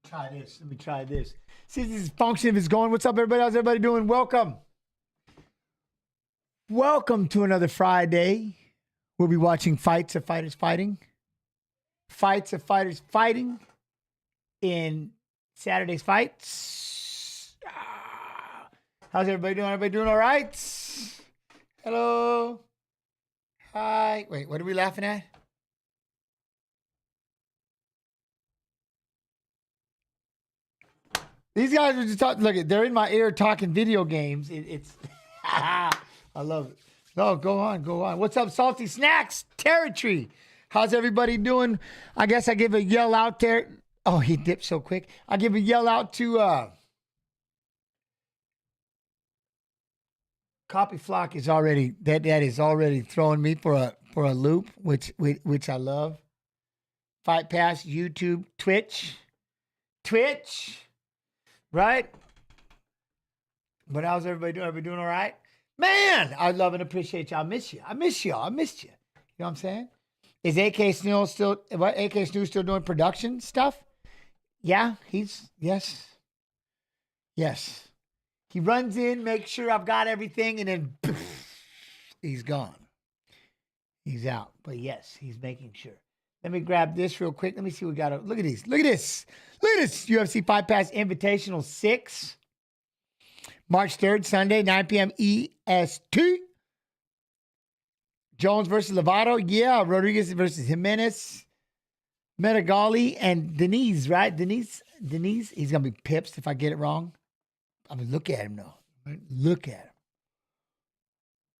Try this. Let me try this. See if this function is going. What's up, everybody? How's everybody doing? Welcome. Welcome to another Friday. We'll be watching Fights of Fighters Fighting. Fights of Fighters Fighting in Saturday's fights. How's everybody doing? Everybody doing all right? Hello. Hi. Wait, what are we laughing at? These guys are just talking. Look, they're in my ear talking video games. It's, I love it. No, go on. What's up, Salty Snacks Territory? How's everybody doing? I guess I give a yell out there. Oh, he dipped so quick. I give a yell out to Copy Flock is already that is already throwing me for a loop, which I love. Fight Pass, YouTube, Twitch. Right? But how's everybody doing? Everybody doing all right? Man, I love and appreciate y'all. I miss you. I missed you. You know what I'm saying? Is AK Snoo still doing production stuff? Yeah, yes. He runs in, makes sure I've got everything, and then he's gone. He's out. But yes, he's making sure. Let me grab this real quick. Let me see what we got. Look at these. Look at this. UFC FIGHT PASS Invitational 6. March 3rd, Sunday, 9 p.m. EST. Jones versus Lovato. Yeah. Rodriguez versus Jimenez. Menegali and Denise, right? Denise. He's going to be pissed if I get it wrong. I mean, look at him, though. Look at him.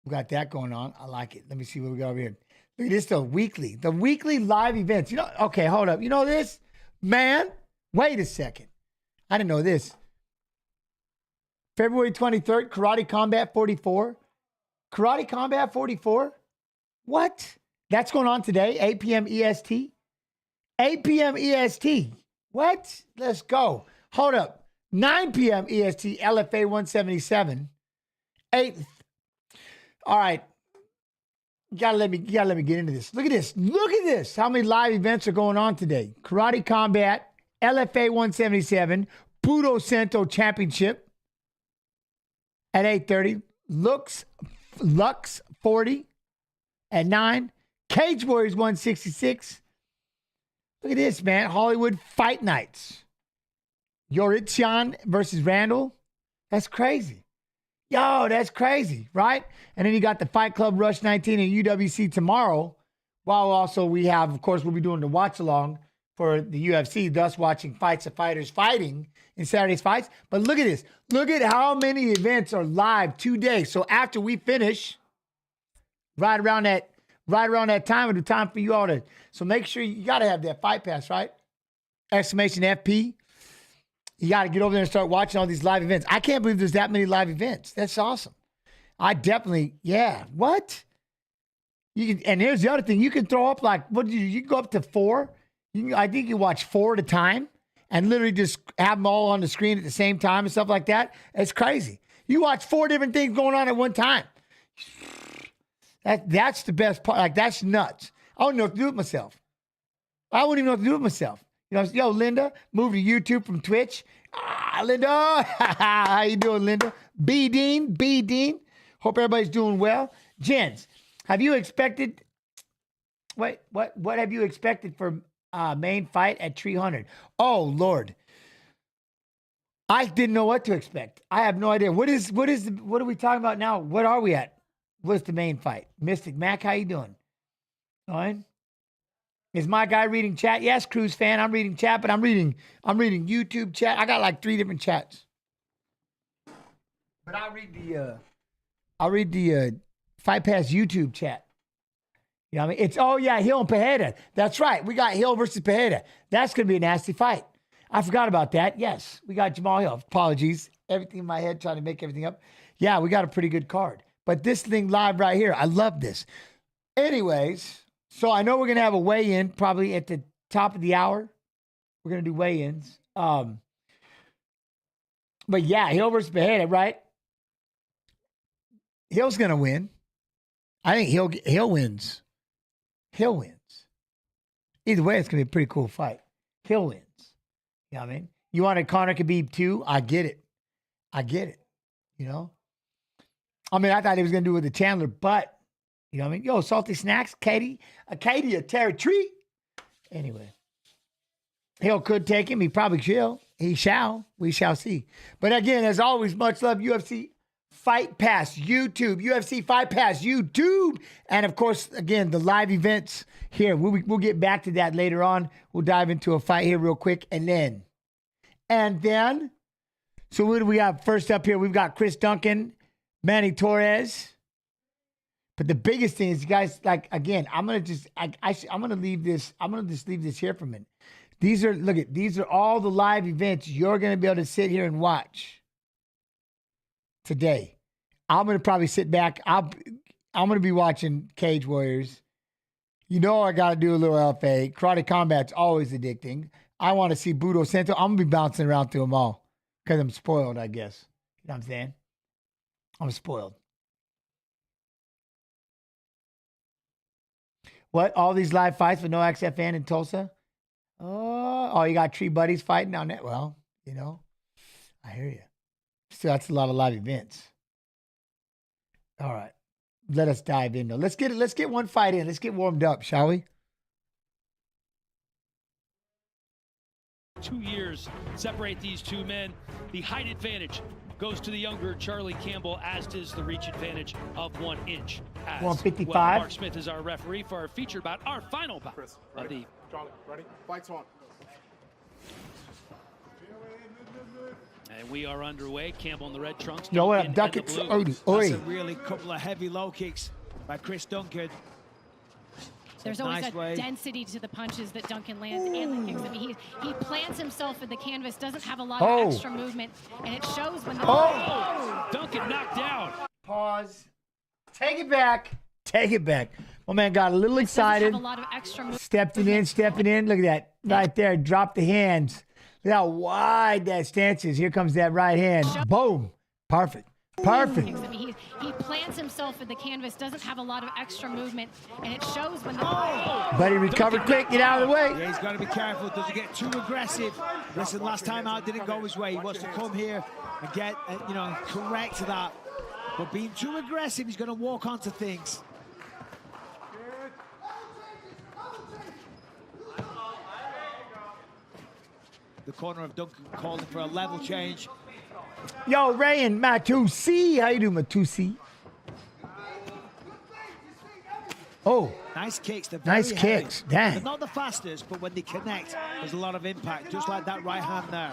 We got that going on. I like it. Let me see what we got over here. Look at this, the weekly live events. You know, okay, hold up. You know this? Man, wait a second. I didn't know this. February 23rd, Karate Combat 44. Karate Combat 44? What? That's going on today, 8 p.m. EST. 8 p.m. EST. What? Let's go. Hold up. 9 p.m. EST, LFA 177. 8th. All right. You gotta let me get into this. Look at this. How many live events are going on today? Karate Combat, LFA 177, Budo Sento Championship at 8:30. Lux 40 at 9. Cage Warriors 166. Look at this, man. Hollywood Fight Nights. Yorichan versus Randall. That's crazy. Yo, that's crazy, right? And then you got the Fight Club Rush 19 and UWC tomorrow. While also we have, of course, we'll be doing the watch along for the UFC, thus watching Fights of Fighters Fighting in Saturday's fights. But look at this. Look at how many events are live today. So after we finish, right around that time, it'll be time for you all to. So make sure you got to have that Fight Pass, right? Exclamation FP. You got to get over there and start watching all these live events. I can't believe there's that many live events. That's awesome. I definitely, yeah. What? You can, and here's the other thing. You can throw up like, you can go up to 4. I think you watch 4 at a time and literally just have them all on the screen at the same time and stuff like that. It's crazy. You watch 4 different things going on at one time. That's the best part. Like, that's nuts. I don't know what to do with myself. I wouldn't even know what to do with myself. You know, yo, Linda, move to YouTube from Twitch. Linda. How you doing, Linda? B. Dean. Hope everybody's doing well. Jens, have you expected, what have you expected for main fight at 300? Oh, Lord. I didn't know what to expect. I have no idea. What are we talking about now? What are we at? What's the main fight? Mystic Mac, how you doing? All right. Is my guy reading chat? Yes, Cruise fan. I'm reading chat, but I'm reading YouTube chat. I got like 3 different chats. But I'll read the Fight Pass YouTube chat. You know what I mean? It's Hill and Pereira. That's right. We got Hill versus Pereira. That's gonna be a nasty fight. I forgot about that. Yes, we got Jamal Hill. Apologies. Everything in my head trying to make everything up. Yeah, we got a pretty good card. But this thing live right here, I love this. Anyways. So I know we're going to have a weigh-in probably at the top of the hour. We're going to do weigh-ins. But yeah, Hill versus Pereira, right? Hill's going to win. I think Hill wins. Either way, it's going to be a pretty cool fight. Hill wins. You know what I mean? You wanted Conor Khabib too? I get it. You know? I mean, I thought he was going to do it with the Chandler, but, you know what I mean? Yo, Salty Snacks, Katie, a Terry Tree. Anyway. Hill could take him. He probably shall. He shall. We shall see. But again, as always, much love, UFC Fight Pass, YouTube, UFC Fight Pass, YouTube. And of course, again, the live events here. We'll get back to that later on. We'll dive into a fight here real quick. And then, so what do we got first up here? We've got Chris Duncan, Manny Torres. But the biggest thing is, guys, like, again, I'm going to leave this here for a minute. These are all the live events you're going to be able to sit here and watch today. I'm going to probably sit back. I'm going to be watching Cage Warriors. You know I got to do a little LFA. Karate Combat's always addicting. I want to see Budo Sento. I'm going to be bouncing around through them all because I'm spoiled, I guess. You know what I'm saying? I'm spoiled. What? All these live fights with no XFN in Tulsa? Oh, you got Tree Buddies fighting on that? Well, you know, I hear you. Still, that's a lot of live events. All right. Let us dive in, though. Let's get one fight in. Let's get warmed up, shall we? 2 years separate these two men. The height advantage goes to the younger Charlie Campbell, as does the reach advantage of 1 inch. 155. Well, Mark Smith is our referee for our feature bout, our final bout. Chris, of ready? the Charlie, ready? Fights on. And we are underway. Campbell in the red trunks. Yo, what up, Duncan Duncan? in the blue. That's a really couple of heavy low kicks by Chris Duncan. There's always a density to the punches that Duncan lands and the kicks. I mean, he plants himself in the canvas, doesn't have a lot of extra movement, and it shows when the Duncan knocked down. Pause. Take it back. My man got a little excited. Have a lot of extra movement. Stepping in. Look at that. Right there. Drop the hands. Look how wide that stance is. Here comes that right hand. Boom. Perfect. I mean, he plants himself in the canvas, doesn't have a lot of extra movement, and it shows when the But he recovered quick. Get out of the way. Yeah, he's got to be careful. Doesn't get too aggressive. Listen, last time out didn't go his way. He wants to come here and get, correct that. But being too aggressive, he's going to walk onto things. The corner of Duncan calling for a level change. Yo, Ray and Matusi. How you doing, Matusi? Oh. Nice kicks. They're nice very kicks. Heavy. Damn. They're not the fastest, but when they connect, there's a lot of impact, just like that right hand there.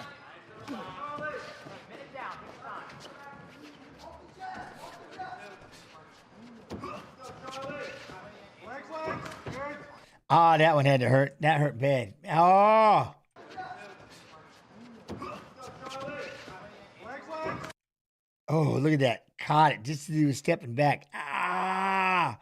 Oh, that one had to hurt. That hurt bad. Oh. Oh, look at that. Caught it just as he was stepping back. Ah.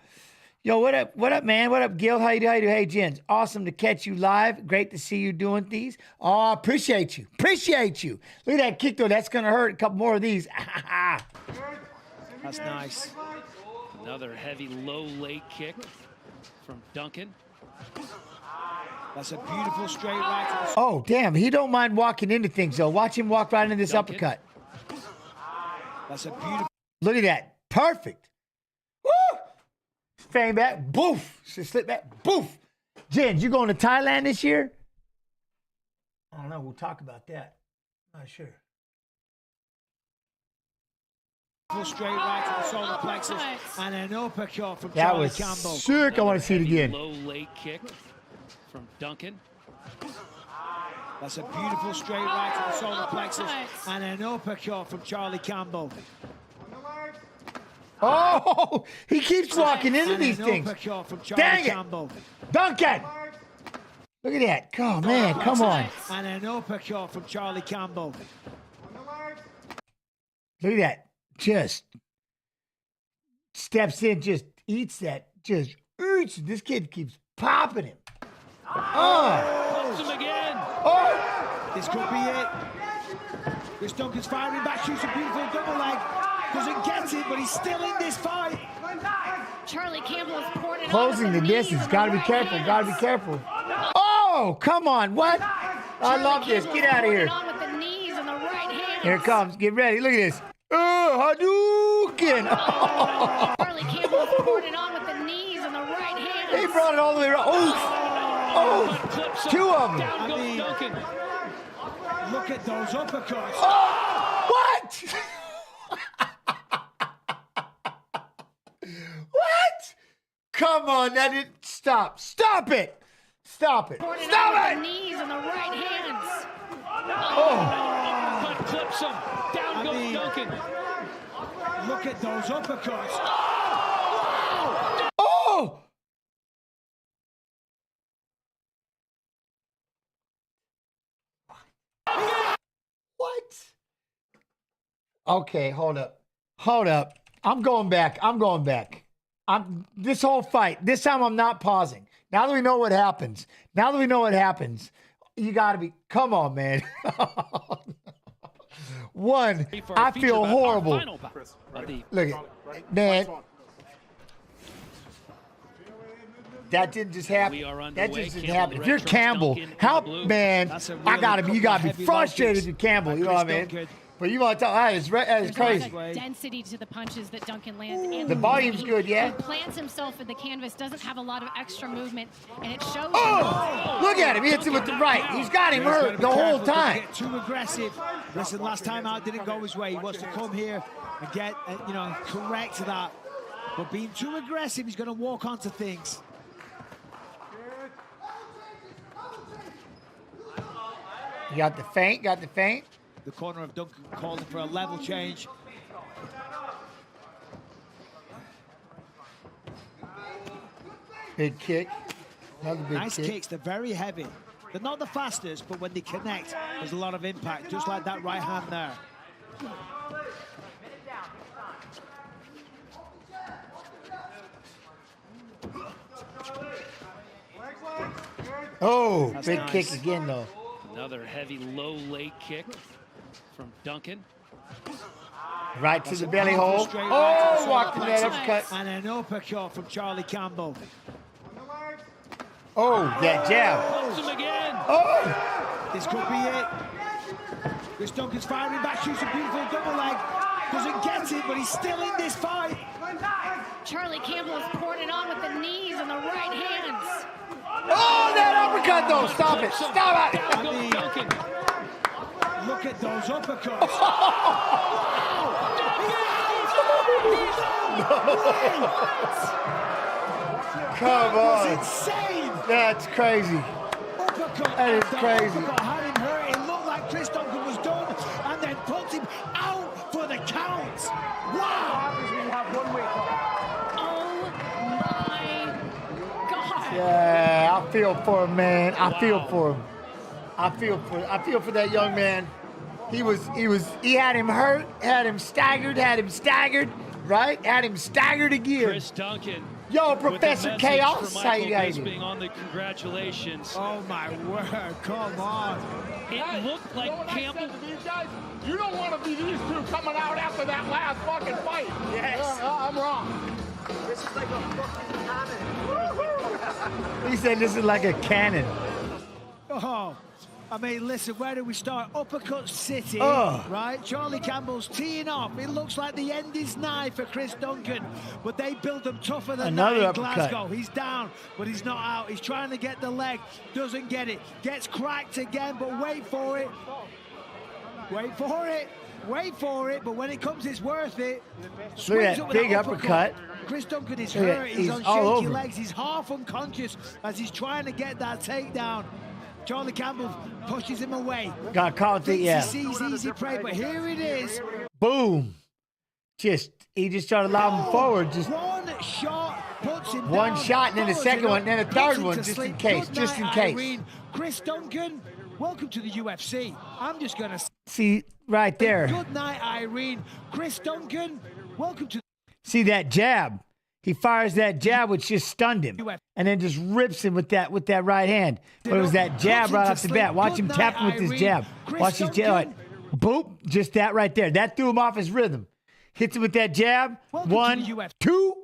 Yo, what up? What up, man? What up, Gil? How you doing? Hey, Jens. Awesome to catch you live. Great to see you doing these. Oh, appreciate you. Look at that kick, though. That's going to hurt. A couple more of these. That's nice. Another heavy low leg kick from Duncan. That's a beautiful straight right. Oh, damn. He don't mind walking into things, though. Watch him walk right into this Duncan. uppercut. That's a beautiful. Look at that. Perfect. Woo! Fang back. Boof. Slip back. Boof. Jens, you going to Thailand this year? I don't know. We'll talk about that. Not sure. Straight right to the solar plexus and an uppercut from That Charlie was Campbell. sick. I want to see it again. Low leg kick from Duncan. That's a beautiful straight right to the solar plexus and an uppercut from Charlie Campbell. Oh, he keeps walking into these things. Dang it. Duncan. Look at that. Oh, man, come on. And an uppercut from Charlie Campbell. Look at that. Just steps in, just eats that. Just eats. This kid keeps popping him. Pumps him again. Oh. This could be it. Chris Duncan's firing back, shoots a beautiful double leg. Doesn't get it, but he's still in this fight. Charlie Campbell is pouring it Closing the distance. Got to be careful. Oh, come on. What? I love this. Get out of here. Here it comes. Get ready. Look at this. Hadouken. Charlie Campbell poured it on with the knees and the right hand. He brought it all the way around. Oh, two of them. Down goes mean, Duncan. Look at those uppercuts. What? What? Come on, that didn't stop. Stop it. Stop it. Poured it on Stop with it. the knees and the right hands. Uppercut clips him. Down goes Duncan. Look at those uppercuts. Oh! What? Okay, hold up. Hold up. I'm going back. This whole fight, this time I'm not pausing. Now that we know what happens, you got to be, come on, man. One, I feel horrible. Look at, man. That didn't just happen. That just didn't happen. If you're Campbell, man, you gotta be frustrated if you're Campbell, you know what I mean? But you want to tell, that is crazy. Density to the punches that Duncan lands. And The volume's good, yeah? He plants himself in the canvas, doesn't have a lot of extra movement, and it shows. Oh, look at him. He hits him with the right. He's got him hurt the whole time. Get too aggressive. Listen, last time out didn't go his way. He wants to come here and get, correct that. But being too aggressive, he's going to walk onto things. You got the feint, The corner of Duncan calling for a level change. Big kick. Another big Nice kick. kicks. They're very heavy. They're not the fastest, but when they connect, there's a lot of impact, just like that right hand there. Oh, That's big nice. kick again, though. Another heavy low leg kick from Duncan. Right to the belly hole. Straight right to the Oh, walked in solar that plexus. uppercut. And an uppercut from Charlie Campbell. Oh, that jab. Pulls him again. Oh, This could be it. Chris Duncan's firing back, shoots a beautiful double leg. Doesn't get it, but he's still in this fight. Charlie Campbell has poured it on with the knees and the right hands. oh, that uppercut, though. Stop it. Stop it. Down goes mean, Duncan. Look at those uppercuts. Come That's on. insane. That's crazy. Uppercut. That is after crazy. Uppercut had him hurt. It looked like Chris Duncan was done, and then pulled him out for the count. Wow. Oh my God. Yeah, I feel for him, man. I feel for him. I feel for that young man. He had him hurt, had him staggered, right? Had him staggered again. Chris Duncan. Yo, with a Professor message Chaos, for how Michael you guys Bisping doing? on the congratulations. Oh my word, come on. It looked like Campbell. You don't want to be these two coming out after that last fucking fight. Yes. I'm wrong. He said this is like a cannon. Oh, I mean, listen, where do we start? Uppercut City, Oh. right? Charlie Campbell's teeing off. It looks like the end is nigh for Chris Duncan, but they build them tougher than Another that in uppercut. Glasgow. He's down, but he's not out. He's trying to get the leg, doesn't get it. Gets cracked again, but wait for it. Wait for it. Wait for it, but when it comes, it's worth it. Look at Swings that up with big that uppercut. Chris Duncan is Look at- hurt. He's he's on all shaky over. legs. He's half unconscious as he's trying to get that takedown. Charlie Campbell pushes him away. Got caught it, Thinks yeah. he sees easy prey, but here it is. Boom. He just tried to lob him forward. Just One shot puts him One down, shot, and then a follows second it one, up, then a puts third him one, to just sleep. in case, Good just in night, case. Irene. Chris Duncan, welcome to the UFC. I'm just going to see right there. Good night, Irene. Chris Duncan, welcome to See that jab? He fires that jab, which just stunned him, and then just rips him with that right hand. But it was that jab right off the bat. Watch him tap him with his jab. Watch his jab. Like, boop, just that right there. That threw him off his rhythm. Hits him with that jab. One, two.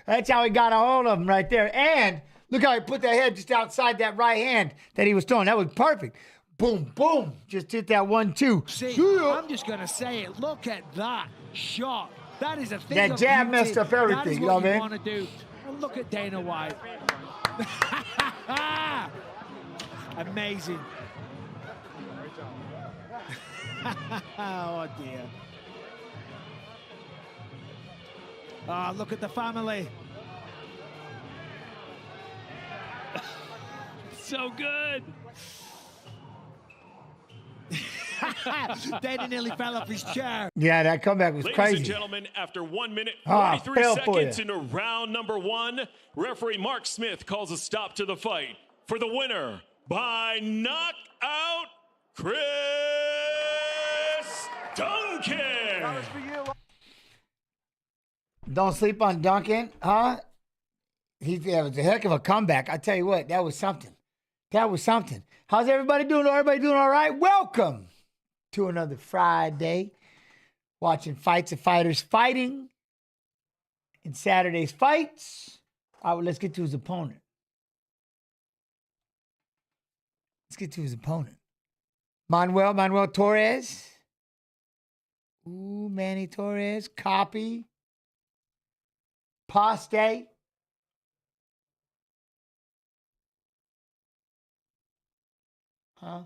That's how he got a hold of him right there. And look how he put that head just outside that right hand that he was throwing. That was perfect. Boom, boom. Just hit that 1-2. See, I'm just going to say it. Look at that shot. That is a thing That of jab beauty. messed up everything, That is you know what what I you mean? want to do. And look at Dana White. Amazing. Oh, dear. Oh, look at the family. So good. Dana nearly fell off his chair. Yeah, that comeback was Ladies crazy. and gentlemen, after 1 minute, Ah, 43 fell for seconds ya. into round number 1, referee Mark Smith calls a stop to the fight for the winner by knockout, Chris Duncan. Don't sleep on Duncan, huh? That was a heck of a comeback. I tell you what, that was something. That was something. How's everybody doing? Everybody doing all right? Welcome to another Friday. Watching Fights of Fighters fighting in Saturday's fights. All right, let's get to his opponent. Let's get to his opponent. Manuel Torres. Ooh, Manny Torres. Copy. Paste. Huh?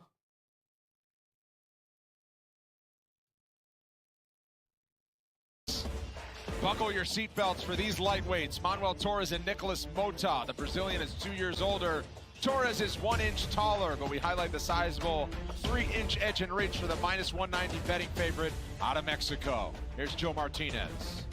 Buckle your seatbelts for these lightweights. Manuel Torres and Nicolas Mota. The Brazilian is 2 years older. Torres is 1 inch taller, but we highlight the sizable 3-inch edge and reach for the -190 betting favorite out of Mexico. Here's Joe Martinez.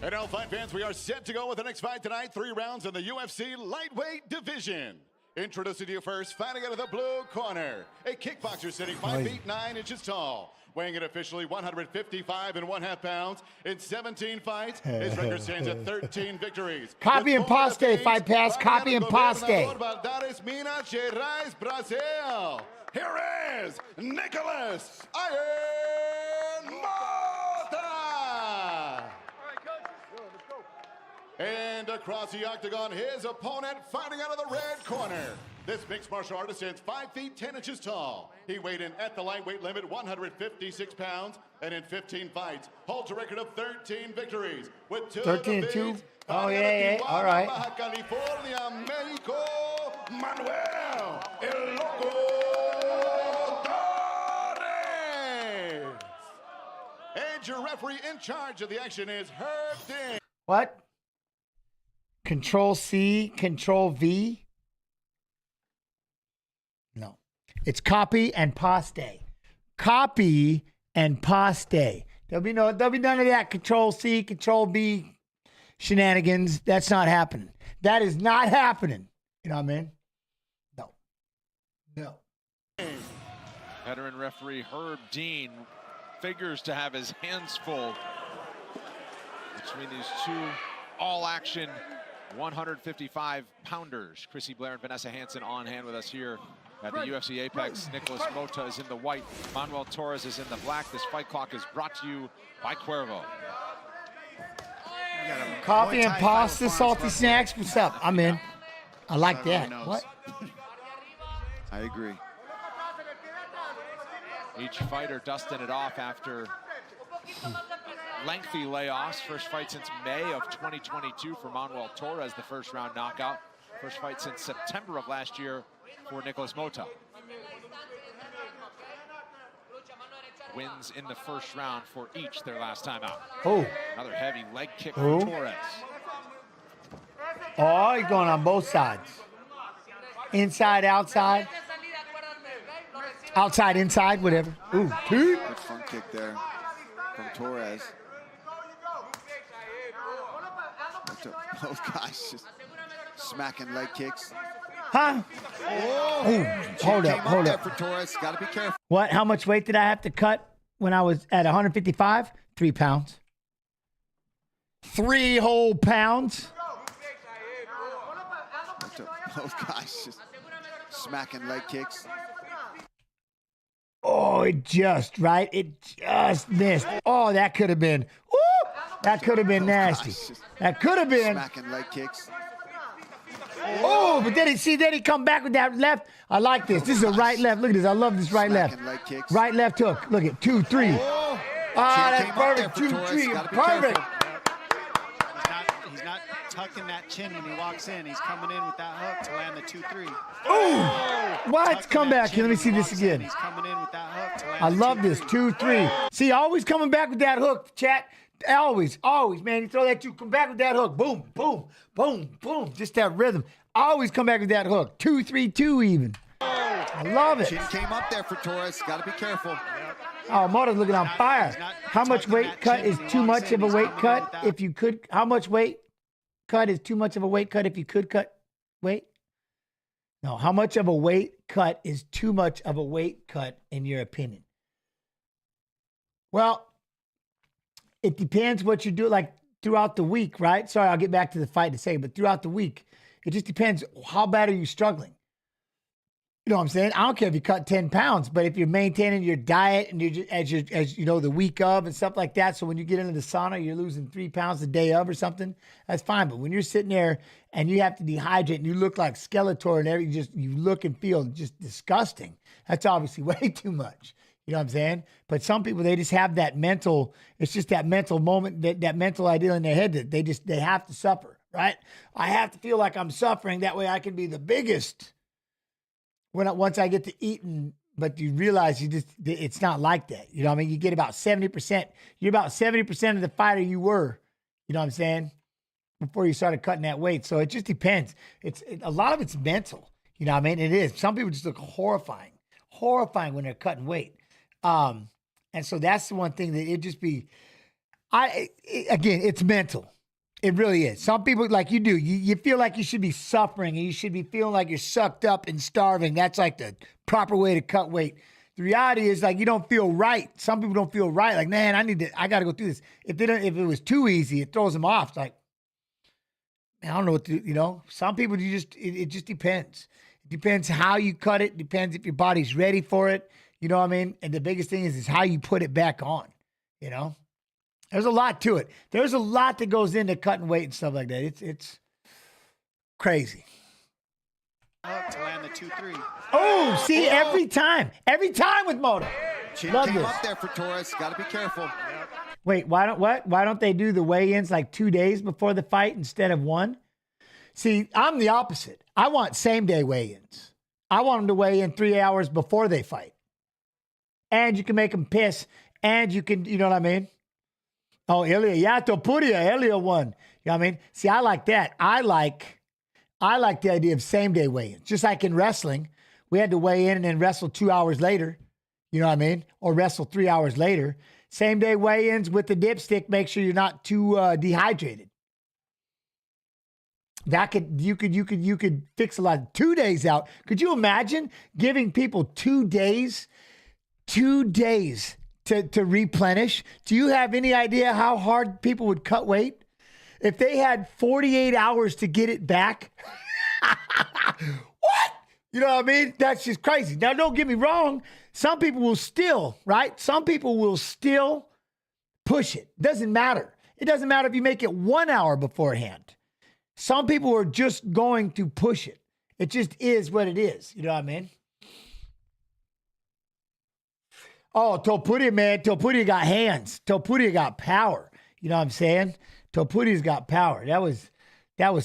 And now, fight fans, we are set to go with the next fight tonight. 3 rounds in the UFC lightweight division. Introducing to you first, fighting out of the blue corner, a kickboxer sitting 5 feet 9 inches tall, weighing in officially 155.5 pounds in 17 fights. His record stands at 13 victories. Copy and paste, Fight Pass, copy and paste. Valadares, Minas Gerais, Brazil. Here is Nicolas Iron Mota. And across the octagon, his opponent fighting out of the red corner. This mixed martial artist stands 5 feet 10 inches tall. He weighed in at the lightweight limit 156 pounds, and in 15 fights holds a record of 13 victories with 2 13 of the 2. bigs. Oh, yeah. All right. Baja California, Mexico, Manuel El Loco Torres. And your referee in charge of the action is Herb Dean. What? Control C, Control V? No. It's copy and paste. Copy and paste. There'll be none of that Control C, Control V shenanigans. That's not happening. That is not happening. You know what I mean? No. No. Veteran referee Herb Dean figures to have his hands full between these two all-action 155-pounders. Chrissy Blair and Vanessa Hansen on hand with us here at the UFC Apex. Nicolas Mota is in the white. Manuel Torres is in the black. This fight clock is brought to you by Cuervo. Coffee and pasta, salty snacks. What's up? I'm in. I like that. What? I agree. Each fighter dusting it off after lengthy layoffs. First fight since May of 2022 for Manuel Torres, the first round knockout. First fight since September of last year for Nicolas Mota. Wins in the first round for each their last time out. Oh. Another heavy leg kick for Torres. Oh, he's going on both sides. Inside, outside. Outside, inside, whatever. Ooh, two. Good front kick there from Torres. Both guys just smacking leg kicks. Huh? Ooh, hold up. For Torres, got to be careful. What? How much weight did I have to cut when I was at 155? 3 pounds. 3 whole pounds. Both guys just smacking leg kicks. Oh, it just missed. Oh, that could have been. Woo! That could have been nasty. That could have been. Smacking leg kicks. Oh, but then he come back with that left. I like this. This is a right left. Look at this. I love this right left. Right left hook. Look at 2, 3. That's perfect. 2, 3. Perfect. He's not tucking that chin when he walks in. He's coming in with that hook to land the 2, 3. Ooh! What? Come back here. Let me see this again. He's coming in with that hook to land I love this. 2, 3. See, always coming back with that hook, chat. Always, man. You throw that 2, come back with that hook. Boom, boom, boom, boom. Just that rhythm. Always come back with that hook. 2, 3, 2 even. I love it. Chin came up there for Torres. Got to be careful. Oh, Moto's looking on fire. How much weight cut is too much of a weight cut if you could? How much weight cut is too much of a weight cut if you could cut weight? No, how much of a weight cut is too much of a weight cut in your opinion? Well, it depends what you do, like throughout the week, right? Sorry, I'll get back to the fight to say, but throughout the week, it just depends. How bad are you struggling? You know what I'm saying? I don't care if you cut 10 pounds, but if you're maintaining your diet and you're just, as you know, the week of and stuff like that. So when you get into the sauna, you're losing 3 pounds the day of or something. That's fine. But when you're sitting there and you have to dehydrate and you look like Skeletor and everything, you look and feel just disgusting. That's obviously way too much. You know what I'm saying? But some people, they just have that mental, it's just that mental moment, that mental idea in their head that they have to suffer, right? I have to feel like I'm suffering. That way I can be the biggest once I get to eat. But you realize it's not like that. You know what I mean? You get about 70%. You're about 70% of the fighter you were, you know what I'm saying? Before you started cutting that weight. So it just depends. A lot of it's mental. You know what I mean? It is. Some people just look horrifying when they're cutting weight. And so that's the one thing that it just be, again, it's mental. It really is. Some people, like you do, you feel like you should be suffering and you should be feeling like you're sucked up and starving. That's like the proper way to cut weight. The reality is like you don't feel right. Some people don't feel right. Like, man, I got to go through this. If it was too easy, it throws them off. It's like, man, I don't know what to, you know. Some people, it just depends. It depends how you cut it. Depends if your body's ready for it. You know what I mean? And the biggest thing is how you put it back on, you know? There's a lot to it. There's a lot that goes into cutting weight and stuff like that. It's crazy. To land the 2, 3. Oh, see, every time with Moto. Chin Love came this. up there for Torres. Got to be careful. Wait, why don't they do the weigh-ins like 2 days before the fight instead of 1? See, I'm the opposite. I want same-day weigh-ins. I want them to weigh in 3 hours before they fight. And you can make them piss, and you can, you know what I mean? Oh, Ilya, yeah, Topuria, Ilya won. You know what I mean? See, I like that. I like the idea of same-day weigh-ins. Just like in wrestling, we had to weigh in and then wrestle 2 hours later. You know what I mean? Or wrestle 3 hours later. Same-day weigh-ins with the dipstick. Make sure you're not too dehydrated. You could fix a lot. 2 days out. Could you imagine giving people 2 days? 2 days to replenish. Do you have any idea how hard people would cut weight? If they had 48 hours to get it back. What? You know what I mean? That's just crazy. Now, don't get me wrong. Some people will still, right? Some people will still push it. Doesn't matter. It doesn't matter if you make it 1 hour beforehand. Some people are just going to push it. It just is what it is. You know what I mean? Oh, Topuria, man. Topuria got hands. Topuria got power. You know what I'm saying? Topuria's got power. That was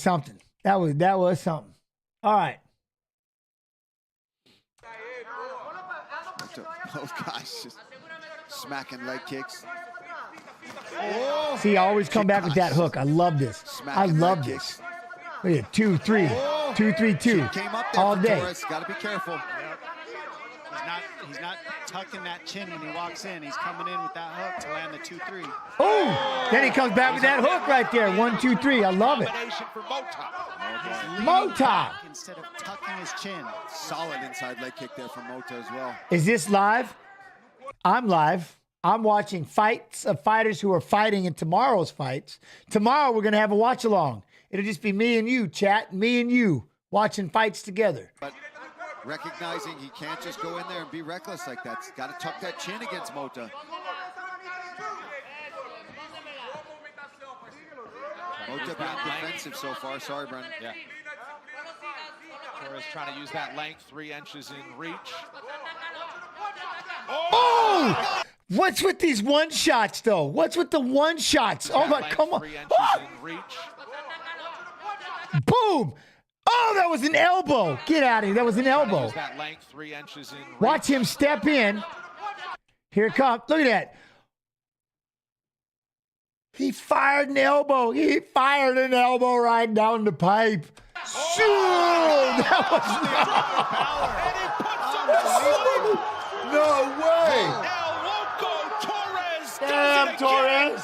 something. That was something. All right. Both guys just smacking leg kicks. See, I always come back with that hook. I love this. I love this. Look at 2, 3. 2, 3, 2. All day. Got to be careful. He's not tucking that chin when he walks in. He's coming in with that hook to land the 2, 3. Oh, then he comes back with that hook right there. 1, 2, 3. I love it. For Mota. Instead of tucking his chin. Solid inside leg kick there from Mota as well. Is this live? I'm live. I'm watching fights of fighters who are fighting in tomorrow's fights. Tomorrow we're going to have a watch along. It'll just be me and you, chat. Me and you watching fights together. But recognizing he can't just go in there and be reckless like that. He's got to tuck that chin against Mota. Mota being defensive so far. Sorry, Brendan. Yeah. Torres trying to use that length, 3 inches in reach. Oh! What's with these one shots, though? What's with the one shots? Oh, my, come on. 3 inches in reach. Boom! Oh, that was an elbow. Get out of here. That was an elbow. That length, 3 inches in reach. Watch him step in. Here it comes. Look at that. He fired an elbow. He fired an elbow right down the pipe. Shoot! That was no way. El Loco Torres. Damn, Torres.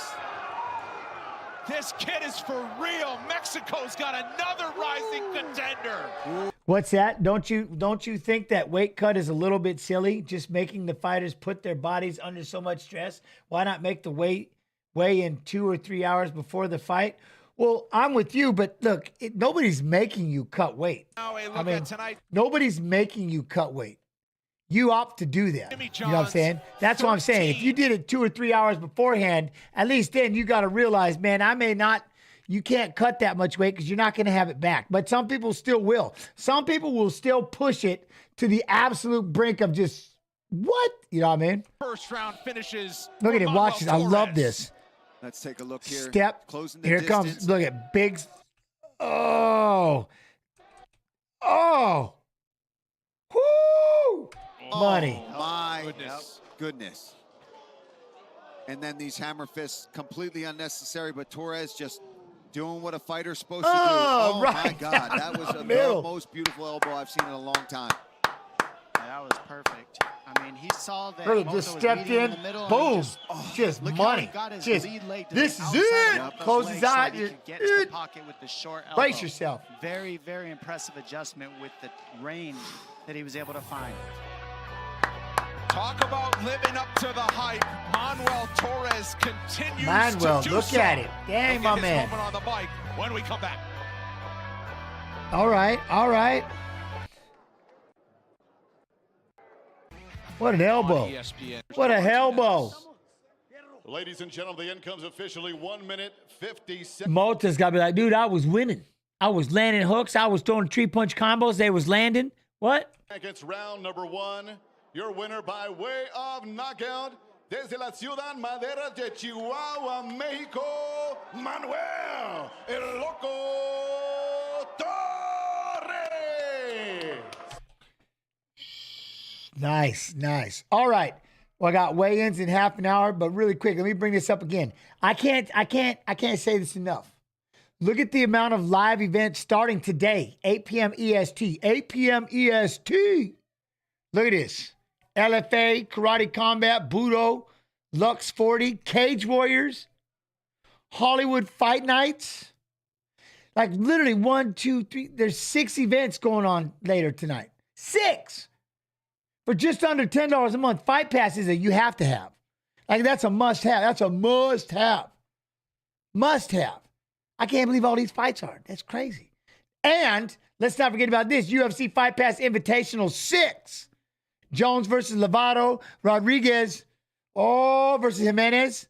This kid is for real. Mexico's got another rising contender. What's that? Don't you think that weight cut is a little bit silly? Just making the fighters put their bodies under so much stress. Why not make the weigh in 2 or 3 hours before the fight? Well, I'm with you, but look, nobody's making you cut weight. I mean, nobody's making you cut weight. You opt to do that. You know what I'm saying? That's what I'm saying. If you did it 2 or 3 hours beforehand, at least then you got to realize, man, you can't cut that much weight because you're not going to have it back. But some people still will. Some people will still push it to the absolute brink of just, what? You know what I mean? First round finishes. Look at it. Watch this. I love this. Let's take a look here. Step. Closing the here it distance. comes. Look at big. Oh. Oh. Whoo. Money. My goodness. And then these hammer fists, completely unnecessary, but Torres just doing what a fighter's supposed to do. Oh, right my God. That was the most beautiful elbow I've seen in a long time. Yeah, that was perfect. I mean, he saw that Look, Moto just was stepped leading in, the middle, boom, and just look how money. he got his Just, lead leg to this the is outside it. of those Close legs his so eyes. that he could get to the pocket with the short elbow. Brace yourself. Very, very impressive adjustment with the range that he was able to find. Talk about living up to the hype. Manuel Torres continues Manuel, to do look so. at it. Dang, my man. Moment on the mic when we come back. All right, all right. What an elbow. What a elbow. Ladies and gentlemen, the end comes officially 1 minute, 50 seconds. Mota's got to be like, dude, I was winning. I was landing hooks. I was throwing tree punch combos. They was landing. What? Against round number 1, your winner by way of knockout, desde la Ciudad Madera de Chihuahua, Mexico, Manuel El Loco Torres. Nice, nice. All right. Well, I got weigh-ins in half an hour, but really quick, let me bring this up again. I can't say this enough. Look at the amount of live events starting today, 8 p.m. EST. 8 p.m. EST. Look at this. LFA, Karate Combat, Budo, Lux 40, Cage Warriors, Hollywood Fight Nights. Like literally 1, 2, 3. There's 6 events going on later tonight. 6! For just under $10 a month. Fight Pass is a you have to have. Like that's a must-have. That's a must-have. Must-have. I can't believe all these fights are. That's crazy. And let's not forget about this. UFC Fight Pass Invitational 6. Jones versus Lovato. Rodriguez versus Jimenez.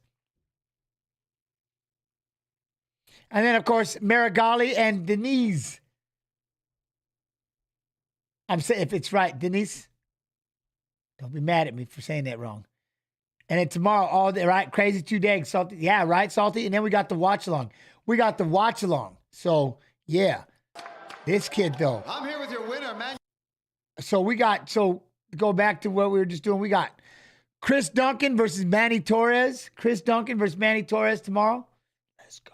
And then, of course, Marigali and Denise. I'm saying, if it's right, Denise. Don't be mad at me for saying that wrong. And then tomorrow, all day, right? Crazy 2 days. Salty. Yeah, right, Salty? And then we got the watch along. So, yeah. This kid, though. I'm here with your winner, man. So go back to what we were just doing. We got Chris Duncan versus Manny Torres. Chris Duncan versus Manny Torres tomorrow. Let's go.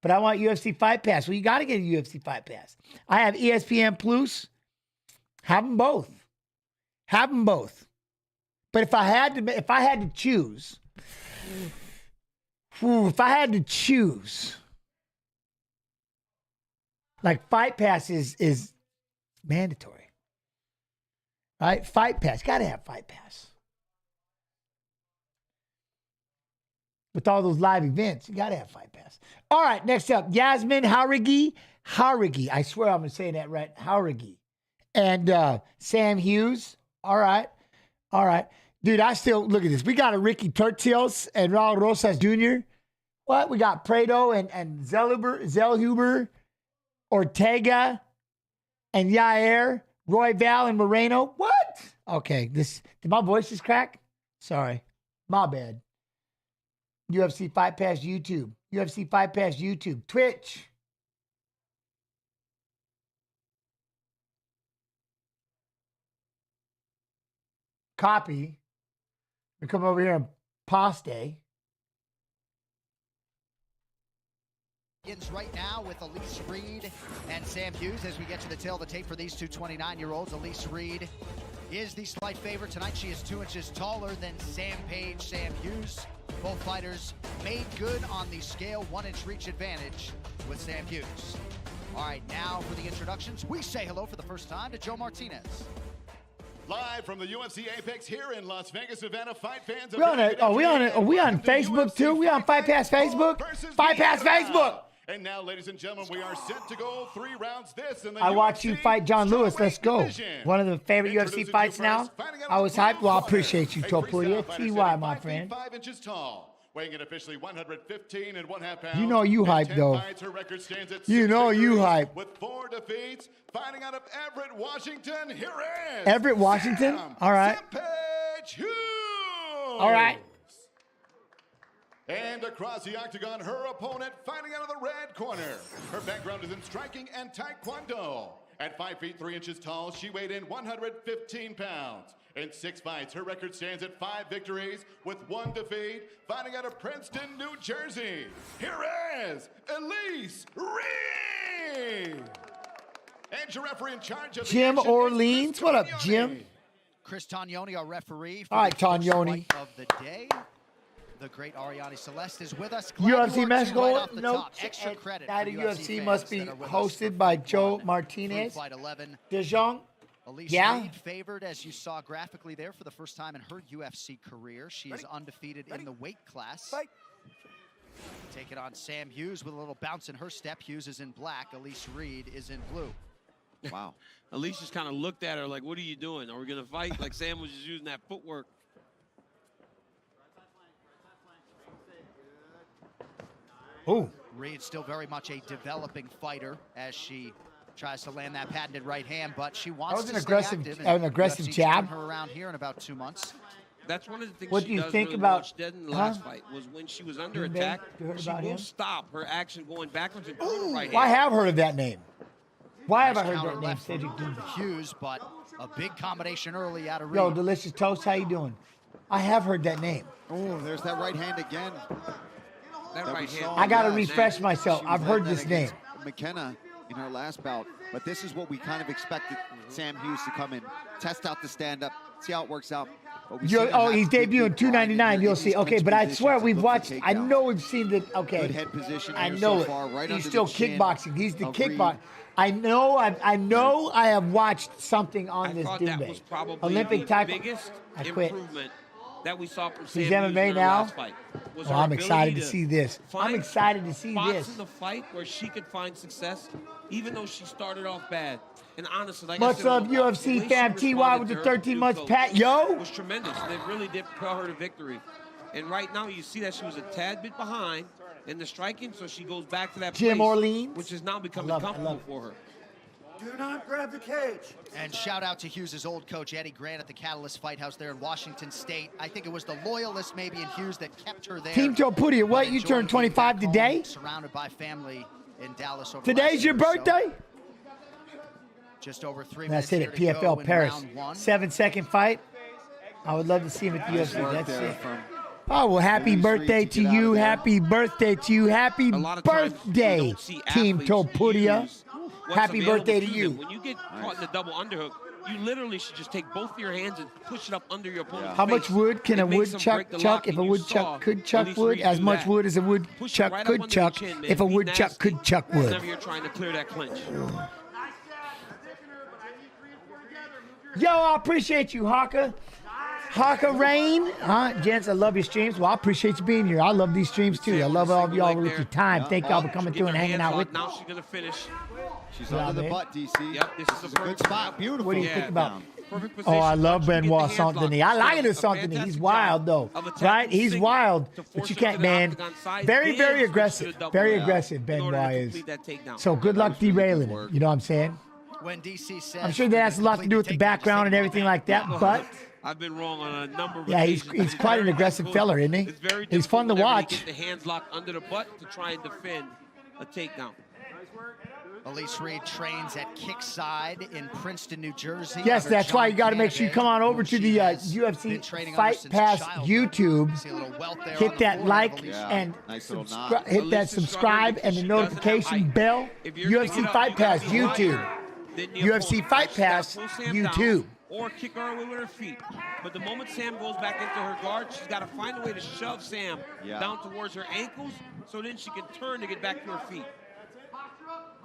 But I want UFC Fight Pass. Well, you got to get a UFC Fight Pass. I have ESPN Plus. Have them both. Have them both. But if I had to choose, like Fight Pass is mandatory. Right? Fight Pass. Got to have Fight Pass. With all those live events, you got to have Fight Pass. All right, next up, Yasmin Jauregui. I swear I'm saying that right. Jauregui. And Sam Hughes. All right. Dude, I still, look at this. We got a Ricky Tertios and Raul Rosas Jr. What? We got Prado and Zellhuber, Ortega, and Yair, Roy Val, and Moreno. What? Okay, did my voice just crack? Sorry. My bad. UFC Fight Pass YouTube. UFC Fight Pass YouTube. Twitch. Copy. We come over here and paste. Right now with Elise Reed and Sam Hughes as we get to the tail of the tape for these two 29-year-olds. Elise Reed is the slight favorite tonight. She is 2 inches taller than Sam Page, Sam Hughes. Both fighters made good on the scale, 1-inch reach advantage with Sam Hughes. All right, now for the introductions, we say hello for the first time to Joe Martinez. Live from the UFC Apex here in Las Vegas, Nevada, fight fans. We on it. Are we on Facebook too? We on Fight Pass Facebook? Fight Pass Facebook. And now, ladies and gentlemen, we are set to go 3 rounds. I watched you fight John Lewis. Let's go. One of the favorite UFC fights now. I was hyped. Well, I appreciate you, Topuria. TY, my friend. 5 inches tall, weighing in officially 115 and 1/2 pounds. You know you hyped, though. You know you hyped. With 4 defeats, fighting out of Everett, Washington. Here is Everett, Washington. All right. All right. And across the octagon, her opponent fighting out of the red corner. Her background is in striking and taekwondo. At 5 feet 3 inches tall, she weighed in 115 pounds. In 6 fights, her record stands at 5 victories with 1 defeat, fighting out of Princeton, New Jersey. Here is Elise Reed. And your referee in charge of Jim Orleans. What up, Jim? Chris Tognoni, our referee. All right, Tognoni. Of the day. The great Ariane Celeste is with us. UFC Mexico. Right No, extra credit. That UFC must be hosted by Joe Martinez. Fight 11. De Jong. Elise Reed favored, as you saw graphically there, for the first time in her UFC career. She is undefeated in the weight class. Take it on Sam Hughes with a little bounce in her step. Hughes is in black. Elise Reed is in blue. Wow. Elise just kind of looked at her like, what are you doing? Are we going to fight? Like Sam was just using that footwork. Oh. Reed still very much a developing fighter as she tries to land that patented right hand, but she wants to stay active. An aggressive jab. Her around here in about 2 months. That's one of the things what she do you does think really about well. She did in the last fight was when she was under attack, she won't stop her action going backwards and through the right hand. I have heard of that name. Why have I heard that name? Cedric Hughes, but a big combination early out of Reed. Yo, Delicious Toast, how you doing? I have heard that name. Oh, there's that right hand again. I got to refresh myself. I've heard this name. McKenna in her last bout, but this is what we kind of expected Sam Hughes to come in, test out the stand-up, see how it works out. Oh, he's debuting 299. You'll see. Okay, but I swear we've watched. I know we've seen the. Okay, good head position. I know so it. Far, right he's still kickboxing. He's the kickboxer. I know. I have watched something on this dude. That was probably Olympic the type. biggest I quit. improvement that we saw from He's Sam Hughes MMA in her now. last fight. Oh, I'm excited to see this. I'm excited to see spots this. in the fight where she could find success, even though she started off bad. And honestly, like What's I said, up, UFC fam? TY with the 13 months pat. Yo, was tremendous. And it really did propel her to victory. And right now, you see that she was a tad bit behind in the striking, so she goes back to that Jim place, Orleans, which is now becoming comfortable for her. Do not grab the cage. And shout out to Hughes' old coach, Eddie Grant, at the Catalyst Fight House there in Washington State. I think it was the loyalists maybe in Hughes that kept her there. Team Topuria, what? You turned 25 today? Surrounded by family in Dallas. Over Today's your birthday? So just over 3 minutes. That's it at PFL Paris. 7-second fight. I would love to see him at the UFC. That's it. Oh, well, happy birthday to you. Happy birthday to you. Happy birthday, Team Topuria. Happy birthday to you. When you get caught in the double underhook, you literally should just take both of your hands and push it up under your opponent's How face. much wood can a woodchuck chuck if a woodchuck could chuck wood? As much wood as a woodchuck could chuck if a woodchuck could chuck wood. Whenever you're trying to clear that clinch. Yo, I appreciate you, Haka. Haka Rain. Gents, I love your streams. Well, I appreciate you being here. I love these streams, too. I love all of y'all with your time. Thank y'all for coming through and hanging out with me. Now she's going to finish. She's under the butt, DC. Yep, this is a good spot. Beautiful. What do you think about? Oh, I love Benoit Saint-Denis. I like it as Saint-Denis. He's wild, though. Right? He's wild, but you can't, man. Very, very aggressive. Very aggressive, Benoit is. So good luck derailing him. You know what I'm saying? when DC says, I'm sure that has a lot to do with the background and everything like that, but I've been wrong on a number of yeah, occasions. he's quite an aggressive fella, isn't he? It's very He's fun to difficult watch. whenever they get the hands locked under the butt to try and defend a takedown. Elise Reed trains at Kickside in Princeton, New Jersey. Yes, that's why you got to make sure you come on over to the UFC Fight Pass YouTube. Hit that like and hit that subscribe and the notification bell. UFC Fight Pass YouTube. UFC Fight Pass YouTube. Or kick her away with her feet. But the moment Sam goes back into her guard, she's got to find a way to shove Sam down towards her ankles so then she can turn to get back to her feet.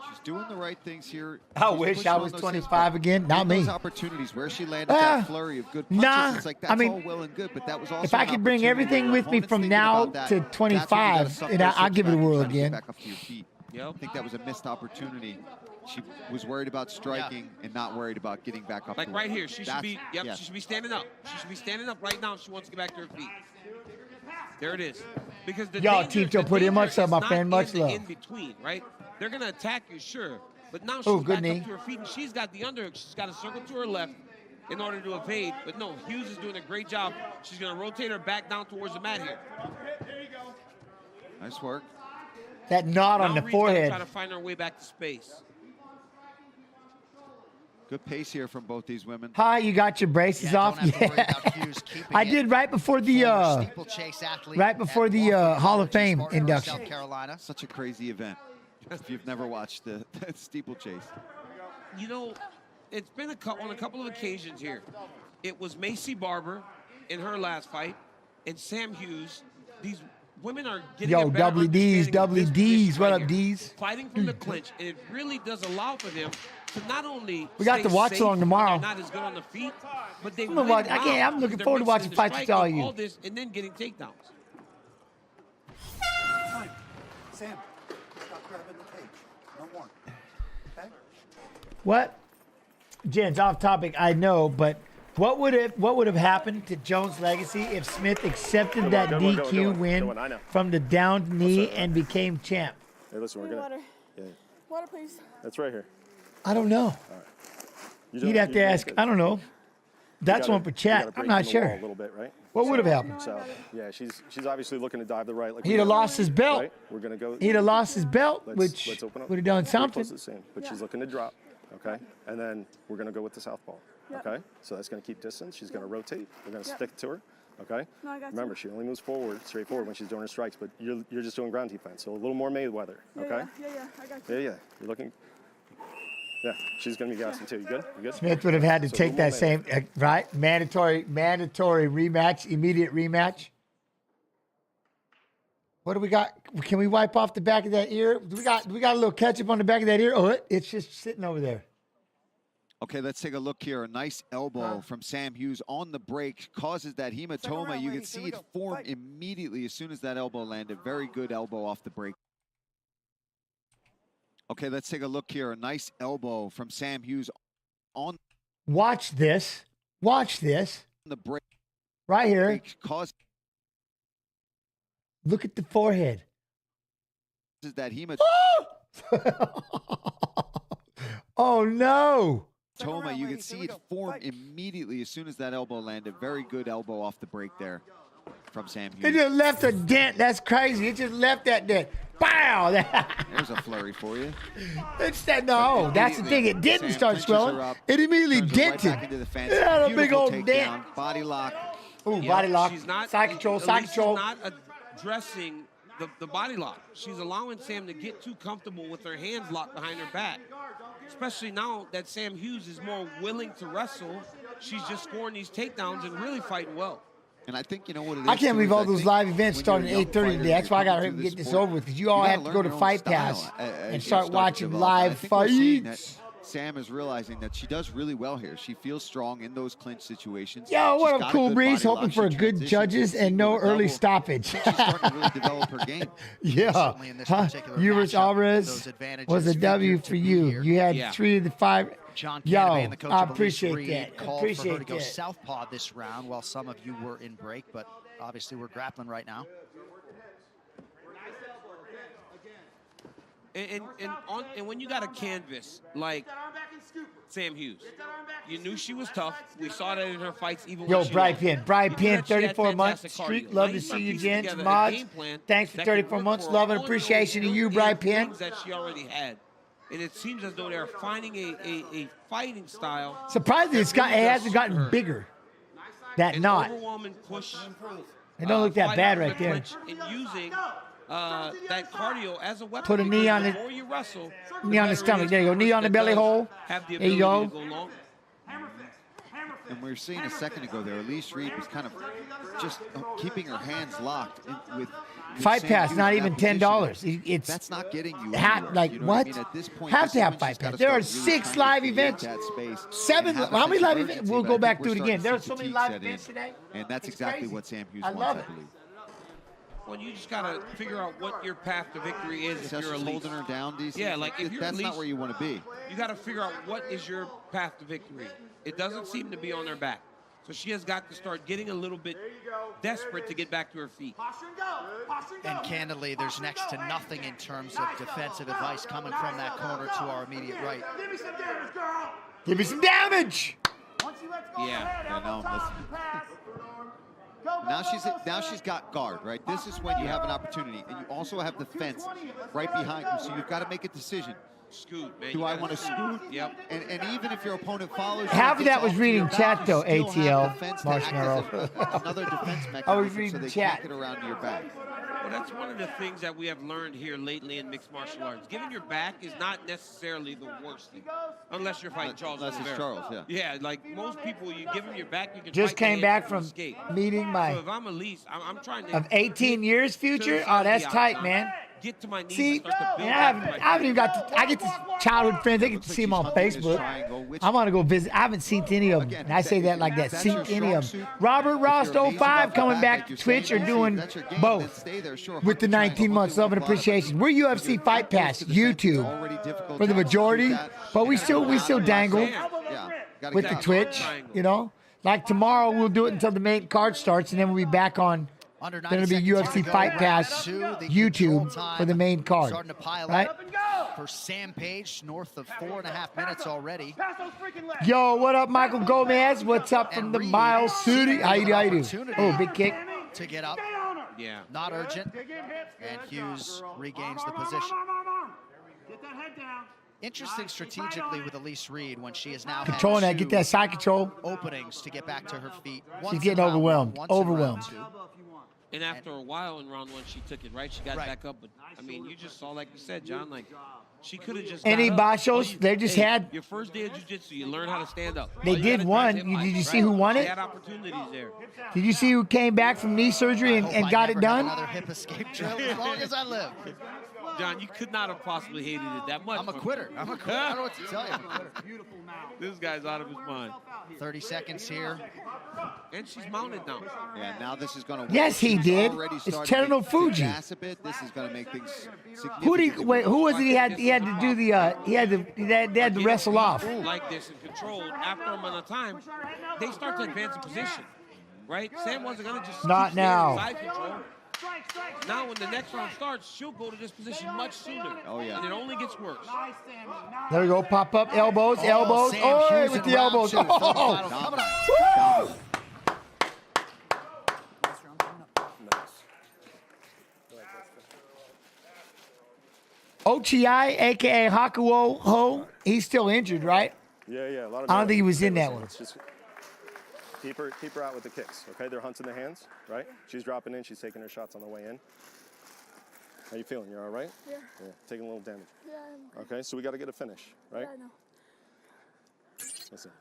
She's doing the right things here. I wish I was 25 again. Not me. Those opportunities where she landed that flurry of good punches. It's like that's all well and good, but that was also if I could bring everything with me from now to 25, and I'll give it a whirl again. Back up to your feet. I think that was a missed opportunity. She was worried about striking and not worried about getting back up. Like right here, she should be. Yep, she should be standing up. She should be standing up right now if she wants to get back to her feet. There it is. Because the Tito, put in much love, my friend. Much love. In between, right? They're gonna attack you, sure, but now she's good back knee. up to her feet, and she's got the underhook. She's got to circle to her left in order to evade. But no, Hughes is doing a great job. She's gonna rotate her back down towards the mat here. Nice work. That knot on the forehead. Try to find her way back to space. Good pace here from both these women. Hi, you got your braces off? Yeah. I did right before the Hall of Fame induction. South Carolina. Such a crazy event. If you've never watched the steeplechase. You know, it's been on a couple of occasions here. It was Macy Barber in her last fight, and Sam Hughes. These women are getting a better WDs. What up, D's? Fighting from the clinch, and it really does allow for them to not only we got the watch along tomorrow. Not as good on the feet, but they I'm looking forward to watching fights with all you. All this and then getting takedowns. Sam, stop grabbing the cage. No more. Okay? What? Jen's off topic, I know, but what would have happened to Jones' legacy if Smith accepted that DQ win from the downed knee and became champ? Hey, listen, we're gonna. Water. Water, please. That's right here. I don't know. All right. You'd have to ask. I don't know. That's one for chat. I'm not sure. A little bit, right? What would have happened? So yeah, she's obviously looking to dive the right. Like he'd have lost his belt. Right? We're gonna go. He'd have lost his belt, which would have done something. But she's looking to drop. Okay, and then we're gonna go with the southpaw. Okay, so that's gonna keep distance. She's gonna rotate. We're gonna stick to her. Okay. No, I got Remember, she only moves straight forward when she's doing her strikes. But you're just doing ground defense, so a little more Mayweather. Okay. Yeah, I got you. Yeah. You're looking. Yeah, she's gonna be gassing too. You good? You good? Smith would have had to take that same right mandatory rematch, immediate rematch. What do we got? Can we wipe off the back of that ear? We got a little ketchup on the back of that ear. Oh, it's just sitting over there. Okay, let's take a look here. A nice elbow from Sam Hughes on the break causes that hematoma. You can see it form immediately as soon as that elbow landed. Very good elbow off the break. Okay, let's take a look here. A nice elbow from Sam Hughes on. Watch this. Watch this. The break. Right here. Look at the forehead. Is that hematoma? Oh no. You can see it form immediately as soon as that elbow landed. Very good elbow off the break there from Sam Hughes. It just left a dent. That's crazy. It just left that dent. Bow! There's a flurry for you. It's that. No, that's the thing. It didn't start swelling. It immediately dented. Right into the fence. It had a big old dent. Body lock. Ooh, body lock. She's not, side control. Side control. She's not addressing the body lock. She's allowing Sam to get too comfortable with her hands locked behind her back. Especially now that Sam Hughes is more willing to wrestle, she's just scoring these takedowns and really fighting well. And I think you know what it is. I can't believe all those live events starting at 8:30 today. That's why I got to get this over with, because you all have to go to Fight Pass and start watching live fights. Sam is realizing that she does really well here. She feels strong in those clinch situations. Yo, what up, Cool Breeze? Hoping for good judges and no early stoppage. She's starting to really develop her game. Yeah. Yurish Alvarez was a W for you. You had 3 of the 5. Yo, I appreciate that. Appreciate her to go southpaw this round, while some of you were in break, but obviously we're grappling right now. And when you got a canvas like Sam Hughes. You knew she was tough. We saw that in her fights even Yo, when she Brian lost. Pin. Brian You knew Pin, that she had 34 months. fantastic Street, cardio. love Now to start see you, piecing gents. together a Mods, game plan thanks for that can 34 work months. for Love and all appreciation to those you, Brian Pin. things that she already had. And it seems as though they're finding a fighting style. Surprisingly, it hasn't gotten bigger. That An knot. overwhelming push. It don't look that fighting bad from right the there. clinch and using that cardio as a weapon. Put a knee on the the more you wrestle, knee on the stomach. There you go. Knee on the belly hole. Have the There you ability go. to go long. And we were seeing a second ago there, Elise Reed was kind of just keeping her hands locked with Fight Sam Pass, Hughes not in that even position. $10. It's that's not getting you half, anywhere. like You know what? I mean? At this point, have this to is have when Fight she's Pass. gotta There are start really 6 trying to live create events. that space 7. and have a How many sense of live events? urgency, We'll but go I back think through it we're again. starting There are to see so many fatigue live set in, events today. and that's It's exactly crazy. what Sam Hughes I wants, love I it. believe. Well, you just gotta figure out what your path to victory is. So If you're she's elite. holding her down, DC. Yeah, like if you're that's elite, not where you want to be. You got to figure out what is your path to victory. It doesn't seem to be on their back. So she has got to start getting a little bit desperate to get back to her feet. And candidly, there's next to nothing in terms of defensive advice coming from that corner to our immediate right. Give me some damage, girl. Give me some damage. Now she's got guard, right? This is when you have an opportunity, and you also have the fence right behind you. So you've got to make a decision. Scoot, man. Do I want to scoot? Yep. And even if your opponent follows, Half of that was reading chat though. you still have ATL the fence to act as Marshmallow. another defense mechanism, I was so reading they chat. can't get around your back. Well, that's one of the things that we have learned here lately in mixed martial arts. Giving your back is not necessarily the worst thing, unless you're fighting Charles. Unless it's Oliveira. Charles, yeah. Yeah, like most people, you give them your back, you can Just fight came the back hand from and escape. meeting my So if I'm Elise, I'm trying to of 18 years future. Oh, that's tight, man. Get to my knees See, and start to build and back I haven't even got to, I get to childhood friends. They get to see them on Facebook. I want to go visit. I haven't seen any of them. And I say that like that. Seen any of them. Robert Ross 05 coming back to Twitch or doing both with the 19 months. Love and appreciation. We're UFC Fight Pass YouTube for the majority, but we still dangle with the Twitch. You know, like tomorrow we'll do it until the main card starts, and then we'll be back on. Then it'll be UFC Fight Pass YouTube for the main card. Starting to pile right? up for Sam Page, north of 4.5 minutes already. Yo, what up, Michael Gomez? What's up from the Miles City? How you do? Oh, big kick. To get up. Yeah. Not urgent. And Hughes regains the position. Get that head down. Interesting strategically with Elise Reed when she is now Controlling that, get that side control. Openings to get back to her feet. She's getting overwhelmed. Overwhelmed. And after a while in round 1, she took it, right? She got back up. But, I mean, you just saw, like you said, John, like, she could have just Any got up. Bashos, they just had. Your first day of jiu-jitsu, you learn how to stand up. They did one. Did you see who won She it? had opportunities there. Did you see who came back from knee surgery and got it done? Another hip escape drill as long as I live. John, you could not have possibly hated it that much. I'm a quitter. I don't know what to tell you. I'm a quitter. This guy's out of his mind. 30 seconds here. And she's mounted now. Yeah, now this is going to. Yes, he did. It's Teruno Fuji. A bit. This is going to make things Who did he, wait? Who was it? He had to do the. They had to wrestle off. Like this and controlled after a amount of time, they start to advance in position. Right? Sam wasn't going to just Not keep now. side control. Now, when the next round starts, she'll go to this position much sooner. Oh, yeah. And it only gets worse. There we go. Pop up elbows, elbows. Sam Oh, Hughes with in the round elbows. 2. Oh. Woo! Ochi, aka Hakuo Ho, he's still injured, right? Yeah, yeah. A lot of I don't think he was in that one. Let's just keep her out with the kicks, okay? They're hunting the hands, right? She's dropping in. She's taking her shots on the way in. How you feeling? You're all right? Yeah. Yeah. Taking a little damage. Yeah, I'm Okay, so we got to get a finish, right? Yeah, I know. Listen,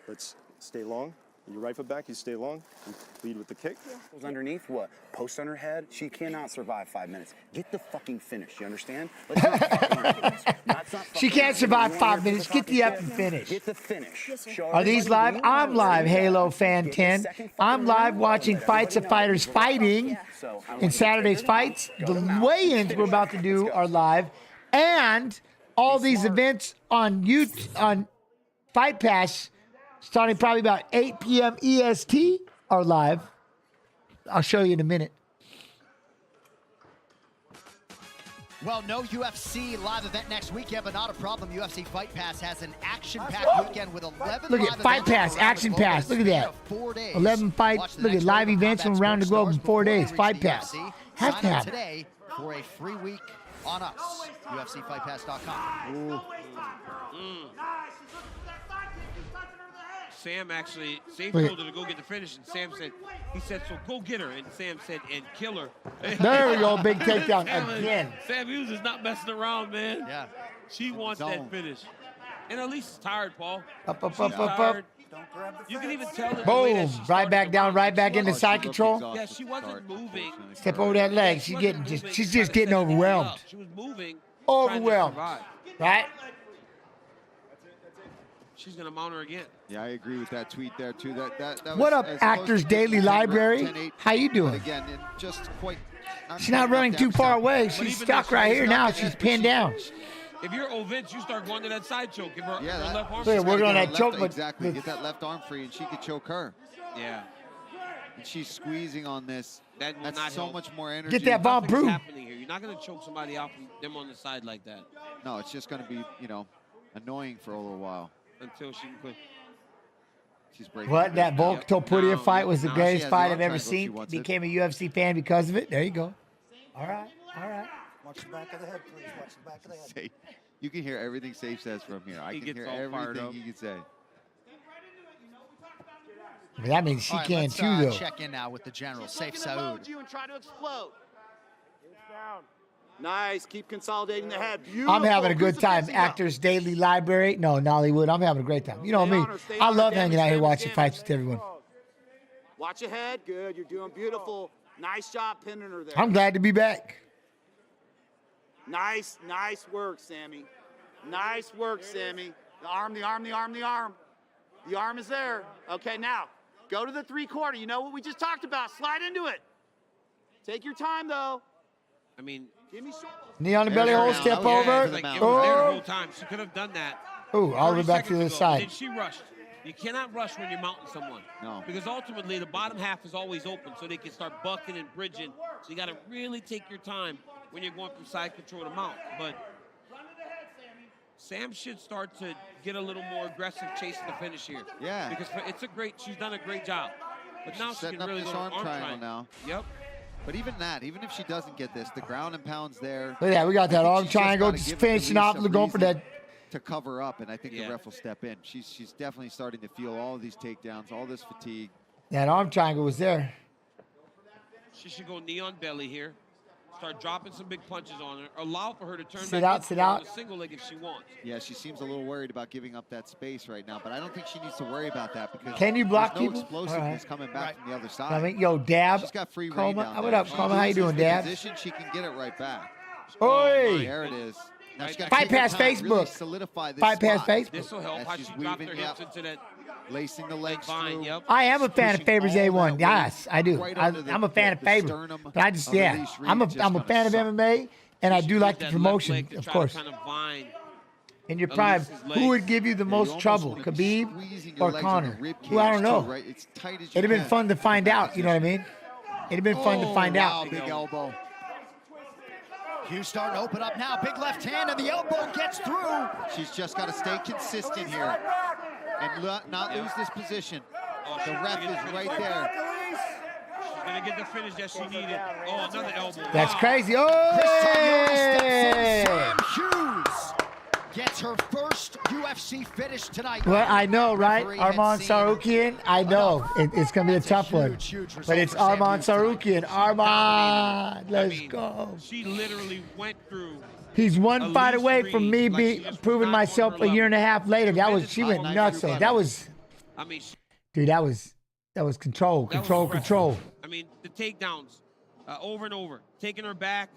let's stay long. You right foot back, you stay long. You lead with the kick. Goes underneath, what? Post on her head? She cannot survive 5 minutes. Get the fucking finish, you understand? Let's not fucking around. Let's not She fucking can't around. survive You 5 want minutes. her Get to the fucking effing shit? finish. Get the finish. Show Are these everybody live? you know I'm what live, you got. Halo Fan Get the 10. second I'm fucking live round. watching Let Fights of everybody know. Fighters fighting. So, I want In you to Saturday's take her down, fights, go the to mount, weigh-ins we're about to do are live, and all these events on YouTube, on Fight Pass, starting probably about 8 p.m. EST, are live. I'll show you in a minute. Well, no UFC live event next weekend, but not a problem. UFC Fight Pass has an action-packed weekend with 11 Look at Fight Pass, Action Pass. Look at that. 4 days. 11 fights. Look at live events from around the globe in 4 days. Fight Pass. Have Sign to up have it. today for a free week on us. UFCFightPass.com. Sam actually, Sam Look at- told her to go get the finish, and Sam said, he said, so go get her. And Sam said, and kill her. There we go, big takedown again. Sam Hughes is not messing around, man. Yeah. She wants that finish. And Elise is tired, Paul. Up, up, She's up, up, tired. up. You can even tell it the way that Boom. she Right started back the down, round. right back into side control. Yeah, she wasn't moving. Step over that leg. She's getting just, she's just getting overwhelmed. She was moving. Overwhelmed. Trying to survive. Right? She's going to mount her again. Yeah, I agree with that tweet there too. That What was up, as Actors close to Daily 10 Library? 10-8. How you doing? But again, it just quite. She's not running too far away. She's stuck right here now. She's pinned down. If you're Ovince, you start going to that side choke. Give her, Yeah, her left arm. Look, She's we're gotta on get that her choke, left- but exactly. Get that left arm free, and she could choke her. Yeah. And she's squeezing on this. That will That's not so help. much more energy. Get that bomb Nothing's proof. happening here. You're not going to choke somebody out from them on the side like that. No, it's just going to be, annoying for a little while. Until she can quit. She's breaking. What? That Volk Topuria fight was the Now greatest she has fight the I've ever arm triangle if she seen. wants it. Became a UFC fan because of it. There you go. All right. All right. Watch the back of the head, please. Watch the back of the head. Say, you can hear everything Safe says from here. I He can gets hear all fired everything up. he can say. That means she All right, can let's, too, though. check in now with the general, Safe Saud. You and try to explode. Nice. Keep consolidating the head. Beautiful. I'm having a good time. Crucifix him up. Actors Daily Library. No, Nollywood. I'm having a great time. You know me. Stay I on love her, hanging out here damage, watching damage. fights with everyone. Watch ahead. Good. You're doing beautiful. Nice job pinning her there. I'm glad to be back. Nice work, Sammy. Nice work, Sammy. The arm, the arm, the arm, the arm. The arm is there. Okay, now, go to the 3/4. You know what we just talked about. Slide into it. Take your time, though. I mean, Give me short. Knee on the belly hole, step yeah, over. it's like it was there the Oh, whole time. She could have done that. Ooh, all the way 30 back to the seconds ago. side. Then she rushed. You cannot rush when you're mounting someone. No. Because ultimately, the bottom half is always open, so they can start bucking and bridging. So you got to really take your time when you're going from side control to mount. But Sam should start to get a little more aggressive chasing the finish here. Yeah. Because she's done a great job. But now she Setting can up really this go to arm triangle now. Yep. But even if she doesn't get this, the ground and pounds there. Look at that. We got that I think arm she's just triangle. gotta Just give finishing Elise off. some We're going for reason that. to cover up, and I think Yeah. the ref will step in. She's definitely starting to feel all of these takedowns, all this fatigue. That arm triangle was there. She should go knee on belly here. Start dropping some big punches on her. Allow for her to turn Sit back out, into sit her on out. a single leg if she wants. Yeah, she seems a little worried about giving up that space right now, but I don't think she needs to worry about that because Can you block there's no people? explosiveness All coming back from the other side. I mean, yo, Dab. She's got free reign Coma. down What there. up, If she Coma? How you loses doing, the Dab? Position, she can get it right back. Oi. There it is. Now she's gotta Fight take her Pass time, really Facebook. solidify this Fight Pass spot. Facebook. This will help. As How she's she dropped her weaving, hips yep. into that Lacing the legs vine. through. Yep. I am a fan of Pushing Favors all A1. that weight Yes, I do. right I, under the- I'm a fan of the Favor. sternum But I just, of yeah, Elise Reed, I'm just a gonna fan of suck. MMA, and I do Use like the that left promotion, leg to of try course. to kind of vine. In your prime, Elise's who legs. would give you the Yeah, you most almost trouble, wanna be Khabib squeezing your or legs on the Conor? rib Who I don't cage, know. too, right? It's tight as you It'd have been can. fun to find out. You know what I mean? It'd have been fun to find Wow, out. big elbow. Hughes starting to open up now. Big left hand, and the elbow gets through. She's just got to stay consistent here and not lose this position. Oh, The she's ref gonna get is the right finish. there. She's going to get the finish that she needed. Oh, another elbow. That's Wow. crazy. Oh! Sam Hughes gets her first UFC finish tonight. Well, I know, right? Referee had Arman seen- Sarukian. I know it's gonna be a That's a tough one, huge, huge result but it's for Sam Arman Hughes tonight. Sarukian. Arman, let's I mean, go. She literally went through. He's one Elise fight away from me Reed, like she being just proving not on myself her a year and a half later. That was Tremendous she went power nuts. through So that was, I mean, dude. That was control, that was control, impressive. control. I mean, the takedowns over and over, taking her back.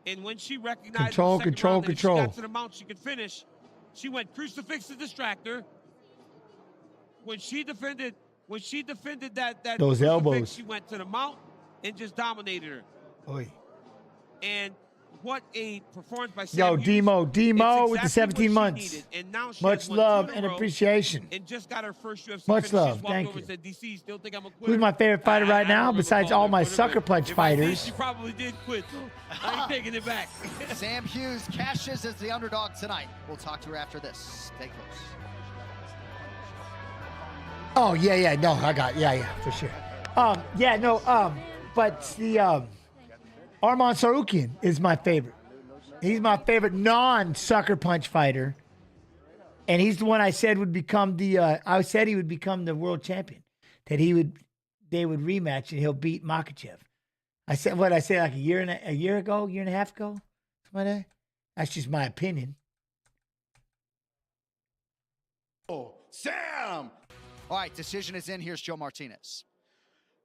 And when she recognized Control, the second control, round that if control. she got to the mount, she could finish. She went crucifix to distract her. When she defended that Those crucifix, elbows. she went to the mount and just dominated her. Oy. And what a performance by Sam Yo, Hughes. Demo It's with the exactly 17 what months. she needed. And now she Much has won love 2 in and a row appreciation. and just got her first UFC Much finish. love. She's walked Thank over you. and said, DC, still think I'm a quitter? Who's my favorite fighter right I now don't remember besides calling all her my a quitter, sucker but punch if I did, fighters? she probably did quit, so I ain't taking it back. Sam Hughes cashes as the underdog tonight. We'll talk to her after this. Stay close. Oh, yeah. No, I got for sure. But the Arman Sarukian is my favorite. He's my favorite non-sucker punch fighter. And he's the one I said would become I said he would become the world champion. That they would rematch and he'll beat Makhachev. I said like a year and a half ago? Something like that. That's just my opinion. Oh, Sam! All right, decision is in. Here's Joe Martinez.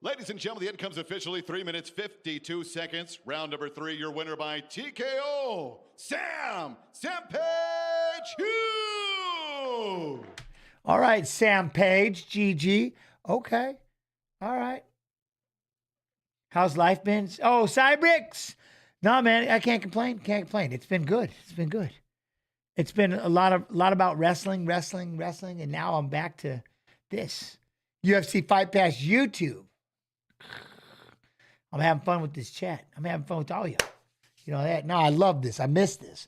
Ladies and gentlemen, the end comes officially 3 minutes, 52 seconds. Round number 3, your winner by TKO, Sam Page Hughes. All right, Sam Page, GG. Okay. All right. How's life been? Oh, Cybrix. No, man, I can't complain. It's been good. It's been a lot about wrestling, and now I'm back to this. UFC Fight Pass YouTube. I'm having fun with this chat. I'm having fun with all y'all. You know that? No, I love this. I miss this.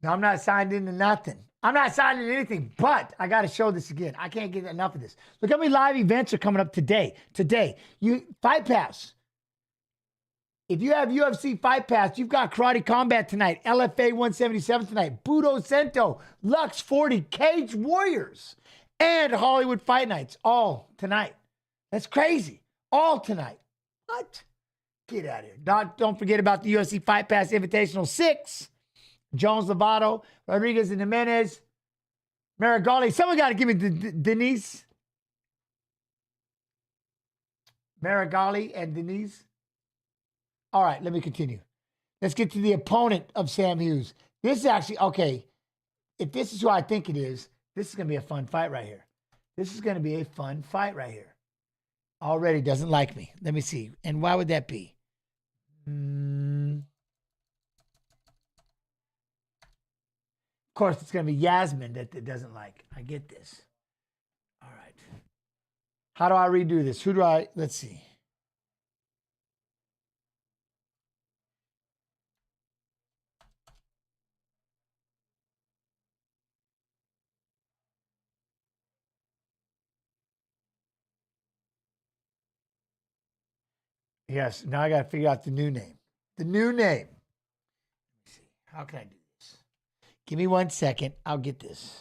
No, I'm not signed into nothing. I'm not signed into anything, but I got to show this again. I can't get enough of this. Look how many live events are coming up today. You Fight Pass. If you have UFC Fight Pass, you've got Karate Combat tonight, LFA 177 tonight, Budo Sento, Lux 40, Cage Warriors, and Hollywood Fight Nights all tonight. That's crazy. All tonight. What? Get out of here. Don't forget about the UFC Fight Pass Invitational 6. Jones Lovato, Rodriguez and Jimenez, Marigali. Someone got to give me Denise. Marigali and Denise. All right, let me continue. Let's get to the opponent of Sam Hughes. This is actually, okay, if this is who I think it is, this is going to be a fun fight right here. Already doesn't like me. Let me see. And why would that be? Of course, it's going to be Yasmin that doesn't like. I get this. All right. How do I redo this? Let's see. Yes, now I got to figure out the new name. Let me see. How can I do this? Give me 1 second. I'll get this.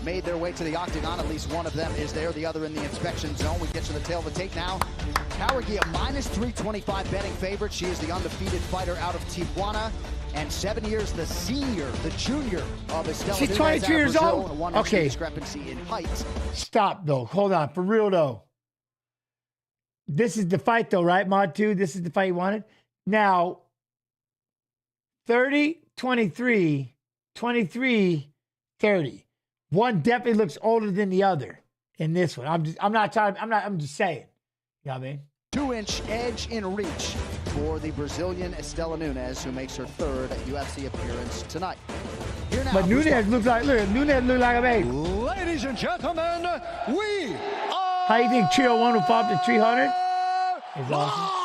Made their way to the octagon. At least one of them is there. The other in the inspection zone. We get to the tail of the tape now. Carrigia -325 betting favorite. She is the undefeated fighter out of Tijuana. And 7 years the senior, the junior of Estela. She's 22 years old? One Okay. discrepancy in height. Stop, though. Hold on. For real, though. This is the fight, though, right, Mod 2? This is the fight you wanted? Now, 30, 23, 23, 30. One definitely looks older than the other in this one. I'm just saying. You know what I mean? 2-inch edge in reach for the Brazilian Estela Nunes, who makes her third UFC appearance tonight. Here now, But Nunes looks like a baby. Ladies and gentlemen, we are... How you think 301 will fall up to 300? Is awesome.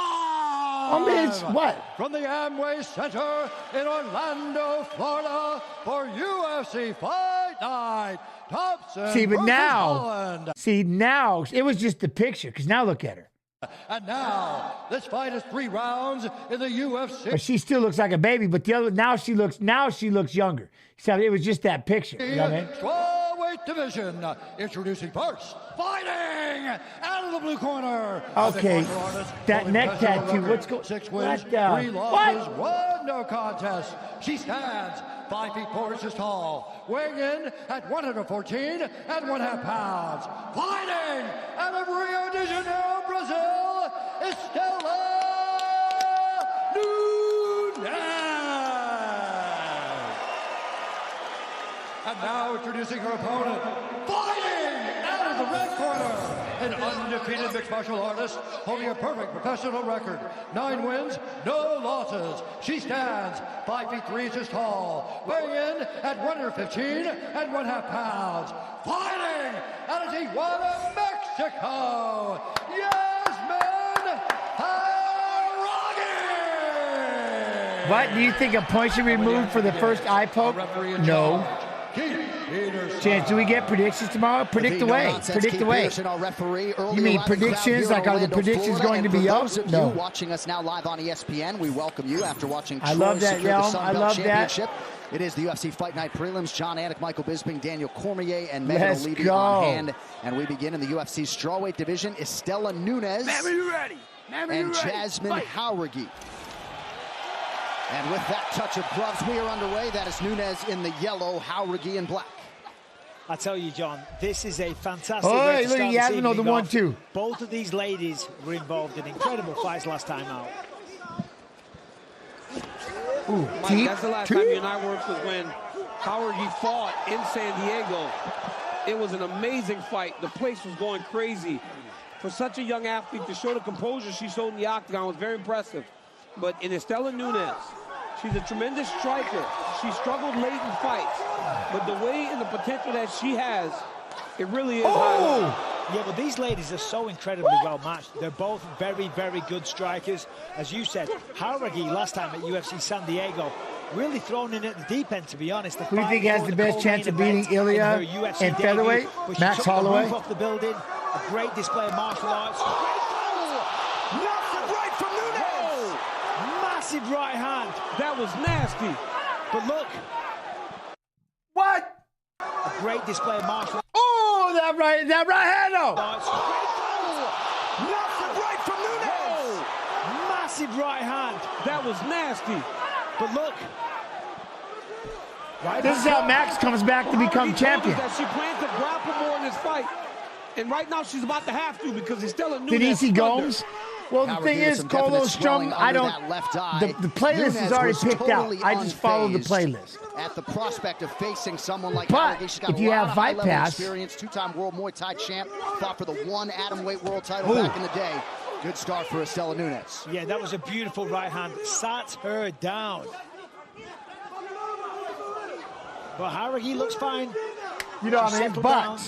I mean, it's what? From the Amway Center in Orlando, Florida, for UFC Fight Night. Thompson See, but versus now, Holland. It was just the picture, because now look at her. And now, this fight is 3 rounds in the UFC. But she still looks like a baby, but the other, now she looks younger. So it was just that picture. You know what I mean? Strawweight division. Introducing first, fighting out of the blue corner. Okay, that neck tattoo. What's going? 6 wins, What? 3 losses, 1 no contest. She stands 5 feet 4 inches tall, weighing in at 114 1/2 pounds. Fighting out of Rio de Janeiro, Brazil. introducing her opponent, fighting out of the red corner, an undefeated mixed martial artist holding a perfect professional record. 9 wins, no losses. She stands 5 feet 3 inches tall, weighing in at 115 1/2 pounds. Fighting out of Tijuana, Mexico, Yasmin Haragi! What? Do you think a point should be removed for the first eye poke? No. Chance, do we get predictions tomorrow? Predict the way. Predict the way. You mean predictions? Like, are the predictions going to be up? No. Watching us now live on ESPN, we welcome you after watching I love that, Yelm. I love that. It is the UFC Fight Night prelims. John Anik, Michael Bisping, Daniel Cormier, and Megan Let's Olivi go. on hand. And we begin in the UFC strawweight division. Estela Nunes and Jasmine Jauregui. And with that touch of gloves, we are underway. That is Nunes in the yellow, Jauregui in black. I tell you, John, this is a fantastic Oh, way hey, to look start at this Yasmin on the evening off. 1-2. Both of these ladies were involved in incredible fights last time out. Ooh, Mike, that's the last time you and I worked, was when Jauregui fought in San Diego. It was an amazing fight. The place was going crazy. For such a young athlete to show the composure she showed in the octagon was very impressive. But in Estela Nunes, she's a tremendous striker. She struggled late in fights. But the way and the potential that she has, it really is high. Yeah, but these ladies are so incredibly well matched. They're both very, very good strikers. As you said, Jauregui last time at UFC San Diego, really thrown in at the deep end, to be honest. Who do you think has the best chance of beating Ilya in featherweight? Max Holloway? Off the building, a great display of martial arts. Massive right from Nunes! Massive right hand. That was nasty. But look. What? A great display of martial arts. Oh, that right hand, though. Massive right from Nunes! Massive right hand. That was nasty. But look. This is how Max comes back to become champion. That she plans to grapple more in this fight. And right now she's about to have to, because he's still a new. Did he see Gomes? Well, the thing is, Colo Strum, I don't. The playlist is already picked out. I just follow the playlist. At the prospect of facing someone like But Jauregui, she's got if you have Fight Pass, experience, 2-time World Muay Thai champ, fought for the 1 atomweight world title back in the day. Good start for Estela Nunes. Yeah, that was a beautiful right hand. Sat her down. But Jauregui looks fine. You know what I mean? But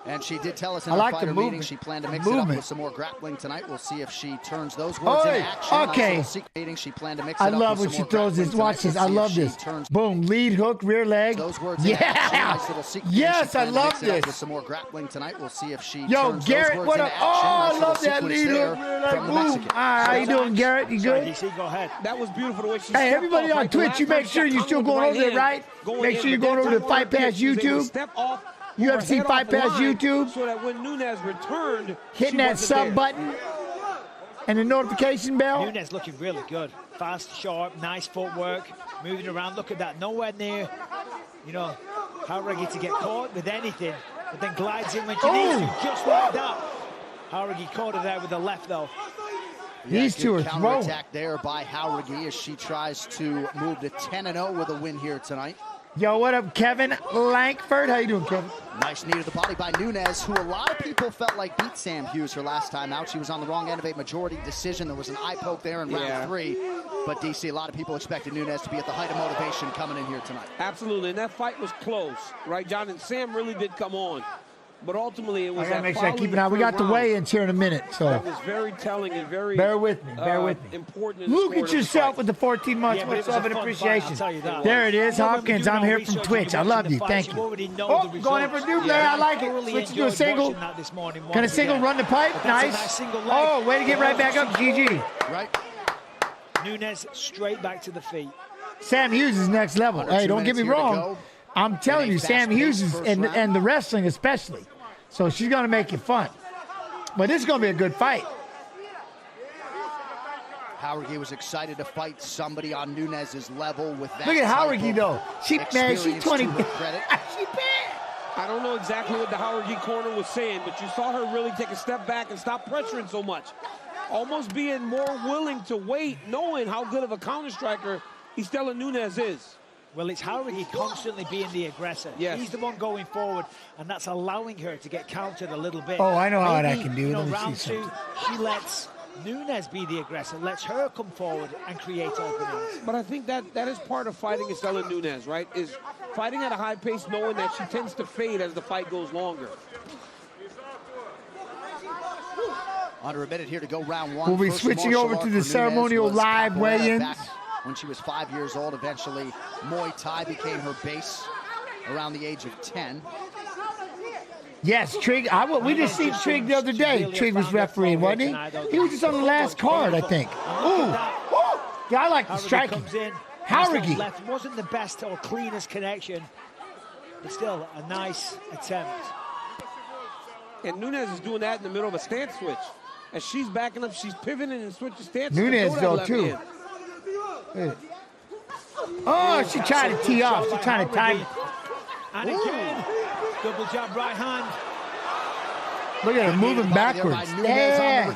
and she did tell us in I our like the fighter movement. meeting she planned to mix it up Movement. with some more grappling tonight. We'll see if she turns those words into action. Okay. Nice little meeting. She planned to mix it I up love with when some she more throws this. grappling Watch tonight. this. I We'll love see if this. she turns Boom. Lead hook, rear leg. those words into action. Yeah. Nice little sequence. Yes, She I planned to love mix it up this. with some more grappling tonight. We'll see if she Yo, turns Garrett, those words what into up? action. Oh, Nice I little love that sequence lead there hook, rear leg. from the Boom. Mexican. How you doing, Garrett? You good? DC, go ahead. That was beautiful the way she Hey, stepped everybody off, on right? The Twitch, last you time make she sure got you're hung still with the going over there, hand, right? going Make in, sure you're but going that over to time Fight on the Pass pitch, she was able to YouTube. step off, UFC head Fight off the Pass line, YouTube. so that when Nunes returned, Hitting she that wasn't sub there. button and the notification bell. Nunes looking really good. Fast, sharp, nice footwork, moving around. Look at that. Nowhere near, you know, Jauregui to get caught with anything, but then glides in when she needs to, just like that. Jauregui caught her there with the left, though. These two are throwing. Counterattack there by Jauregui as she tries to move to 10-0 with a win here tonight. Yo, what up, Kevin Lankford? How you doing, Kevin? Nice knee to the body by Nunes, who a lot of people felt like beat Sam Hughes her last time out. She was on the wrong end of a majority decision. There was an eye poke there in round 3. But, DC, a lot of people expected Nunes to be at the height of motivation coming in here tonight. Absolutely, and that fight was close, right, John? And Sam really did come on. But ultimately, it was I gotta that make sure I following keep an the eye. We third got the round weigh-ins here in a minute, so that was very telling and very bear with me. Bear with me. important. In the Look score at of the yourself fight. with the 14 months. Yeah, but it What's was up a and fun fight, appreciation. I'll tell you that. There it is, You know, when we Hopkins. do I'm our here from research, Twitch. you're I love watching you. the Thank fights, you. already know Oh, the going in for results. Duke there. I like it. thoroughly Switching to a enjoyed single. watching that this morning Can a once single again. run the pipe? But that's a Nice. single leg. Oh, way to get right back up, GG. Right. Nunes straight back to the feet. Sam Hughes is next level. Under Hey, 2 don't get me minutes here to wrong. go. I'm telling you, Sam Hughes is, and the wrestling especially. So she's going to make it fun. But this is going to be a good fight. Jauregui was excited to fight somebody on Nunes' level with that. Look at type Jauregui, of though. She's experience 20. to her credit. She bad. I don't know exactly what the Jauregui corner was saying, but you saw her really take a step back and stop pressuring so much. Almost being more willing to wait, knowing how good of a counter striker Estela Nunes is. Well, it's Harrigan constantly being the aggressor. Yes. He's the one going forward, and that's allowing her to get countered a little bit. Oh, I know how Maybe, that can do. You know, Let me round see two, she lets Nunes be the aggressor, lets her come forward and create openings. But I think that is part of fighting Estela Nunes, right? Is fighting at a high pace, knowing that she tends to fade as the fight goes longer. Under a minute here to go, round one. We'll be First switching martial over art to for the Nunes ceremonial was live capoeira weigh-ins. back when she was 5 years old. Eventually, Muay Thai became her base around the age of 10. Yes, Trig. We just seen Trig the other day. Trig was refereeing, wasn't he? He was just on the last card, I think. Ooh. Yeah, I like the striking. Harrigan. Left wasn't the best or cleanest connection, but still a nice attempt. And Nunes is doing that in the middle of a stance switch. As she's backing up, she's pivoting and switching stances. Nunes though too. Oh, she tried to tee off. She trying to time. And again, double jab right hand. Look at her moving backwards. Yeah.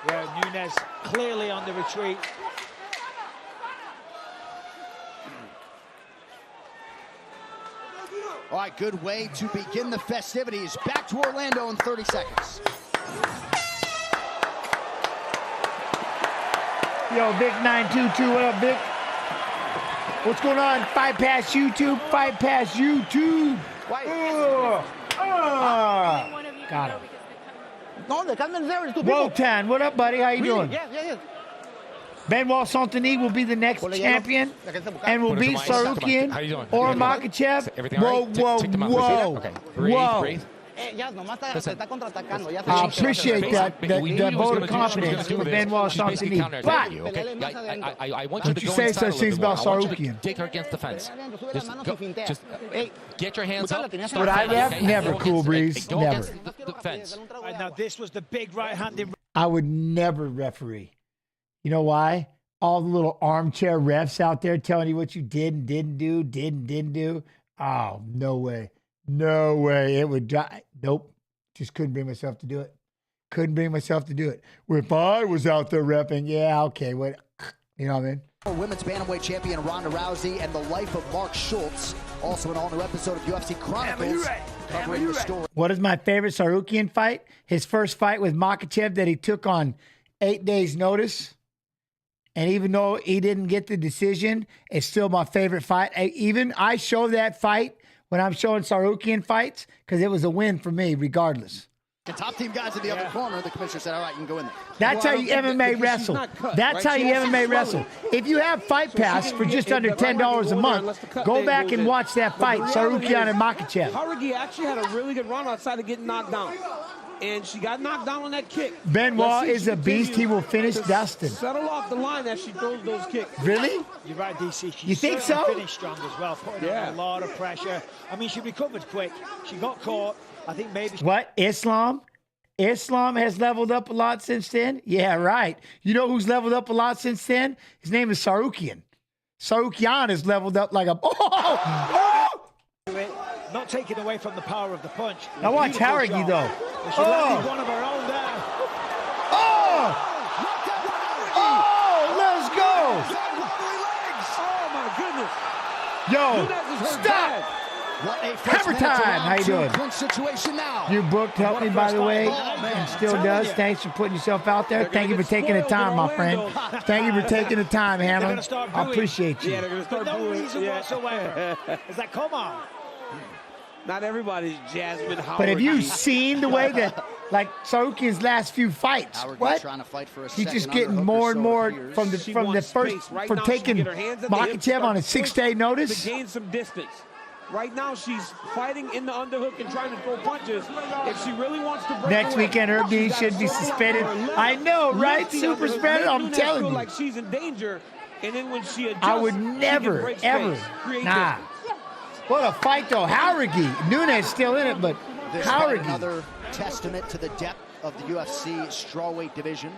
Yeah, Nunes clearly on the retreat. All right, good way to begin the festivities. Back to Orlando in 30 seconds. Yo, Vic 922, what up, Vic? What's going on? Fight Pass YouTube, Fight Pass YouTube. Got him. Wotan, what up, buddy? How you doing? Benoit Saint-Denis will be the next champion and will beat Sarukian or Makhachev. Whoa. I appreciate that vote of confidence for Benoit Saint-Denis. But I want you to you say such things about Sarukian. Take her against the fence. Just get your hands up. Would I ref? Never, Cool Breeze. Never. The fence. Right, now this was the big right-handed. I would never referee. You know why? All the little armchair refs out there telling you what you did and didn't do. Oh, no way. No way. It would die. Nope. Just couldn't bring myself to do it. Couldn't bring myself to do it. If I was out there repping, yeah, okay, what? You know what I mean? Women's bantamweight champion Ronda Rousey and the life of Mark Schultz. Also an all-new episode of UFC Chronicles covering the story. What is my favorite Sarukian fight? His first fight with Makhachev that he took on 8 days' notice. And even though he didn't get the decision, it's still my favorite fight. I show that fight when I'm showing Sarukian fights because it was a win for me regardless. The top team guys in the other corner, the commissioner said, all right, you can go in there. That's how you MMA wrestle. That's how you MMA wrestle. If you have Fight Pass for just under $10 a month, go back and watch that fight, Sarukian and Makhachev. Harrigan actually had a really good run outside of getting knocked down. And she got knocked down on that kick. Benoit is a beast. He will finish Dustin. Settle off the line as she throws those kicks. Really? You're right, DC. She you think so? Finished strong as well, putting on a lot of pressure. I mean, she recovered quick. She got caught. I think maybe. What? Islam? Islam has leveled up a lot since then? Yeah, right. You know who's leveled up a lot since then? His name is Sarukian. Sarukian has leveled up like a... Not taking away from the power of the punch. Now watch Harrigan, though. She landed one of her own there. Let's go! Oh, my goodness. Yo, stop! Hammer time! How you doing? Situation now. You booked, helped me, by the way, and still does. Thanks for putting yourself out there. Thank you for taking the time, my friend. Thank you for taking the time, Hammer. I appreciate you. Yeah, they're going to start no reason whatsoever. It's like, come on. Not everybody's Jasmine Howard. But have you seen the way that, like, Sarukian's last few fights? What? Trying to fight for a He's just getting more and more from the first for taking Makhachev on a 6-day notice. To gain some distance. Right now, she's fighting in the underhook and trying to throw punches. If she really wants to break next weekend, her B should be suspended. I know, right? Super spreader. I'm telling you. Like she's in danger, and then when she adjusts, I would never, ever. Nah. What a fight, though. Harrigan. Nunes still in it, but Harrigan. Another testament to the depth of the UFC strawweight division.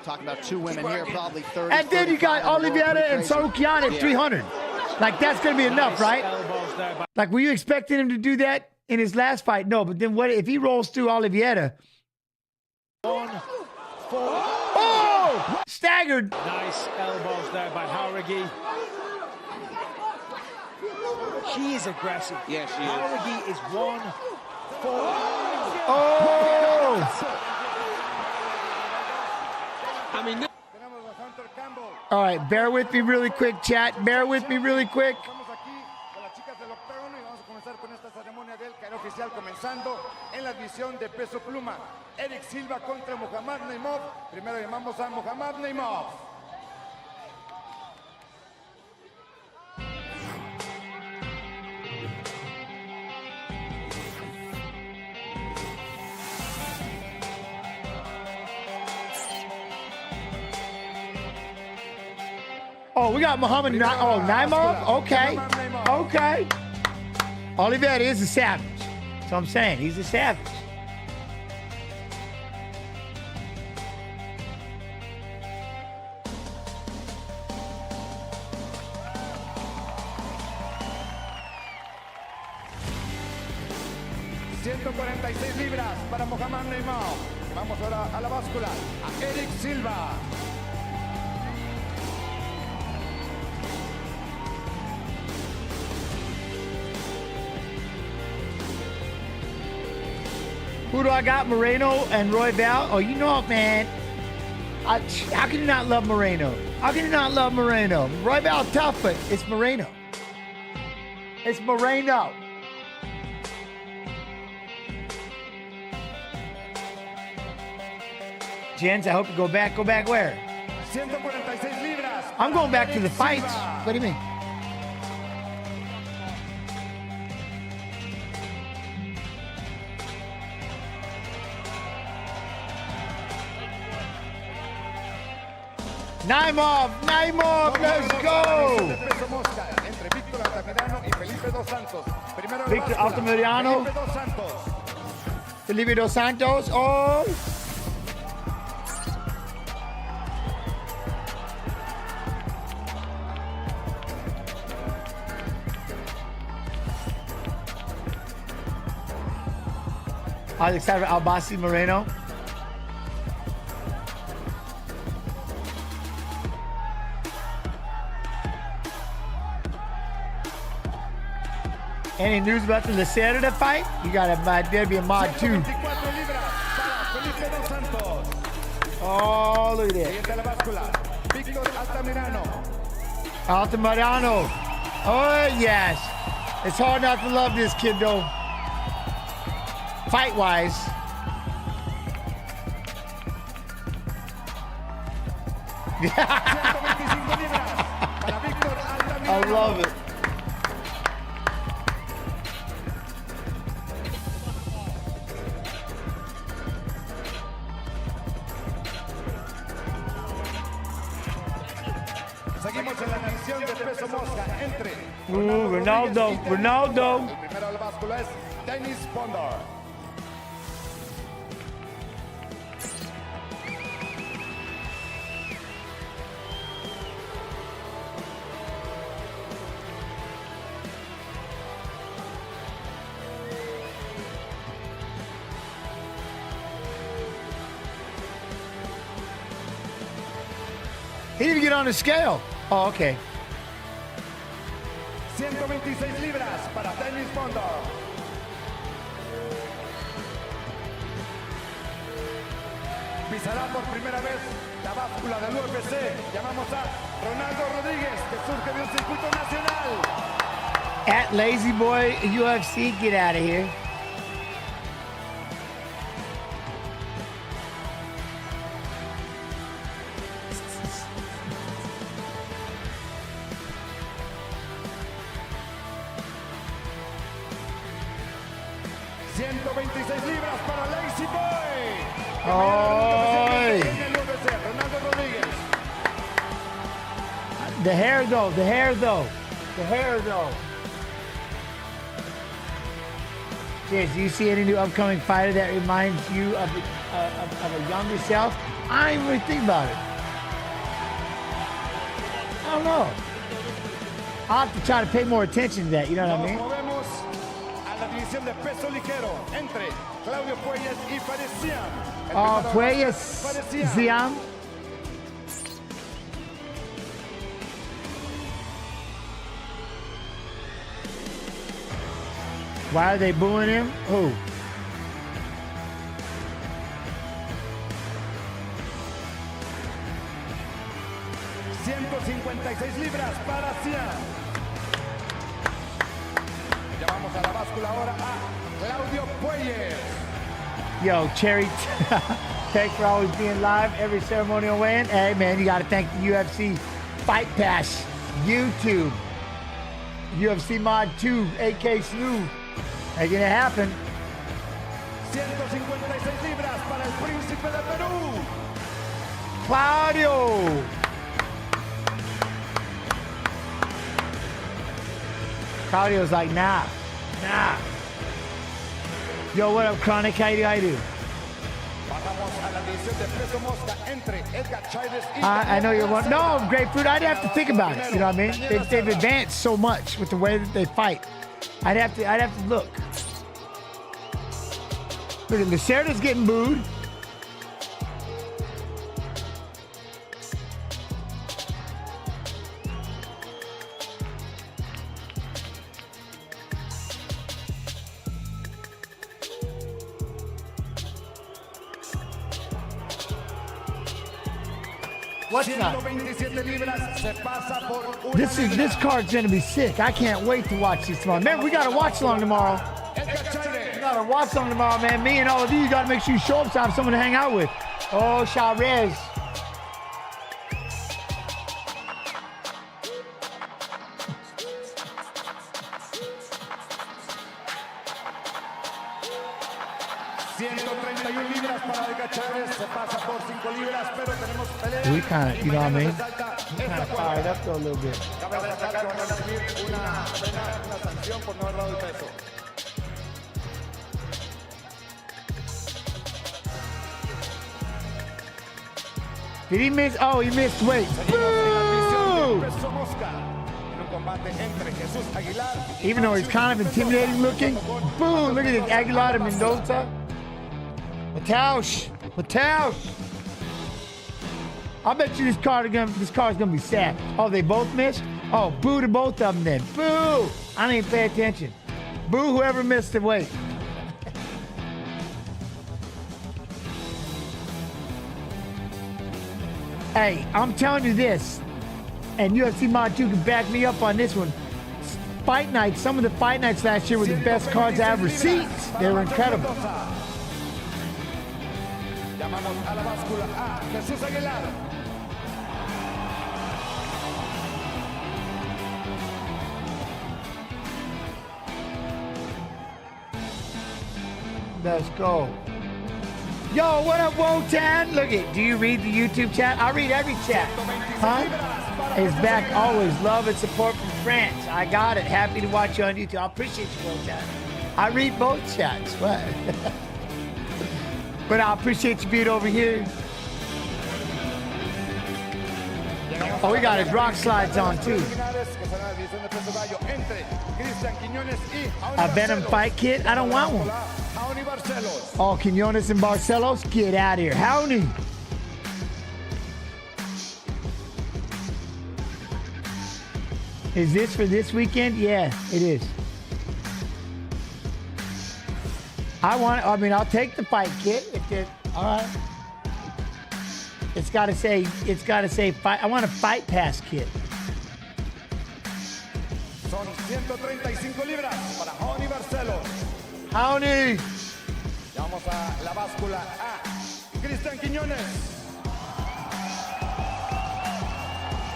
Talking about two women here, probably 30. And then you got Oliveira and Sarukian at 300. Like, that's going to be enough, right? Like, were you expecting him to do that in his last fight? No, but then what if he rolls through Oliveira? Staggered. Nice elbows there by Harrigan. She is aggressive. Yeah, she is. Paola Gui is 1-4. Oh! I mean, All right, bear with me really quick, chat. Bear with me really quick. Oficial comenzando en la división de peso pluma. Eric Silva contra Muhammad Naimov. Primero llamamos a Muhammad Naimov. Oh, we got Muhammad Naimov? Okay. Okay. Oliveira is a savage. That's what I'm saying. He's a savage. $146 libras para Muhammad Naimov. Vamos ahora a la báscula. A Eric Silva. Who do I got? Moreno and Roy Val? Oh, you know it, man. How can you not love Moreno? How can you not love Moreno? Roy Val tough, but it's Moreno. It's Moreno. Jens, I hope you go back. Go back where? 146 libras. I'm going back to the fights. What do you mean? Naimov, let's go! Victor Altamirano, Felipe Dos Santos, oh! Alexander Albasi Moreno. Any news about the Lacerda fight? You got to there'd be a mod too. Oh, look at that. Altamirano. Oh, yes. It's hard not to love this kid, though. Fight-wise. I love it. Seguimos en la división de peso mosca entre Ronaldo. El primero a la báscula es Dennis Pulver. He didn't even get on the scale. Oh, okay. 126 libras para Dennis Pulver. Pisará por primera vez la báscula del UFC. Llamamos a Ronaldo Rodríguez, que surge de un circuito nacional. At Lazy Boy UFC, get out of here. libras para Lazy Boy. Ay. Ronaldo Rodríguez. The hair though. Cheers, do you see any new upcoming fighter that reminds you of a younger self? I ain't really think about it. I don't know. I'll have to try to pay more attention to that, you know what I mean? Movemos a la división de peso ligero entre Claudio Puelles y Faresian. Puelles, Ziam. Why are they booing him? Who? libras para Cian. Llamamos a la báscula ahora a Claudio Puelles. Yo, Cherry, thanks for always being live every ceremonial weigh-in. Hey, man, you got to thank the UFC Fight Pass YouTube. UFC Mod 2, AK Slew. Making it happen. 156 libras para el príncipe de Perú. Claudio. Claudio's like, nah. Yo, what up, Chronic? How you do? I know you're one. No, Grapefruit, I'd have to think about it. You know what I mean? They've advanced so much with the way that they fight. I'd have to look. Look at Lacerda's getting booed. What's not? This card's gonna be sick. I can't wait to watch this tomorrow. Man, we gotta watch along tomorrow. We gotta watch along tomorrow, man. Me and all of you gotta make sure you show up to have someone to hang out with. Oh, Chavez. We kind of, you know what I mean? We kind of fired up though a little bit. Did he miss? Oh, he missed weight. Boo! Even though he's kind of intimidating looking. Boom! Look at this Aguilar de Mendoza. Mataush. I bet you this car's gonna be sad. Oh, they both missed? Oh, boo to both of them then. Boo! I didn't even pay attention. Boo whoever missed the weight. Hey, I'm telling you this, and UFC Mod 2 can back me up on this one. Fight nights, some of the fight nights last year were the best cards I ever seen. They were incredible. Llamamos a la báscula a Jesús Aguilar. Let's go. Yo, what up, Wotan? Look it. Do you read the YouTube chat? I read every chat. Huh? It's back always. Love and support from France. I got it. Happy to watch you on YouTube. I appreciate you, Wotan. I read both chats. What? But I appreciate you being over here. Oh, we got his rock slides on too. A Venom fight kit? I don't want one. Oh, Quinones and Barcelos? Get out of here. Howdy. Is this for this weekend? Yeah, it is. I'll take the fight kit. All right. It's got to say fight. I want a fight pass kit. Son 135 libras para Johnny Barcelos. Howdy. Vamos a la báscula a Cristian Quiñones.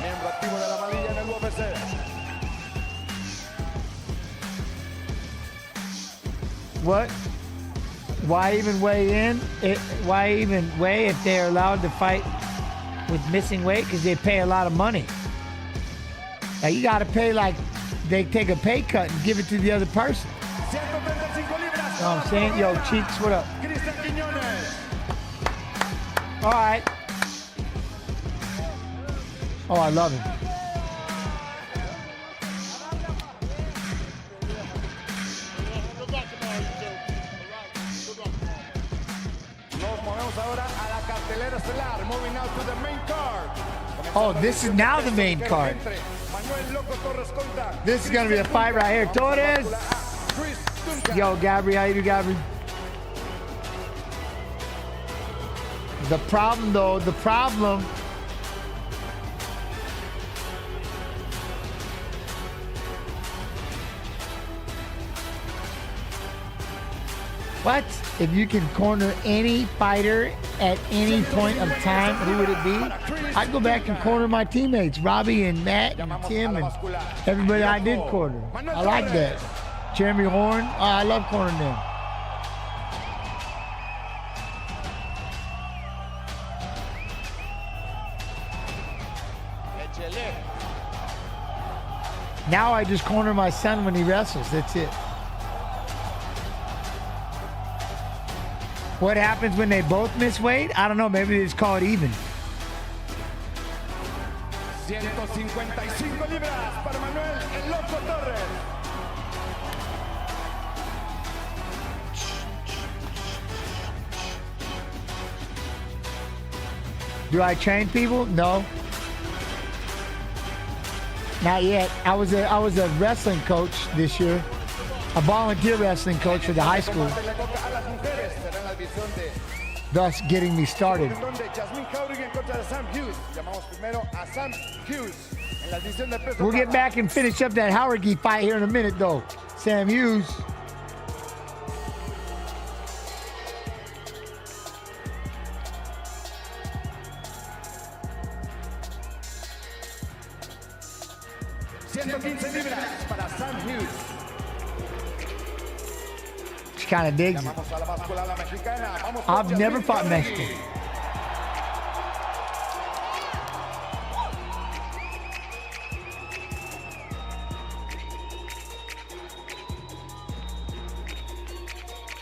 Miembro activo de la amarilla en el UFC. What? Why even weigh in? Why even weigh if they're allowed to fight with missing weight? Because they pay a lot of money. Now you got to pay like they take a pay cut and give it to the other person. You know what I'm saying? Yo, Cheeks, what up? All right. Oh, I love him. Oh, this is now the main card. This is going to be a fight right here. Torres. Yo, Gabri, how you do, Gabri? The problem, though, What? If you can corner any fighter at any point of time, who would it be? I'd go back and corner my teammates, Robbie and Matt and Tim and everybody I did corner. I like that. Jeremy Horn, oh, I love cornering them. Now I just corner my son when he wrestles. That's it. What happens when they both miss weight? I don't know. Maybe they just call it even. 155 libras para Manuel El Loco Torres. Do I train people? No. Not yet. I was a wrestling coach this year. A volunteer wrestling coach for the high school. Thus getting me started. We'll get back and finish up that Howard fight here in a minute though. Sam Hughes. She kind of digs it. I've never fought Mexican.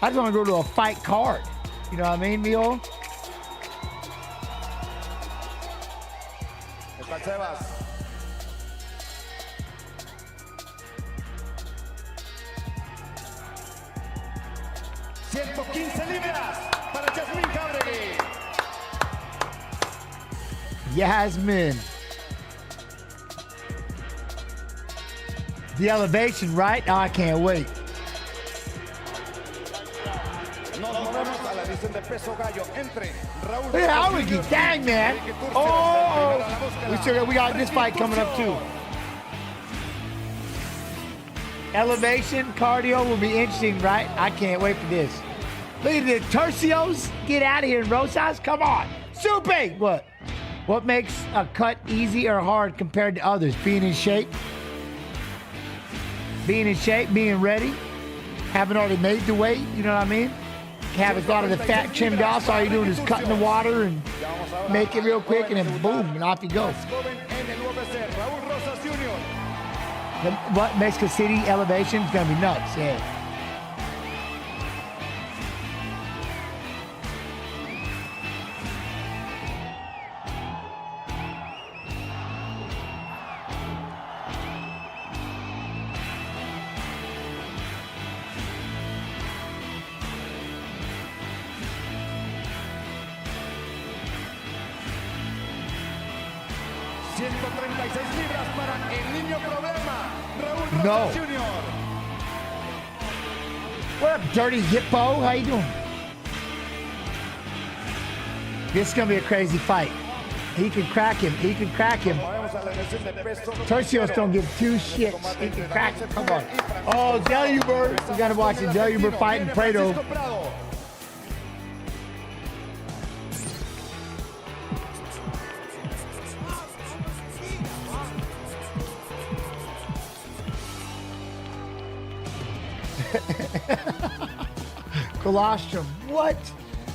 I just want to go to a fight card. You know what I mean, Mio? Yasmin. The elevation, right? Oh, I can't wait. Look at how we get dang, man. Oh, we got this fight coming up too. Elevation, cardio will be interesting, right? I can't wait for this. Look at the Tercios. Get out of here, Rosas. Come on. Supe. What? What makes a cut easy or hard compared to others? Being in shape. Being in shape, being ready. Haven't already made the weight, you know what I mean? Having a lot of the fat trimmed off, so all you're doing is cutting the water and make it real quick and then boom, and off you go. What Mexico City elevation is going to be nuts, yeah. No. What up, Dirty Hippo? How you doing? This is going to be a crazy fight. He can crack him. He can crack him. Tercios don't give two shits. He can crack him. Come on. Oh, Deluber. We got to watch the Deluber fight in Prado. Colostrum. What?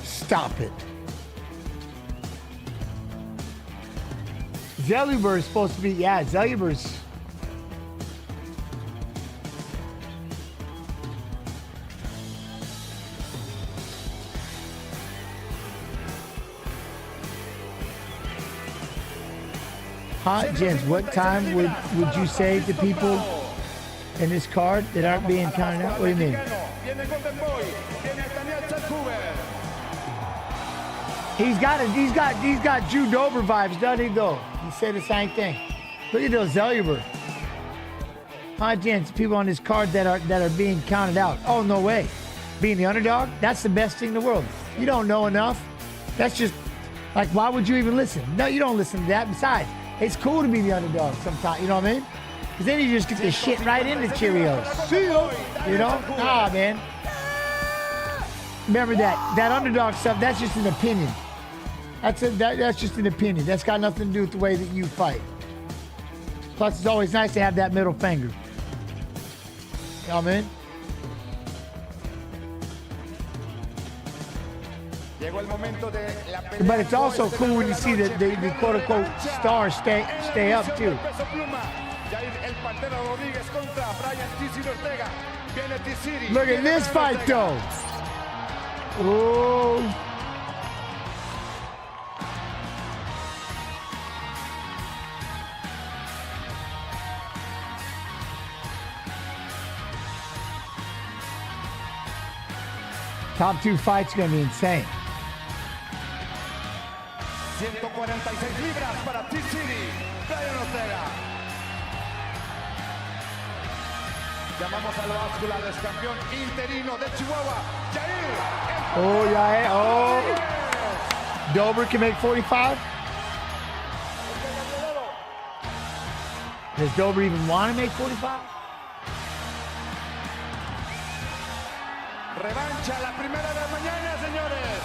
Stop it. Zeluber is supposed to be, yeah, Zeluber's. Hot Gents, what time would you say to people in this card that aren't being counted out? What do you mean? He's got Drew Dober vibes, doesn't he though? He said the same thing. Look at those Zeluber. High chance people on this card that are being counted out. Oh, no way. Being the underdog, that's the best thing in the world. You don't know enough. That's just, like, why would you even listen? No, you don't listen to that. Besides, it's cool to be the underdog sometimes, you know what I mean? Because then you just get the shit right into Cheerios. See ya. You know? Nah, man. Remember that underdog stuff, that's just an opinion. That's just an opinion. That's got nothing to do with the way that you fight. Plus, it's always nice to have that middle finger. You know what I mean? But it's also cool when you see the quote-unquote stars stay up, too. Look at this fight, though. Oh. Top 2 fights going to be insane. 146 libras para T-City, Brian Ortega. Llamamos a la báscula del campeón interino de Chihuahua, Jair. Oh, yeah. Oh. Dober can make 45? Does Dober even want to make 45? Revancha la primera de la mañana, señores.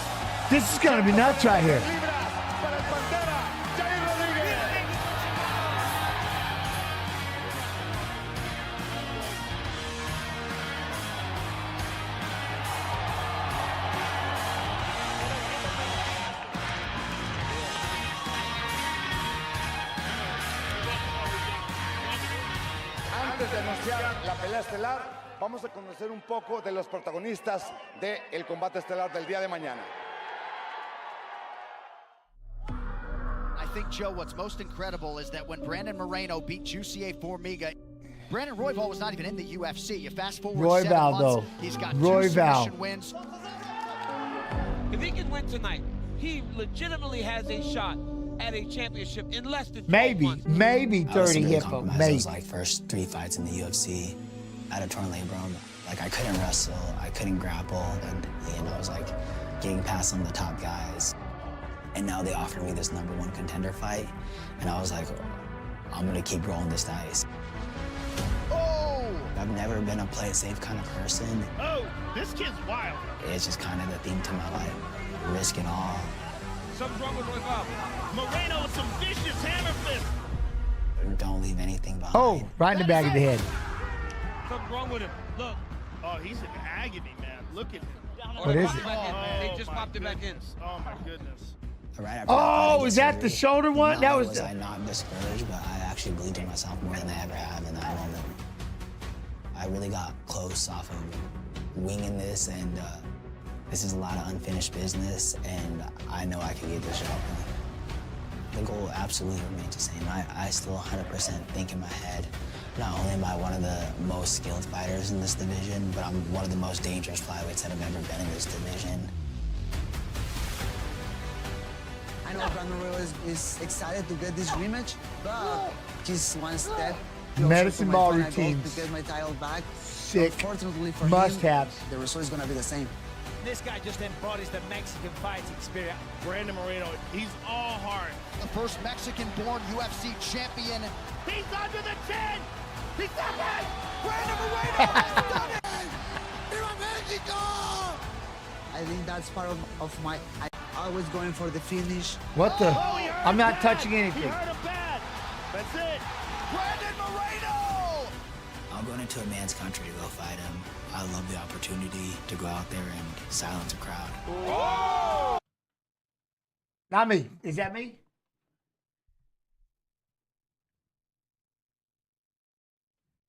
This is going to be nuts right here. Para el Pantera, Jair Rodríguez. Antes de anunciar la pelea estelar, vamos a conocer un poco de los protagonistas del combate estelar del día de mañana. I think, Joe, what's most incredible is that when Brandon Moreno beat Jussier Formiga, Brandon Royval was not even in the UFC. You fast forward 7 months, he's got 2 submission wins. If he can win tonight, he legitimately has a shot at a championship in less than 12 maybe, months. maybe 30 hit him. Maybe. It was like first 3 fights in the UFC. At a torn labrum, like I couldn't wrestle, I couldn't grapple, and I was like getting past some of the top guys. And now they offered me this #1 contender fight, and I was like, I'm gonna keep rolling this dice. Oh! I've never been a play it safe kind of person. Oh, this kid's wild. It's just kind of the theme to my life, risk and all. Something's wrong with Royval. Moreno with some vicious hammer fist. Don't leave anything behind. Oh, right in the back of the head. Something's wrong with him. Look. Oh, he's in agony, man. Look at him. What is it? They just popped it back in. Oh, my goodness. Right oh, is that the shoulder one? That was. I not discouraged, but I actually believed in myself more than I ever have in that moment. I really got close off of winging this, and this is a lot of unfinished business, and I know I can get this job done. The goal absolutely remains the same. I still 100% think in my head, not only am I one of the most skilled fighters in this division, but I'm one of the most dangerous flyweights that have ever been in this division. I know Brandon Royval is excited to get this rematch, but he's one step Medicine ball routines. to get my title back. Sick. Unfortunately for Must-haves. him, the result is going to be the same. This guy just embodies the Mexican fighting spirit. Brandon Moreno, he's all heart. The first Mexican-born UFC champion. He's under the chin. He's not it. Brandon Moreno has done it. Viva Mexico! I think that's part of my. I always going for the finish. What the? I'm not touching anything. He hurt him bad. That's it. Brandon Moreno! I'm going into a man's country to go fight him. I love the opportunity to go out there and silence a crowd. Whoa! Not me. Is that me?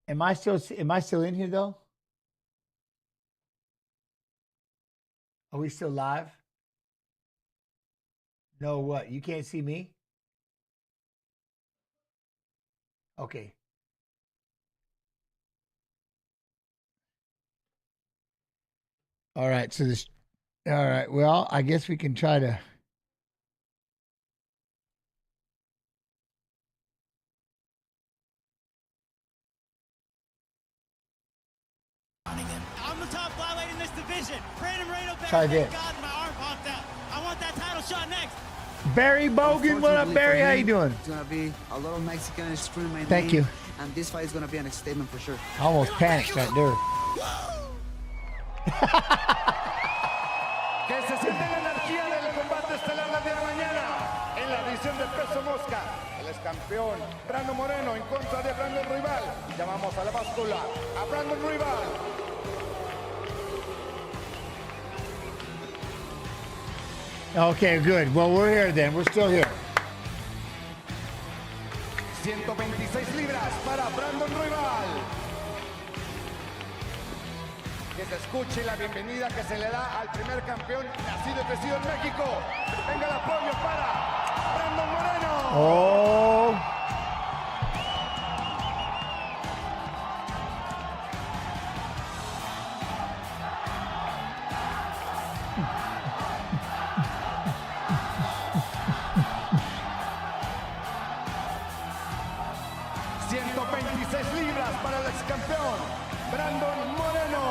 Am I still in here though? Are we still live? No, what? You can't see me? Okay. All right, so this, all right, well, I guess we can try to. try this. God, my arm popped out. I want that title shot next. Barry Bogan, what up, Barry? How you doing? It's gonna be a little Mexican screaming my Thank name, you. And this fight is gonna be a statement for sure. I almost panicked right there. Que se siente la energía del combate estelar del día de mañana en la división de peso mosca. El ex campeón Brandon Moreno en contra de Brandon Rival. Llamamos a la báscula a Brandon Rival. Okay, good. Well, we're here then. We're still here. 126 libras para Brandon Rival. Que se escuche la bienvenida que se le da al primer campeón nacido y crecido en México. Venga el apoyo para Brandon Moreno. Oh. 126 libras para el ex campeón Brandon Moreno.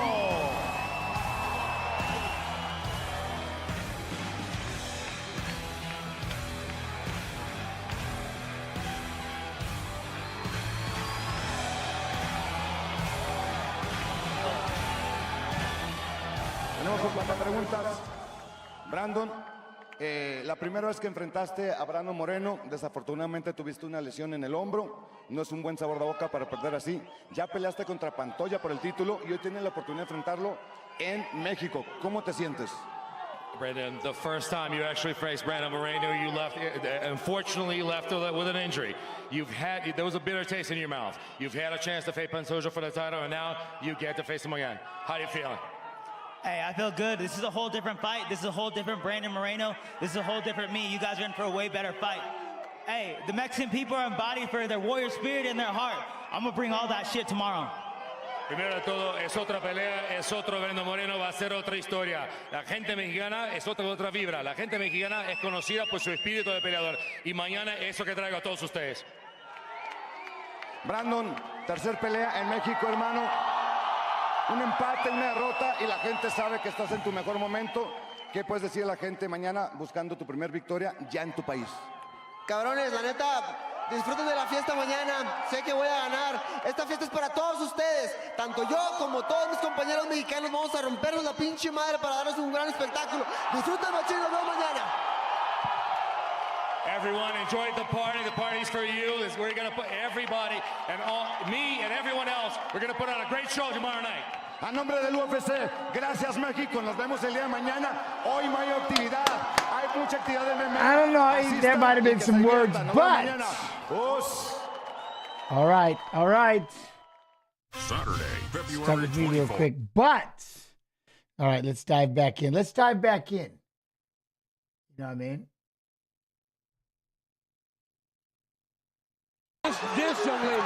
Tenemos un par de preguntas. Brandon, la primera vez que enfrentaste a Brandon Moreno, desafortunadamente tuviste una lesión en el hombro. No es un buen sabor de boca para perder así. Ya peleaste contra Pantoya por el título y hoy tienes la oportunidad de enfrentarlo en México. ¿Cómo te sientes? Brandon, the first time you actually faced Brandon Moreno, you left. Unfortunately, you left with an injury. There was a bitter taste in your mouth. You've had a chance to face Pantoja for the title, and now you get to face him again. How do you feel? Hey, I feel good. This is a whole different fight. This is a whole different Brandon Moreno. This is a whole different me. You guys are in for a way better fight. Hey, the Mexican people are embodied for their warrior spirit and their heart. I'm gonna bring all that shit tomorrow. Primero de todo, es otra pelea, es otro Brandon Moreno, va a ser otra historia. La gente mexicana es otra vibra. La gente mexicana es conocida por su espíritu de peleador. Y mañana eso que traigo a todos ustedes. Brandon, tercer pelea en México, hermano. Un empate, una derrota y la gente sabe que estás en tu mejor momento. ¿Qué puedes decir a la gente mañana buscando tu primer victoria ya en tu país? Cabrones, la neta, disfruten de la fiesta mañana. Sé que voy a ganar. Esta fiesta es para todos ustedes. Tanto yo como todos mis compañeros mexicanos vamos a rompernos la pinche madre para darles un gran espectáculo. Disfruten, machín, nos vemos mañana. Everyone enjoyed the party. The party's for you. We're going to put everybody and me and everyone else, we're going to put on a great show tomorrow night. A nombre del UFC, gracias México. Nos vemos el día de mañana. Hoy no hay actividad. Hay mucha actividad de MMA. I don't know. There might have been some words, but. All right. All right. Saturday, February Start with me real 24th. quick, but. All right, let's dive back in. Let's dive back in. You know what I mean? This young lady,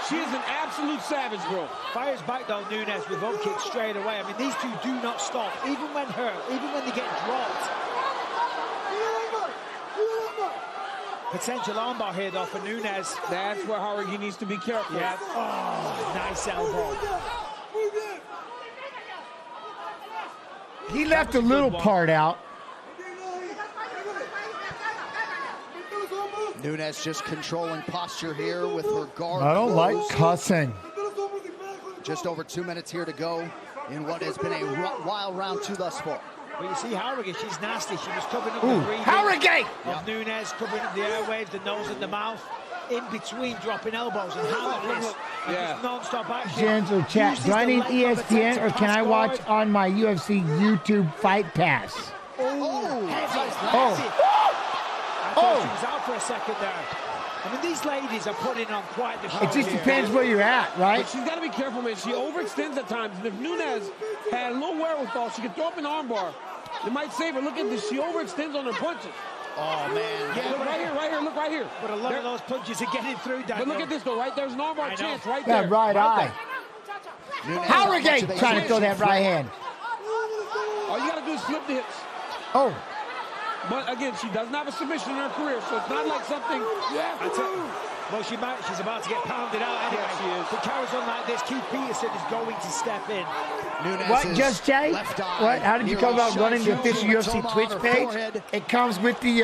she is an absolute savage, bro. Fires back down Nunes with up kicks straight away. I mean, these two do not stop, even when hurt, even when they get dropped. Potential armbar here, though, for Nunes. That's where Howard needs to be careful. Yeah. Oh, nice elbow. He left a little part out. Nunes just controlling posture here with her guard. I don't like closed. cussing. Just over 2 minutes here to go in what has been a wild round two thus far. Well, you see Harrogate, she's nasty. She was covering up Ooh, the breathing Harrogate! of Nunes, covering up the airwaves, the nose and the mouth, in between dropping elbows and handles. Yeah. Non-stop action. Jens or chat. Do I need ESPN or can I watch on my UFC YouTube Fight Pass? I thought she was out for a second there. I mean, these ladies are putting on quite the show. It just depends where you're at, right? But she's got to be careful, man. She overextends at times. And if Nunes had a little wherewithal, she could throw up an armbar. It might save her. Look at this. She overextends on her punches. Oh, man. Yeah, look right here. Look right here. But a lot of those punches are getting through, Daniel. But look at this, though, right? There's an armbar chance right That there. right eye. Harrogate trying to throw that right hand. All you got to do is flip the hips. Oh. But again, she doesn't have a submission in her career, so it's not like something. I Well, she's about to get pounded out anyway. Yeah, she is. If it carries on like this, Keith Peterson is going to step in. What, Just Jay? What? How did you come about running the official UFC Twitch page? It comes with the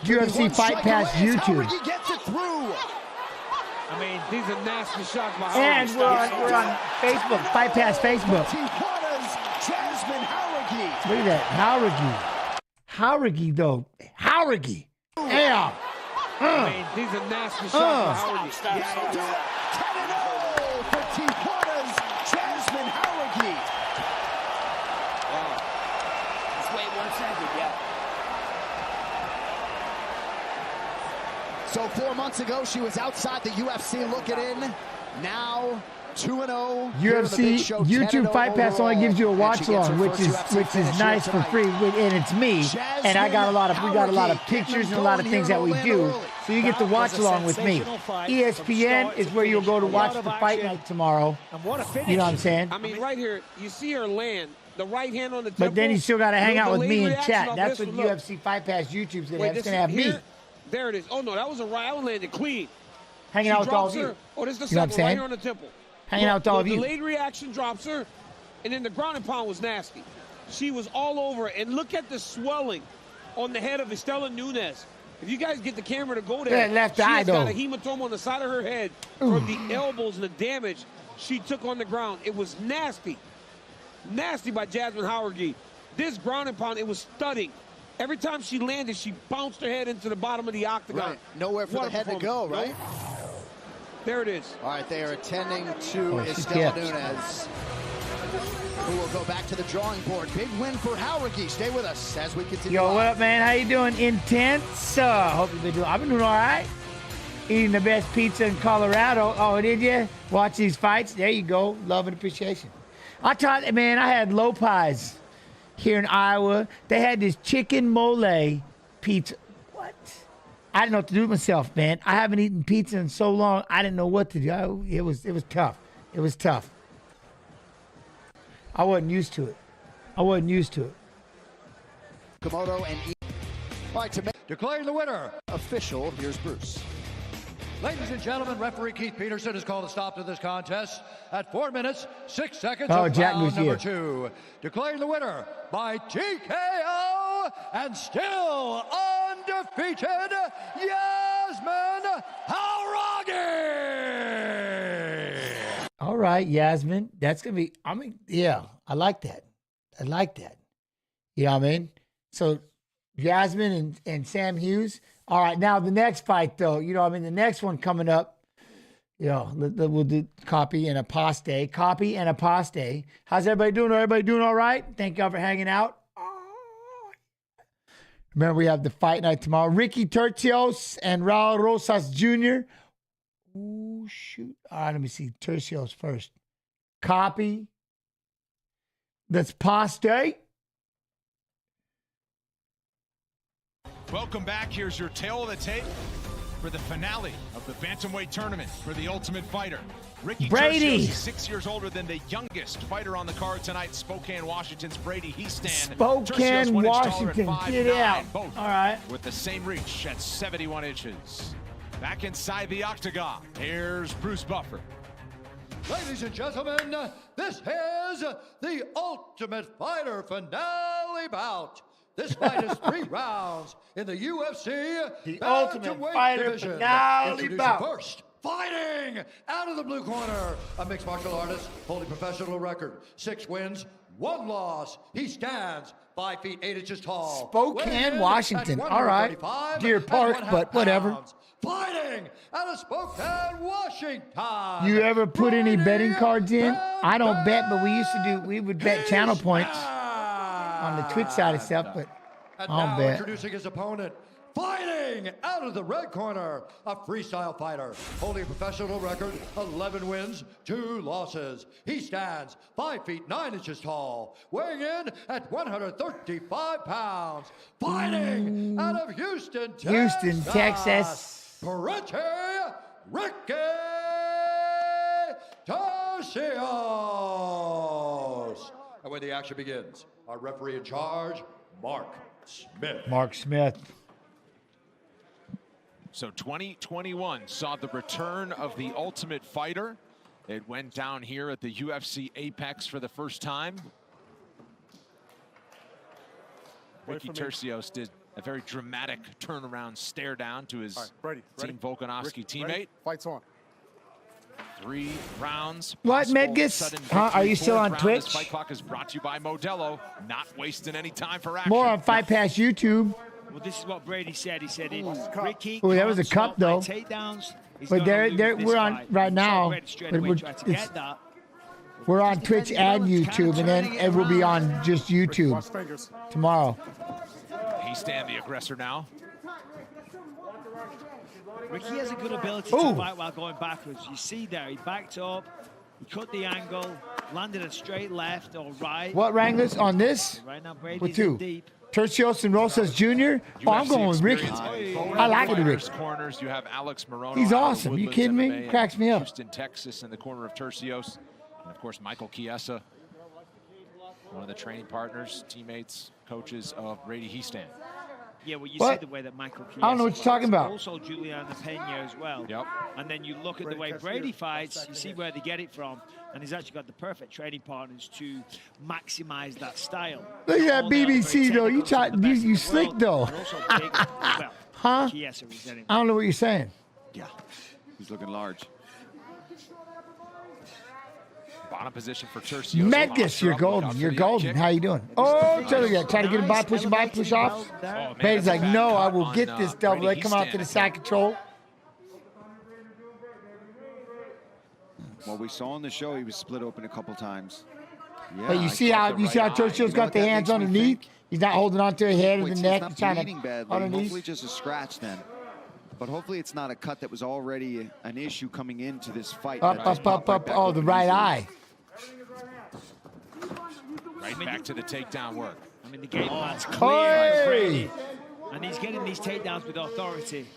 UFC Fight Pass YouTube. He gets it through. I mean, these are nasty shots by And we're on Facebook, Fight Pass Facebook. Jasmine Howragi. Look at that, Howragi though, Howragi. Yeah. I mean, these are nasty shots by Howragi. Stop. 10-0 for Tijuana's Jasmine Howragi. Wow. Just wait 1 second, yeah. So 4 months ago, she was outside the UFC looking in. Now 2-0. UFC YouTube Fight Pass only gives you a watch along, which is nice for free, and it's me. And we got a lot of pictures and a lot of things that we do, so you get to watch along with me. ESPN is where you'll go to watch the fight night tomorrow. You know what I'm saying? I mean, right here, you see her land. The right hand on the temple. But then you still got to hang out with me and chat. That's what UFC Fight Pass YouTube's gonna have. It's gonna have me. There it is. Oh no, that was a right. I landed clean. Hanging out with all of you. Oh, this is the You know what I'm second right saying? here on the temple. Hanging out with all of you. The delayed reaction drops her, and then the ground and pound was nasty. She was all over it. And look at the swelling on the head of Estela Nunes. If you guys get the camera to go there, That left she eye, has though. got a hematoma on the side of her head from the elbows and the damage she took on the ground. It was nasty. Nasty by Jasmine Howragi. This ground and pound, it was stunning. Every time she landed, she bounced her head into the bottom of the octagon. Right. Nowhere for What the a head to go, performance. right? There it is. All right, they are attending to she Estela tips. Nunes, who will go back to the drawing board. Big win for Howragi. Stay with us as we continue. Yo, what up, man? How you doing? Intense. Hope you've been doing. I've been doing all right. Eating the best pizza in Colorado. Oh, did you? Watch these fights. There you go. Love and appreciation. I tried, man. I had Lopez here in Iowa. They had this chicken mole pizza. What? I didn't know what to do with myself, man. I haven't eaten pizza in so long. I didn't know what to do. It was tough. It was tough. I wasn't used to it. Komodo and all right, to make Declaring the winner. official, here's Bruce. Ladies and gentlemen, referee Keith Peterson has called a stop to this contest at 4 minutes, 6 seconds Oh, of Jack round was number here. 2. Declaring the winner by TKO and still undefeated, Jasmine Howragi. All right, Yasmin. That's going to be, yeah, I like that. You know what I mean? So, Yasmin and Sam Hughes. All right, now the next fight, though, you know what I mean? The next one coming up, we'll do Copy and Apostate. How's everybody doing? Everybody doing all right? Thank y'all for hanging out. Remember, we have the fight night tomorrow. Ricky Tercios and Raul Rosas Jr. Oh, shoot. All right, let me see. Tercios first. Copy. That's Apostate. Welcome back. Here's your tail of the tape for the finale of the Bantamweight tournament for the Ultimate Fighter. Ricky Brady. Tercios is 6 years older than the youngest fighter on the card tonight, Spokane, Washington's Brady Heastan. Spokane, Washington. Get out. Both All right. with the same reach at 71 inches. Back inside the octagon, here's Bruce Buffer. Ladies and gentlemen, this is the Ultimate Fighter finale bout. This fight is 3 rounds in the UFC The Ultimate Fighter division. finale Introducing bout. first, fighting out of the blue corner, a mixed martial artist holding professional record, 6 wins, 1 loss. He stands 5 feet 8 inches tall. Spokane, Weighing in Washington. at All right. 135 Deer and Park, 1/2 but whatever. pounds. Fighting out of Spokane, Washington. You ever put any betting cards in? I don't bet, but we would bet channel points on the Twitch side of stuff, but And I don't now bet. introducing his opponent, fighting out of the red corner, a freestyle fighter, holding a professional record, 11 wins, 2 losses. He stands 5 feet 9 inches tall, weighing in at 135 pounds. Fighting out of Houston, Texas. Ricky Tercios. And when the action begins, our referee in charge, Mark Smith. Mark Smith. So 2021 saw the return of the Ultimate Fighter. It went down here at the UFC Apex for the first time. Ricky Tercios did a very dramatic turnaround stare down to his Team Volkanovski teammate. Fight's on. 3 rounds. What, Medgus? Are you still on Twitch? This fight clock is brought to you by Modelo. Not wasting any time for action. More on Fight Pass YouTube. Well, this is what Brady said. He said, Ricky, Oh, that was a cup, though. Takedowns, But we're on right now. We're on Twitch and YouTube, and then it will be on just YouTube tomorrow. Hiestand, the aggressor now. Ricky has a good ability to fight while going backwards. You see there, he backed up, he cut the angle, landed a straight left or right. What Wranglers on this? Right now, Brady's With two. deep. Tercios and Rosas Jr. Oh, I'm going with Ricky. I like it, Ricky. Corners, you have Alex Morono. He's awesome. You kidding me? Cracks me up. Houston, Texas, in the corner of Tercios. And of course, Michael Chiesa, one of the training partners, teammates, coaches of Brady Hiestand. Yeah, well, you see the way that Michael Chiesa I don't know what you're talking about. Also, Juliana Pena as well. Yep. And then you look at the way Brady fights, you see where they get it from, and he's actually got the perfect training partners to maximize that style. Look at that BBC, though. You slick, though. Huh? I don't know what you're saying. Yeah, he's looking large. Bottom position for Tercios. Medgus, you're golden. You're golden. How you doing? Oh, try to get him by, push off. Brady's like, no, I will get this double. Let come out to the side control. Well, we saw on the show he was split open a couple times. Yeah, but you see how Tercios got the hands underneath? He's not holding on to the head or the neck. He's trying to underneath. Hopefully just a scratch then. But hopefully it's not a cut that was already an issue coming into this fight. Up. Oh, the right eye. Right back to the takedown work. I mean, the game plan's clear. Brady, and he's getting these takedowns with authority.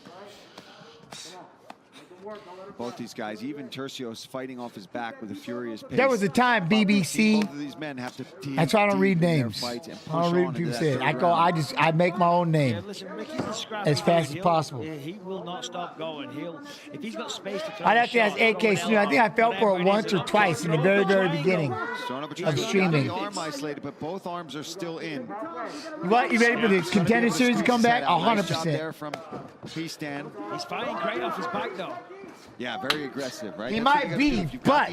Both these guys, even Tercios fighting off his back with a furious pace. There was a time, BBC. Both of these men have to that's why I don't read names. I don't read what people say. I make my own name. Yeah, listen, Ricky's a scrappy as fast as possible. He will not stop going. If he's got space to throw I'd have to ask AK Snoop. I think I felt for it once or twice in the very, very beginning of streaming. Arm isolated, but both arms are still in. What? You ready for the Contender Series to come back? 100%. There from Hiestand. He's fighting great off his back, though. Yeah, very aggressive, right? He might be, but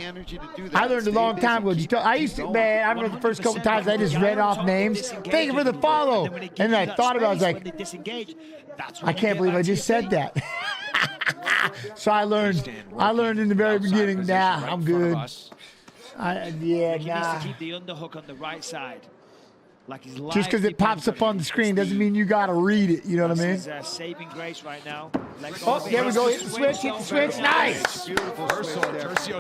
I learned a long time ago. I used to, man, I remember the first couple times I just read off names. Thank you for the follow. And then I thought about it, I was like, I can't believe I just said that. So I learned in the very beginning, nah, I'm good. He needs to keep the underhook on the right side. Like his just because it pops up on the screen doesn't mean you got to read it. You know what I mean? He's saving grace right now. Oh, there we go. Hit the switch. Nice.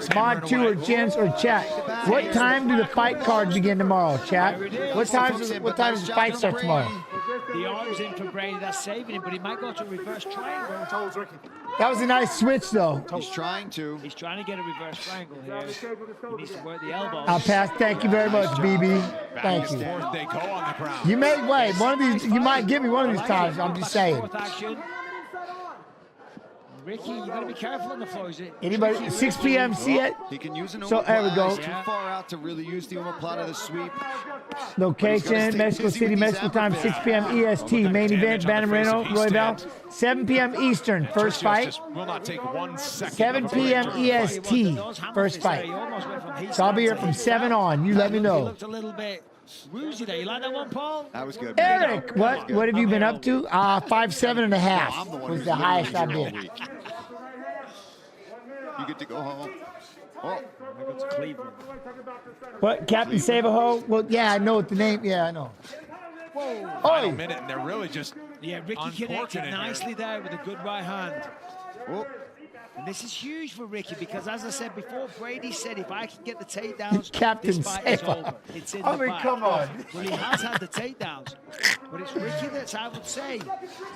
Come on, two or Jens or chat. What time do the fight cards begin tomorrow, chat? What time does the fight start tomorrow? The arm's in for Brady. That's saving him, but he might go to a reverse triangle. That was a nice switch, though. He's trying to. He's trying to get a reverse triangle here. He needs to work the elbow. I'll pass. Thank you very much, BB. Thank you. They go on the ground. You may wait. One of these, you might give me one of these times. I'm just saying. Ricky, you got to be careful on the floor. Is it? Anybody? 6 p.m. See it? He can use an omoplata. So there we go. Too far out to really use the omoplata to sweep. Location: Mexico City, Mexico time, 6 p.m. EST. Main event: Bantam Moreno, Royval. 7 p.m. Eastern. First fight. Will not take 1 second. 7 p.m. EST. First fight. So I'll be here from 7 on. You let me know. Looked a little bit woozy there. You like that one, Paul? That was good. Eric, what have you been up to? 5'7.5" was the highest I've been. You get to go home. Oh, I go to Cleveland. What, Captain Savaho? Well, yeah, I know what the name. Yeah, I know. Whoa. Final minute, and they're really just Ricky connected nicely there with a good right hand. Oh. And this is huge for Ricky because, as I said before, Brady said if I can get the takedowns, Captain this fight is Saber. over. It's in I the mean, bag. come on. Well, he has had the takedowns, but it's Ricky that's, I would say,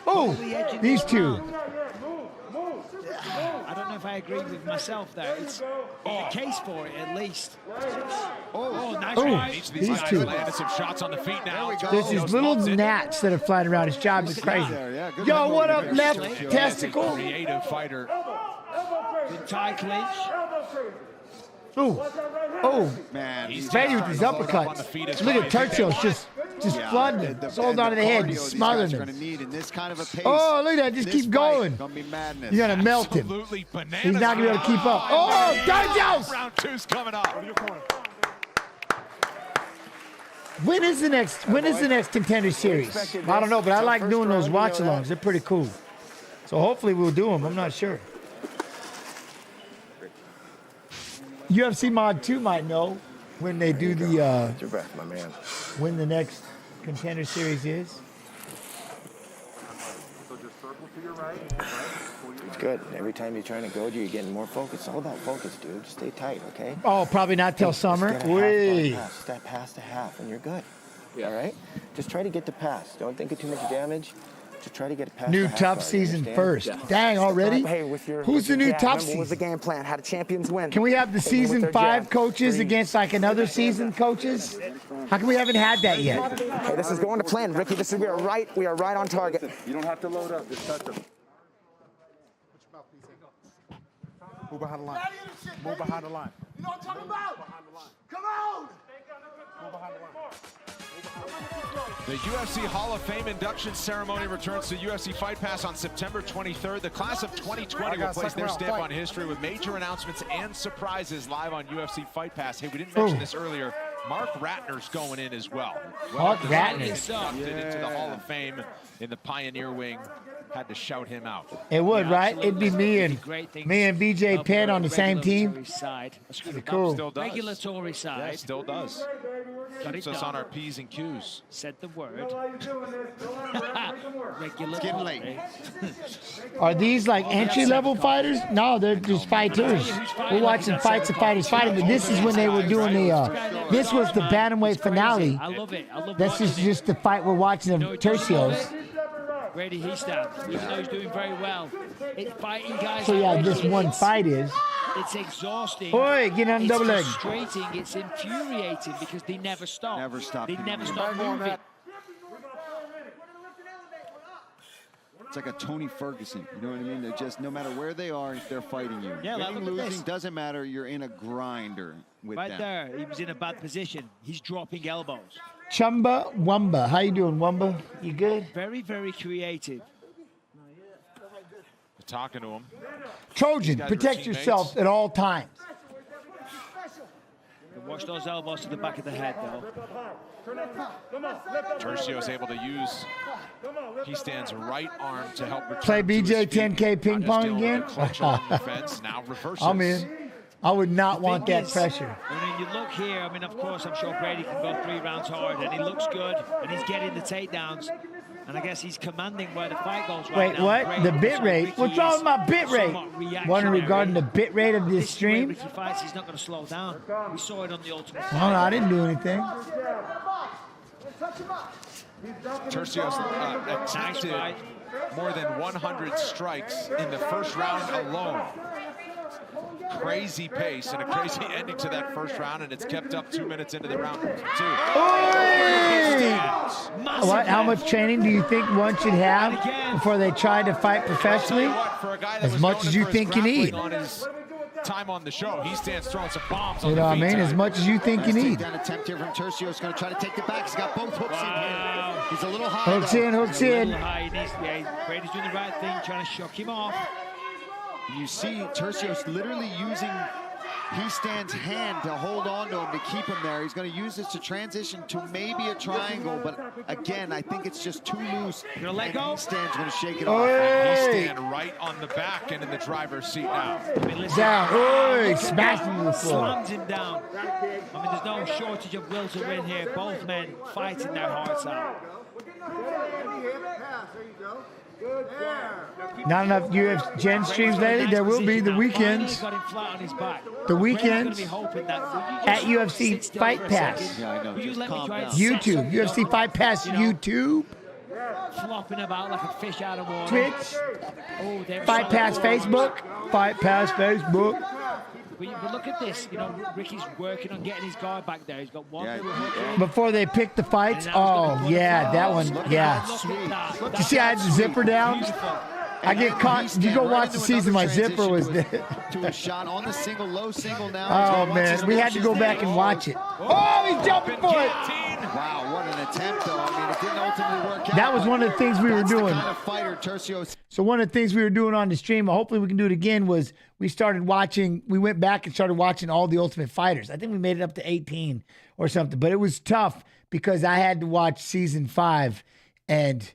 Oh, probably edging these this two. round. I don't know if I agree with myself there. It's a case for it, at least. Oh, nice right. Each of these guys two. landed some shots on the feet now. There's these little gnats that are flying around. His job is crazy. Yo, what up, left testicle? Creative fighter. Good tie clinch. Oh, man. Brady with his uppercuts. Look at Churchill just flooding him. Just hold on to the head, just smothering him. Oh, look at that. Just keep going. You're going to melt him. He's not going to be able to keep up. Oh, Churchill! Round two's coming up. When is the next Contender Series? I don't know, but I like doing those watch-alongs. They're pretty cool. So hopefully we'll do them. I'm not sure. UFC Mod 2 might know when they do the your breath, my man. when the next Contender Series is. So just circle to your right. It's good. Every time you're trying to go, you're getting more focus. It's all about focus, dude. Just stay tight, okay? Oh, probably not till summer. Wait. Step past the half, and you're good. All right? Just try to get to pass. Don't think of too much damage. Just try to get past New the half tough guard, season you first. understand? Dang, already? Hey, Who's the new tough What was season? the game plan? How do champions win? Can we have the season 5 coaches against like another season coaches? How come we haven't had that yet? Hey, this is going to plan, Ricky. We are right on target. You don't have to load up. Just touch them. Move behind the line. Move behind the line. You know what I'm talking about? Come on! Move behind the line. The UFC Hall of Fame induction ceremony returns to UFC Fight Pass on September 23rd. The class of 2020 will place their stamp on history with major announcements and surprises live on UFC Fight Pass. Hey, we didn't mention this earlier. Mark Ratner's going in as well. Mark Ratner. Inducted into the Hall of Fame in the Pioneer Wing. Had to shout him out. It would, right? It'd be me and BJ Penn on the same team. Pretty cool. Still does. Regulatory side. Yeah, still does. Keeps us on our P's and Q's. Said the word. Regulatory. Getting late. Are these like entry-level fighters? No, they're just fighters. We're watching fights of fighters fighting, but this is when they were doing the, this was the bantamweight finale. I love it. I love This is just the fight we're watching of Tercios. Brady Hiestand, even though he's doing very well, it's fighting guys. So yeah, like this Ricky, one fight is. It's exhausting. Oi, get on it's double leg. frustrating. It's infuriating because they never stop. Never stop. They never stop moving. It's like a Tony Ferguson, you know what I mean? They're just, no matter where they are, they're fighting you. Yeah, winning, look at losing, this. doesn't matter. You're in a grinder with Right them. there, he was in a bad position. He's dropping elbows. Chumba Wumba. How you doing, Wumba? You good? Very, very creative. Talking to him. Trojan, Guys are protect teammates. yourself at all times. Watch those elbows to the back of the head, though. Tercios able to use Hiestan's right arm to help return Play to his BJ feet. 10K ping Not just pong dealing with again? the clutch on the defense, now reverses. I'm in. I would not want thing that is, pressure. I mean, you look here, I mean, of course, I'm sure Brady can go 3 rounds hard, and he looks good, and he's getting the takedowns, and I guess he's commanding where the fight goes right Wait, now. what? Brady The looks bit like rate? Ricky What's wrong with my bit is rate? somewhat Wondering reactionary. regarding the bit rate of this This is where stream? Ricky fights, he's not going to slow down. We saw it on the Ultimate I don't know, I didn't do anything. Tercios attempted more than 100 strikes in the first round alone. Crazy pace and a crazy ending to that first round, and it's kept up 2 minutes into the round 2. What? How much training do you think one should have before they try to fight professionally? As much as you think you need. On his time on the show, Hiestan's throwing some bombs You on know the what I feet mean? As much as you think you need. Takedown attempt here from Tercios. Going to try to take the back. He's got both hooks in here. He's a little high. Hooks though. in, hooks A in. little high, he needs, Brady's doing the right thing, trying to shock him off. You see Tercios literally using Hiestan's hand to hold on to him to keep him there. He's going to use this to transition to maybe a triangle, but again, I think it's just too loose. Gonna let go? Hiestan's going to shake it Oi. off. Hiestand right on the back and in the driver's seat now. I mean, listen, Down. Oi, smashed him to the floor. slams him down. I mean, there's no shortage of will to win here. Both men fighting their hearts out. Not enough UFC Gen streams lately. There will be the weekends. The weekends at UFC Fight Pass. Yeah, I know. Just calm down. YouTube. UFC Fight Pass YouTube. Flopping about like a fish out of water. Twitch. Fight Pass Facebook. Fight Pass Facebook. But look at this. You know, Ricky's working on getting his guard back there. He's got one little hook in. Before they pick the fights. Oh, yeah, that one. Yeah. You see, I had the zipper down. I get caught. You go watch the season. My zipper was there. To a shot on the single, low single now. Oh, man. We had to go back and watch it. Oh, he's jumping for it. Wow, what an attempt, though. I mean, it didn't ultimately work out. That was one of the things we were doing. Kind of fighter, Tercios. So one of the things we were doing on the stream, hopefully we can do it again, was we went back and started watching all the Ultimate Fighters. I think we made it up to 18 or something. But it was tough because I had to watch season 5, and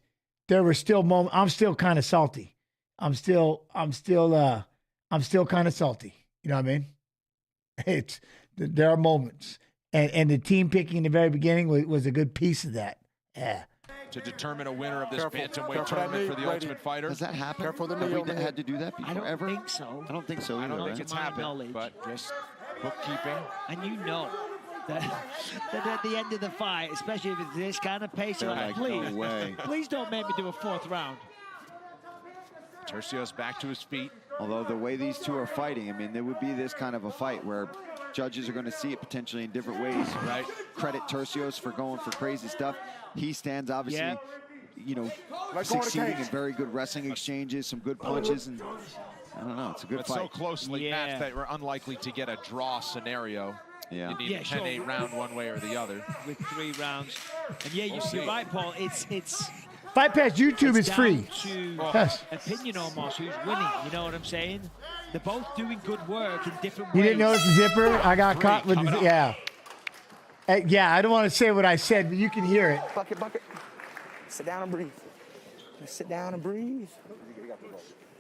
there were still moments. I'm still kind of salty. I'm still kind of salty. You know what I mean? There are moments. And the team picking in the very beginning was a good piece of that. Yeah. To determine a winner of this bantamweight tournament for the Ultimate Fighter. Has that happened? Careful the Have knee we had to do that before I don't ever? think so. I don't think so I either. don't think right? it's happened, but just bookkeeping. And you know that at the end of the fight, especially if it's this kind of pace, you're like, please, no way. please don't make me do a 4th round. Tercios back to his feet. Although the way these two are fighting, I mean, there would be this kind of a fight where judges are going to see it potentially in different ways. Right. Credit Tercios for going for crazy stuff. He stands obviously, you know, succeeding in very good wrestling exchanges, some good punches, and I don't know, it's a good But fight. so closely matched that we're unlikely to get a draw scenario. Yeah. You need a 10-8 round one way or the other. With 3 rounds. And yeah, you're right, Paul. It's Fight Pass YouTube is free. Yes. Opinion almost who's winning. You know what I'm saying? They're both doing good work in different ways. You didn't notice the zipper? I got caught with the, yeah. Yeah, I don't want to say what I said, but you can hear it. Bucket. Sit down and breathe. Just sit down and breathe.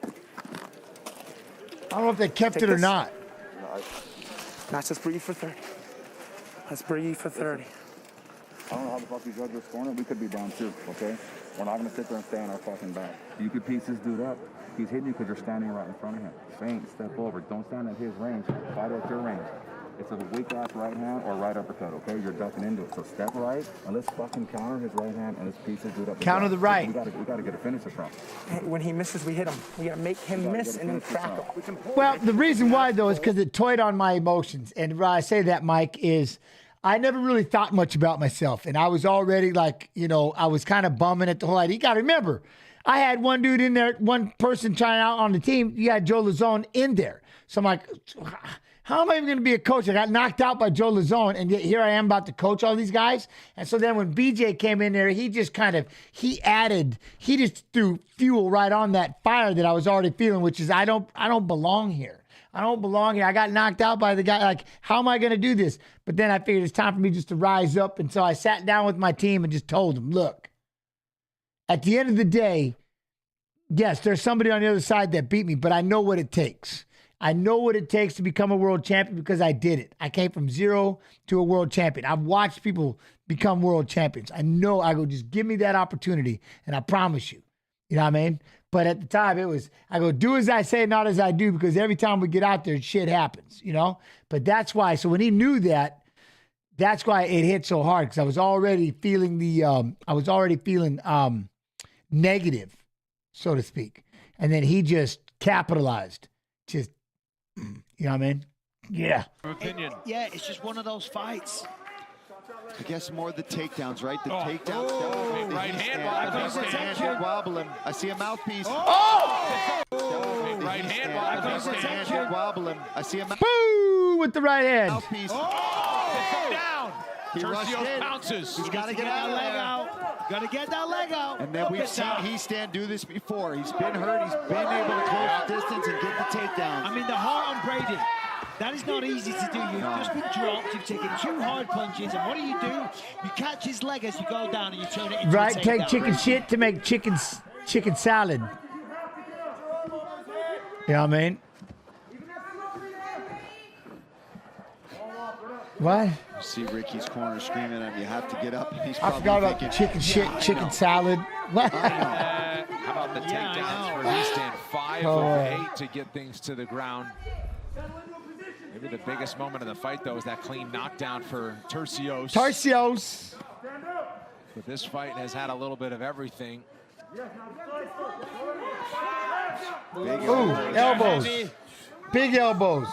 I don't know if they kept it or not. Let's just breathe for 30. Let's breathe for 30. I don't know how the fuck you judge this corner. We could be down 2, okay? We're not going to sit there and stay on our fucking back. You could piece this dude up. He's hitting you because you're standing right in front of him. Feint, step over. Don't stand at his range. Fight at your range. It's a weak-ass right hand or right uppercut, okay? You're ducking into it. So step right, and let's fucking counter his right hand, and let's piece this dude up. Counter the right. We got to get a finisher from. When he misses, we hit him. We got to make him miss and then crack him. Well, the reason why, though, is because it toyed on my emotions. And why I say that, Mike, is I never really thought much about myself. And I was already like, you know, I was kind of bumming at the whole idea. You got to remember, I had one dude in there, one person trying out on the team. You had Joe Lazone in there. So I'm like, how am I even going to be a coach? I got knocked out by Joe Lazone, and yet here I am about to coach all these guys. And so then when BJ came in there, he just he just threw fuel right on that fire that I was already feeling, which is I don't belong here. I don't belong here. I got knocked out by the guy. Like, how am I going to do this? But then I figured it's time for me just to rise up. And so I sat down with my team and just told them, look, at the end of the day, yes, there's somebody on the other side that beat me, but I know what it takes. I know what it takes to become a world champion because I did it. I came from 0 to a world champion. I've watched people become world champions. I know. I go, just give me that opportunity, and I promise you. You know what I mean? But at the time, I go, do as I say, not as I do, because every time we get out there, shit happens, you know? But that's why. So when he knew that, that's why it hit so hard, because I was already feeling negative, so to speak. And then he just capitalized. Just, you know what I mean? Yeah. Opinion. Yeah, it's just one of those fights. I guess more the takedowns, right? The takedowns. Right hand wobble him. I see a mouthpiece. Right hand wobble him. I see a mouthpiece. Boo! With the right hand. Mouthpiece. Down. He rushed in. Pounces. He's got to get that leg out. Got to get that leg out. And then we've seen He-Stand do this before. He's been hurt. He's been able to close the distance and get the takedown. I mean, the heart on Brady. That is not easy to do. You've just been dropped. You've taken 2 hard punches. And what do? You catch his leg as you go down and you turn it into right, a takedown. take chicken shit to make chicken salad. You know what I mean? What? You see Ricky's corner screaming at him, you have to get up. He's I forgot about thinking, chicken shit, chicken salad. What? How about on the takedowns for Easton. 5 of 8 to get things to the ground. Maybe the biggest moment of the fight, though, is that clean knockdown for Tercios. Tercios. But this fight has had a little bit of everything. Elbows. Big elbows.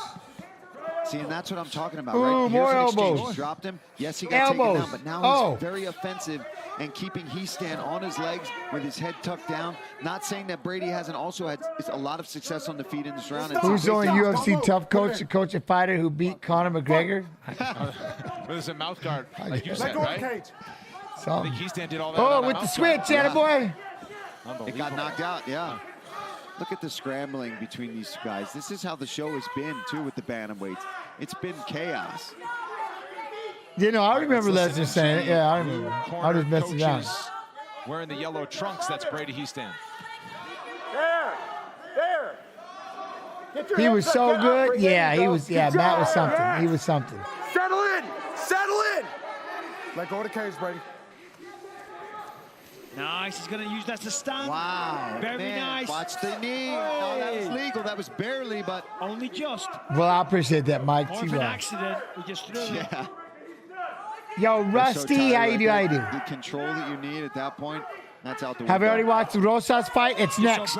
See, and that's what I'm talking about, Ooh, right? Here's more an exchange. elbows. He dropped him. Yes, he got taken Elbows. down, but now he's very offensive and keeping Heastan on his legs with his head tucked down. Not saying that Brady hasn't also had a lot of success on the feet in this round. Who's the only UFC tough coach to coach a fighter who beat Conor McGregor? With a mouth guard, like you said, right? I think Heastan did all that. Oh, with the switch, boy. It got knocked out, yeah. Look at the scrambling between these guys. This is how the show has been, too, with the bantamweights. It's been chaos. You know, I remember Lesnar saying it. Yeah, I remember. I was messing around. Wearing the yellow trunks, that's Brady Heastan. There. He was so good. Yeah, he was. Yeah, Matt was something. He was something. Settle in. Let go of the cage, Brady. Nice. He's going to use that to stand. Wow. Very man, nice. Watch the knee. No, that was legal. That was barely, but only just. Well, I appreciate that, Mike. More of an accident. We just threw it. Yeah. Yo, Rusty, how you do? How you do? The control that you need at that point, that's out the window. Have you already watched the Rosas fight? It's next.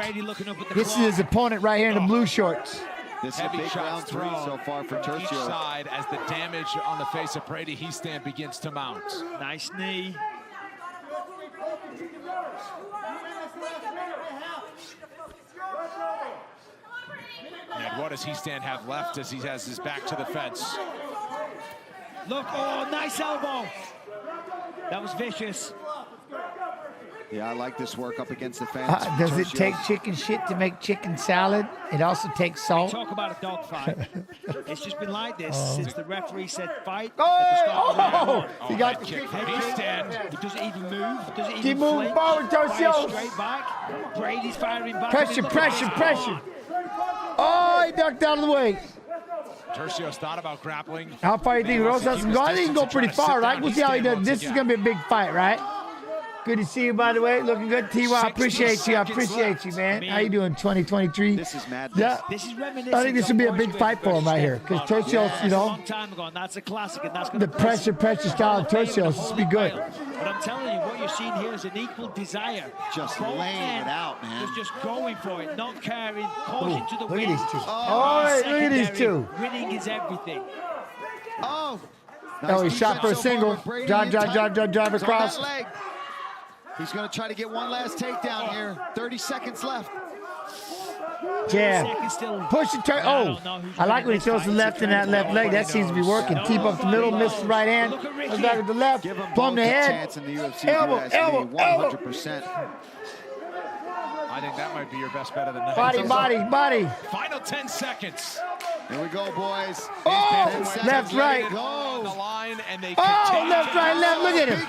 This is his opponent right here in the blue shorts. This is a big round 3 so far for Tercio. Each Tercio. side as the damage on the face of Brady Heastan begins to mount. Nice knee. And what does Heastan have left as he has his back to the fence? Look, oh, nice elbow. That was vicious. Yeah, I like this work up against the fence. Does it take chicken shit to make chicken salad? It also takes salt. Talk about a dog fight. It's just been like this since the referee said fight. He got the kick. Heastan. He doesn't even move. Doesn't even Keep moving flinch. forward, Tercio. Fires straight back. Brady's firing back. Pressure. Oh, he ducked out of the way. Tercios thought about grappling. How far do you think Rosas can go? I think he can go pretty far, right? We'll see how he does. This is going to be a big fight, right? Good to see you, by the way. Looking good. T.Y., I appreciate you. I appreciate you, man. How you doing, 2023? This is madness. Yeah. This is reminiscent. I think this would be a big fight for him right here. Because Tercios, you a know, long time ago, and that's a classic, and that's the pressure style of Tercios. This would be good. But I'm telling you, what you're seeing here is an equal desire. Just Both laying men it out, man. was just going for it, not caring, caution to the Look wind. at these two. Oh, Look at these two. Winning is everything. Oh. Oh, he shot for a single. Drive across. He's going to try to get one last takedown here. 30 seconds left. Jab. Push it. I like when he throws the left in that left leg. That seems to be working. Keep up the middle, miss the right hand. Goes back with the left. Plumb the head. Elbow. 100%. I think that might be your best bet of the night. Body. Final 10 seconds. Here we go, boys. Oh, left, right. On the line, and they left, right, left. Look at him.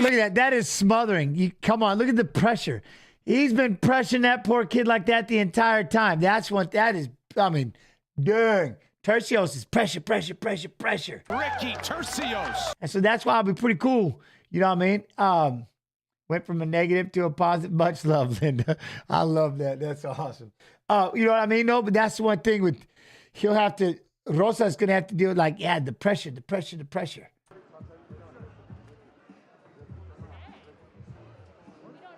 Look at that. That is smothering. Come on. Look at the pressure. He's been pressuring that poor kid like that the entire time. That is, I mean, dang. Tercios is pressure. Ricky Tercios. And so that's why I'll be pretty cool. You know what I mean? Went from a negative to a positive. Much love, Linda. I love that. That's awesome. You know what I mean? No, but that's the one thing with, Rosa's going to have to deal with the pressure.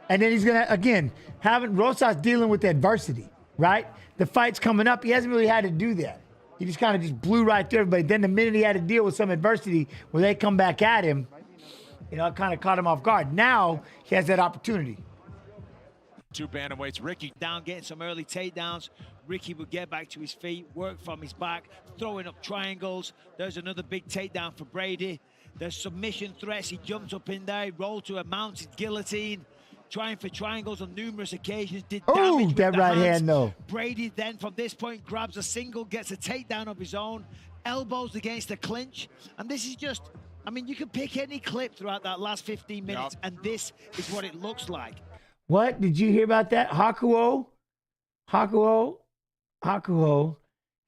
And then he's going to, again, Rosas dealing with adversity, right? The fight's coming up. He hasn't really had to do that. He just kind of just blew right through everybody. Then the minute he had to deal with some adversity where they come back at him, you know, it kind of caught him off guard. Now he has that opportunity. Two bantamweights. Ricky down, getting some early takedowns. Ricky would get back to his feet, work from his back, throwing up triangles. There's another big takedown for Brady. There's submission threats. He jumped up in there, rolled to a mounted guillotine, trying for triangles on numerous occasions. Did damage with that the right hands. hand, though. Brady then, from this point, grabs a single, gets a takedown of his own, elbows against the clinch. And this is just, I mean, you can pick any clip throughout that last 15 minutes, and this is what it looks like. What? Did you hear about that? Hakuho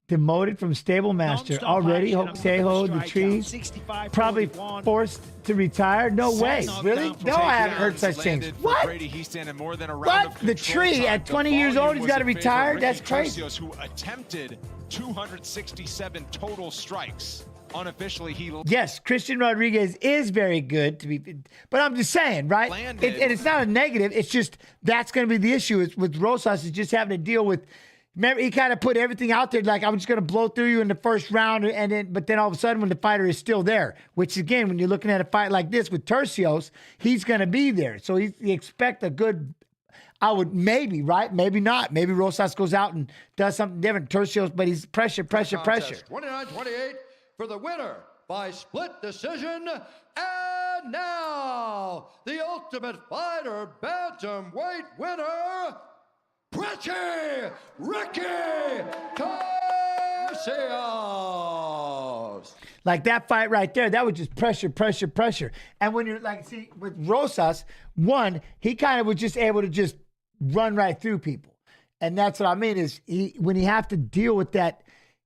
Demoted from stable master already. Seho, the trees, probably forced to retire. No way, really? No, I haven't heard such things. What? Brady, he's standing more than a round What? of The control tree time. at The 20 years volume old, he's was got to in favor of retire? Ricky That's crazy. Tercios, who attempted 267 total strikes. Unofficially, he... Yes, Christian Rodriguez is very good to be, but I'm just saying, right? And it's not a negative. It's just that's going to be the issue. It's with Rosas is just having to deal with. Remember, he kind of put everything out there like I'm just going to blow through you in the first round, but then all of a sudden when the fighter is still there, which again, when you're looking at a fight like this with Tercios, he's going to be there. So you expect a good. I would maybe, right? Maybe not. Maybe Rosas goes out and does something different. Tercios, but he's pressure. 29-28 for the winner by split decision. And now, the Ultimate Fighter bantamweight winner, Ricky Tercios. Like that fight right there, that was just pressure. And when you're like, see, with Rosas, one, he kind of was just able to just run right through people. And that's what I mean is when you have to deal with that,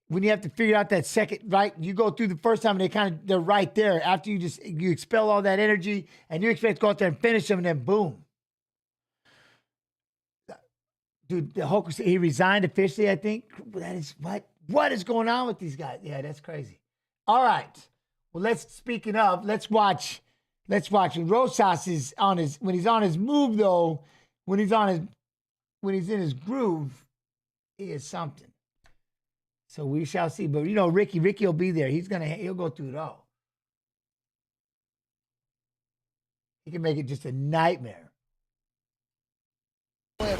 when you have to figure out that second, right? You go through the first time and they're right there. After you expel all that energy and you expect to go out there and finish them and then boom. Dude, the Hulk, he resigned officially, I think. That is what is going on with these guys? Yeah, that's crazy. All right. Well, speaking of, let's watch. When Rosas is when he's on his move though, when he's in his groove, he is something. So we shall see. But you know, Ricky will be there. He'll go through it all. He can make it just a nightmare.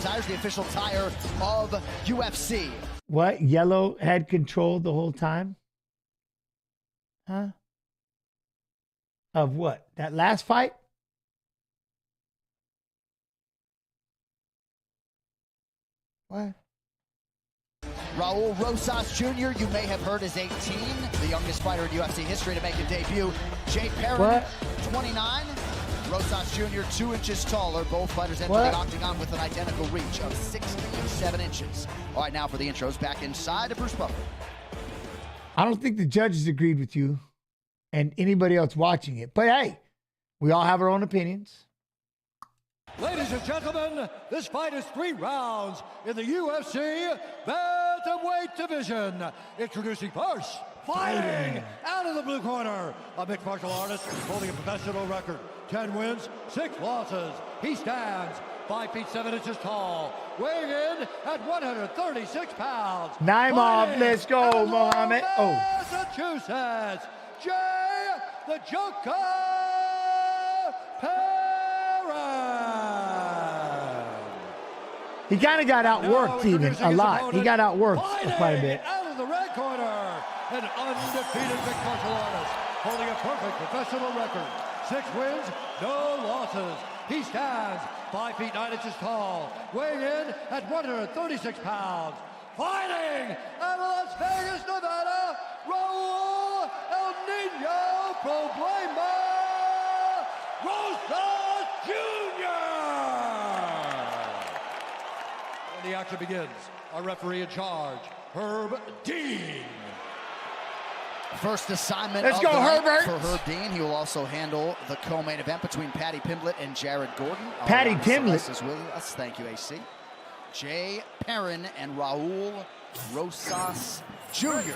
Tires, the official tire of UFC. What? Yellow had control the whole time? Huh? Of what? That last fight? What? Raul Rosas Jr., you may have heard, is 18, the youngest fighter in UFC history to make a debut. Jay Perrin, 29. Rosas Jr., 2 inches taller. Both fighters enter the octagon with an identical reach of 67 inches. All right, now for the intros, back inside to Bruce Pulver. I don't think the judges agreed with you and anybody else watching it. But hey, we all have our own opinions. Ladies and gentlemen, this fight is 3 rounds in the UFC bantamweight division. Introducing first, fighting out of the blue corner, a mixed martial artist holding a professional record. 10 wins, 6 losses. He stands 5 feet 7 inches tall, weighing in at 136 pounds. Naimov, let's go, Mohammed. Massachusetts, Jay the Joker Perrin. He kind of got outworked even a lot. He got outworked quite a bit. Out of the red corner, an undefeated mixed martial artist holding a perfect professional record. 6 wins, no losses. He stands 5 feet 9 inches tall, weighing in at 136 pounds. Fighting out of Las Vegas, Nevada, Raul El Nino Problema Rosas Jr. And the action begins. Our referee in charge, Herb Dean. First assignment Let's of go, the night Herbert. for Herb Dean. He will also handle the co-main event between Paddy Pimblett and Jared Gordon. Paddy Pimblett is with us. Thank you, AC. Jay Perrin and Raul Rosas Jr.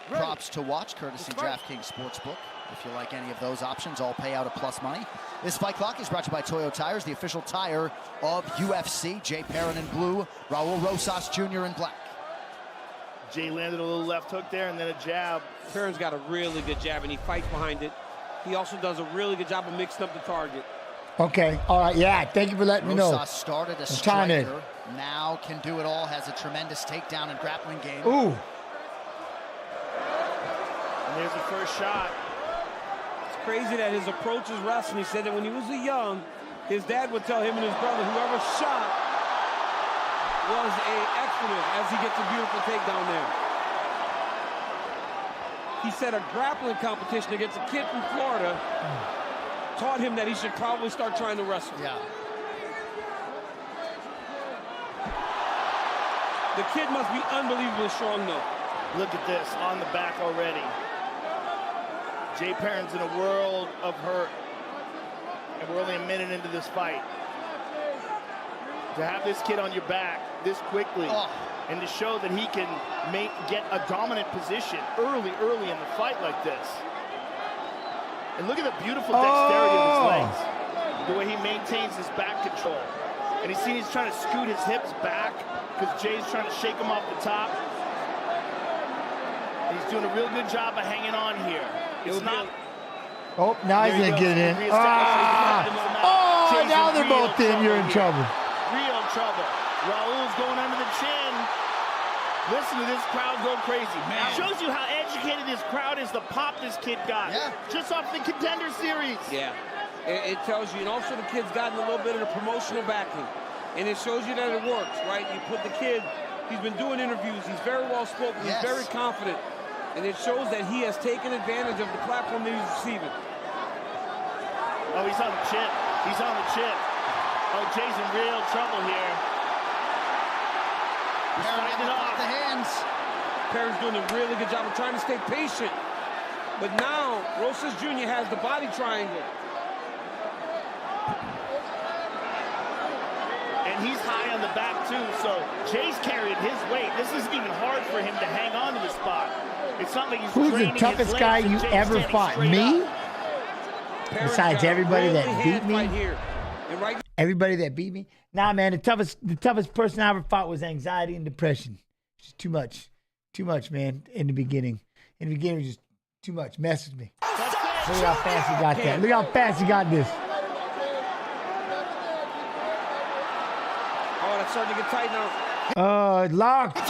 Props to watch, courtesy DraftKings Sportsbook. If you like any of those options, all pay out a plus money. This fight clock is brought to you by Toyo Tires, the official tire of UFC. Jay Perrin in blue, Raul Rosas Jr. in black. Jay landed a little left hook there and then a jab. Perrin's got a really good jab and he fights behind it. He also does a really good job of mixing up the target. Okay, all right, yeah, thank you for letting me know. Rosas started a striker, now can do it all, has a tremendous takedown and grappling game. Ooh. And there's the first shot. It's crazy that his approach is wrestling. He said that when he was young, his dad would tell him and his brother, whoever shot was an expletive as he gets a beautiful takedown there. He said a grappling competition against a kid from Florida taught him that he should probably start trying to wrestle. Yeah. The kid must be unbelievably strong though. Look at this, on the back already. Jay Perrin's in a world of hurt. And we're only a minute into this fight. To have this kid on your back this quickly and to show that he can get a dominant position early in the fight like this. And look at the beautiful dexterity of his legs. The way he maintains his back control. And he's trying to scoot his hips back because Jay's trying to shake him off the top. And he's doing a real good job of hanging on here. It's not... Oh, now he's going to get it in. Now they're both in. You're in trouble. Real trouble. Raul's going under the chin. Listen to this crowd go crazy. Man. It shows you how educated this crowd is, the pop this kid got. Yeah. Just off the Contender Series. Yeah. It tells you, and also the kid's gotten a little bit of the promotional backing. And it shows you that it works, right? You put the kid, he's been doing interviews, he's very well spoken, he's very confident. And it shows that he has taken advantage of the platform that he's receiving. Oh, he's on the chip. He's on the chip. Oh, Jay's in real trouble here. He's fighting it off. The hands. Perrin's doing a really good job of trying to stay patient. But now, Rosas Jr. has the body triangle. And he's high on the back, too, so Jay's carrying his weight. This isn't even hard for him to hang on to the spot. It's not like he's Who's the toughest guy you ever fought? Me? Besides everybody that beat me? Everybody that beat me? Nah, man, the toughest person I ever fought was anxiety and depression. Just too much. Too much, man, in the beginning. In the beginning, it was just too much. Messed with me. Look how fast he got that. Look how fast he got this. Oh, that's starting to get tight now. Oh, locked.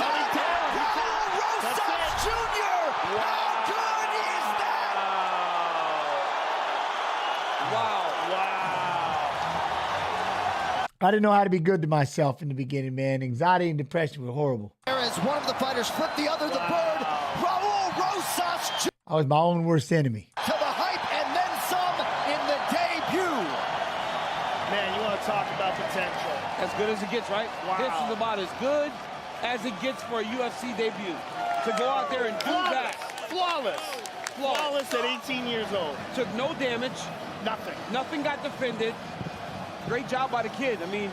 I didn't know how to be good to myself in the beginning, man. Anxiety and depression were horrible. As one of the fighters flipped the other, the bird, Raul Rosas Jr. I was my own worst enemy. To the hype and then some in the debut. Man, you want to talk about potential. As good as it gets, right? Wow. This is about as good as it gets for a UFC debut. To go out there and do that. Flawless at 18 years old. Took no damage. Nothing. Nothing got defended. Great job by the kid. I mean,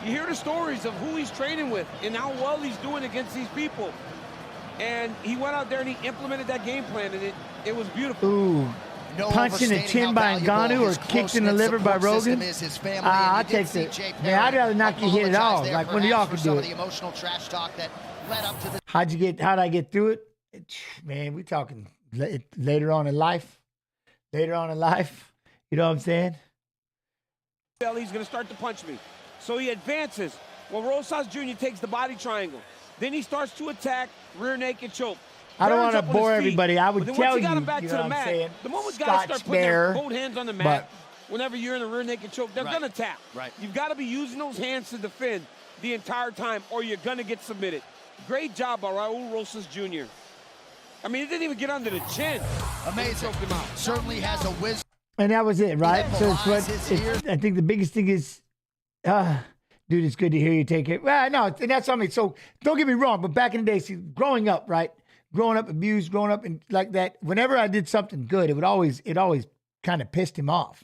you hear the stories of who he's training with and how well he's doing against these people. And he went out there and he implemented that game plan, and it was beautiful. Ooh. No punch in the chin by Ngannou or kicked in the liver by Rogan? I'll take it. Man, I'd rather not get hit at all. Like one of y'all could do it. How'd I get through it? Man, we talking later on in life. Later on in life. You know what I'm saying? He's going to start to punch me. So he advances. Well, Rosas Jr. takes the body triangle. Then he starts to attack rear naked choke. I don't want to bore everybody. I would tell you, you know what I'm saying? The moment guys start putting their both hands on the mat, whenever you're in a rear naked choke, they're going to tap. Right. You've got to be using those hands to defend the entire time, or you're going to get submitted. Great job by Raul Rosas Jr. I mean, he didn't even get under the chin. Amazing. Choked him out. Certainly has a wisdom. And that was it, right? So I think the biggest thing is, dude, it's good to hear you take it. Well, no, and that's something. So don't get me wrong, but back in the day, see, growing up, right? Growing up abused, growing up and like that. Whenever I did something good, it always kind of pissed him off.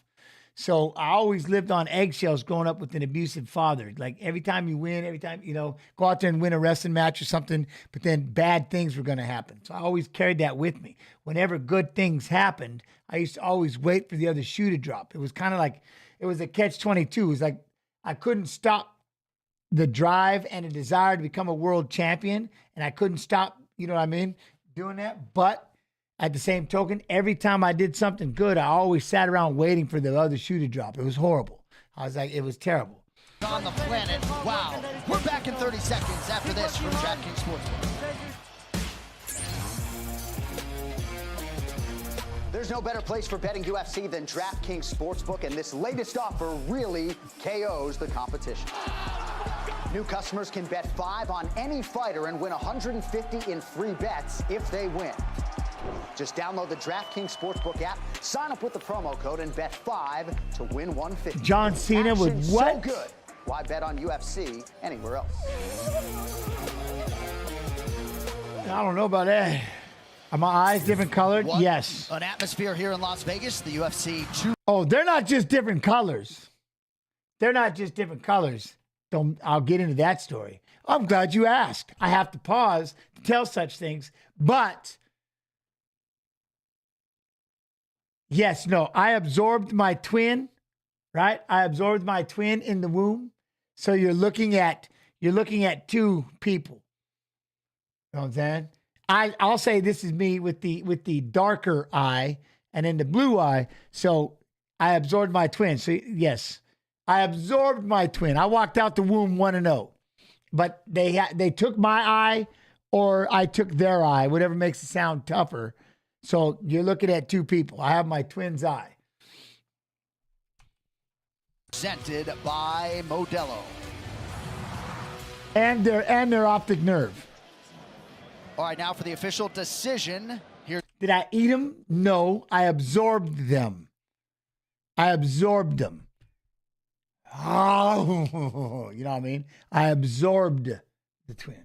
So I always lived on eggshells growing up with an abusive father. Like every time you win, every time, go out there and win a wrestling match or something, but then bad things were going to happen. So I always carried that with me. Whenever good things happened, I used to always wait for the other shoe to drop. It was kind of like, it was a catch-22. It was like I couldn't stop the drive and the desire to become a world champion, and I couldn't stop, you know what I mean, doing that. But at the same token, every time I did something good, I always sat around waiting for the other shoe to drop. It was horrible. I was like, it was terrible. On the planet. Wow. We're back in 30 seconds after this from DraftKings Sportsbook. There's no better place for betting UFC than DraftKings Sportsbook, and this latest offer really KOs the competition. New customers can bet $5 on any fighter and win $150 in free bets if they win. Just download the DraftKings Sportsbook app, sign up with the promo code, and bet $5 to win $150. John Cena with what? So good. Why bet on UFC anywhere else? I don't know about that. Are my eyes different colored? What Yes. an atmosphere here in Las Vegas. The UFC 2. Oh, they're not just different colors. They're not just different colors. I'll get into that story. I'm glad you asked. I have to pause to tell such things. But, yes, no, I absorbed my twin, right? I absorbed my twin in the womb. So you're looking at two people. You know what I'm saying? I'll say this is me with the darker eye and then the blue eye. So I absorbed my twin. So yes, I absorbed my twin. I walked out the womb 1-0, but they took my eye or I took their eye, whatever makes it sound tougher. So you're looking at two people. I have my twin's eye. Presented by Modelo. And their optic nerve. All right, now for the official decision. Here. Did I eat them? No, I absorbed them. I absorbed them. Oh, you know what I mean? I absorbed the twin.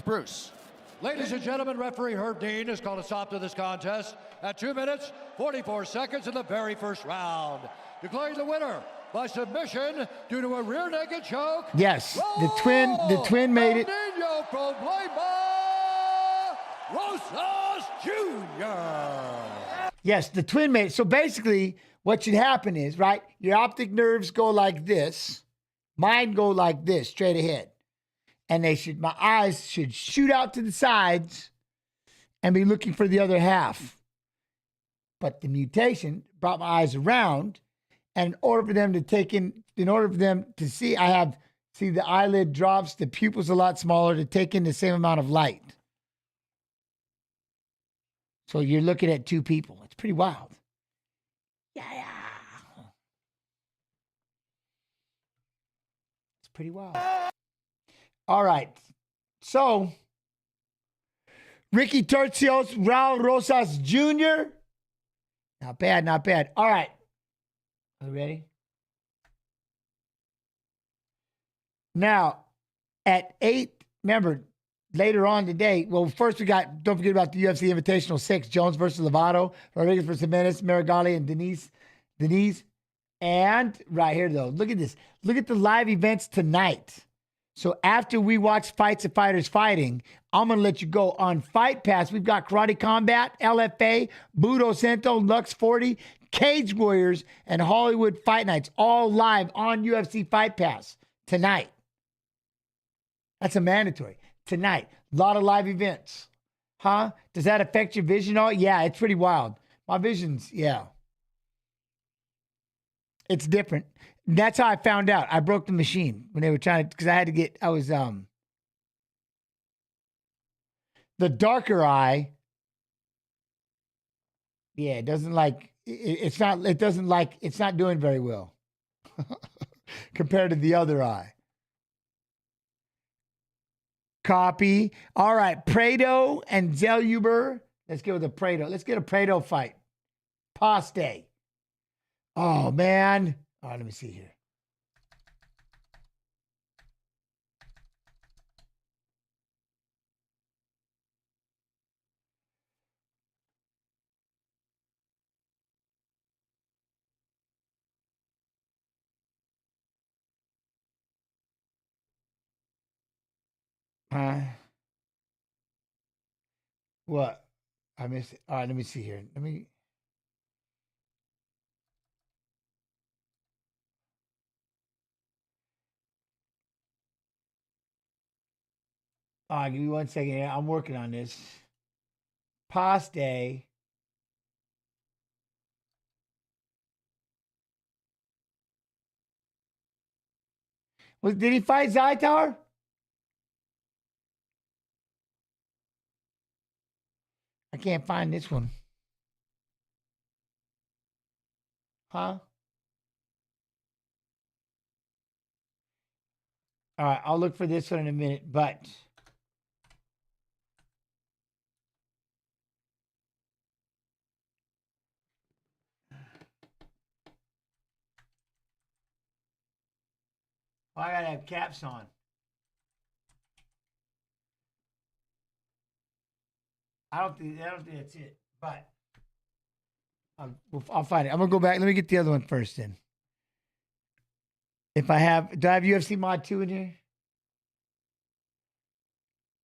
Bruce. Ladies and gentlemen, referee Herb Dean has called a stop to this contest at 2 minutes, 44 seconds in the very first round. Declaring the winner by submission due to a rear naked choke. Yes, the twin made it. Nino from Rosas Jr. Yes, the twin made it. So basically, what should happen is, right, your optic nerves go like this. Mine go like this, straight ahead. And my eyes should shoot out to the sides and be looking for the other half. But the mutation brought my eyes around. And in order for them to see, the eyelid drops, the pupil's a lot smaller to take in the same amount of light. So you're looking at two people. It's pretty wild. Yeah. It's pretty wild. All right. So, Ricky Tercios, Raul Rosas Jr. Not bad, not bad. All right. Are you ready? Now, at 8, remember, later on today, well, first don't forget about the UFC Invitational 6, Jones versus Lovato, Rodriguez versus Jimenez, Marigali, and Denise. And right here, though, look at this. Look at the live events tonight. So after we watch Fights of Fighters Fighting, I'm going to let you go on Fight Pass. We've got Karate Combat, LFA, Budo Cento, Lux 40, Cage Warriors, and Hollywood Fight Nights, all live on UFC Fight Pass tonight. That's a mandatory. Tonight. A lot of live events. Huh? Does that affect your vision? Oh, yeah, it's pretty wild. My vision's, yeah. It's different. That's how I found out. I broke the machine when they were trying to, because the darker eye. Yeah, it's not doing very well compared to the other eye. Copy. All right, Prado and Zelluber. Let's go with a Prado. Let's get a Prado fight. Paste. Oh, man. All right, let me see here. What? I missed it. All right, let me see here. Give me 1 second here. I'm working on this. Paste. Did he fight Zaitar? I can't find this one. Huh? All right, I'll look for this one in a minute, but I gotta have caps on. I don't think that's it. But I'll find it. I'm gonna go back. Let me get the other one first. Then, do I have UFC Mod 2 in here?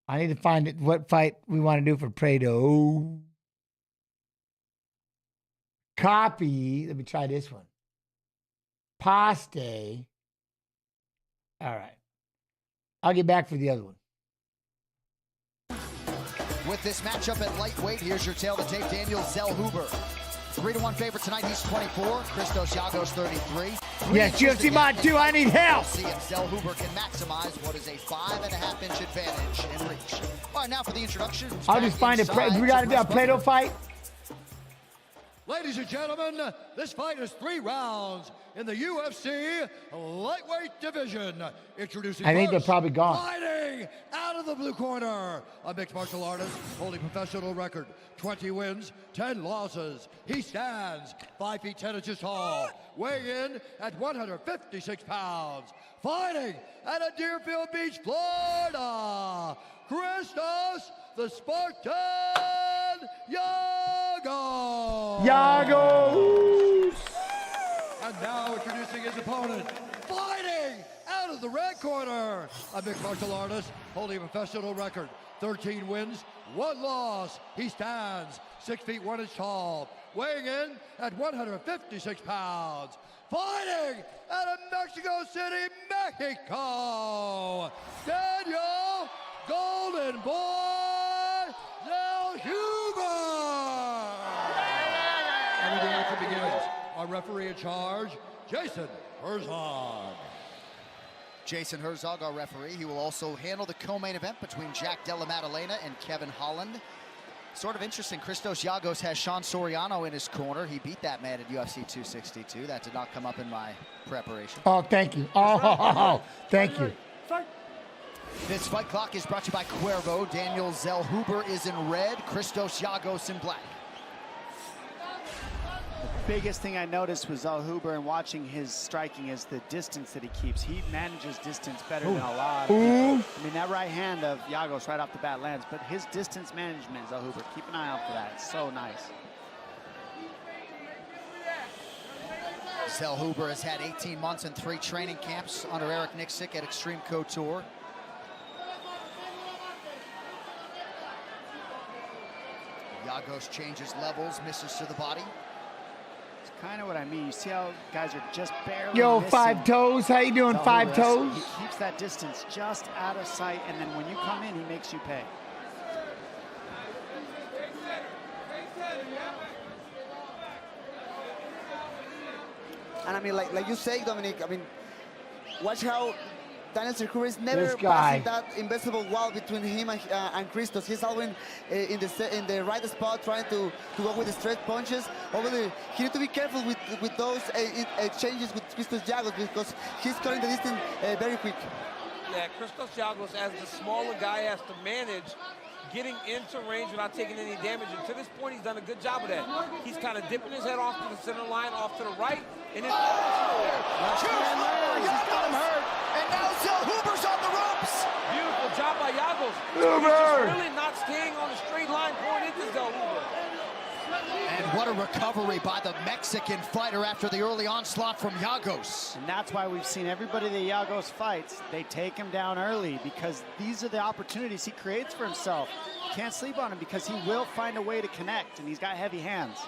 I need to find it. What fight we want to do for Prado? Copy. Let me try this one. Paste. All right. I'll get back for the other one. With this matchup at lightweight, here's your tail of the tape, Daniel Zellhuber. 3-1 favorite tonight, he's 24. Christos Giagos, 33. Yes, UFC Mod 2, I need help. See if Zellhuber can maximize what is a 5.5-inch advantage in reach. All right, now for the introduction. I'll just find it. We got a Play-Doh fight. Ladies and gentlemen, this fight is 3 rounds in the UFC lightweight division. Introducing I think they're probably gone. Fighting out of the blue corner, a mixed martial artist holding professional record, 20 wins, 10 losses. He stands 5 feet 10 inches tall, weighing in at 156 pounds. Fighting out of Deerfield Beach, Florida, Christos the Spartan Giagos. And now introducing his opponent, fighting out of the red corner, a mixed martial artist holding a professional record, 13 wins, 1 loss. He stands 6 feet 1 inch tall, weighing in at 156 pounds. Fighting out of Mexico City, Mexico, Daniel Golden Boy Zellhuber. And the action begins. Our referee in charge, Jason Herzog. Jason Herzog, our referee. He will also handle the co-main event between Jack Della Maddalena and Kevin Holland. Sort of interesting, Christos Giagos has Sean Soriano in his corner. He beat that man at UFC 262. That did not come up in my preparation. Oh, thank you. Oh, thank you. This fight clock is brought to you by Cuervo. Daniel Zellhuber is in red, Christos Giagos in black. The biggest thing I noticed with Zellhuber and watching his striking is the distance that he keeps. He manages distance better than a lot of people. I mean, that right hand of Giagos right off the bat lands, but his distance management, Zellhuber, keep an eye out for that. It's so nice. Zellhuber has had 18 months and 3 training camps under Eric Nixick at Extreme Couture. Giagos changes levels, misses to the body. It's kind of what I mean. You see how guys are just barely Yo, missing. 5 toes. How you doing, 5 toes? He keeps that distance just out of sight, and then when you come in, he makes you pay. And I mean, like you say, Dominic, I mean, watch how Daniel Zellhuber is never This guy. passing that invisible wall between him and Christos. He's always in the right spot, trying to go with the straight punches. Obviously, he needs to be careful with those exchanges with Christos Giagos because he's cutting the distance very quick. Yeah, Christos Giagos, as the smaller guy, has to manage getting into range without taking any damage. And to this point, he's done a good job of that. He's kind of dipping his head off to the center line, off to the right, and then He's got him hurt, and now Zellhuber's on the ropes. Beautiful job by Giagos. He's Huber! just really not staying on a straight line going into Zellhuber. And what a recovery by the Mexican fighter after the early onslaught from Giagos. And that's why we've seen everybody that Giagos fights, they take him down early because these are the opportunities he creates for himself. You can't sleep on him because he will find a way to connect, and he's got heavy hands.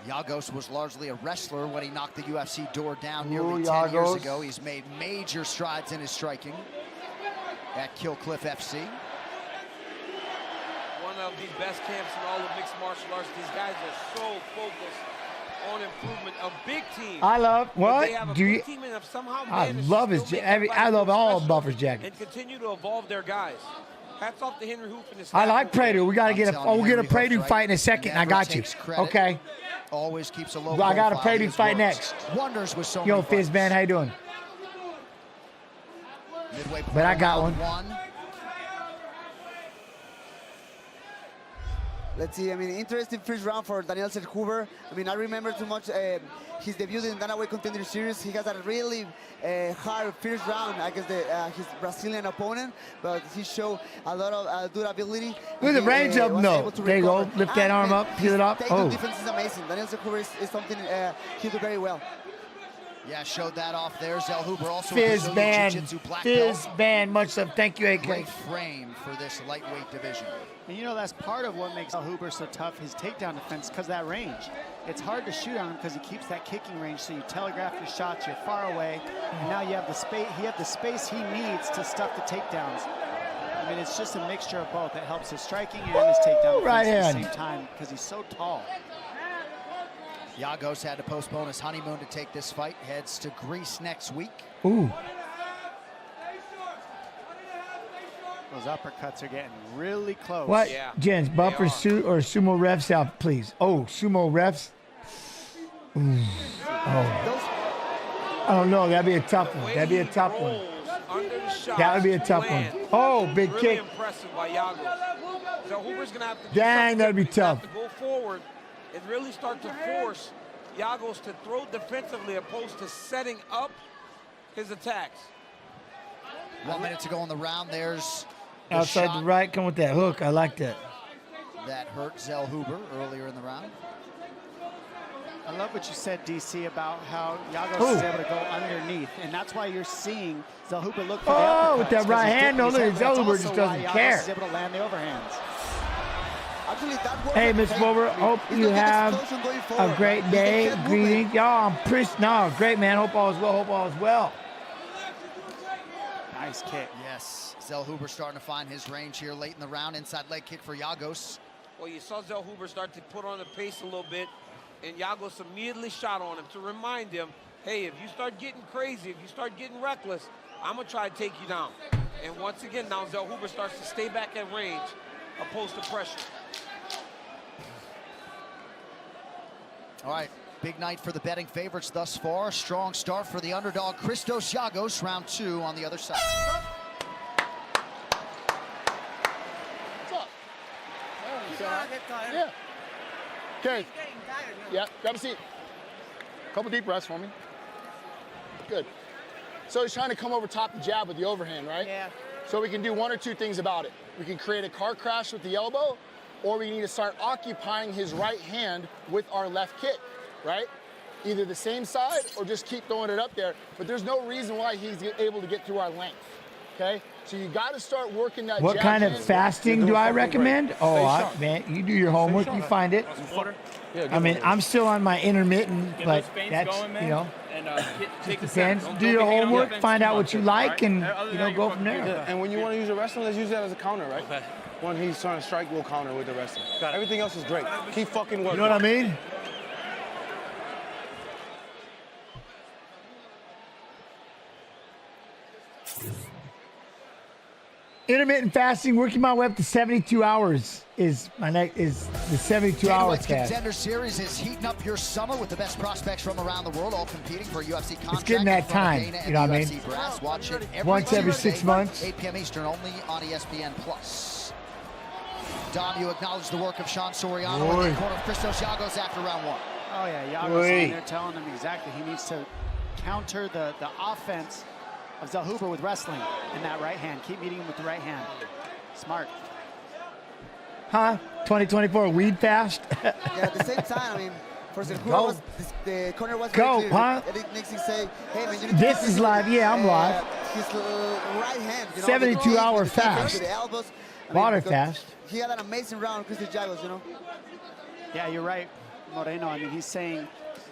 Giagos was largely a wrestler when he knocked the UFC door down nearly 10 years ago. He's made major strides in his striking at Kill Cliff FC. One of the best camps in all of mixed martial arts. These guys are so focused on improvement. A big team. I love what They have a do big you? team and have somehow I managed to love his. still make I love everybody all feel Buffer's special jackets. and continue to evolve their guys. Hats off to Henry Hoof and his I staff like over there. Prado. We gotta get a. telling Oh, you, we'll get a Henry Prado Hoof, right? fight in a second. I Never got you. takes credit. Okay. Always keeps a low Well, I got a profile Prado in his fight works. next. Wonders with so Yo, many Fizz fights. man, how you doing? Midway But I point, got round one. Let's see. I mean, interesting first round for Daniel Zellhuber. I mean, I remember too much his debut in Dana White Contender Series. He has a really hard first round against his Brazilian opponent, but he showed a lot of durability. Look at the range up, no. There you go. Lift that arm up, peel it up. The defense is amazing. Daniel Zellhuber is something he did very well. Yeah, showed that off there. Zellhuber also Fizz band. Fizz band. Much love. Thank you, AK. Great frame for this lightweight division. And you know, that's part of what makes Zellhuber so tough, his takedown defense, because that range. It's hard to shoot on him because he keeps that kicking range, so you telegraph your shots, you're far away, and now you have the space. He has the space he needs to stuff the takedowns. I mean, it's just a mixture of both. It helps his striking and his takedown right defense hand. at the same time because he's so tall. Yagos had to postpone his honeymoon to take this fight. Heads to Greece next week. Ooh. Those uppercuts are getting really close. What, Jens, buffer or sumo refs out, please. Oh, sumo refs. Ooh. Oh. I don't know. That'd be a tough one. That'd be a tough one. That would be a tough one. Oh, big really kick. Impressive by Yagos. So Hoover's gonna have to. Dang, that'd be tough. To go forward and really start to force Yagos to throw defensively, opposed to setting up his attacks. 1 minute to go in the round. There's the Outside shot the right, come with that hook. I like that. that hurt Zellhuber earlier in the round. I love what you said, DC, about how Yagos is able to go underneath, and that's why you're seeing Zellhuber look for the uppercuts, with that right hand, no, look, Zellhuber just doesn't care. Yagos is able to land the overhands. Hey, Miss Pulver, hope you have a great day. Greetings. Y'all, I'm pissed. No, great, man. Hope all is well. Hope all is well. Nice kick. Yes, Zellhuber starting to find his range here late in the round. Inside leg kick for Yagos. Well, you saw Zellhuber start to put on the pace a little bit, and Yagos immediately shot on him to remind him, hey, if you start getting crazy, if you start getting reckless, I'm going to try to take you down. And once again, now Zellhuber starts to stay back at range, opposed to pressure. All right, big night for the betting favorites thus far. Strong start for the underdog, Christos Yagos, round 2 on the other side. What's up? Yeah. Okay. Yeah, grab a seat. Couple deep breaths for me. Good. So he's trying to come over top the jab with the overhand, right? Yeah. So we can do one or two things about it. We can create a car crash with the elbow, or we need to start occupying his right hand with our left kick, right? Either the same side or just keep throwing it up there, but there's no reason why he's able to get through our length, okay? So you got to start working that What jab kind of hand. fasting do I recommend? Oh, man, you do your homework, you find it. I mean, I'm still on my intermittent, but that's, you know, it depends. Do your homework, find out what you like, and, you know, go from there. Yeah, and when you want to use your wrestling, let's use that as a counter, right? Okay. When he's trying to strike, we'll counter with the wrestling. Everything else is great. Keep fucking working. You know what I mean? Intermittent fasting, working my way up to 72 hours is my next is the 72-hour White's fast. Contender Series is heating up your summer with the best prospects from around the world, all competing for UFC contract. It's getting that time, you know what I mean? Brass. Watch it Once every 6 Tuesday, months. 8 p.m. Eastern, only on ESPN Plus. Dom, you acknowledge the work of Sean Soriano in the corner of Christos Yagos after round 1. Oh yeah, Yagos in there telling him exactly he needs to counter the offense of Zellhuber with wrestling in that right hand. Keep meeting him with the right hand. Smart. Huh? 2024 weed fast? Yeah, at the same time, I mean, for Go. the corner was Go, very clear. huh? Next thing say, hey man, you need to This is live. Yeah, I'm live. His right hand, you know, 72-hour the defense, fast. the elbows. I Water because fast. He had an amazing round, Christos Yagos, you know. Yeah, you're right, Moreno. I mean, he's saying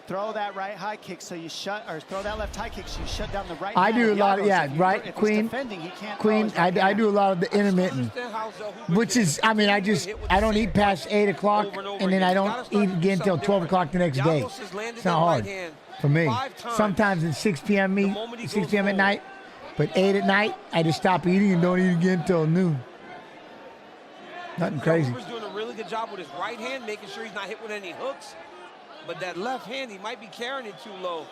throw that right high kick so you shut, or throw that left high kick so you shut down the right I hand do a of lot of, Yagos. yeah, If right, Queen. Defending, he can't Queen, throw his right I hand. do a lot of the intermittent, which is, I mean, I don't eat past 8 o'clock, and then I don't eat again until 12 o'clock the next day. It's not hard for me. Sometimes at 6 p.m. 6 p.m. at night, but 8 at night, I just stop eating and don't eat again until noon. Nothing crazy. Hoover's doing a really good job with his right hand, making sure he's not hit with any hooks. But that left hand, he might be carrying it too low.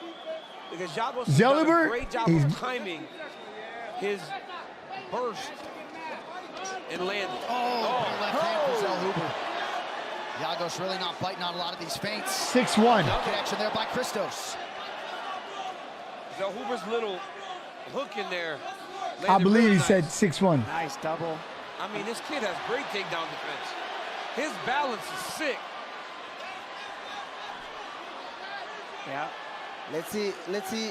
Because Yagos has done a great job of timing his burst and landing. Left hand for Zellhuber. Yagos really not biting on a lot of these feints. 6-1. No connection there by Christos. Zellhuber's little hook in there. I believe he said 6-1. Nice double. I mean, this kid has great takedown defense. His balance is sick. Yeah. Let's see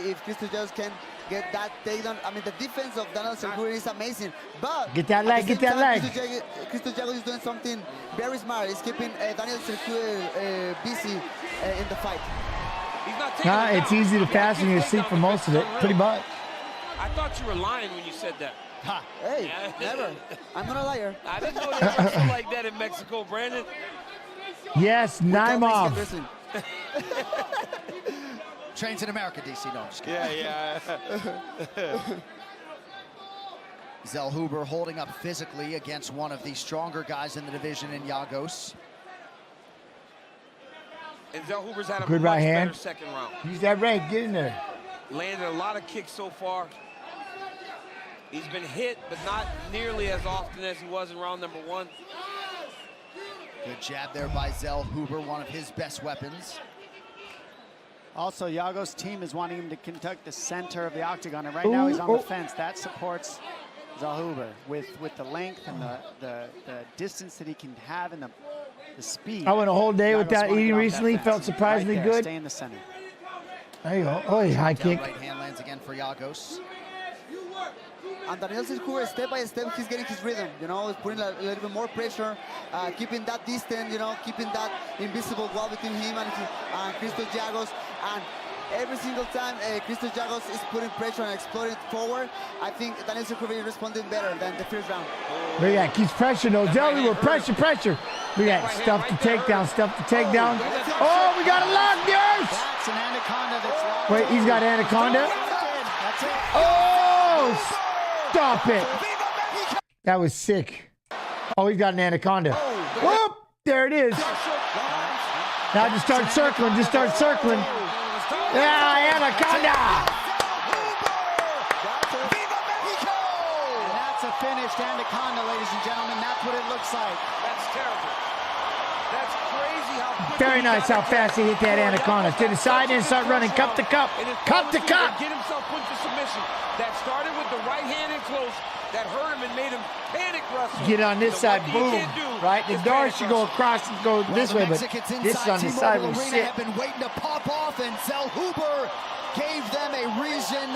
if Christos Jagos can get that takedown. I mean, the defense of Daniel Cerqueira is amazing, but Get that leg, get that leg. Christos Jagos is doing something very smart. He's keeping Daniel Cerqueira busy in the fight. He's not taking It's easy to fasten your seat for most of it, pretty much. I thought you were lying when you said that. Ha. Hey, never. I'm not a liar. I didn't know they wrestled like that in Mexico, Brandon. Yes, Naimov. Trains in America, DC. No, I'm just kidding. Yeah. Zellhuber holding up physically against one of the stronger guys in the division in Yagos. And Zellhuber's had a Good much right hand. better second round. Use that right, get in there. Landed a lot of kicks so far. He's been hit, but not nearly as often as he was in round number 1. Good jab there by Zellhuber, one of his best weapons. Also, Yagos' team is wanting him to conduct the center of the octagon, and right now he's on the fence. That supports Zellhuber with the length and the distance that he can have and the speed. I went a whole day Yagos without wanna eating get off recently. that Felt fence. surprisingly Right there, good. Stay in the center. There you go. Oh, high kick. Right hand lands again for Yagos. And Daniel Cerqueira, step by step, he's getting his rhythm. You know, he's putting a little bit more pressure, keeping that distance. You know, keeping that invisible wall between him and Christos Jagos. And every single time Christos Jagos is putting pressure and exploding forward, I think Daniel Cerqueira is responding better than the first round. Look at that, keeps pressure though. Zellhuber, pressure. Look at that, stuff to takedown, Oh, we got a lock, Nurse! That's an anaconda that's locked. Wait, he's got anaconda? That's it. Oh, stop it. That was sick. Oh, he's got an anaconda. Whoop, there it is. Now just start circling. Yeah, anaconda. And that's a finished anaconda, ladies and gentlemen. That's what it looks like. That's terrible. That's crazy how quickly Very nice how fast he hit that anaconda. To the side and start running cup to cup. Cup to cup. Get himself put to submission. That started with the right hand in close. That hurt him and made him panic wrestle. Get on this So side, what boom. he can't do Right? The is door panic should go wrestle. across and go this way, but this is on the side T-Mobile of Arena shit. have been waiting to pop off, and Zellhuber gave them a reason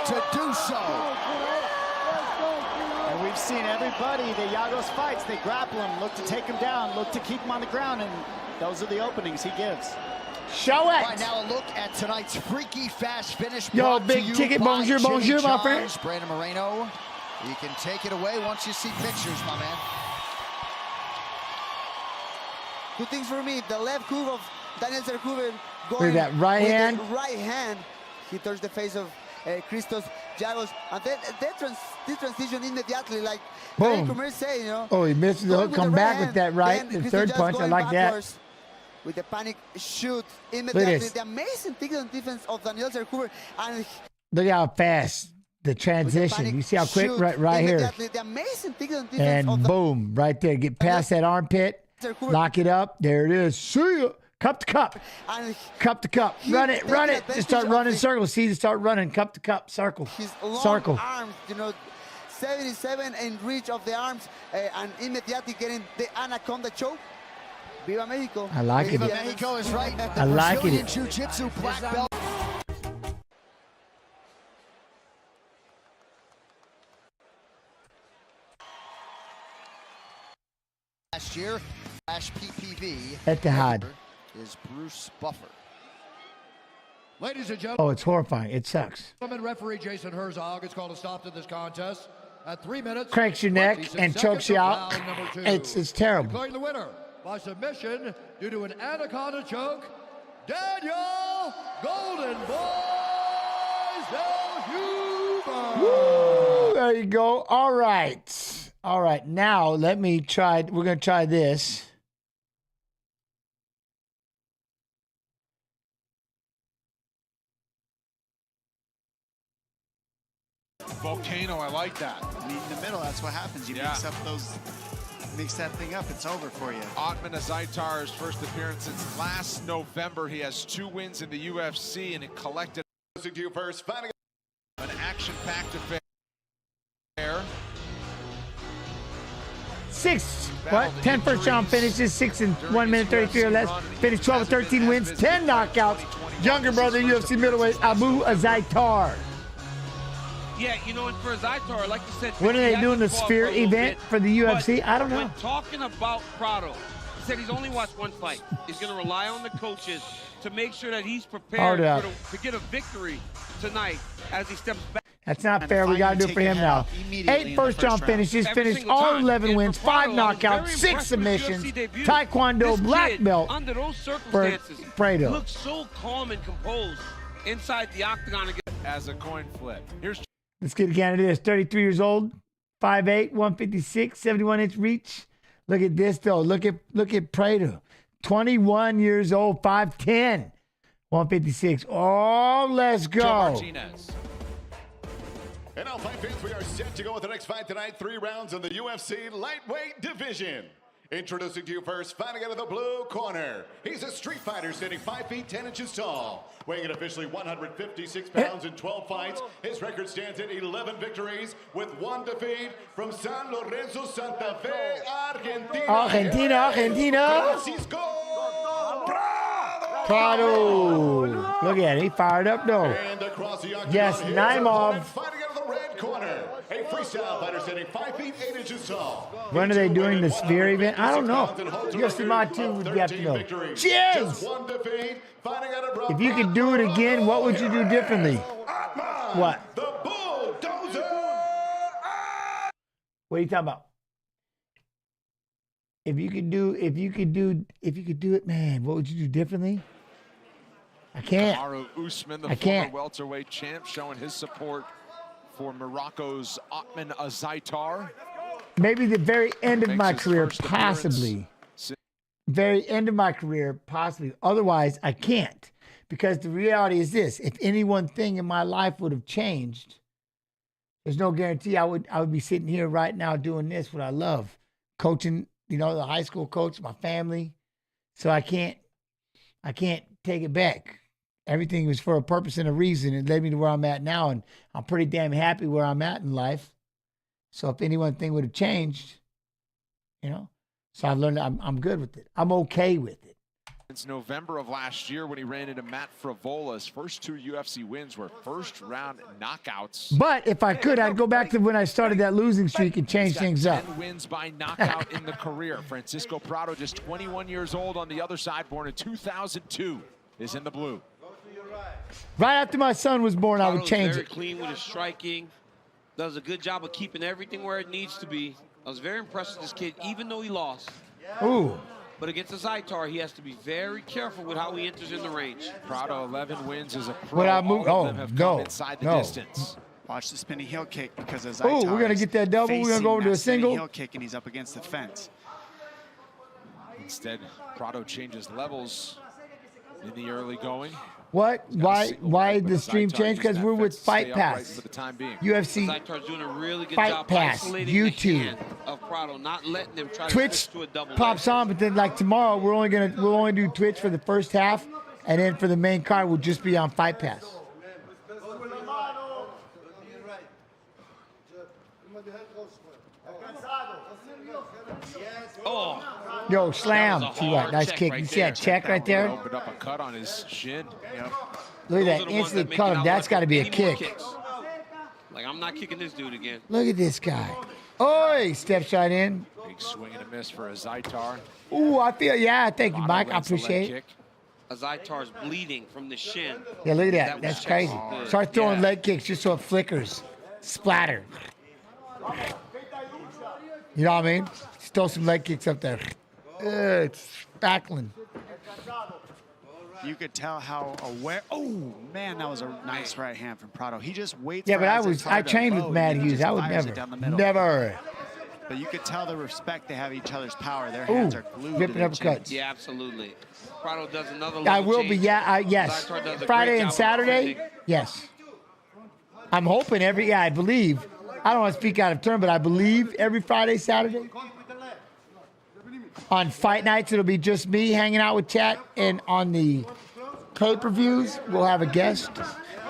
to do so. And we've seen everybody that Yagos fights, they grapple him, look to take him down, look to keep him on the ground, and those are the openings he gives. Show it. Right now, a look at tonight's freaky fast finish. Yo, brought to big you ticket, by bonjour, Jimmy bonjour, my John's. friend. Brandon Moreno, you can take it away once you see pictures, my man. Two things for me. The left hook of Daniel Cerqueira Look going at that right with hand. the right hand. He touched the face of Christos Jagos. And then this transition immediately, like Boom. Commerce say, you know. Oh, he misses the going hook, with come the back hand, with that right. then The Christos third Jagos punch, I going like that. backwards with the panic shoot immediately. this. The amazing takedown defense of Daniel Cerqueira. And Look how fast the transition. You see how quick? shoot Right here. immediately. The amazing takedown defense of And boom, right there. Get past that armpit. Cerqueira. Lock it up. There it is. See ya. Cup to cup. And Cup to cup. Run it. Just start running circles. See, just start running. Cup to cup. Circle. his long Circle. arms, you know, 77 in reach of the arms, and immediately getting the anaconda choke. Viva Mexico. I like it. Viva Mexico is right. The I like Brazilian it. Jiu-Jitsu black belt. Last year, /PPV Etihad. is Bruce Buffer. Ladies and Oh, it's horrifying. It sucks. gentlemen, referee Jason Herzog has called a stop to this contest at 3 minutes. Cranks your neck 26 and chokes seconds you of out. round number 2. It's terrible. Declaring the winner by submission due to an anaconda choke, Daniel Golden Boy Zellhuber. Woo, there you go. All right. All right. Now let me try. We're going to try this. Volcano, I like that. Meet in the middle, that's what happens. You mix up those Mix that thing up, it's over for you. Ottman Azaitar's first appearance since last November. He has 2 wins in the UFC and it collected. To you first, finding an action-packed affair. 10 first round finishes, 6 in 1 minute 33 or less. Finished 12 or 13 wins, 10 knockouts. Younger brother, UFC middleweight Abu Azaitar. Yeah, you know, and for Azaitar, like you said, When are they doing the Sphere event for the UFC? I don't know. When talking about Prado, he said he's only watched 1 fight. He's going to rely on the coaches to make sure that he's prepared to get a victory tonight as he steps back. That's not fair. We got to do it for him now. 8 first round finishes, finished all 11 wins, 5 knockouts, 6 submissions, Taekwondo black belt under those for circumstances. Prado. Looks so calm and composed inside the octagon again. As a coin flip. Here's Let's get a candidate. Is 33 years old, 5'8", 156, 71-inch reach. Look at this though. Look at Prado. 21 years old, 5'10", 156. Oh, let's go. Joe Martinez. And now, fight fans, we are set to go with the next fight tonight. 3 rounds in the UFC lightweight division. Introducing to you first, fighting out of the blue corner. He's a street fighter standing 5 feet 10 inches tall. Weighing in officially 156 pounds in 12 fights. His record stands at 11 victories with 1 defeat from San Lorenzo, Santa Fe, Argentina. Argentina. Francisco Prado. Look at it. He fired up though. Yes, Naimov. Fighting out of the red corner. A freestyle fighter standing 5 feet 8 inches tall. When are they doing the Sphere event? I don't know. UFC Mod 2 would have to know. Cheers! If you could do it again, what would you do differently? What? The bulldozer. What are you talking about? If you could do it, man, what would you do differently? I can't. Kamaru Usman, the I former can't. welterweight champ, showing his support for Morocco's Ottman Azaitar. Maybe the very end of Makes my his career, first possibly. Very end of my career, possibly. Otherwise, I can't. Because the reality is this: if any one thing in my life would have changed, there's no guarantee I would be sitting here right now doing this, what I love, coaching. You know, the high school coach, my family. So I can't take it back. Everything was for a purpose and a reason. It led me to where I'm at now, and I'm pretty damn happy where I'm at in life. So if any one thing would have changed, you know, so I've learned I'm good with it. I'm okay with it. Since November of last year when he ran into Matt Fravola's first 2 UFC wins were first-round knockouts. But if I could, I'd go back to when I started that losing streak and change things up. 10 wins by knockout in the career. Francisco Prado, just 21 years old on the other side, born in 2002, is in the blue. Right after my son was born, I would change very it. Clean with his striking. Does a good job of keeping everything where it needs to be. I was very impressed with this kid, even though he lost. Ooh. But against Azaitar, he has to be very careful with how he enters in the range. Prado 11 wins as a pro. Would I move? All of them have come inside the distance. Watch the spinning heel kick because as Oh, we're gonna get that double. We're gonna go into a single heel kick, and he's up against the fence. Instead, Prado changes levels in the early going. What? Why the stream change? Because we're with Fight Pass. For the time being. UFC Azaitar's doing a really good Fight job Pass, isolating YouTube. the hand of Prado, not letting him try to Twitch switch to a double pops leg. on, but then like tomorrow we'll only do Twitch for the first half, and then for the main card we'll just be on Fight Pass. Oh. Yo, slam. That was a See what? hard Nice check kick. right You see that there. check right there? Opened up a cut on his shin. Yep. Look at Those that. are the ones Instantly that make cut you him. not That's wanna got to go be a any more kick. kicks. Like, I'm not kicking this dude again. Look at this guy. Oi, steps right in. Big swing and a miss for Azaitar. Ooh, I feel, yeah, thank you, Mike. I appreciate it. Azaitar's bleeding from the shin. Yeah, look at that. was That's just crazy. good. Start throwing Yeah. leg kicks just so it flickers. Splatter. You know what I mean? Just throw some leg kicks up there. It's spackling. You could tell how aware. Oh man, that was a nice right hand from Prado. He just waits. Yeah, for but I Azaitar to trained with load, Matt and he Hughes. just I would fires it down the middle. never. But you could tell the respect they have each other's power. Their Ooh, hands are glued ripping to their uppercuts. chins. Yeah, absolutely. Prado does another I level will be, change. yeah, yes. Azaitar does a Friday great and job of Saturday, defending. yes. I'm hoping I believe, I don't want to speak out of turn, but I believe every Friday, Saturday. On fight nights, it'll be just me hanging out with chat. And on the pay-per-views, we'll have a guest.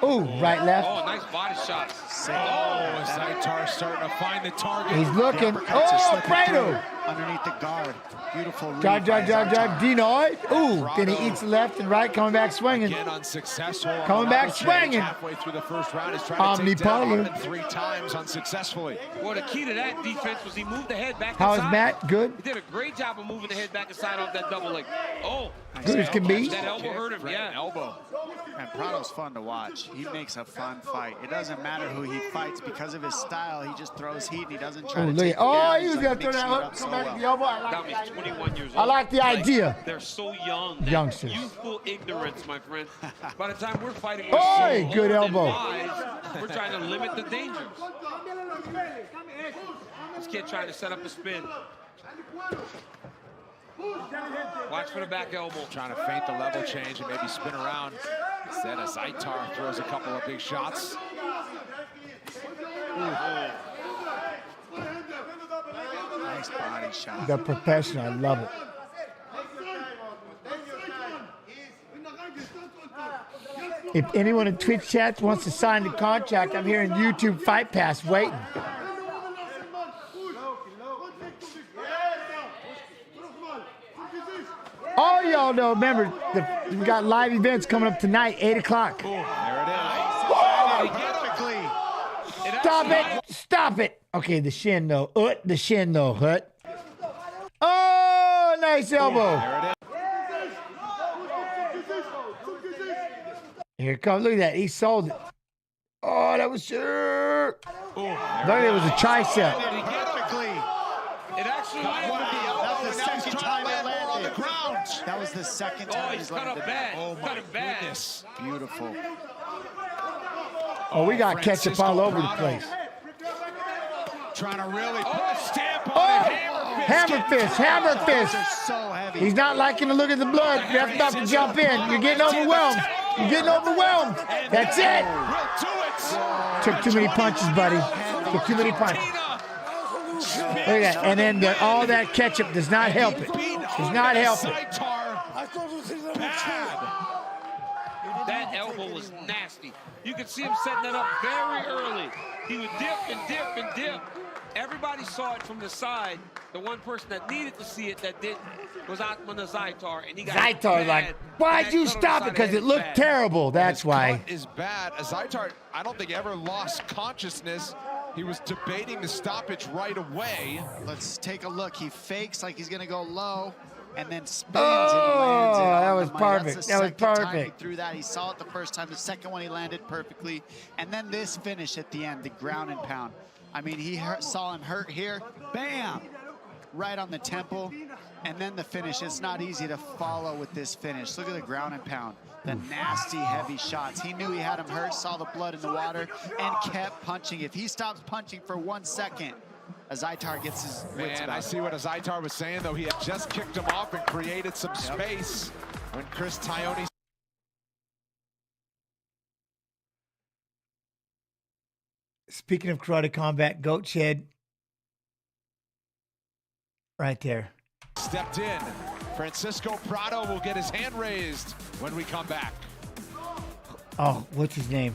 Ooh, right, left. Oh, nice body shot. Oh, Zaitar starting to find the target. He's looking. Oh, Fredo. Underneath the guard. Beautiful read. Drive. Denied. Ooh, then he eats left and right, coming back swinging. Again unsuccessful. Coming back swinging. Halfway through the first round, he's trying to take down Hartman 3 times unsuccessfully. Well, the key to that defense was he moved the head back How is inside. Matt? Good? He did a great job of moving the head back inside off that double leg. Oh. Good as can be. That elbow hurt him, yeah. Elbow. And Prado's fun to watch. He makes a fun fight. It doesn't matter who he fights because of his style. He just throws heat and he doesn't try to take it down. He was going to throw that hook. Come back to the elbow. He's 21 years old. I like the idea. They're so young. Youngsters. Youthful ignorance, my friend. By the time we're fighting, Oh, good elbow. We're trying to limit the dangers. This kid trying to set up a spin. Watch for the back elbow. Trying to feint the level change and maybe spin around. Instead, Zaitar throws a couple of big shots. Nice body shot. The professional, I love it. If anyone in Twitch chat wants to sign the contract, I'm here in YouTube Fight Pass waiting. All y'all know, remember, we got live events coming up tonight, 8 o'clock. There it is. Stop it! Stop it! Okay, the shin though. The shin though, Hut. Oh, nice elbow. Here it comes. Look at that. He sold it. Oh, that was sure. Look, it was a tricep. It actually That was the second time it landed. That was the second time he's cut up bad. Oh, cut him bad. Goodness. Beautiful. Oh, we got ketchup all over the place. Trying to really put a stamp on it. Hammer fist. So heavy. He's not liking to look at the blood. You have to stop and jump in. You're getting overwhelmed. You're getting overwhelmed. That's it. Took too many punches, buddy. Took too many punches. Look at that. And then all that ketchup does not help it. Does not help it. That elbow was nasty. You could see him setting that up very early. He would dip and dip and dip. Everybody saw it from the side. The one person that needed to see it that didn't was Atman Zaitar, and he got Zaitar like, why'd you stop it? Because it looked terrible. That's why. Is bad. Zaitar, I don't think ever lost consciousness. He was debating the stoppage right away. Let's take a look. He fakes like he's going to go low and then spins Oh, and lands it on that the was money. perfect. That's the That was second time perfect. he threw that. He saw it the first time. The second one he landed perfectly. And then this finish at the end, the ground and pound. I mean, he saw him hurt here. Bam! Right on the temple. And then the finish. It's not easy to follow with this finish. Look at the ground and pound. The nasty, heavy shots. He knew he had him hurt, saw the blood in the water, and kept punching. If he stops punching for 1 second, Zaitar gets his wits Man, back. I see what Zaitar was saying, though. He had just kicked him off and created some space when Chris Tione. Speaking of karate combat, goat shed. Right there. Stepped in. Francisco Prado will get his hand raised when we come back. Oh, what's his name?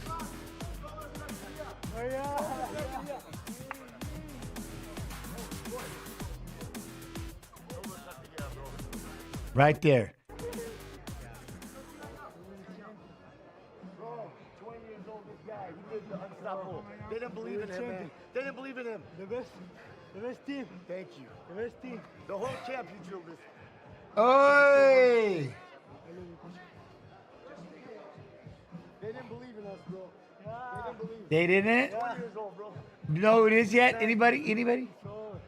Right there. They didn't believe in him, man. They didn't believe in him. The best team. Thank you. The best team. The whole championship list. Oi! They didn't believe in us, bro. They didn't believe. They didn't? 20 years old, bro. You know who it is yet? Anybody? Anybody?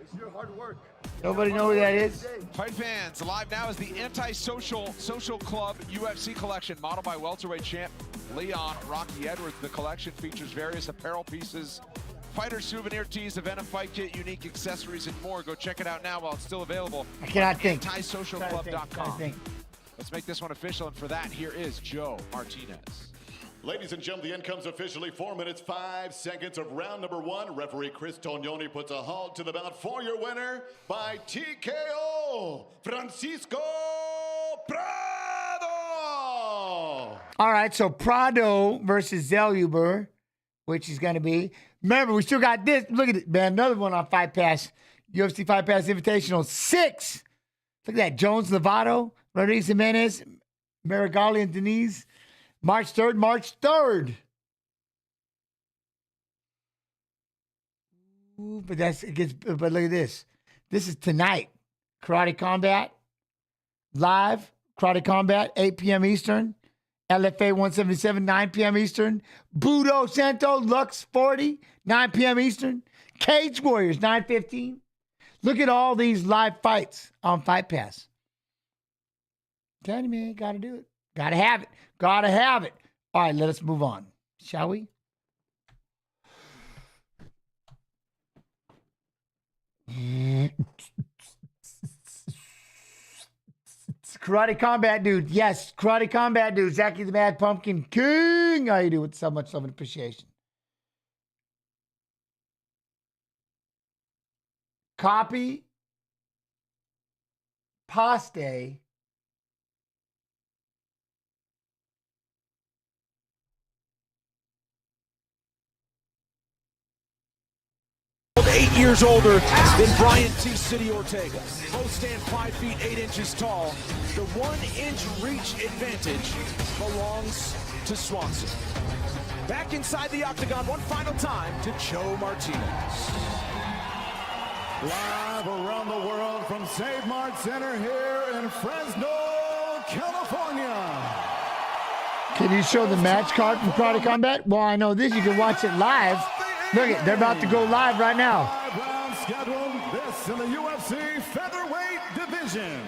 It's your hard work. Nobody know who that is? Fight fans, live now is the Antisocial Social Club UFC collection, modeled by welterweight champ Leon Rocky Edwards. The collection features various apparel pieces, fighter souvenir tees, event and fight kit, unique accessories, and more. Go check it out now while it's still available. I cannot think. Antisocialclub.com. Let's make this one official, and for that, here is Joe Martinez. Ladies and gentlemen, the end comes officially 4 minutes, 5 seconds of round number 1. Referee Chris Tognoni puts a halt to the bout for your winner by TKO, Francisco Prado. All right, so Prado versus Zelhuber, which is going to be. Remember, we still got this. Look at it, man. Another one on Fight Pass. UFC Fight Pass Invitational 6. Look at that. Jones, Lovato, Rodriguez Jimenez, Marigali, and Denise. March 3rd, March 3rd. Ooh, but but look at this. This is tonight. Karate Combat. Live. Karate Combat, 8 p.m. Eastern. LFA 177, 9 p.m. Eastern. Budo Santo, Lux 40, 9 p.m. Eastern. Cage Warriors, 9:15. Look at all these live fights on Fight Pass. Tell you, man, gotta do it. Gotta have it. Gotta have it. All right, let us move on. Shall we? Karate Combat Dude. Yes, Karate Combat Dude. Zachy the Mad Pumpkin King. How you do with so much love and appreciation. Copy. Paste. 8 years older than Brian T. City Ortega. Both stand 5 feet 8 inches tall. The 1-inch reach advantage belongs to Swanson. Back inside the octagon one final time to Joe Martinez. Live around the world from Save Mart Center here in Fresno, California. Can you show the match card from Karate Combat? Well, I know this. You can watch it live. Look it, they're about to go live right now. 5 rounds scheduled. This in the UFC featherweight division.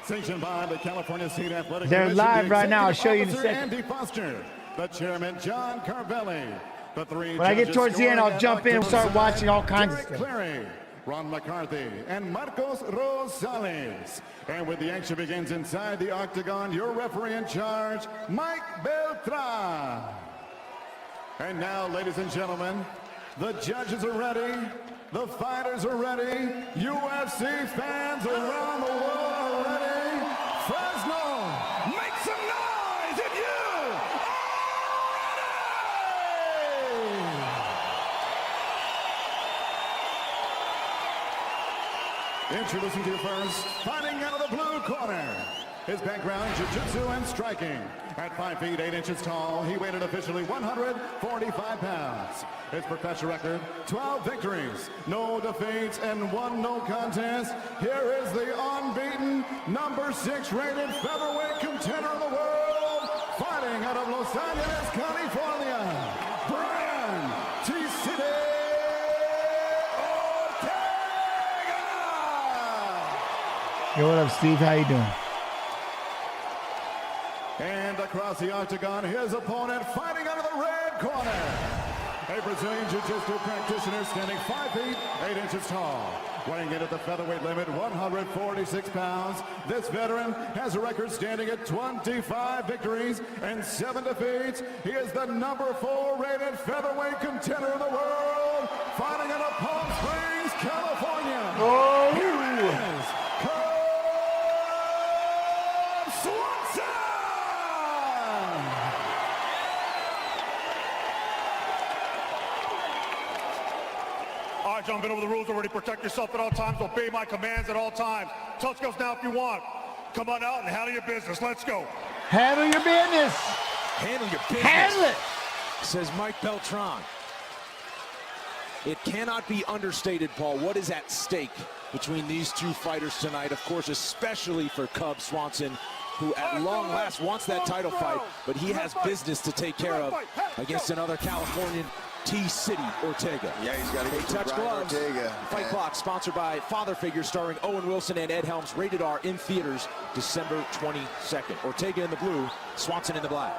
Sanctioned by the California State Athletic They're Commission, live the right now. I'll show you in a executive second. officer, Andy Foster, the chairman, John Carvelli. The 3 When I get judges towards the end, I'll scoring jump in and at start octagon watching all kinds of Derek stuff. Clary, Ron McCarthy, and Marcos Rosales. And when the action begins inside the octagon, your referee in charge, Mike Beltran. And now, ladies and gentlemen, the judges are ready, the fighters are ready, UFC fans around the world are ready. Fresno, make some noise if you are ready! Introducing to you first, fighting out of the blue corner. His background, jiu-jitsu and striking. At 5 feet 8 inches tall, he weighed officially 145 pounds. His professional record, 12 victories, no defeats, and 1 no contest. Here is the unbeaten, number 6 rated featherweight contender of the world, fighting out of Los Angeles, California, Brian T. City Ortega! Yo, what up, Steve? How you doing? And across the octagon, his opponent fighting out of the red corner. A Brazilian Jiu-Jitsu practitioner standing 5 feet 8 inches tall. Weighing in at the featherweight limit, 146 pounds. This veteran has a record standing at 25 victories and 7 defeats. He is the number 4 rated featherweight contender in the world. Fighting out of Palm Springs, California. Oh! Here is Swanson! All right, John, been over the rules already. Protect yourself at all times. Obey my commands at all times. Touch goes now if you want. Come on out and handle your business. Let's go. Handle your business. Handle your business. Handle it. Says Mike Beltran. It cannot be understated, Paul, what is at stake between these two fighters tonight. Of course, especially for Cub Swanson, who at long last wants that title fight, but he has business to take care of against another Californian, T. City Ortega. Yeah, he's got to get to touch Brian gloves. Ortega. Fight Clock, sponsored by Father Figures, starring Owen Wilson and Ed Helms. Rated R in theaters December 22nd. Ortega in the blue, Swanson in the black.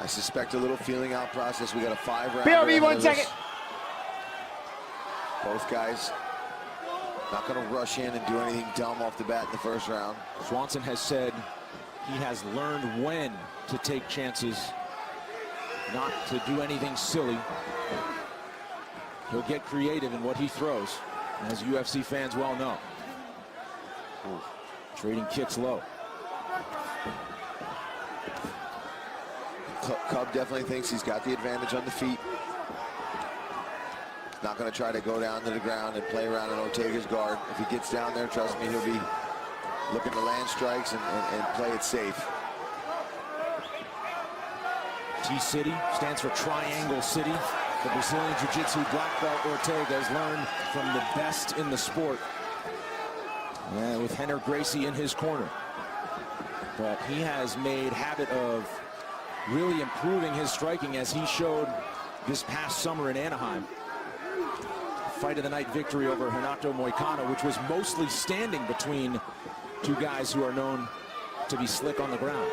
I suspect a little feeling out process. We got a 5-round. BRB, 1 second. Both guys not going to rush in and do anything dumb off the bat in the first round. Swanson has said He has learned when to take chances, not to do anything silly. He'll get creative in what he throws, as UFC fans well know. Ooh. Trading kicks low. Cub definitely thinks he's got the advantage on the feet. Not going to try to go down to the ground and play around in Ortega's guard. If he gets down there, trust me, he'll be looking to land strikes and play it safe. T-City stands for Triangle City. The Brazilian Jiu-Jitsu black belt Ortega has learned from the best in the sport. With Rener Gracie in his corner. But he has made habit of really improving his striking, as he showed this past summer in Anaheim. Fight of the night victory over Renato Moicano, which was mostly standing between two guys who are known to be slick on the ground.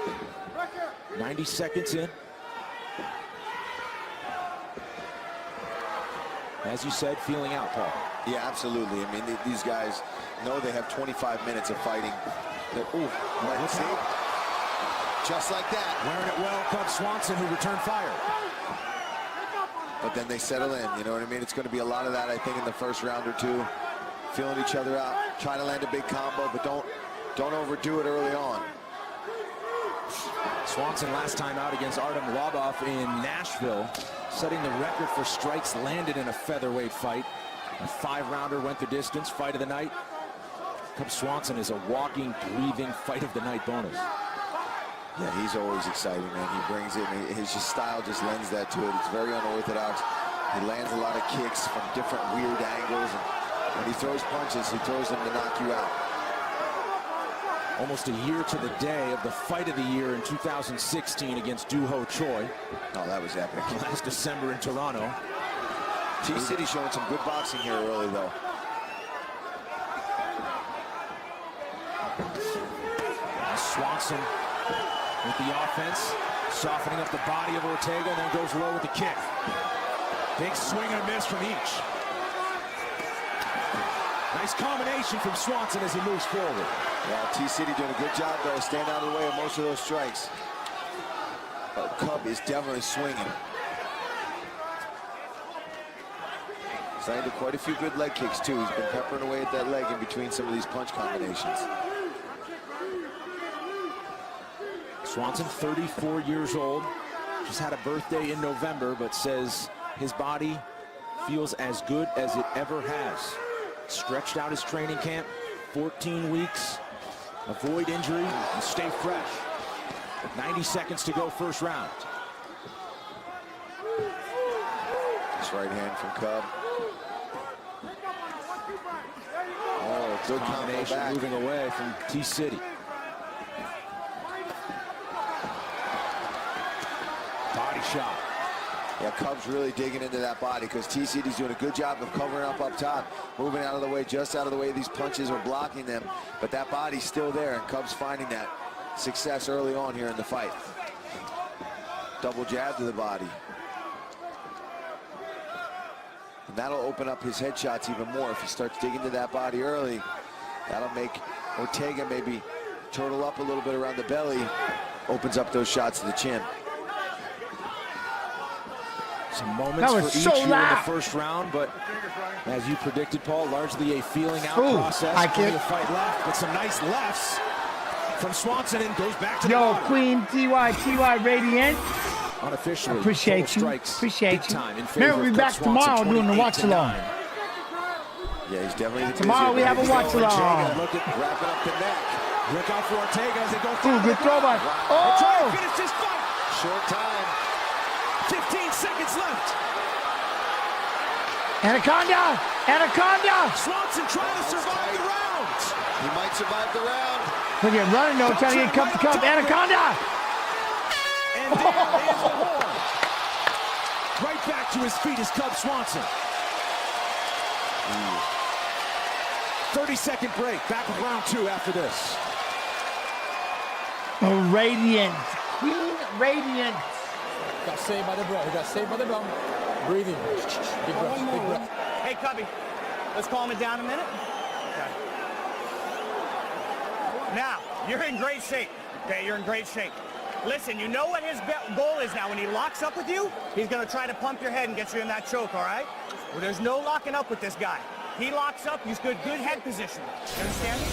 90 seconds in. As you said, feeling out, Paul. Yeah, absolutely. I mean, these guys know they have 25 minutes of fighting. Let's see. Just like that. Wearing it well, Cub Swanson, who returned fire. But then they settle in, you know what I mean? It's going to be a lot of that, I think, in the first round or two. Feeling each other out, trying to land a big combo, but don't overdo it early on. Swanson last time out against Artem Lobov in Nashville, setting the record for strikes landed in a featherweight fight. A 5-rounder went the distance, fight of the night. Cub Swanson is a walking, breathing fight of the night bonus. Yeah, he's always exciting, man. He brings it, and his style just lends that to it. It's very unorthodox. He lands a lot of kicks from different weird angles, and when he throws punches, he throws them to knock you out. Almost a year to the day of the fight of the year in 2016 against Doo Ho Choi. Oh, that was epic. Last December in Toronto. T-City showing some good boxing here early, though. Swanson with the offense, softening up the body of Ortega, and then goes low with the kick. Big swing and a miss from each. Nice combination from Swanson as he moves forward. Yeah, T-City doing a good job, though, staying out of the way of most of those strikes. But Cub is definitely swinging. He's landed quite a few good leg kicks, too. He's been peppering away at that leg in between some of these punch combinations. Swanson, 34 years old, just had a birthday in November, but says his body feels as good as it ever has. Stretched out his training camp, 14 weeks, avoid injury, and stay fresh. 90 seconds to go, first round. This right hand from Cub. Oh, good combination, moving away from T-City. Body shot. Yeah, Cub's really digging into that body because T-City's doing a good job of covering up top, moving out of the way, just out of the way these punches are blocking them. But that body's still there, and Cub's finding that success early on here in the fight. Double jab to the body. And that'll open up his headshots even more if he starts digging to that body early. That'll make Ortega maybe turtle up a little bit around the belly, opens up those shots to the chin. Some moments for each here in the first round, but as you predicted, Paul, largely a feeling out process. Plenty of fight left, but some nice lefts from Swanson, and goes back to the bottom. Queen TY Radiant. Unofficially, appreciate you. Appreciate you. Remember, we'll be back tomorrow doing the watch along. Yeah, he's definitely tomorrow. We have a watch along. Look at wrapping up the neck. Look out for Ortega as they go. Good throw by. Oh! Trying to finish this fight. Short time. 15 seconds left. Anaconda! Anaconda! Swanson trying to survive the round. He might survive the round. Look at running though, trying to get cup to cup. Anaconda! And there is the horn. Right back to his feet is Cub Swanson. 30-second break. Back with round 2 after this. Radiant. Queen Radiant. Got saved by the bro. He got saved by the bro. Breathing. Big breath. Big breath. Hey, Cubby. Let's calm it down a minute. Okay. Now, you're in great shape. Okay, you're in great shape. Listen, you know what his goal is now. When he locks up with you, he's going to try to pump your head and get you in that choke, all right? Well, there's no locking up with this guy. He locks up, he's good head position. You understand me?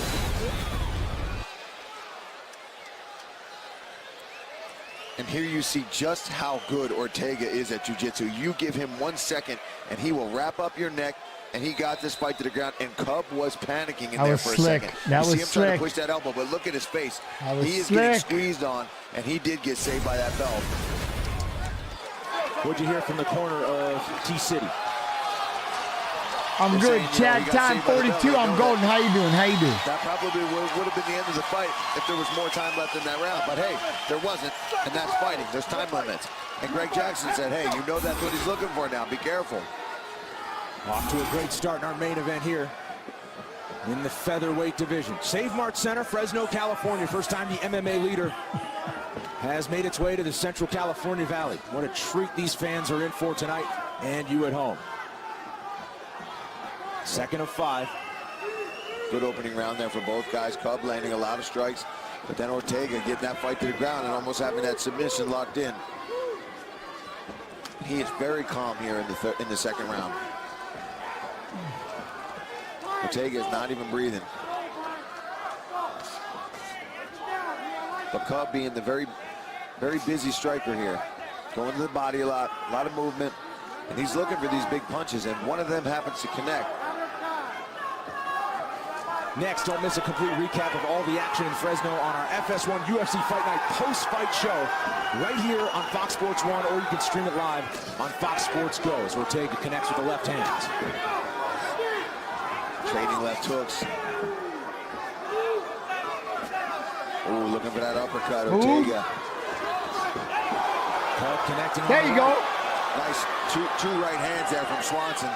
And here you see just how good Ortega is at jiu-jitsu. You give him 1 second, and he will wrap up your neck, and he got this fight to the ground, and Cub was panicking in there for a second. That you was see him slick. trying to push that elbow, but look at his face. He is slick. getting squeezed on, and he did get saved by that belt. What'd you hear from the corner of T-City? I'm good. Chad, time 42. I'm golden. How you doing? How you doing? That probably would have been the end of the fight if there was more time left in that round. But hey, there wasn't, and that's fighting. There's time limits. And Greg Jackson said, hey, you know that's what he's looking for now. Be careful. Off to a great start in our main event here in the featherweight division. Save Mart Center, Fresno, California. First time the MMA leader has made its way to the Central California Valley. What a treat these fans are in for tonight, and you at home. Second of 5. Good opening round there for both guys. Cub landing a lot of strikes, but then Ortega getting that fight to the ground and almost having that submission locked in. He is very calm here in the second round. Ortega is not even breathing. But Cub being the very busy striker here. Going to the body a lot of movement, and he's looking for these big punches, and one of them happens to connect. Next, don't miss a complete recap of all the action in Fresno on our FS1 UFC Fight Night post-fight show right here on Fox Sports 1, or you can stream it live on Fox Sports Go as Ortega connects with the left hand. Trading left hooks. Ooh, looking for that uppercut, Ortega. Cub connecting. There you go. Nice two right hands there from Swanson.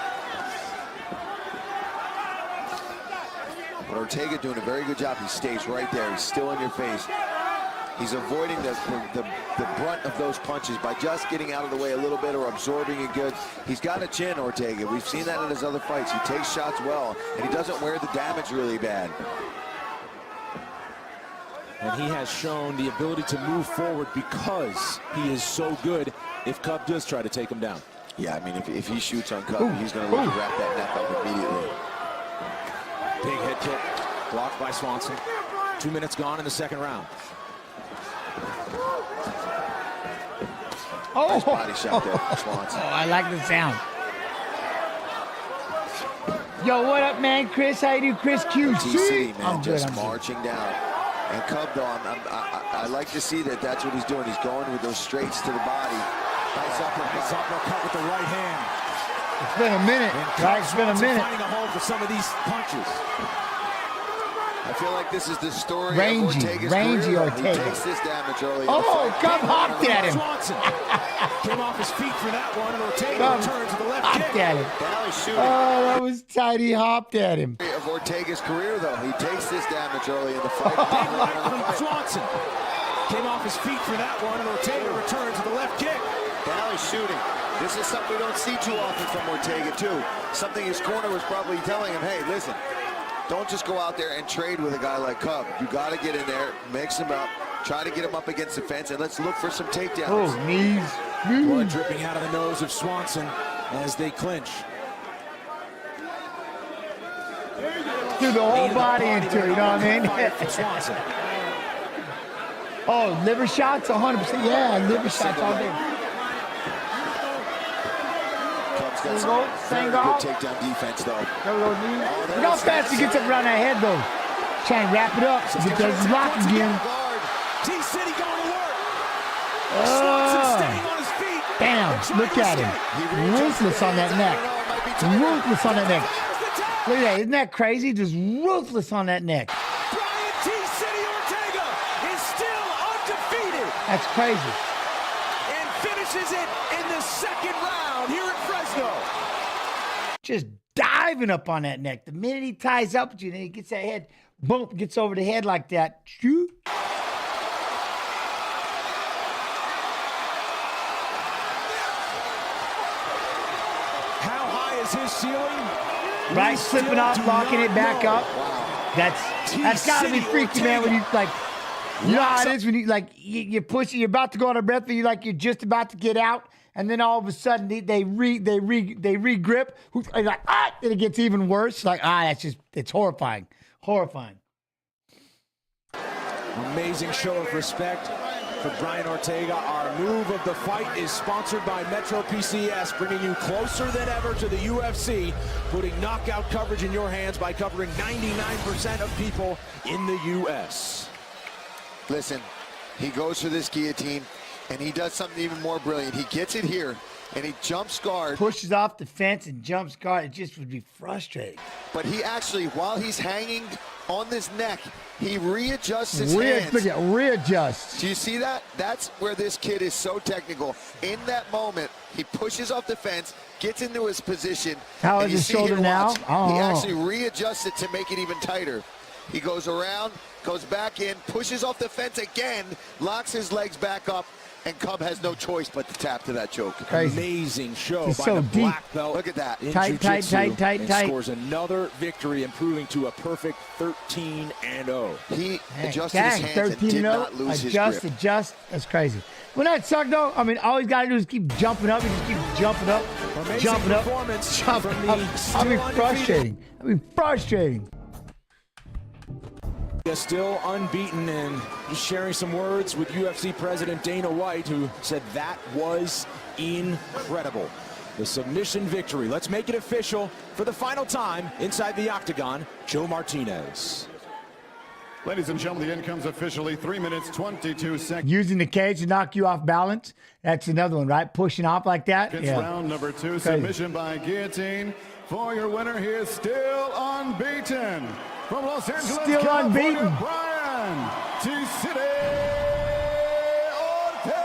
But Ortega doing a very good job. He stays right there. He's still in your face. He's avoiding the brunt of those punches by just getting out of the way a little bit or absorbing it good. He's got a chin, Ortega. We've seen that in his other fights. He takes shots well, and he doesn't wear the damage really bad. And he has shown the ability to move forward because he is so good if Cub does try to take him down. Yeah, I mean, if he shoots on Cub, he's going to look to wrap that neck up immediately. Big head kick, blocked by Swanson. 2 minutes gone in the second round. Oh, nice body shot there from Swanson. Oh, I like the sound. Yo, what up, man? Chris, how you do? Chris QC. TC, man, I'm just good, marching down. And Cub, though, I like to see that's what he's doing. He's going with those straights to the body. Nice uppercut with the right hand. It's been a minute, right? It's been a minute. Finding a home for some of these punches. I feel like this is the story Rangy, of Ortega's Rangy career. Ortega. He takes this damage early. Oh, Cub hopped at him. Swanson came off his feet for that one, and Ortega returns with the left hopped kick. at him. Now he's shooting. Oh, that was tight. He hopped at him. Of Ortega's career, though, he takes this damage early in the fight. From Swanson came off his feet for that one, and Ortega returns with the left kick. Now he's shooting. This is something we don't see too often from Ortega, too. Something his corner was probably telling him, hey, listen, don't just go out there and trade with a guy like Cub. You got to get in there, mix him up, try to get him up against the fence, and let's look for some takedowns. Oh, knees. Blood dripping out of the nose of Swanson as they clinch. Threw the whole body into it, you know what I mean? Swanson. Oh, liver shots? 100%. Yeah, liver shots all day. Cub's got some very good takedown defense, though. Look how fast he gets up around that head, though. Trying to wrap it up because he's locked again. T-City going to work. Swanson staying on his feet. Damn, look at him. Ruthless on that neck. Ruthless on that neck. Look at that. Isn't that crazy? Just ruthless on that neck. Brian T-City Ortega is still undefeated. That's crazy. And finishes it in the second round here in Fresno. Just diving up on that neck. The minute he ties up with you, then he gets that head, boom, gets over the head like that. Shoot. How high is his ceiling? Right, slipping off, locking it back up. That's gotta be freaky, man, when you like You know how it is when you push it, you're about to go on a breath, but you're just about to get out, and then all of a sudden they re-grip. Like, then it gets even worse. Like, it's horrifying. Horrifying. Amazing show of respect for Brian Ortega. Our move of the fight is sponsored by Metro PCS, bringing you closer than ever to the UFC, putting knockout coverage in your hands by covering 99% of people in the U.S. Listen, he goes for this guillotine, and he does something even more brilliant. He gets it here, and he jumps guard. Pushes off the fence and jumps guard. It just would be frustrating. But he actually, while he's hanging on this neck, he readjusts his hands. Look at readjusts. Do you see that? That's where this kid is so technical. In that moment, he pushes off the fence, gets into his position. How is his shoulder now? He actually readjusts it to make it even tighter. He goes around, goes back in, pushes off the fence again, locks his legs back up, and Cub has no choice but to tap to that choke. Crazy. Amazing show He's by so the deep. black belt. Look at that. In tight, and tight. Scores another victory, improving to a perfect 13-0. He adjusted his hands and did not lose his grip. Adjust. That's crazy. When that sucked, though, I mean, all he's got to do is keep jumping up. He just keeps jumping up, jumping up, jumping up. Frustrating. Still unbeaten, and just sharing some words with UFC President Dana White, who said that was incredible. The submission victory. Let's make it official for the final time inside the octagon. Joe Martinez. Ladies and gentlemen, the end comes officially 3 minutes, 22 seconds. Using the cage to knock you off balance. That's another one, right? Pushing off like that. It's round number 2, submission by guillotine. For your winner, he is still unbeaten. From Los Angeles, still California, unbeaten. Brian T-City Ortega.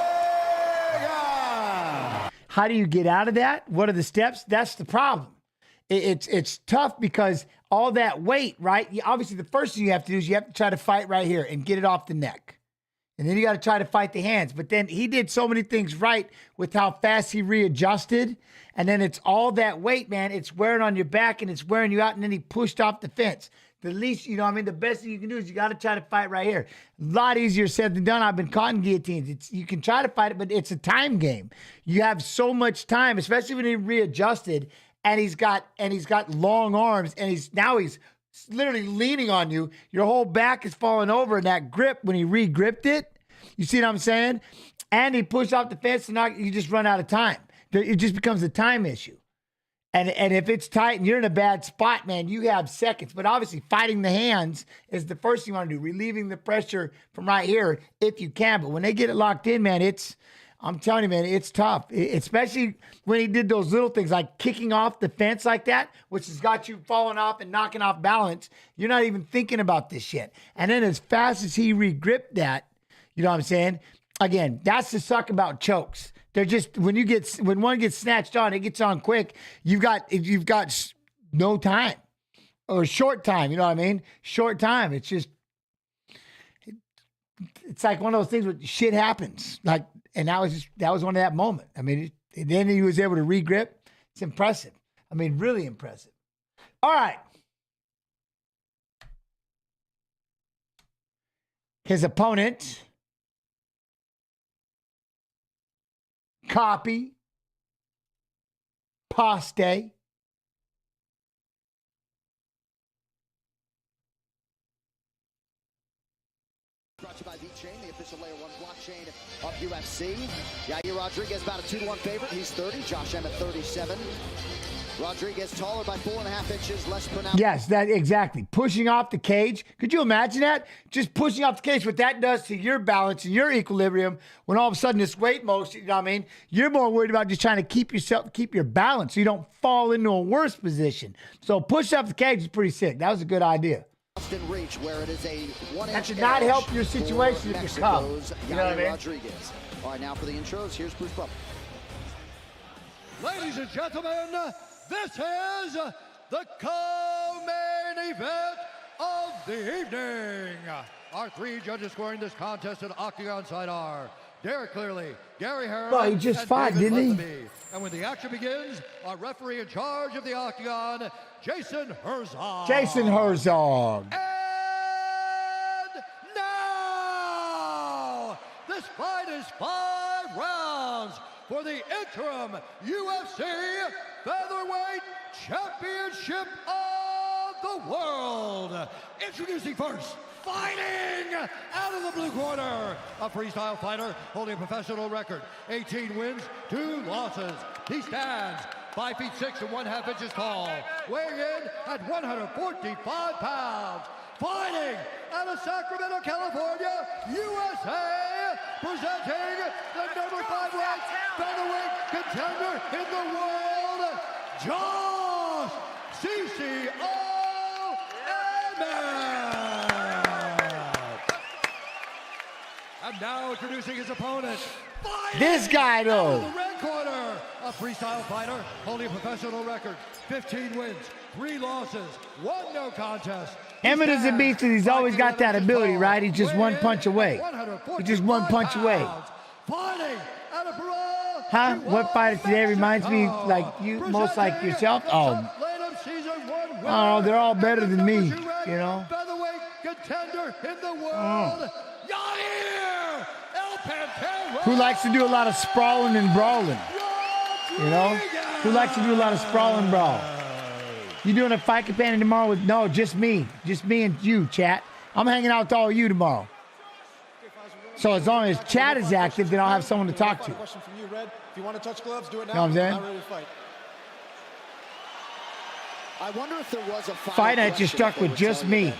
How do you get out of that? What are the steps? That's the problem. It's tough because all that weight, right? Obviously, the first thing you have to do is you have to try to fight right here and get it off the neck. And then you got to try to fight the hands. But then he did so many things right with how fast he readjusted. And then it's all that weight, man. It's wearing on your back and it's wearing you out. And then he pushed off the fence. The least, the best thing you can do is you got to try to fight right here. A lot easier said than done. I've been caught in guillotines. You can try to fight it, but it's a time game. You have so much time, especially when he readjusted and he's got long arms and he's literally leaning on you. Your whole back is falling over in that grip when he re-gripped it. You see what I'm saying? And he pushed off the fence and now you just run out of time. It just becomes a time issue. And if it's tight and you're in a bad spot, man, you have seconds. But obviously, fighting the hands is the first thing you want to do, relieving the pressure from right here if you can. But when they get it locked in, man, I'm telling you, man, it's tough. Especially when he did those little things like kicking off the fence like that, which has got you falling off and knocking off balance. You're not even thinking about this shit. And then as fast as he re-gripped that, you know what I'm saying? Again, that's the suck about chokes. They're just when one gets snatched on, it gets on quick. You've got no time or short time. You know what I mean? Short time. It's just it's like one of those things where shit happens. Like, and that was one of that moment. I mean, then he was able to re-grip. It's impressive. I mean, really impressive. All right. His opponent. Copy, Paste, brought to you by V-Chain, the official Layer 1 blockchain of UFC. Yair Rodriguez about a 2-1 favorite. He's 30. Josh Emmett 37. Rodriguez taller by 4.5 inches, less pronounced. Yes, that exactly. Pushing off the cage. Could you imagine that? Just pushing off the cage, what that does to your balance and your equilibrium when all of a sudden this weight motion, you know what I mean? You're more worried about just trying to keep your balance so you don't fall into a worse position. So push off the cage is pretty sick. That was a good idea. Reach, where it is a 1-inch that should not help your situation if you come. You know what I mean? Rodriguez. All right, now for the intros, here's Bruce Bubba. Ladies and gentlemen, this is the co-main event of the evening. Our 3 judges scoring this contest in octagon side are Derek Clearly, Gary Harris, well, he just fought, didn't he? And when the action begins, our referee in charge of the octagon, Jason Herzog. Jason Herzog. And now, for the interim UFC Featherweight Championship of the World. Introducing first, fighting out of the blue corner, a freestyle fighter holding a professional record, 18 wins, 2 losses. He stands 5 feet 6 and 1/2 inches tall, weighing in at 145 pounds. Fighting out of Sacramento, California, USA, presenting the number 5 ranked featherweight contender in the world, Josh CCO Emmett. And now introducing his opponent. This guy, though. In the red corner, a freestyle fighter holding a professional record, 15 wins, 3 losses, 1 no contest. Emmett is a beast, and he's always got that ability, right? He's just one punch away. He's just one punch away. Huh? What fighter today reminds me like you, most like yourself? Oh, I don't know. They're all better than me, you know? Featherweight contender in the world, Yair El Pantera. Who likes to do a lot of sprawling and brawling? You know? Who likes to do a lot of sprawling and brawl? You doing a fight companion tomorrow with, no, just me and you, chat. I'm hanging out with all of you tomorrow. So as long as chat is active, then I'll have someone to talk to. Question from you, Red. If you want to touch gloves, do it now. Know what I'm saying? I'm ready to fight. I wonder if there was a Fight night just stuck with just me.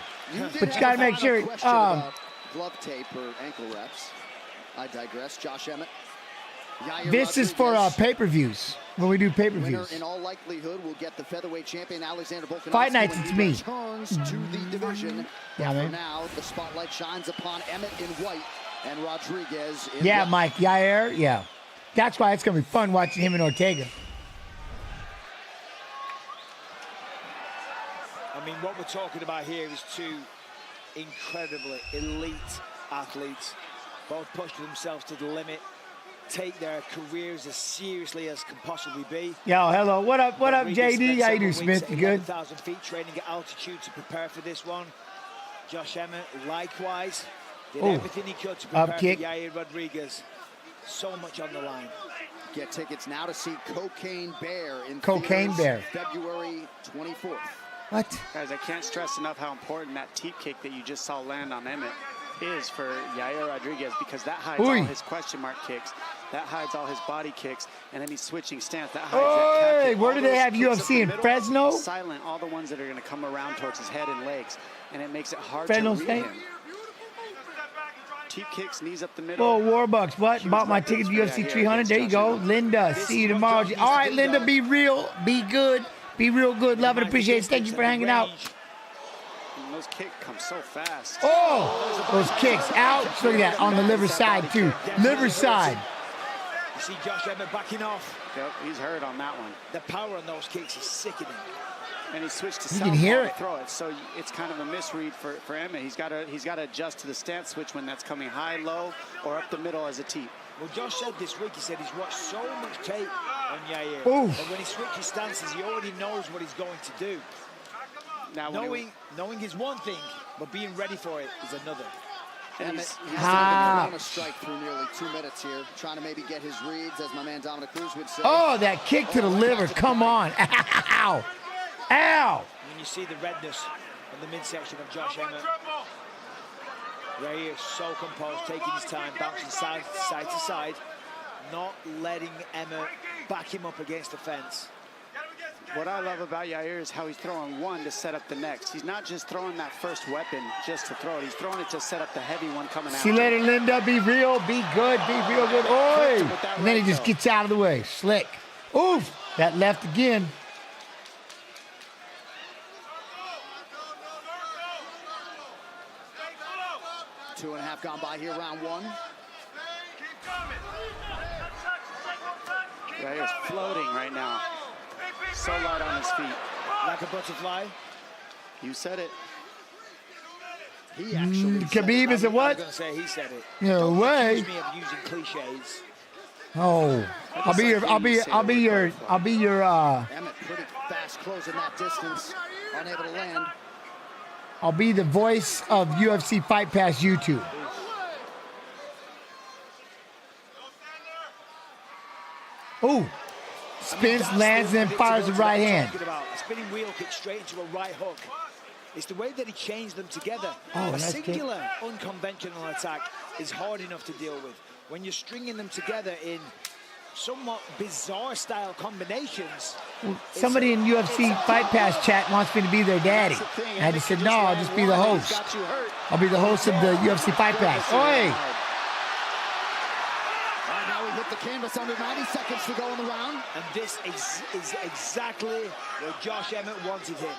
But you got to make sure. Glove tape or ankle reps. I digress. Josh Emmett. This is for pay-per-views. When we do pay-per-views. In all likelihood, will get the featherweight champion Alexander Volkanovski. Fight nights, it's me. Returns to the division. Yeah, man. For now, the spotlight shines upon Emmett in white and Rodriguez in Yeah, black. Mike. Yair. Yeah. That's why it's going to be fun watching him and Ortega. I mean, what we're talking about here is 2 incredibly elite athletes, both pushing themselves to the limit, take their careers as seriously as can possibly be. Yo, hello. What up, JD? How you doing, Smith? You good? 11,000 feet training at altitude to prepare for this one. Josh Emmett, likewise, did everything he could to prepare for Yair Rodriguez. So much on the line. Get tickets now to see Cocaine Bear in Cocaine Bear. February 24th. What? Guys, I can't stress enough how important that teep kick that you just saw land on Emmett is for Yair Rodriguez, because that hides all his question mark kicks, that hides all his body kicks, and then he's switching stance. That hides that Hey, where do they have UFC in Fresno? Silent all the ones that are going to come around towards his head and legs, and it makes it hard Fresno to read State? him. Teep kicks, knees up the middle. Oh, Warbucks, what? Bought my ticket to UFC 300. There you go. Linda, see you tomorrow. All right, Linda, be real. Be good. Be real good. Love and appreciate it. Thank you for hanging out. And those kicks come so fast. Oh, those kicks out. Look at that on the liver side, too. Liver side. You see Josh Emmett backing off. Yep, he's hurt on that one. The power on those kicks is sickening. And he switched to You can hear southpaw it. to throw it, so it's kind of a misread for Emmett. He's got to adjust to the stance switch when that's coming high, low, or up the middle as a teep. Well, Josh said this week, he said he's watched so much tape on Yair. Oof. And when he switches stances, he already knows what he's going to do. Now, knowing is one thing, but being ready for it is another. Emmett, he's on a strike through nearly 2 minutes here, trying to maybe get his reads, as my man Dominic Cruz would say. Oh, that kick to the liver. Come on. Ow. Ow. When you see the redness in the midsection of Josh Emmett, Yair is so composed, taking his time, bouncing side to side, not letting Emmett back him up against the fence. What I love about Yair is how he's throwing one to set up the next. He's not just throwing that first weapon just to throw it. He's throwing it to set up the heavy one coming out. See you later, Linda. Be real. Be good. Be real good. Oi. And then he just gets out of the way. Slick. Oof. That left again. Two and a half gone by here, round 1. Yair's floating right now. So light on his feet. Like a butterfly. You said it. He actually Khabib is a what? I was going to say he said it. No Don't way. accuse me of using cliches. Oh, I'll be your Emmett pretty fast closing that distance, unable to land. I'll be the voice of UFC Fight Pass YouTube. Ooh. Spins, lands, and then fires the right hand. A spinning wheel kick straight into a right hook. It's the way that he changed them together. Oh, a singular, unconventional attack is hard enough to deal with. When you're stringing them together in somewhat bizarre style combinations. Somebody in UFC Fight Pass chat wants me to be their daddy. And I just said, no, I'll just be the host. I'll be the host of the UFC Fight Pass. Oi! Now we hit the canvas under 90 seconds to go in the round. And this is exactly where Josh Emmett wanted him.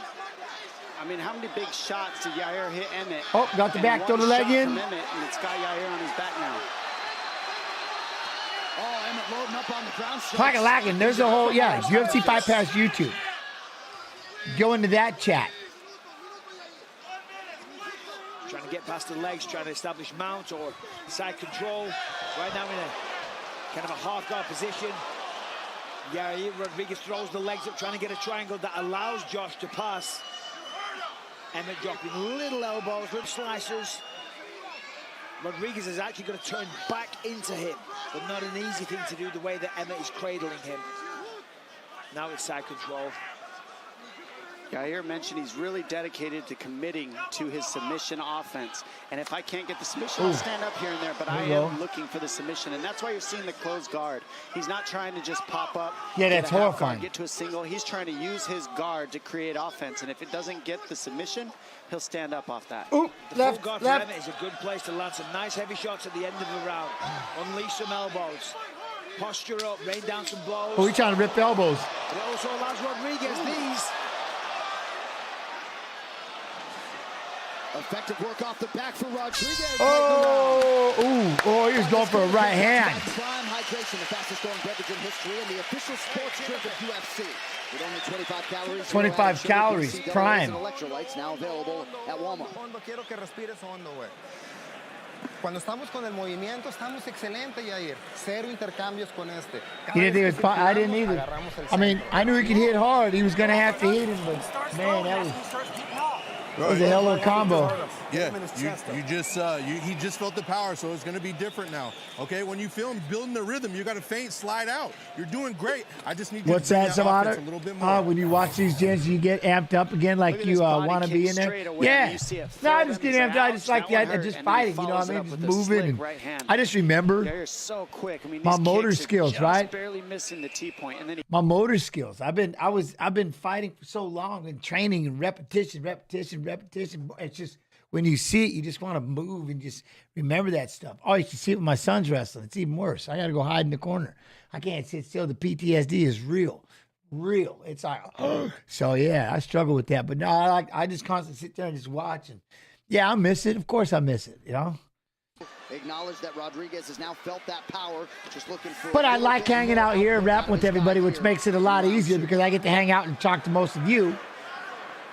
I mean, how many big shots did Yair hit Emmett? Oh, got the back, throw the leg in. Emmett, and it's got Yair on his back now. Oh, Emmett loading up on the ground. Clack-a-lackin', there's a whole, yeah, UFC Fight Pass YouTube. Go into that chat. Trying to get past the legs, trying to establish mount or side control. Right now in a kind of a half guard position. Yair Rodriguez throws the legs up, trying to get a triangle that allows Josh to pass. Emmett dropping little elbows, little slicers. Rodriguez is actually going to turn back into him, but not an easy thing to do the way that Emmett is cradling him. Now it's side control. Yair mentioned he's really dedicated to committing to his submission offense. And if I can't get the submission, I'll stand up here and there, but I am looking for the submission. And that's why you're seeing the closed guard. He's not trying to just pop up, yeah, that's horrifying. Guard, get to a single. He's trying to use his guard to create offense. And if it doesn't get the submission, he'll stand up off that. Ooh, the full guard for Emmett is a good place to land some nice heavy shots at the end of the round. Unleash some elbows. Posture up, rain down some blows. Oh, he's trying to rip the elbows. It also allows Rodriguez these. Effective work off the back for Rodriguez. Oh, he was going for a right hand. Prime hydration, the fastest growing beverage in history, and the official sports drink of UFC. With only 25 calories. 25 calories, prime. And electrolytes now available at Walmart. Quiero que respires hondo, güey. Cuando estamos con el movimiento, estamos excelente, Yair. Cero intercambios con este. He didn't think it was fun. I didn't either. I mean, I knew he could hit hard. He was going to have to hit him, but man, that was a hell of a combo. Yeah, you just he just felt the power, so it's going to be different now. Okay, when you feel him building the rhythm, you got to feint, slide out. You're doing great. I just need to What's that, Savannah? a little bit more. When you watch these gyms, you get amped up again, like you want to be in there. Yeah. No, I just get amped up. I just like just fighting. You know what I mean? Just moving. And I just remember so quick. I mean, my motor skills, right? Barely missing the T-point, and then my motor skills. I've been fighting for so long and training and repetition. It's just when you see it, you just want to move and just remember that stuff. Oh, you can see it with my son's wrestling. It's even worse. I got to go hide in the corner. I can't sit still. The PTSD is real. It's like, so yeah, I struggle with that. But no, I just constantly sit there and just watch. And yeah, I miss it. Of course I miss it, you know. Acknowledge that Rodriguez has now felt that power, just looking for. But I like hanging out here and rapping with everybody, which makes it a lot easier because I get to hang out and talk to most of you.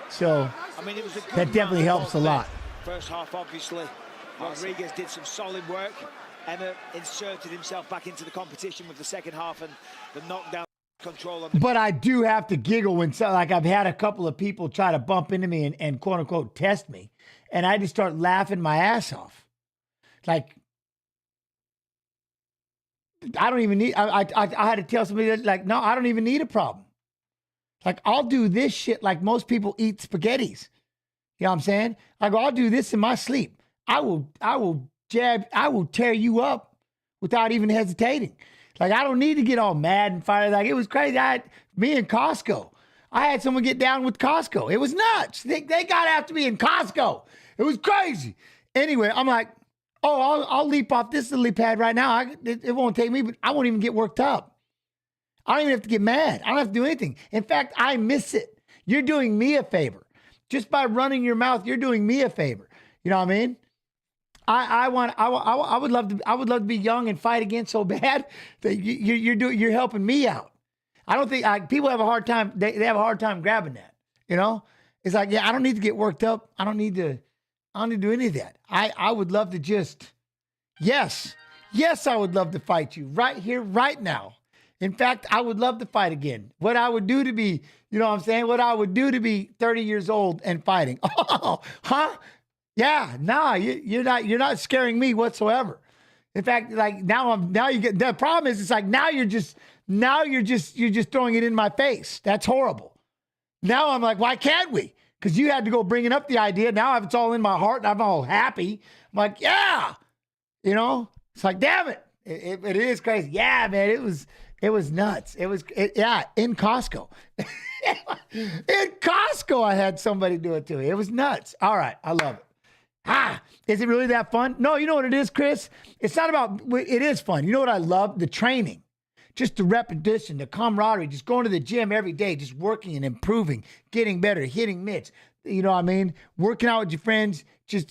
So I mean, it was a good that definitely helps a lot. First half, obviously, Rodriguez did some solid work. Emmett inserted himself back into the competition with the second half and the knockdown control on the. But I do have to giggle when, like, I've had a couple of people try to bump into me and quote unquote test me, and I just start laughing my ass off. Like, I don't even need. I had to tell somebody that, like, no, I don't even need a problem. Like, I'll do this shit like most people eat spaghettis. You know what I'm saying? I go, I'll do this in my sleep. I will tear you up without even hesitating. Like, I don't need to get all mad and fired. Like, it was crazy. Me and Costco. I had someone get down with Costco. It was nuts. They got after me in Costco. It was crazy. Anyway, I'm like, oh, I'll leap off this lily pad right now. It won't take me, but I won't even get worked up. I don't even have to get mad. I don't have to do anything. In fact, I miss it. You're doing me a favor. Just by running your mouth, you're doing me a favor. You know what I mean? I would love to be young and fight again so bad that you're helping me out. I don't think people have a hard time. They have a hard time grabbing that. You know, it's like, yeah, I don't need to get worked up. I don't need to do any of that. I would love to just, yes, I would love to fight you right here, right now. In fact, I would love to fight again. What I would do to be, you know what I'm saying? What I would do to be 30 years old and fighting. Oh, huh? Yeah, nah, you're not scaring me whatsoever. In fact, like now you get, the problem is it's like now you're just throwing it in my face. That's horrible. Now I'm like, why can't we? Because you had to go bringing up the idea. Now it's all in my heart and I'm all happy. I'm like, yeah, you know, it's like, damn it. It is crazy. Yeah, man, it was nuts. Yeah, in Costco. In Costco, I had somebody do it to me. It was nuts. All right, I love it. Is it really that fun? No, you know what it is, Chris? It's not about, it is fun. You know what I love? The training. Just the repetition, the camaraderie, just going to the gym every day, just working and improving, getting better, hitting mitts. You know what I mean? Working out with your friends,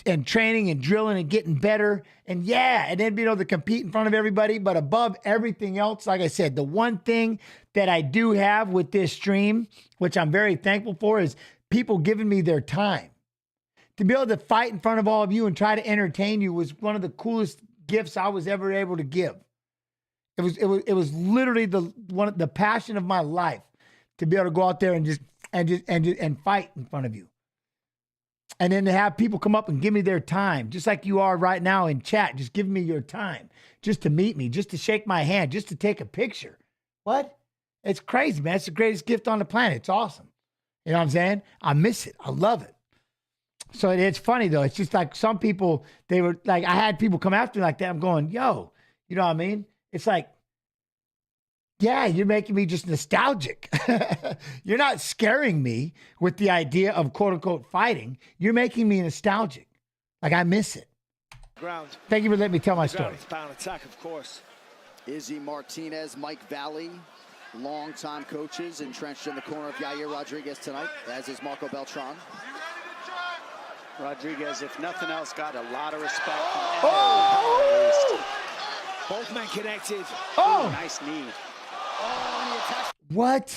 and training and drilling and getting better. And yeah, and then being able to compete in front of everybody. But above everything else, like I said, the one thing that I do have with this stream, which I'm very thankful for, is people giving me their time. To be able to fight in front of all of you and try to entertain you was one of the coolest gifts I was ever able to give. It was literally the passion of my life to be able to go out there and fight in front of you. And then to have people come up and give me their time, just like you are right now in chat, just give me your time, just to meet me, just to shake my hand, just to take a picture. What? It's crazy, man. It's the greatest gift on the planet. It's awesome. You know what I'm saying? I miss it. I love it. So it's funny, though. It's just like some people, they were like, I had people come after me like that. I'm going, yo, you know what I mean? It's like, yeah, you're making me just nostalgic. You're not scaring me with the idea of quote unquote fighting. You're making me nostalgic. Like I miss it. Ground. Thank you for letting me tell my story. Pound attack, of course. Izzy Martinez, Mike Valley, longtime coaches entrenched in the corner of Yair Rodriguez tonight, as is Marco Beltran. Rodriguez, if nothing else, got a lot of respect. Both men connected. Oh! Nice knee. What?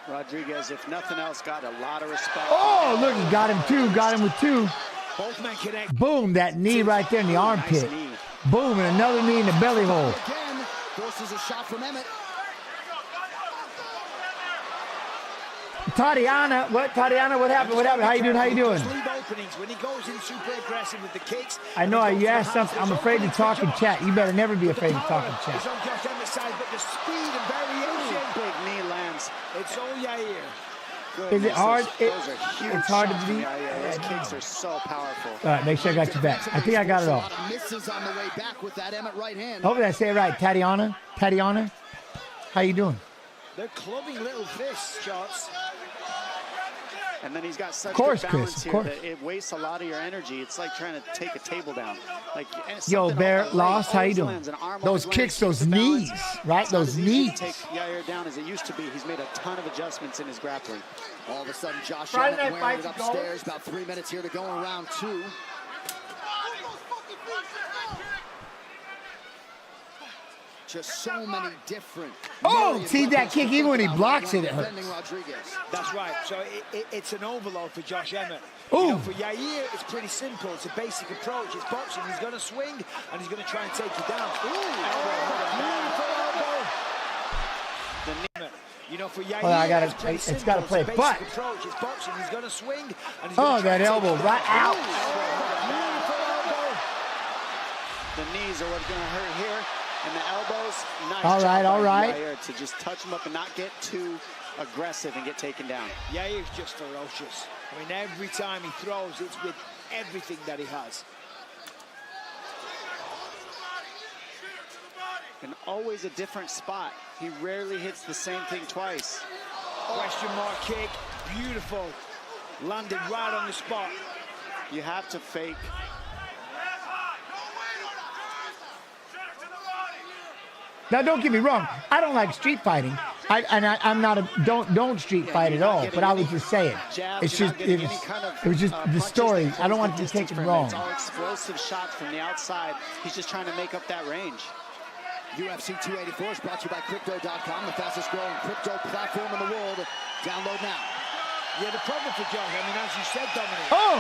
Rodriguez, if nothing else, got a lot of respect. Oh, look, he got him too. Got him with two. Both men connect. Boom, that knee right there in the armpit. Nice Boom, and another knee in the belly hole. Again, forces a shot from Emmett. Tatiana, what? Tatiana, what happened? What happened? How you doing? How you doing? When he goes in super aggressive with the kicks. I know you asked something. I'm afraid to talk in chat. You better never be afraid to talk in chat. It's on Josh Emmett's side, but the speed and variation. Big knee lands. It's all Yair. Is it hard? Those are huge. It's hard to believe. Those kicks are so powerful. All right, make sure I got your back. I think I got it all. Misses on the way back with that Emmett right hand. Hopefully I say it right. Tatiana? Tatiana? How you doing? They're clubbing little fist shots. And then he's got such course, good balance Chris, here that it wastes a lot of your energy. It's like trying to take a table down. Like Yo, Bear, Lost, how you doing? Those kicks, those knees, right? Those knees. Take Yair down as it used to be. He's made a ton of adjustments in his grappling. All of a sudden, Josh Emmett wearing it upstairs. About 3 minutes here to go in round two. Just so many different. Oh, see that kick? Even when he blocks it, it hurts. That's right. So it's an overload for Josh Emmett. Ooh. You know, for Yair, it's pretty simple. It's a basic approach. It's boxing. He's going to swing, and he's going to try and take you down. You know, for Yair, it's got to play butt. Approach. It's boxing. He's going to swing, and he's oh, that elbow right out. The knees are what's going to hurt here. And the elbows, nice all right, job all right. Yair to just touch him up and not get too aggressive and get taken down. Yair's just ferocious. I mean, every time he throws, it's with everything that he has. And always a different spot. He rarely hits the same thing twice. Question mark kick, beautiful. Landed right on the spot. You have to fake. Now, don't get me wrong. I don't like street fighting. I'm not a don't street fight at all. But I was just saying, it's just it was just the story. I don't want it to be taken wrong. It's all explosive shots from the outside. He's just trying to make up that range. UFC 284 is brought to you by Crypto.com, the fastest growing crypto platform in the world. Download now. Yeah, the problem for Josh, I mean, as you said, Dominic. Oh,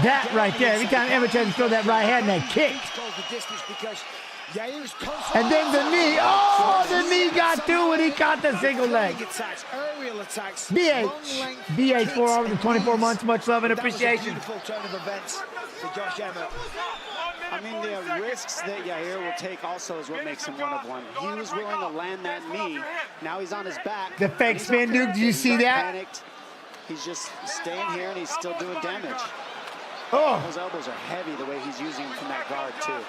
that right there. Every time Emmett tries to throw that right hand, that kick. And then the knee. Oh, the knee got through and he caught the single leg. BH 4 over the 24 months. Much love and appreciation. Beautiful turn of events for Josh Emmett. I I mean, the risks that Yair will take also is what makes him one of one. He was willing to land that knee. Now he's on his back. The fake spin, Duke. Did you see that? Panicked. He's just staying here, and he's still doing damage. Oh. Those elbows are heavy the way he's using them from that guard, too.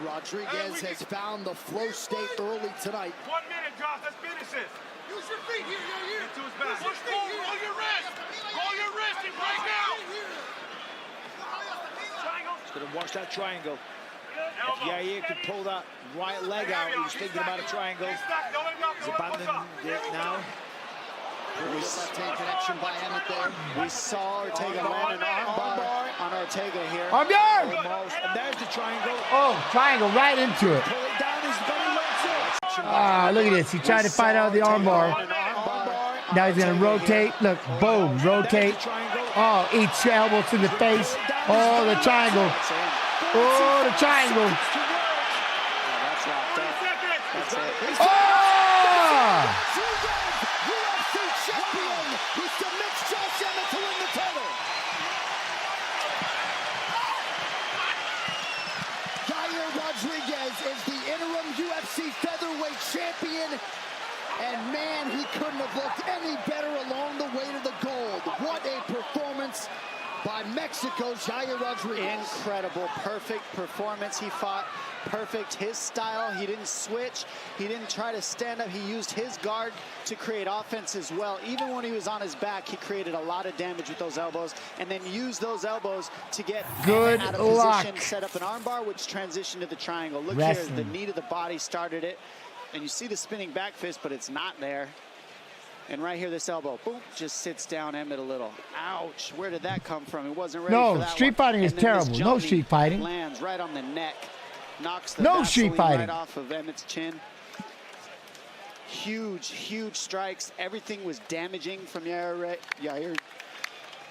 Rodriguez has found the flow state early tonight. 1 minute, Josh. Let's finish this. Use your feet here, Get to his back. Push forward. Roll your wrist. Roll your wrist and break out. He's going to watch that triangle. If Yair could pull that right leg out, he was thinking about a triangle. He's abandoned it now. Left-hand connection by Emmett there. We saw Ortega land an armbar on Ortega here. Armbar! Almost. And there's the triangle. Oh, triangle right into it. Pull it down. He's going to let it. Ah, look at this. He tried to fight out the armbar. Now he's going to rotate. Look, boom, rotate. Oh, each elbow to the face. Oh, the triangle. Oh, the triangle. That's locked up. That's it. Oh! UFC champion. He submits Josh Emmett to win the title. Yair Rodriguez is the interim UFC featherweight champion. And man, he couldn't have looked any better along the way to the gold. What a performance by Mexico's Yair Rodriguez. Incredible, perfect performance. He fought perfect, his style. He didn't switch. He didn't try to stand up. He used his guard to create offense as well. Even when he was on his back, he created a lot of damage with those elbows, and then used those elbows to get Good out of luck. position, set up an armbar, which transitioned to the triangle. Look Wrestling. here, the knee to the body started it, and you see the spinning back fist, but it's not there. And right here, this elbow, boom, just sits down Emmett a little. Ouch, where did that come from? He wasn't ready for No, that street one. fighting is And then this terrible. No jump street knee fighting. lands right on the neck, knocks the No street Vaseline fighting. right off of Emmett's chin. Huge, huge strikes. Everything was damaging from Yair.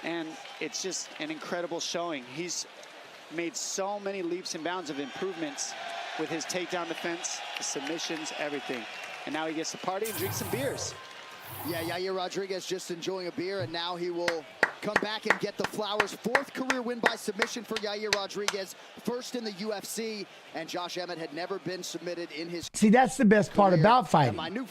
And it's just an incredible showing. He's made so many leaps and bounds of improvements with his takedown defense, the submissions, everything. And now he gets to party and drink some beers. Yeah, Yair Rodriguez just enjoying a beer, and now he will come back and get the flowers. 4th career win by submission for Yair Rodriguez, 1st in the UFC, and Josh Emmett had never been submitted in his See, that's the best part career. about fighting. And my new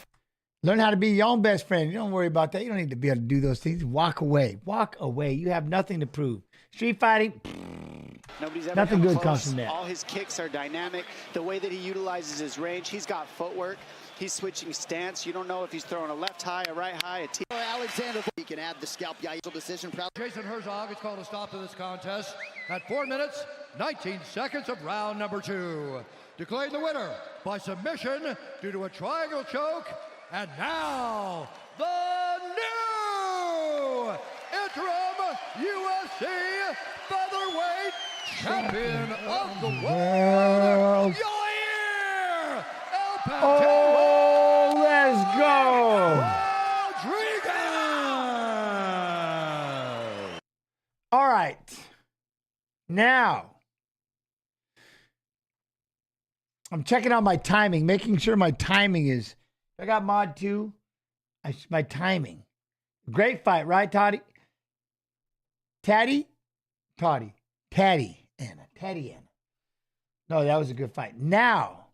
Learn how to be your own best friend. You don't worry about that. You don't need to be able to do those things. Walk away. Walk away. You have nothing to prove. Street fighting, Nobody's ever nothing come good close. comes from that. All his kicks are dynamic. The way that he utilizes his range, he's got footwork. He's switching stance. You don't know if he's throwing a left high, a right high, a T. Alexander, he can add the scalp Yair decision. Jason Herzog has called a stop to this contest at 4 minutes, 19 seconds of round number 2. Declaring the winner by submission due to a triangle choke. And now, the new interim UFC featherweight champion of the world, Yair El Pantera Oh, let's go. Rodriguez. All right. Now, I'm checking out my timing, making sure my timing is. I got mod 2. My timing. Great fight, right, Toddy? Taddy? Toddy. Taddy Anna. Taddy Anna. No, that was a good fight. Now,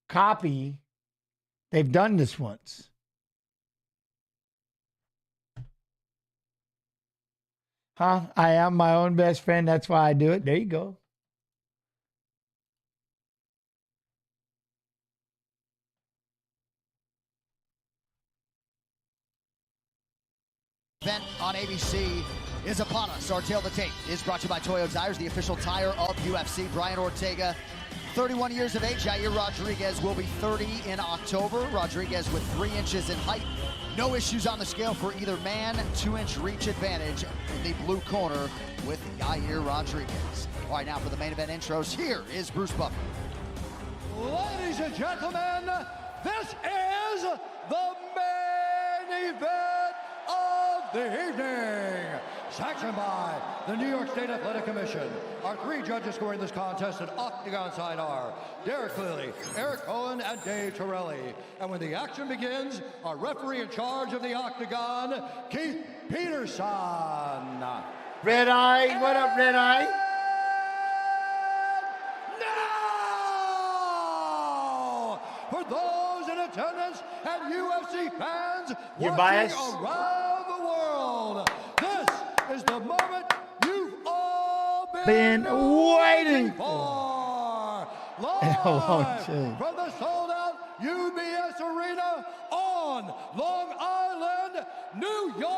copy. They've done this once. Huh? I am my own best friend. That's why I do it. There you go. Event on ABC is upon us. Our Tail the Tape is brought to you by Toyo Tires, the official tire of UFC. Brian Ortega, 31 years of age. Yair Rodriguez will be 30 in October. Rodriguez with 3 inches in height. No issues on the scale for either man. 2-inch reach advantage in the blue corner with Yair Rodriguez. All right, now for the main event intros, here is Bruce Buffer. Ladies and gentlemen, this is the main event of the evening. Sanctioned by the New York State Athletic Commission. Our 3 judges scoring this contest at octagon side are Derek Cleary, Eric Cohen, and Dave Torelli. And when the action begins, our referee in charge of the octagon, Keith Peterson. Red Eye, what up, Red Eye? Now, for those in attendance and UFC fans You're watching biased? around the world, this is the moment you've all Been waiting for. Oh, Live gee. from the sold-out UBS Arena on Long Island, New York.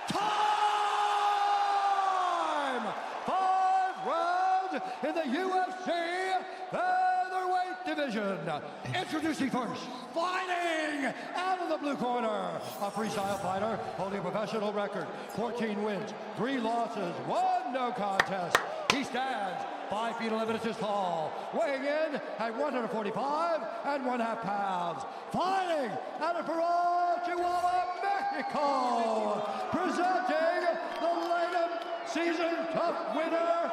Time! 5 rounds in the UFC featherweight division. Introducing first, fighting out of the blue corner, a freestyle fighter holding a professional record, 14 wins, 3 losses, 1 no contest. He stands 5 feet 11 inches tall, weighing in at 145 and 1/2 pounds. Fighting out of Parral, Chihuahua, Mexico, presenting the Lanham Season Cup winner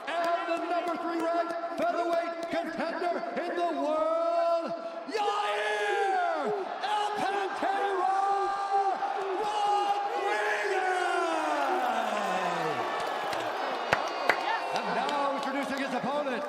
and the number 3 ranked featherweight contender in the world, Yair El Pantera Rodriguez! And now introducing his opponent,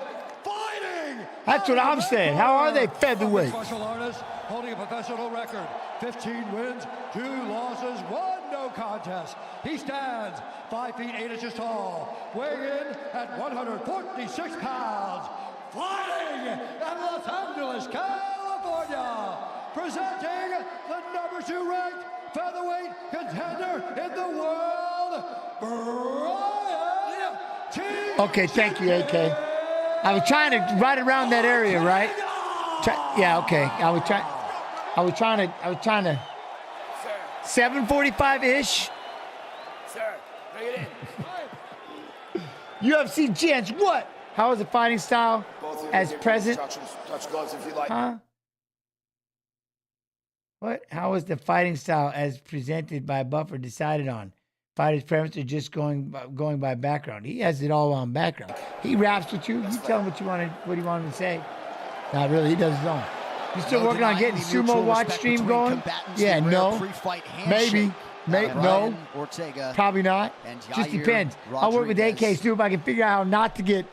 fighting! That's what I'm saying. How are they featherweight? Martial artist holding a professional record, 15 wins, 2 losses, 1 no contest. He stands 5 feet 8 inches tall, weighing in at 146 pounds. Fighting at Los Angeles, California, presenting the number 2 ranked featherweight contender in the world, Brian T. Okay, thank you, AK. I was trying to right around that area, right? Yeah, okay. I was trying to 7:45-ish. Sir, bring it in. UFC gents, what? How is the fighting style as present? Touch gloves if you like. Huh? What? How is the fighting style as presented by Buffer decided on? Fighters' preference or just going by background? He has it all on background. He raps with you. You tell him what you want him to say. Not really. He does his own. You still working on getting sumo watch stream going? Yeah, no. Maybe. No. Ortega Probably not. Just depends. I'll work with AK, see if I can figure out how not to get,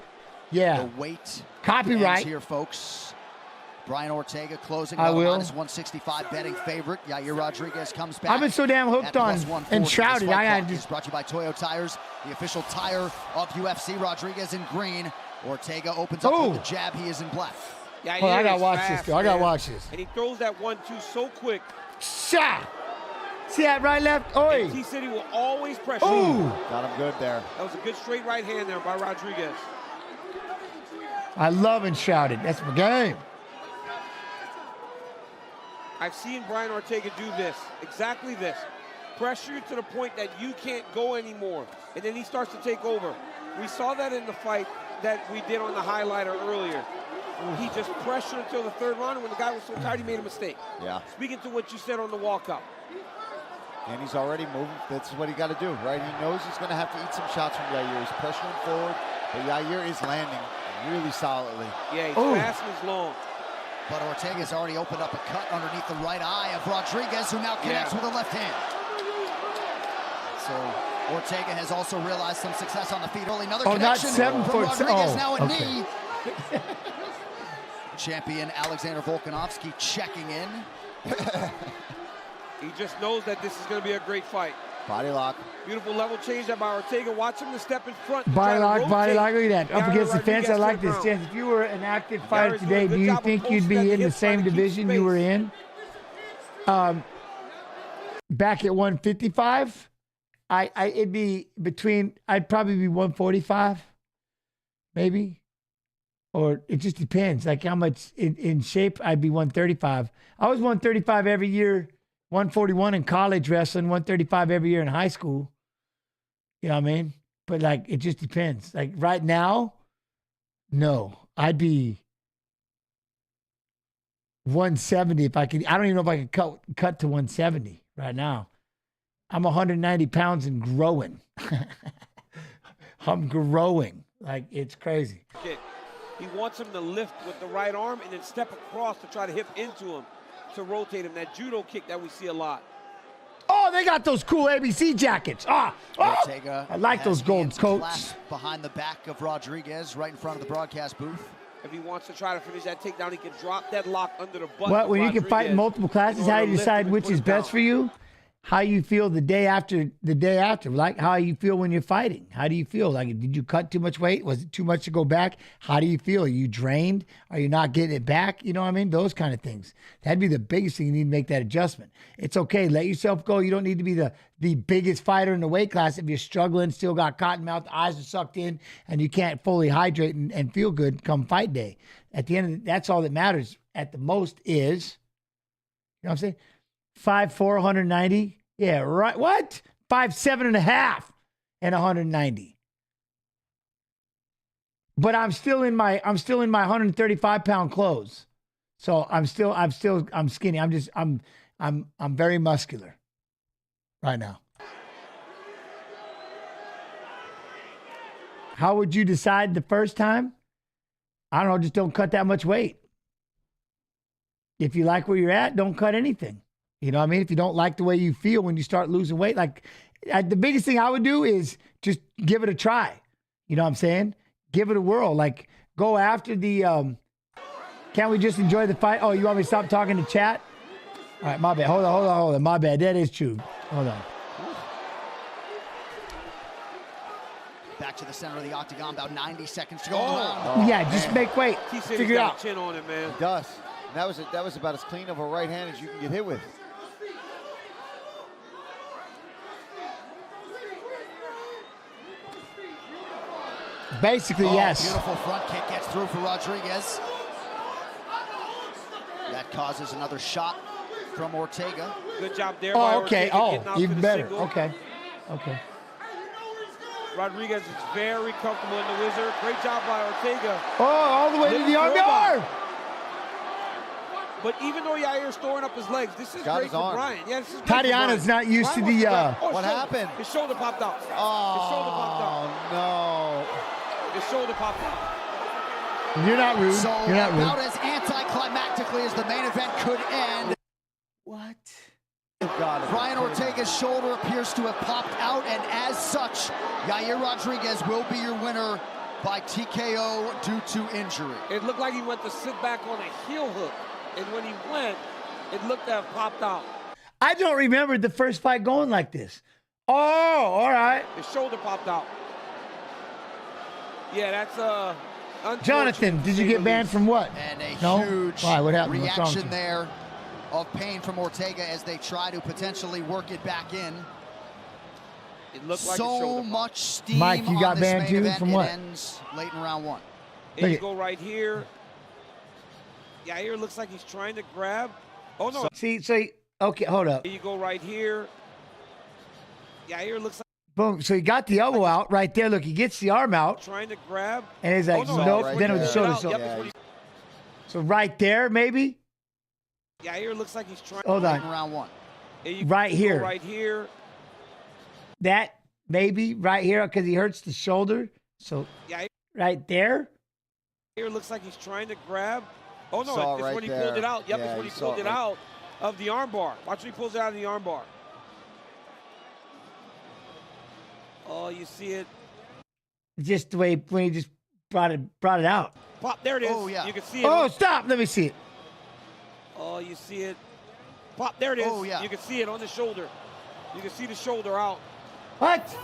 The weight copyright here, folks. Brian Ortega closing. I will. Minus 165 betting favorite. Yair Rodriguez comes back. I've been so damn hooked on Enshrouded. I gotta just. Brought to you by Toyo Tires, the official tire of UFC. Rodriguez in green. Ortega opens up with the jab. He is in black. Yeah, I gotta watch this, though. I gotta watch this. And he throws that 1-2 so quick. Shot. See that right, left? Oi. T-City will always pressure. Ooh. Got him good there. That was a good straight right hand there by Rodriguez. I love Enshrouded. That's my game. I've seen Brian Ortega do this, exactly this. Pressure you to the point that you can't go anymore, and then he starts to take over. We saw that in the fight that we did on the highlighter earlier. He just pressured until the 3rd round, and when the guy was so tired, he made a mistake. Yeah. Speaking to what you said on the walkout. And he's already moving. That's what he got to do, right? He knows he's going to have to eat some shots from Yair. He's pressuring forward, but Yair is landing really solidly. Yeah, he's fast and he's long. But Ortega's already opened up a cut underneath the right eye of Rodriguez, who now connects with a left hand. So Ortega has also realized some success on the feet early. Another connection not 7 from foot. Rodriguez, now a okay. knee. Champion Alexander Volkanovski checking in. He just knows that this is going to be a great fight. Body lock. Beautiful level change that by Ortega. Watch him to step in front. Body lock. Look at that. Up against the fence. I like this. Chance, if you were an active fighter today, do you think you'd be in the same division you were in? Back at 155, it'd be between. I'd probably be 145, maybe. Or it just depends, like how much in shape I'd be 135. I was 135 every year, 141 in college wrestling, 135 every year in high school. You know what I mean? But like, it just depends. Like right now, no. I'd be 170 if I could. I don't even know if I could cut to 170 right now. I'm 190 pounds and growing. I'm growing. Like, it's crazy. He wants him to lift with the right arm and then step across to try to hit into him to rotate him. That judo kick that we see a lot. Oh, they got those cool ABC jackets. Ortega I like those gold coats. Behind the back of Rodriguez, right in front of the broadcast booth. If he wants to try to finish that takedown, he can drop that lock under the butt. What, when you can fight in multiple classes, how you decide which is best for you? How you feel the day after, like how you feel when you're fighting. How do you feel? Like, did you cut too much weight? Was it too much to go back? How do you feel? Are you drained? Are you not getting it back? You know what I mean? Those kind of things. That'd be the biggest thing. You need to make that adjustment. It's okay. Let yourself go. You don't need to be the biggest fighter in the weight class if you're struggling, still got cotton mouth, eyes are sucked in, and you can't fully hydrate and feel good come fight day. At the end of that's all that matters at the most is, you know what I'm saying? 5'4", 190. Yeah, right. What? 5'7.5" and 190. But I'm still in my 135 pound clothes. So I'm skinny. I'm very muscular right now. How would you decide the first time? I don't know, just don't cut that much weight. If you like where you're at, don't cut anything. You know what I mean? If you don't like the way you feel when you start losing weight, like the biggest thing I would do is just give it a try. You know what I'm saying? Give it a whirl. Like, go after the, can't we just enjoy the fight? Oh, you want me to stop talking to chat? All right, my bad. Hold on. My bad. That is true. Hold on. Back to the center of the octagon, about 90 seconds to go in the round. Yeah, just make weight. Figure it out. Chin on it, man. It does. That was about as clean of a right hand as you can get hit with. Basically, yes. Beautiful front kick gets through for Rodriguez. That causes another shot from Ortega. Good job there. Oh, okay. Ortega, Oh, even better. Single. Okay. Rodriguez is very comfortable in the wizard. Great job by Ortega. Oh, all the way to the arm. But even though Yair's throwing up his legs, this is great for Brian. Yeah, this is great Tatiana's not used to the. What happened? His shoulder popped out. Oh, his shoulder popped out. No. His shoulder popped out. You're not rude. So You're not rude. about as anticlimactically as the main event could end. What? Brian Ortega's shoulder appears to have popped out, and as such, Yair Rodriguez will be your winner by TKO due to injury. It looked like he went to sit back on a heel hook, and when he went, it looked to have popped out. I don't remember the first fight going like this. Oh, all right. His shoulder popped out. Yeah, that's Jonathan, did you get banned from what? And a What huge happened? What's wrong with reaction you? there of pain from Ortega as they try to potentially work it back in. It looked like so much steam. Mike, you got on this banned main too? event. From It what? ends late in round one. And you go right here. Yair looks like he's trying to grab. Oh, no. Okay, hold up. You go right here. Yair looks like Boom. So he got the elbow out right there. Look, he gets the arm out. trying to grab. And he's like, nope. Then it was the shoulder. So right there, maybe? Yair looks like he's trying. Hold on. Round one. Right here. Right here. That, maybe, right here, because he hurts the shoulder. So right there. Yair looks like he's trying to grab. Oh, no. Saw It's right when he there. pulled it out. Yep, Yeah, it's when you he saw pulled it it right- out of the armbar. Watch when he pulls it out of the armbar. Oh, you see it. Just the way when he just brought it out. Pop, there it is. Oh, yeah. You can see it. Oh, stop. Let me see it. Oh, you see it. Pop, there it is. Oh, yeah. You can see it on the shoulder. You can see the shoulder out. What?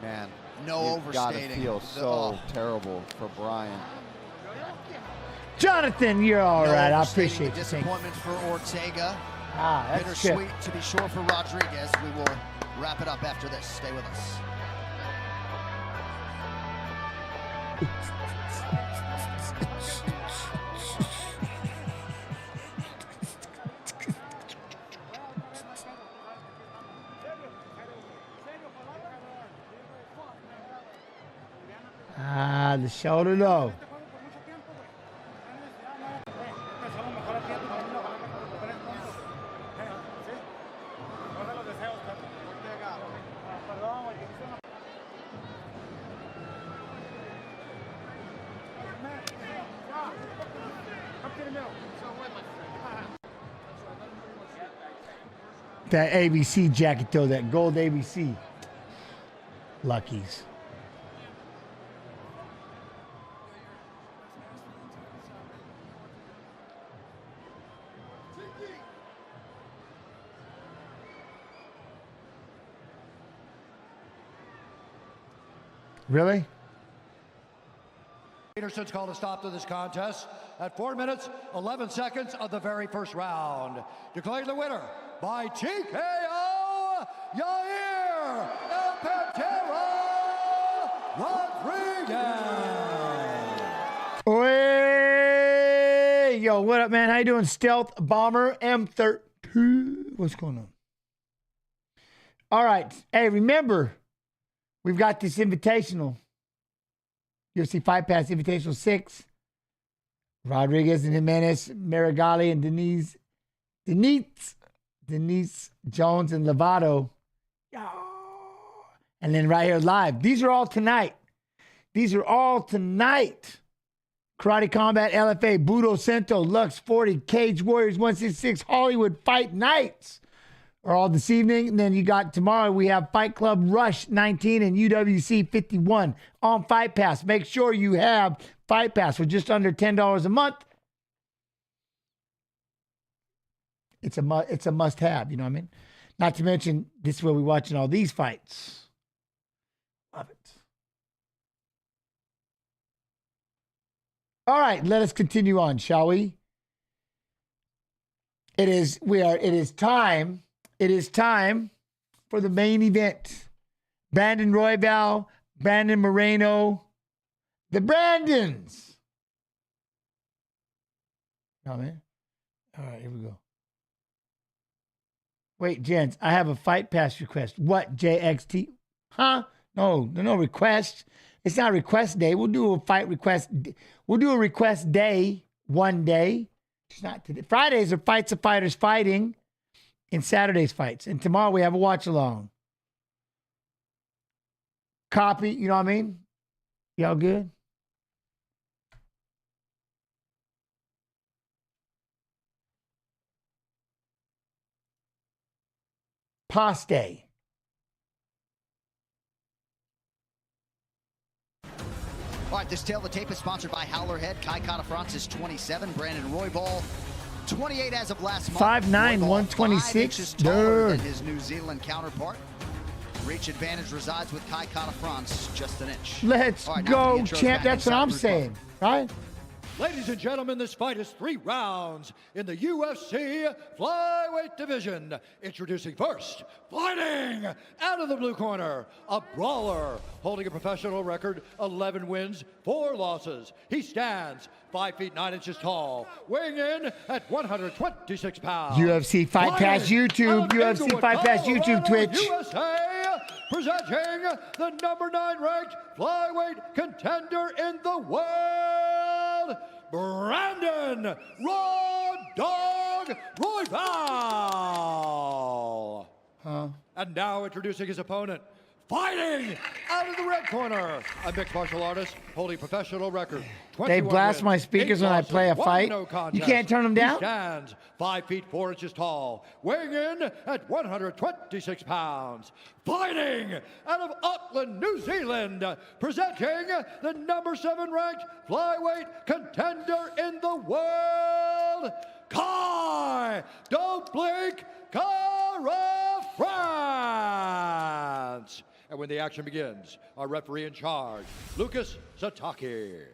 Man, No you've gotta overstating. feel so terrible for Brian. Jonathan, you're all No right. I overstating appreciate the you. Thank you. disappointment for Ortega. That's good. Bittersweet to be sure for Rodriguez. We will wrap it up after this. Stay with us. Shoulder low. That ABC jacket though, that gold ABC. Luckies. Really? Peterson's called a stop to this contest at 4 minutes, 11 seconds of the very first round. Declaring the winner by TKO, Yair El Pantera Rodriguez. Hey, yo, what up, man? How you doing? Stealth Bomber M13. What's going on? All right. Hey, remember, we've got this invitational. UFC Fight Pass Invitational 6. Rodriguez and Jimenez, Marigali and Denise Jones and Lovato. And then right here live. These are all tonight. Karate Combat, LFA, Budo Cento, Lux 40, Cage Warriors 166, Hollywood Fight Nights are all this evening. And then you got tomorrow, we have Fight Club Rush 19 and UWC 51 on Fight Pass. Make sure you have Fight Pass for just under $10 a month. It's a must have, you know what I mean? Not to mention, this is where we're watching all these fights. Love it. All right, let us continue on, shall we? It is time for the main event. Brandon Royval, Brandon Moreno, the Brandons. Oh, man. All right, here we go. Wait, gents, I have a Fight Pass request. What, JXT? Huh? No request. It's not request day. We'll do a fight request. We'll do a request day one day. It's not today. Fridays are fights of fighters fighting, and Saturday's fights. And tomorrow we have a watch along. Copy, you know what I mean? Y'all good? Pass day. All right, this tail of the tape is sponsored by Howler Head. Kai Kara-France is 27. Brandon Royval, 28 as of last month. 5'9", 126. 5 inches taller than his New Zealand counterpart. Reach advantage resides with Kai Kara-France, just an inch. Let's go, champ. That's what I'm saying, right? Ladies and gentlemen, this fight is 3 rounds in the UFC flyweight division. Introducing first, fighting out of the blue corner, a brawler holding a professional record, 11 wins, 4 losses. He stands 5 feet 9 inches tall, weighing in at 126 pounds. UFC Fight Pass YouTube, UFC Fight Pass YouTube, Twitch. USA, presenting the number 9 ranked flyweight contender in the world, Brandon Raw Dog Royval. And now introducing his opponent, fighting out of the red corner, a mixed martial artist holding professional record. They blast my speakers when I play a fight. You can't turn them down? He stands 5 feet 4 inches tall, weighing in at 126 pounds. Fighting out of Auckland, New Zealand, presenting the number 7 ranked flyweight contender in the world, Kai, don't blink, Kara-France. And when the action begins, our referee in charge, Lucas Sataki.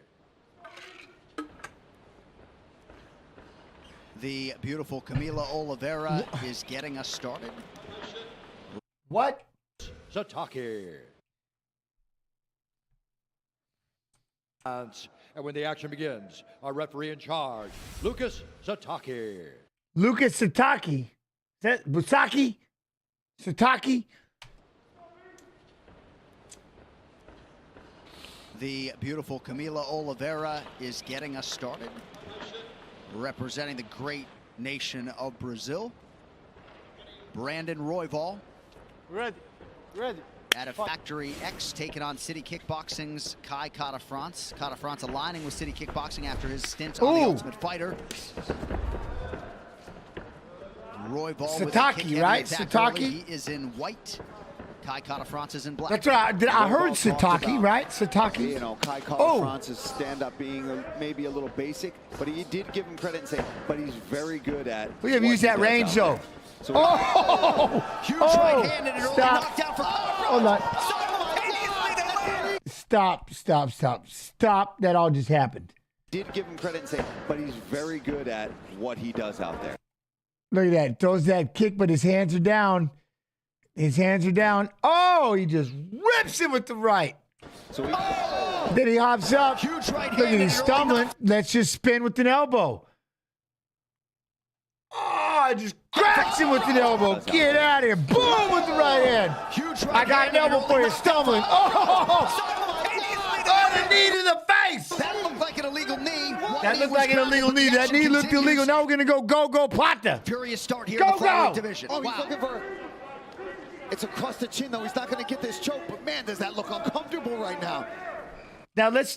The beautiful Camila Oliveira is getting us started. What? Sataki. And when the action begins, our referee in charge, Lucas Sataki. Lucas Sataki. Is that Busaki? Sataki? The beautiful Camila Oliveira is getting us started, representing the great nation of Brazil. Brandon Royval. Ready. At a Factory X, taking on City Kickboxing's Kai Kara-France. Kara-France aligning with City Kickboxing after his stint on The Ultimate Fighter. Royval with a kick right? Sataki. He is in white. Kai Kara-France is in black. That's what I heard. Sataki, right? Sataki. You know, Kai Kara-France's stand-up being maybe a little basic, but he did give him credit and say, but he's very good at. We have used that range though. So huge right hand and an early knockdown for Hold on. Stop. That all just happened. Did give him credit and say, but he's very good at what he does out there. Look at that. Throws that kick, but his hands are down. His hands are down. Oh, he just rips him with the right. So Then he hops up. Huge right Look at he's stumbling. Let's just spin with an elbow. Oh, just cracks him with an elbow. Get out of here. Boom with the right hand. I got an elbow for you. Stumbling. Oh, the knee to the face. That looked like an illegal knee. That looked like an illegal knee. That knee looked illegal. Now we're going to go, Plata. Furious start here in the flyweight division. Oh, he's looking for... It's across the chin, though. He's not going to get this choke, but man, does that look uncomfortable right now. Now let's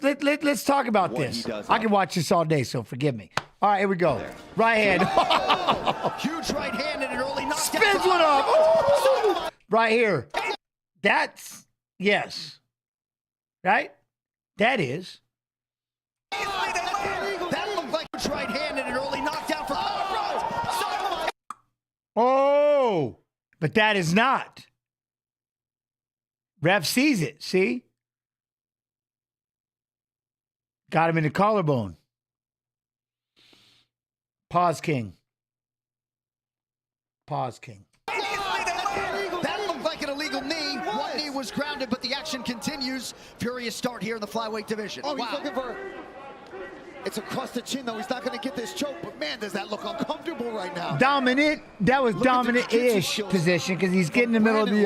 talk about this. I can watch this all day, so forgive me. All right, here we go. Right hand. Huge right hand and an early knockdown. Spins one up. Right here. That's yes. Right? That is. That looked like a right hand and an early knockdown for Oh, but that is not. Ref sees it. See? Got him in the collarbone. Pause, King. Pause, King. That looked like an illegal knee. One knee was grounded, but the action continues. Furious start here in the flyweight division. Oh, he's looking for... It's across the chin, though. He's not going to get this choke, but man, does that look uncomfortable right now. Dominant. That was dominant-ish position because he's getting in the middle of the...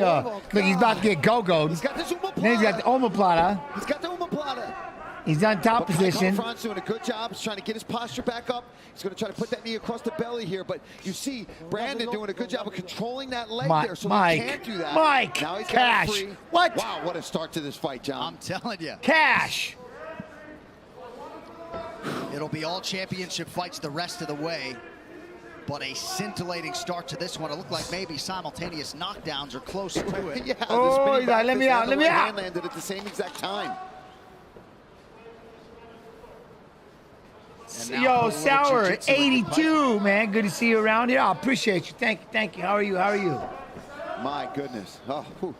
look, he's about to get go-go'd. He's got this omoplata. Then he's got the omoplata. He's got the omoplata. He's on top position. Kara-France doing a good job. He's trying to get his posture back up. He's going to try to put that knee across the belly here, but you see Brandon doing a good job of controlling that leg there, so he can't do that. Mike, now he's Cash. Free. What? Wow, what a start to this fight, John. I'm telling you. Cash. It'll be all championship fights the rest of the way, but a scintillating start to this one. It looked like maybe simultaneous knockdowns are close to it. Yeah, oh, he's like, let me out, let me out. Landed at the same exact time. Yo, Sour, 82, man. Good to see you around here. I appreciate you. Thank you. How are you? My goodness. Oh, whew.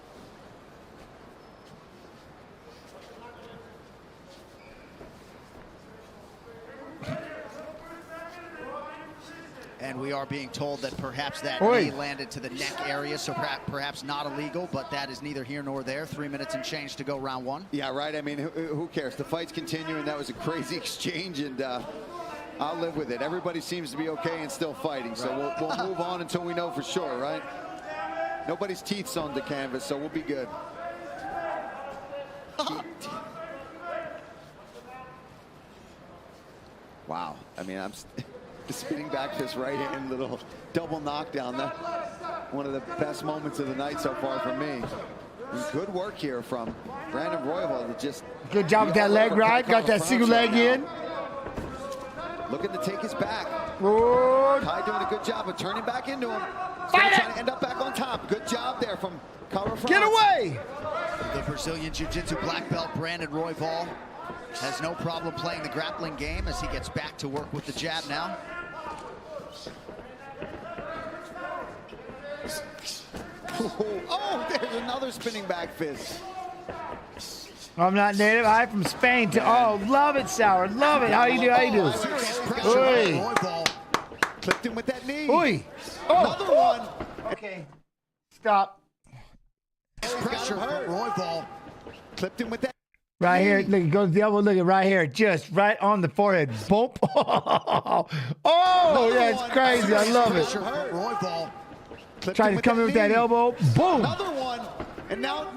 And we are being told that perhaps that knee landed to the neck area, so perhaps not illegal, but that is neither here nor there. 3 minutes and change to go round one. Yeah, right. I mean, who cares? The fight's continuing. That was a crazy exchange, and I'll live with it. Everybody seems to be okay and still fighting, so we'll move on until we know for sure, right? Nobody's teeth's on the canvas, so we'll be good. Wow. I mean, I'm spinning back this right hand, little double knockdown. One of the best moments of the night so far for me. Good work here from Brandon Royval. Just good job with that leg ride. Got that single leg in. Looking to take his back. Good. Kai doing a good job of turning back into him. Trying to end up back on top. Good job there from Kara-France. Get away! The Brazilian Jiu-Jitsu black belt Brandon Royval has no problem playing the grappling game as he gets back to work with the jab now. Oh, there's another spinning back fist. I'm not native. I'm from Spain. Oh, love it, Sour. Love it. How you do? Oi. Clipped him with that knee. Oi. Another one. Okay. Stop. Pressure from Royval. Clipped him with that. Right here, look, it goes the elbow. Look at right here, just right on the forehead. Boom. Oh, that's crazy. I love it. Royval trying to come in with that elbow. Boom. Another one. And now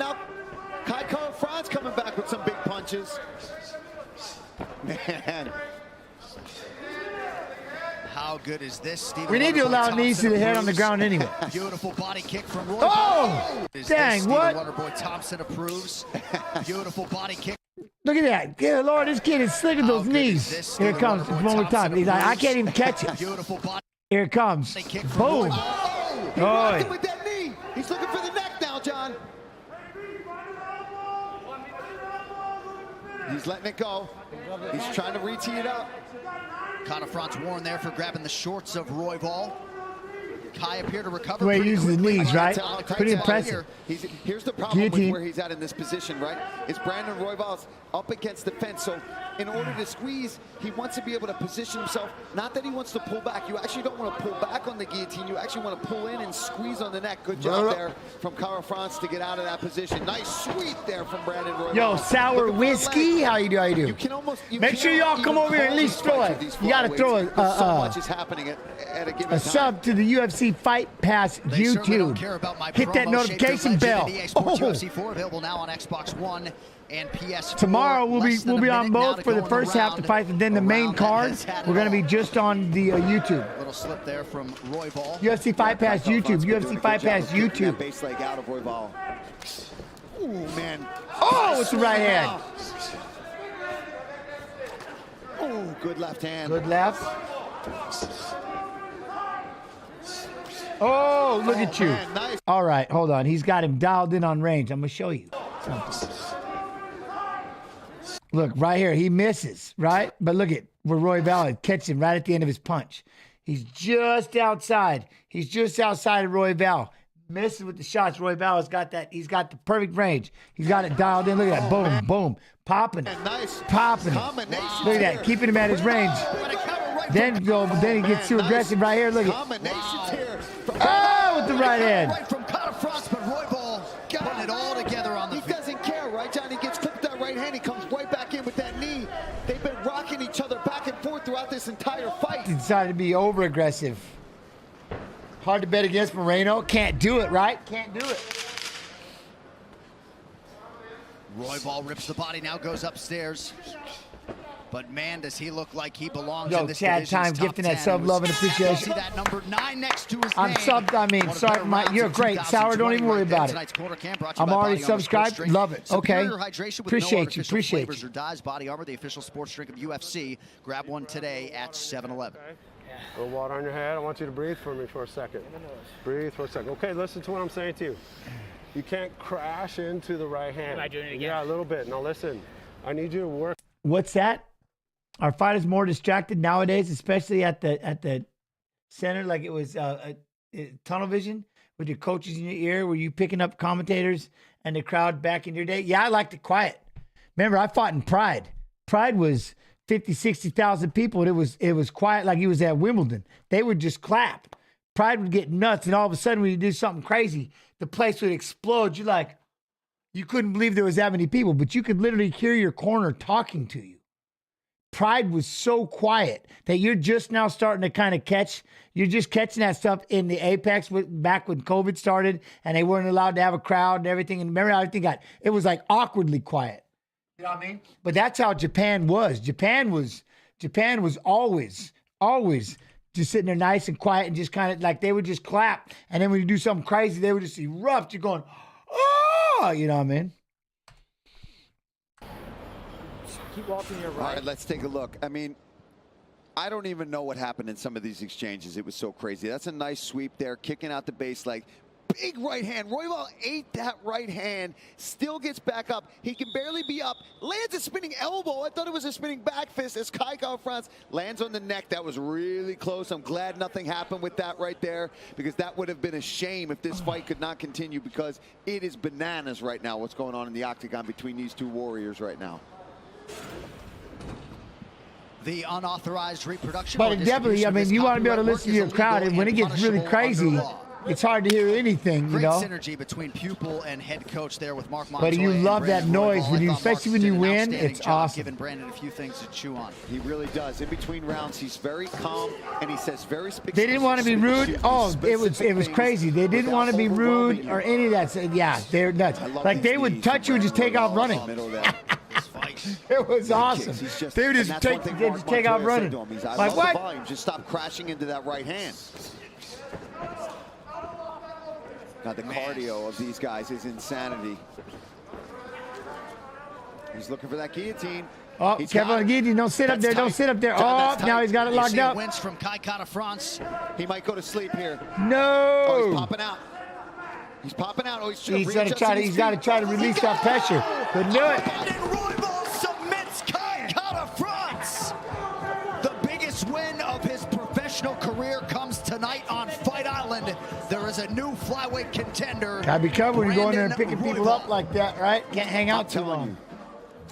Kai Franz coming back with some big punches. Man. How good is this, Steve? We need to allow knees to the head on the ground anyway. Beautiful body kick from Roy. Oh! Dang, what? Wonderboy Thompson approves. Beautiful body kick. Look at that. Good Lord, this kid is slicking those knees. Here it comes. One more time. He's like, I can't even catch it. Here it comes. Boom. Oh, he blocked him with that knee. He's looking for the neck now, John. He's letting it go. He's trying to re-tee it up. Caught a Franz Warren there for grabbing the shorts of Royval. Kai appeared to recover. The way he uses his knees, right? Pretty impressive. Here's the problem with where he's at in this position, right? Is Brandon Royval's up against the fence. So in order to squeeze, he wants to be able to position himself. Not that he wants to pull back. You actually don't want to pull back on the guillotine. You actually want to pull in and squeeze on the neck. Good job there from Kara France to get out of that position. Nice sweep there from Brandon Royval. Yo, sour whiskey. How you do? How you do? You can almost. Make sure y'all come over here and at least throw it. You got to throw so much is happening at a given time. A sub to the UFC Fight Pass YouTube. Hit that notification bell. UFC 4 available now on Xbox One and PS4. Tomorrow we'll be on both for the first half of the fight, and then the main card we're going to be just on the YouTube. Little slip there from Royval. UFC Fight Pass YouTube. UFC Fight Pass YouTube. Base leg out of Royval. Ooh, man. Oh, with the right hand. Oh, good left hand. Good left. Oh, look at you. Man, nice. All right, hold on. He's got him dialed in on range. I'm going to show you something. Look, right here. He misses, right? But look at where Royval catches him right at the end of his punch. He's just outside. He's just outside of Royval. Misses with the shots. Royval has got that. He's got the perfect range. He's got it dialed in. Look at that. Boom, boom. Popping it. Nice. Popping it. Look at that. Keeping him at his range. Then he gets too aggressive right here. Look at it. Oh, with the right hand. Right from Conor Franz, but Royval putting it all together on the feet. He doesn't care, right, John? He gets clipped that right hand. He comes right back in with that knee. They've been rocking each other back and forth throughout this entire fight. He decided to be over-aggressive. Hard to bet against Moreno. Can't do it, right? Can't do it. Royval rips the body, now goes upstairs. But man, does he look like he belongs Yo, in this Chad Time gifting that sub, love, and appreciation. See that number 9 next to his I'm name. subbed. I mean, sorry, you're great. Sour, don't even worry about it. I'm already subscribed. Love it. Okay. Appreciate you. Appreciate you. Or dyes, Body Armor, the official sports drink of UFC. Grab one today at 7-Eleven. A little water on your head. I want you to breathe for me for a second. Breathe for a second. Okay, listen to what I'm saying to you. You can't crash into the right hand. Am I doing it again? Yeah, a little bit. Now listen, I need you to work. What's that? Our fight is more distracted nowadays, especially at the center, like it was tunnel vision with your coaches in your ear. Were you picking up commentators and the crowd back in your day? Yeah, I liked it quiet. Remember, I fought in Pride. Pride was 50, 60,000 people, and it was quiet like he was at Wimbledon. They would just clap. Pride would get nuts, and all of a sudden when you do something crazy, the place would explode. You couldn't believe there was that many people, but you could literally hear your corner talking to you. Pride was so quiet that you're just now starting to kind of catch. You're just catching that stuff in the Apex back when COVID started and they weren't allowed to have a crowd and everything. And remember, it was like awkwardly quiet. You know what I mean? But that's how Japan was. Japan was always just sitting there nice and quiet and just kind of like they would just clap. And then when you do something crazy, they would just erupt. You're going, oh, you know what I mean? Keep walking your right. All right, let's take a look. I mean, I don't even know what happened in some of these exchanges. It was so crazy. That's a nice sweep there, kicking out the base leg. Big right hand. Royval ate that right hand, still gets back up. He can barely be up. Lands a spinning elbow. I thought it was a spinning back fist as Kai France lands on the neck. That was really close. I'm glad nothing happened with that right there because that would have been a shame if this fight could not continue because it is bananas right now what's going on in the octagon between these two warriors right now. The unauthorized reproduction. But definitely, I mean, you want to be able to listen to your crowd, and when it gets really crazy, it's hard to hear anything, you Great know. synergy between pupil and head coach there with Mark But Montoya. you and love that Brandon noise Royval. when I you, thought Mark especially when did you an win. outstanding It's job awesome. Giving Brandon a few things to chew on. He really does. In between rounds, he's very calm, and he says very specific. They didn't want to be rude. Oh, it was crazy. They didn't want to be rude or any of that. So, yeah, they're nuts. Like they would touch you and just take off running. It was awesome. They would just take off running. Like what? Just stop crashing into that right hand. Now the cardio of these guys is insanity. He's looking for that guillotine. Oh, careful on the guillotine. Don't sit up there. Don't sit up there. Oh, now he's got it locked up. Wins from Kai Kara France. He might go to sleep here. No. Oh, he's popping out. He's popping out. Oh, He's got to try to release that pressure. Couldn't do it. Royval submits Kai Kara France. The biggest win of his professional career comes tonight on Fight Island. There is a new flyweight contender. Gotta be careful when you go in there and picking people up like that, right? Can't hang out too long.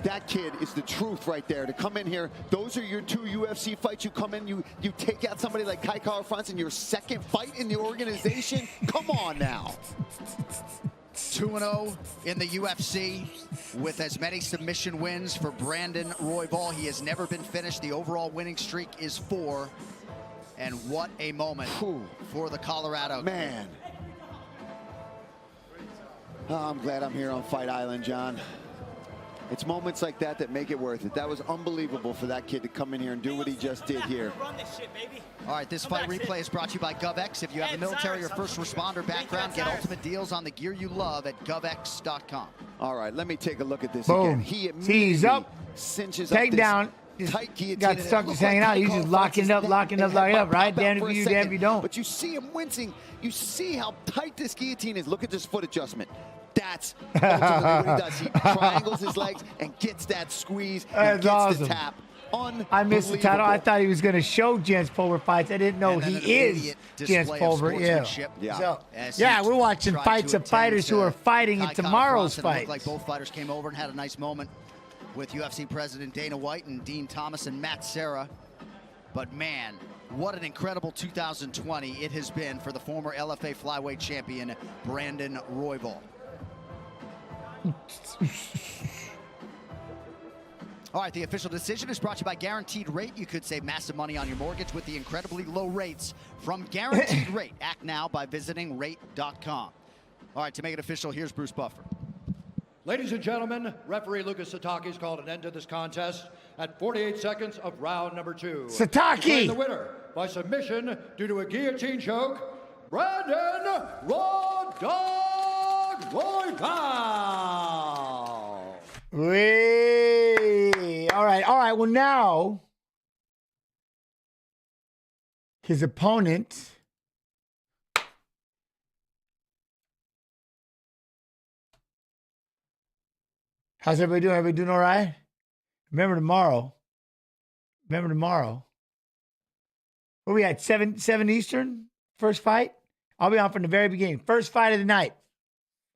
That kid is the truth right there. To come in here, those are your 2 UFC fights. You come in, you take out somebody like Kai Kara France in your second fight in the organization. Come on now. 2-0 in the UFC with as many submission wins for Brandon Royval. He has never been finished. The overall winning streak is 4. And what a moment for the Colorado. Man. Oh, I'm glad I'm here on Fight Island, John. It's moments like that that make it worth it. That was unbelievable for that kid to come in here and do what he just did here. All right, this fight replay is brought to you by GovX. If you have a military or first responder background, get ultimate deals on the gear you love at govx.com. All right, let me take a look at this Boom. again. He He's up. cinches Take up down. tight guillotine. Got stuck just hanging out. He's just locking it up, locking it up, right? Damn if you, damn if you don't. But you see him wincing. You see how tight this guillotine is. Look at this foot adjustment. That's ultimately what he does. He triangles his legs and gets that squeeze and That's gets awesome. the tap. I missed the title. I thought he was going to show Jens Pulver fights. I didn't know he is Jens Pulver. Yeah. So, yeah, we're watching fights of fighters who are fighting in tomorrow's fight. Like both fighters came over and had a nice moment with UFC President Dana White and Dean Thomas and Matt Serra. But man, what an incredible 2020 it has been for the former LFA flyweight champion Brandon Royval. All right, the official decision is brought to you by Guaranteed Rate. You could save massive money on your mortgage with the incredibly low rates from Guaranteed Rate. Act now by visiting rate.com. All right, to make it official, here's Bruce Buffer. Ladies and gentlemen, referee Lucas Satake's called an end to this contest at 48 seconds of round number 2. Satake! Declaring the winner by submission due to a guillotine choke, Brandon Raw Dog Royval! All right. Well, now his opponent how's everybody doing? Everybody doing all right? Remember tomorrow. What we at? 7 Eastern? First fight? I'll be on from the very beginning. First fight of the night.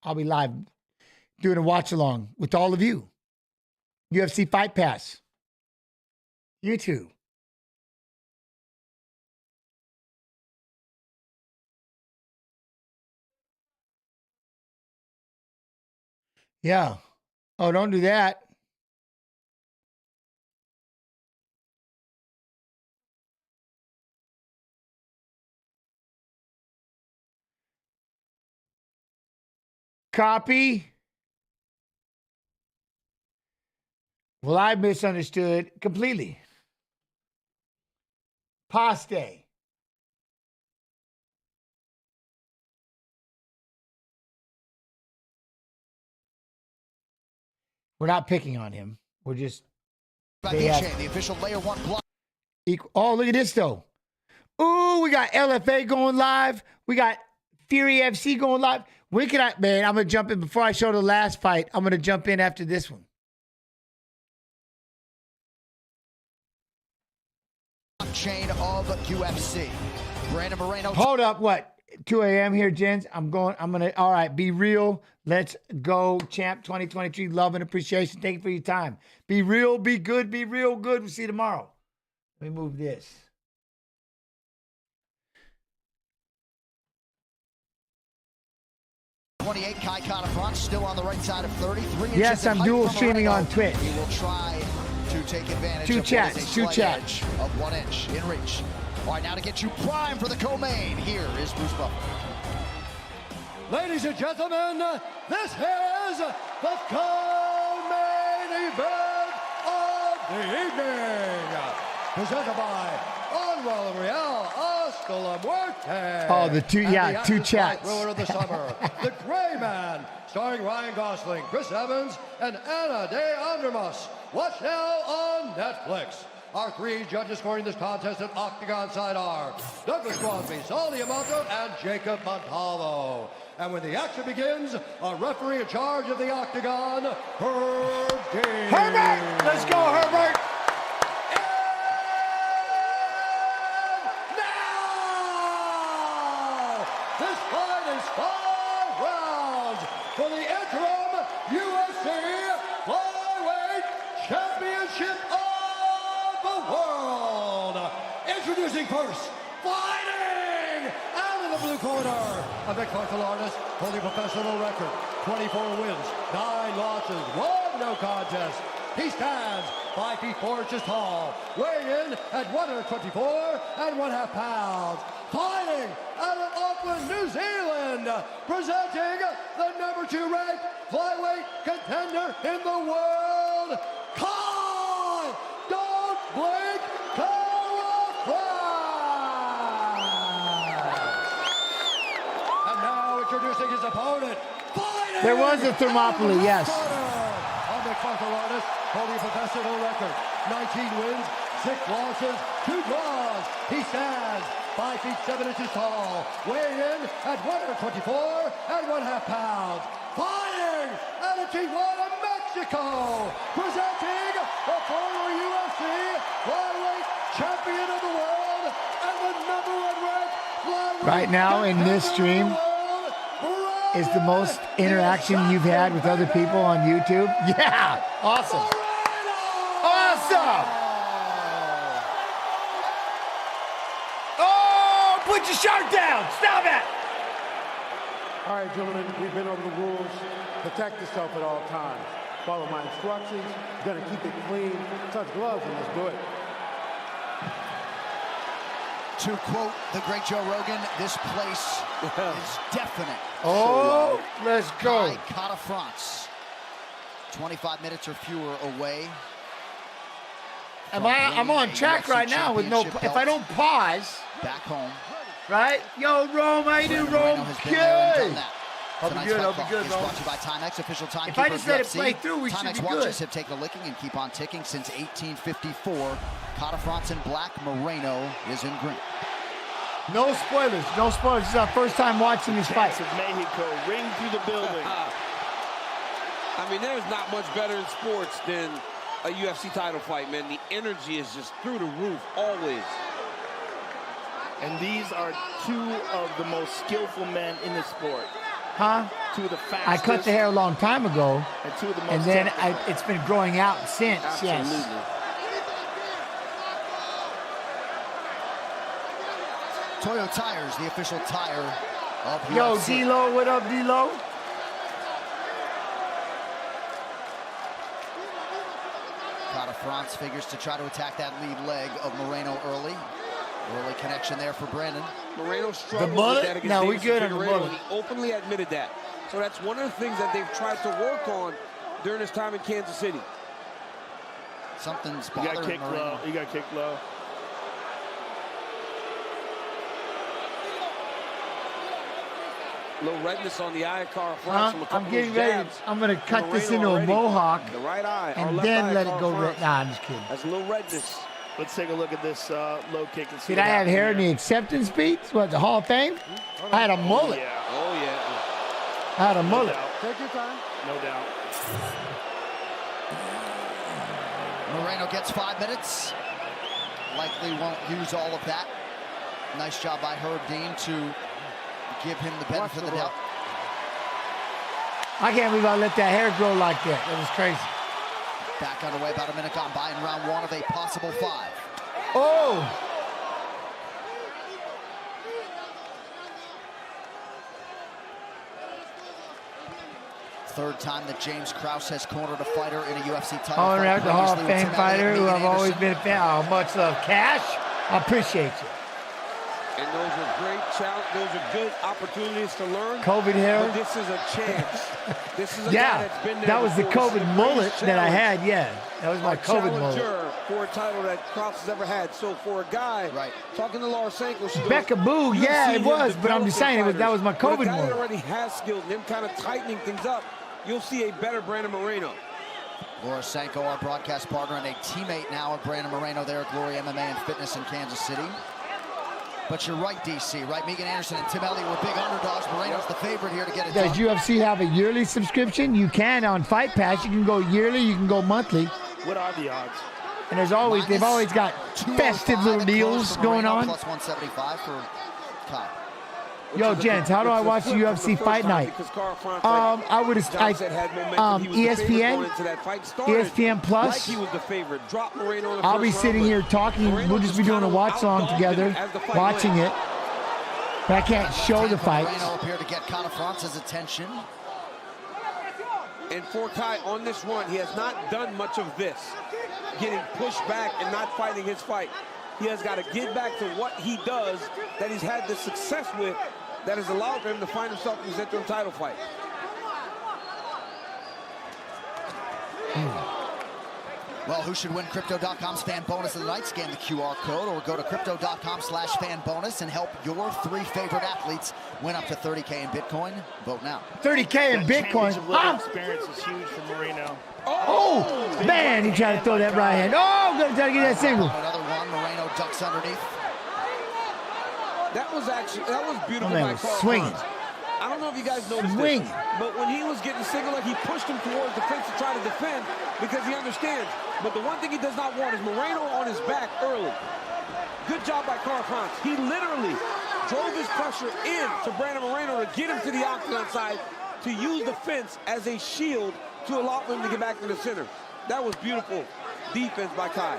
I'll be live doing a watch along with all of you. UFC Fight Pass. YouTube. Yeah. Oh, don't do that. Copy. Well, I misunderstood completely. Paste. We're not picking on him. We're just. The official layer 1 block. Oh, look at this, though. Ooh, we got LFA going live. We got Fury FC going live. When can I, man, I'm going to jump in. Before I show the last fight, I'm going to jump in after this one. Chain of UFC. Brandon Moreno. Hold up, what? 2 a.m. here, gents. all right, be real. Let's go, champ 2023. Love and appreciation. Thank you for your time. Be real, be good, be real good. We'll see you tomorrow. Let me move this. 28, Kai Kara-France still on the right side of 33 inches. Yes, I'm dual streaming on Twitch. He will try to take advantage Two of chats, what is a two slight chats. edge of 1 inch in reach. All right, now to get you primed for the co-main, here is Bruce Buffer. Ladies and gentlemen, this is the co-main event of the evening. Presented by Manuel Real Hasta la Muerte. Oh, the two, And yeah, the two active chats. fight ruler of the summer, the Gray Man, starring Ryan Gosling, Chris Evans, and Ana de Armas. Watch now on Netflix. Our 3 judges scoring this contest at Octagon side are Douglas Crosby, Saul Amato, and Jacob Montalvo. And when the action begins, a referee in charge of the Octagon, Herb Dean. Herbert! Let's go, Herbert! This fight is 5 rounds for the interim UFC Flyweight Championship of the World. Introducing first, fighting out of the blue corner, a mixed martial artist holding a professional record, 24 wins, 9 losses, 1 no contest. He stands 5 feet 4 inches tall, weighing in at 124 1/2 pounds. Fighting out of Auckland, New Zealand, presenting the #2 ranked flyweight contender in the world, Kai, don't blink, Kara-France. And now introducing his opponent, fighting. There was a Thermopylae, yes. A mixed martial artist holding a professional record, 19 wins, 6 losses, 2 draws. He stands 5 feet 7 inches tall, weighing in at 124 1/2 pounds. Fighting out of Tijuana, Mexico, presenting the former UFC flyweight champion of the world and the #1 ranked flyweight. Right now in this stream is the most interaction you've had with other people on YouTube. Yeah, awesome. Awesome. Oh, put your shirt down. Stop it. All right, gentlemen, we've been over the rules. Protect yourself at all times. Follow my instructions. You're gonna keep it clean. Touch gloves and let's do it. To quote the great Joe Rogan, this place is definite. Oh, let's go. Kai Kara-France, 25 minutes or fewer away. I'm on track right now with no, if I don't pause. Back home. Right? Yo, Rome, how you doing, Rome? Good. I'll be good, Rome. Brought to you by Timex, official timekeeper. If I just let it play through, we should be good. Watches have taken a licking and keep on ticking since 1854. Kara-France in black, Moreno is in green. No spoilers, no spoilers. This is our first time watching this fight. Of Mexico, ring through the building. I mean, there's not much better in sports than a UFC title fight, man. The energy is just through the roof, always. And these are 2 of the most skillful men in the sport. Huh? 2 of the fastest. I cut the hair a long time ago, and 2 of the most and then it's been growing out since. Absolutely. Yes. Toyo Tires, the official tire of UFC. Yo, D-Lo, what up, D-Lo? Kara-France figures to try to attack that lead leg of Moreno early. Early connection there for Brandon. Moreno struggled The mullet? with that against No, we Davis good on the Figueiredo, mullet. and he openly admitted that. So that's one of the things that they've tried to work on during his time in Kansas City. Something's You got bothering kick Moreno. low. You got kick low. Little redness on the eye of Kara-France from a couple I'm getting of ready. jabs. I'm going to cut this into Moreno a already. mohawk The right eye, or and left then eye let of it go Kara-France. red. Nah, I'm just kidding. That's a little redness. Let's take a look at this low kick and see Did what I have happens hair in here. the acceptance speech? What, the Hall of Fame? I had a mullet. Yeah. Oh, yeah. I had a No mullet. doubt. Take your time. No doubt. Moreno gets 5 minutes. Likely won't use all of that. Nice job by Herb Dean to give him the benefit of the doubt. I can't believe I let that hair grow like that. That was crazy. Back underway, about a minute gone by in round 1 of a possible 5. Oh! third time that James Krause has cornered a fighter in a UFC title Oh, fight. and the Hall of Previously with Fame Tim fighter Elliott, who Megan I've always Anderson. been a fan. Oh, much love. Cash, I appreciate you. And those are great challenges. Those are good opportunities to learn. COVID hair. But this is a chance. This is a guy Yeah, that's been there that was the before. This is COVID the mullet greatest that I challenge had. Yeah, that was my a COVID mullet. challenger for a title that Krause has ever had. So for a guy talking to Larasenko, she goes, Becca Boo, "You yeah, see it him was, but I'm just saying it was, that was my But a COVID guy that mullet. already has skills and him kind of tightening things up, you'll see a better Brandon Moreno. Larasenko, our broadcast partner and a teammate now of Brandon Moreno there at Glory MMA and Fitness in Kansas City. But you're right, DC, right? Megan Anderson and Tim Elliott were big underdogs. Moreno's the favorite here to get it Does done. UFC have a yearly subscription? You can on Fight Pass. You can go yearly, you can go monthly. What are the odds? And there's always, they've always got festive little deals going on. Plus 175 for Kai. Yo, gents, how do I watch the UFC Fight Night? I would ESPN, ESPN Plus. I'll be sitting here talking. We'll just be doing a watch along together, watching it. But I can't show the fights. Moreno up here to get Kai France's attention. And for Kai on this run, he has not done much of this, getting pushed back and not fighting his fight. He has got to get back to what he does that he's had the success with that has allowed for him to find himself in his interim title fight. Well, who should win Crypto.com's fan bonus of the night? Scan the QR code or go to Crypto.com/fan bonus and help your 3 favorite athletes win up to 30K in Bitcoin. Vote now. 30K in Bitcoin. Experience is huge for Moreno. Oh, man, he tried to throw that right hand. Oh, gonna try to get that single. Another one, Moreno ducks underneath. That was beautiful Oh, man, by was Carl swinging. Franz. I don't know if you guys noticed Swing. this, but when he was getting singled, like he pushed him towards the fence to try to defend because he understands. But the one thing he does not want is Moreno on his back early. Good job by Carl Franz. He literally drove his pressure in to Brandon Moreno to get him to the octagon side to use the fence as a shield to allow him to get back to the center. That was beautiful defense by Kai.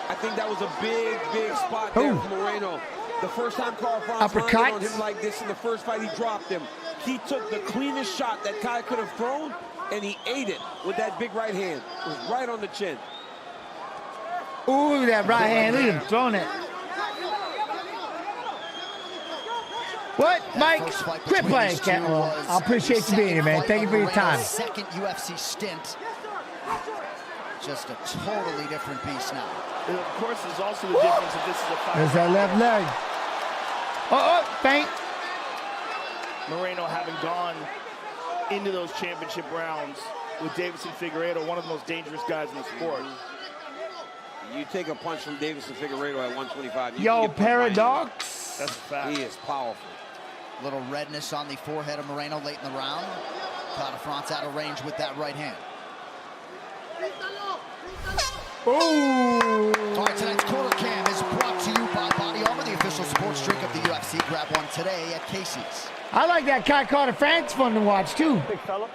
I think that was a big, big spot there for Moreno. The first time Carl Franz landed on him like this in the first fight, he dropped him. He took the cleanest shot that Kai could have thrown, and he ate it with that big right hand. It was right on the chin. Ooh, that right hand. Look at him throwing it. What, Mike? Quit playing, Cat. I appreciate you being here, man. Thank you for your time. Second UFC stint. Just a totally different beast now. And of course, there's also the difference if this is a fight. There's that left leg. Oh, feint. Moreno having gone into those championship rounds with Deiveson Figueiredo, one of the most dangerous guys in the sport. You take a punch from Deiveson Figueiredo at 125. Yo, Paradox. That's a fact. He is powerful. Little redness on the forehead of Moreno late in the round. Kai France out of range with that right hand. Ooh. All right, tonight's Quarter Cam is brought to you by Body Armor, the official sports drink of the UFC. Grab one today at Casey's. I like that Kai Carter France fun to watch, too. Big fella.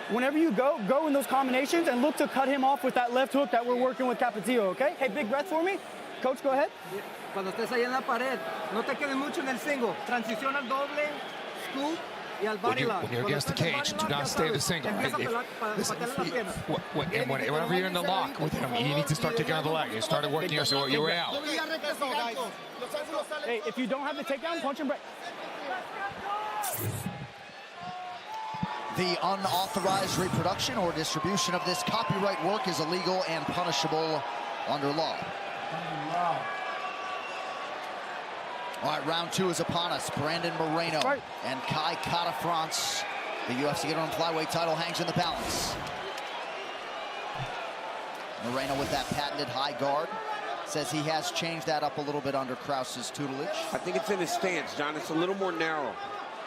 Whenever you go in those combinations and look to cut him off with that left hook that we're working with Capetillo, okay? Hey, big breath for me. Coach, go ahead. Cuando estés ahí en la pared, no te quedes mucho en el single. Transición al doble, scoop, y al body lock. When you're against the cage, do not stay the single. Whenever you're in the lock with him, you need to start taking out the leg. You started working your way out. Hey, if you don't have the takedown, punch him right. The unauthorized reproduction or distribution of this copyright work is illegal and punishable under law. All right, round 2 is upon us. Brandon Moreno and Kai Kara France. The UFC interim flyweight title hangs in the balance. Moreno with that patented high guard. Says he has changed that up a little bit under Krause's tutelage. I think it's in his stance, John. It's a little more narrow.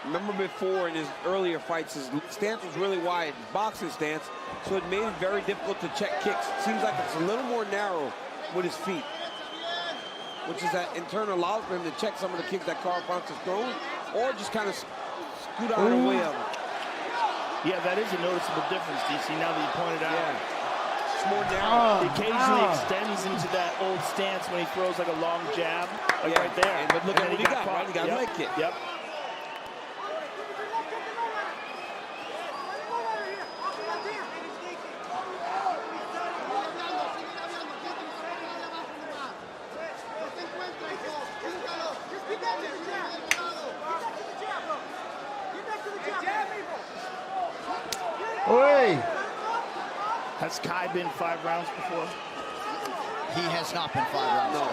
Remember before in his earlier fights, his stance was really wide, boxing stance, so it made it very difficult to check kicks. It seems like it's a little more narrow with his feet, which is that in turn allows for him to check some of the kicks that Carl Franz is throwing, or just kind of scoot out of the way of them. Yeah, that is a noticeable difference, DC, now that you pointed out. Yeah. It's more narrow. He occasionally extends into that old stance when he throws like a long jab, like right there. But look at what he got, caught. right? He got a leg kick. Yep. Oi! Has Kai been 5 rounds before? He has not been 5 rounds. No.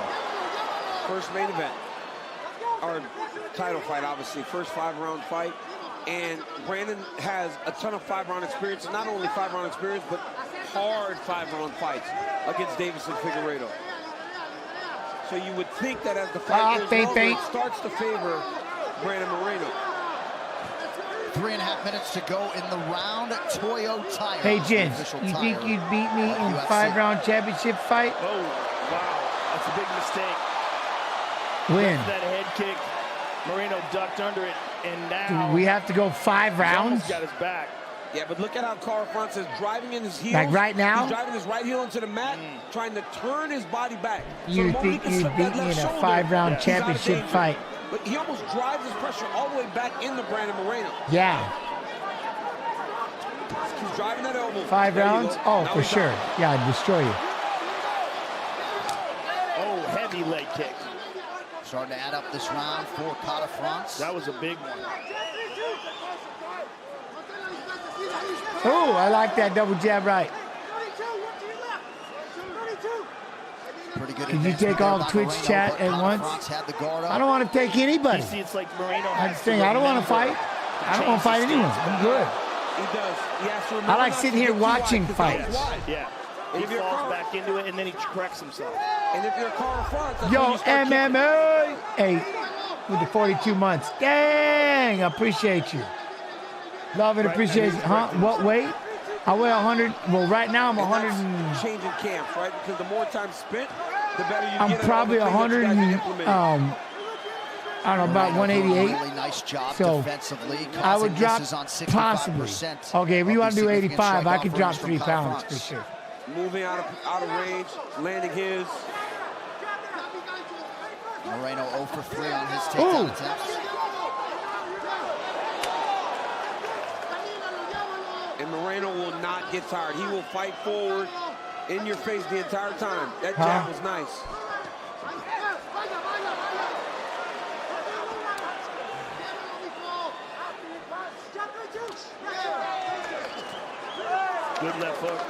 First main event. Our title fight, obviously. First 5-round fight. And Brandon has a ton of 5-round experience. And not only 5-round experience, but hard 5-round fights against Davison Figueiredo. So you would think that as the fight goes longer, it starts to favor Brandon Moreno. 3.5 minutes to go in the round. Toyo Tire. Hey, Jens, you think you'd beat me in 5-round championship fight? Oh, wow. That's a big mistake. When? That head kick. Moreno ducked under it, and now... Do we have to go 5 rounds? He's got his back. Yeah, but look at how Carl Franz is driving in his heels. Like right now? He's driving his right heel into the mat, trying to turn his body back. You think you'd beat me in a 5-round championship fight? But he almost drives his pressure all the way back into Brandon Moreno. Yeah. He's driving that elbow. 5 rounds? Oh, for sure. Yeah, I'd destroy you. Oh, heavy leg kick. Starting to add up this round for Carl Franz. That was a big one. Oh, I like that double jab right. Pretty good. Did you take all Twitch chat at once? I don't want to take anybody. It's like Moreno I just think I don't want to fight. I don't want to fight anyone. I'm good. He does. He has to remember I like not sitting to here get too watching wide 'cause that's fights. wide. Yeah. He falls back into it, and then he corrects himself. And if you're Carl Franz, that's when Yo, you start MMA. Hey, with the 42 months. Dang, I appreciate you. Love and appreciate you. Huh? What weight? I weigh 100. Well, right now I'm 100. Changing camps, right? Because the more time spent, the better you I'm get. probably 100. I don't know, about 188. Really nice job So defensively. I would drop on 65%. possibly. Okay, if you want to do 85, I could drop 3 pounds for sure. Moving out of range, landing his. Moreno 0 for 3 on his takedown attempts. And Moreno will not get tired. He will fight forward in your face the entire time. That jab was nice. Good left hook.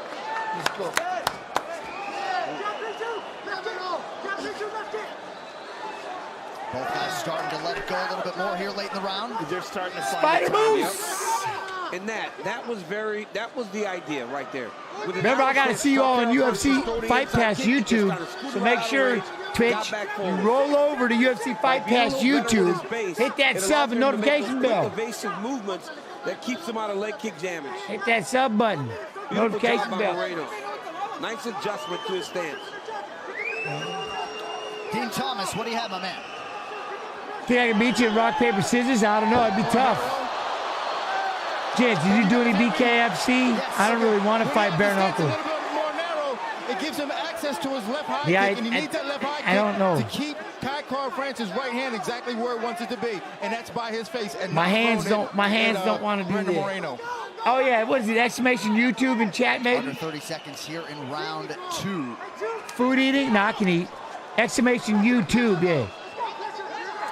Let's go. Both guys starting to let it go a little bit more here late in the round. They're starting to find Spider moves. And that was the idea right there. Remember, I got to see you all on UFC Fight Pass YouTube. So make sure, Twitch, you roll over to UFC Fight Pass YouTube, hit that sub and notification bell. Evasive movements that keeps him out of leg kick damage. Hit that sub button, notification bell. Nice adjustment to his stance. Dean Thomas, what do you have, my man? Think I can beat you in rock, paper, scissors? I don't know. It'd be tough. Jens, did you do any BKFC? I don't really want to fight bare knuckles. It gives him access to his left high Yeah, kick, and he needs that left high I don't kick know. to keep Carl Franz's right hand exactly where it wants it to be, and that's by his face. And My hands don't want to do Brandon that. Moreno. Oh yeah, what is it? Exclamation YouTube and chat, maybe? Under 30 seconds here in round 2. Food eating? No, I can eat. Exclamation YouTube, yeah.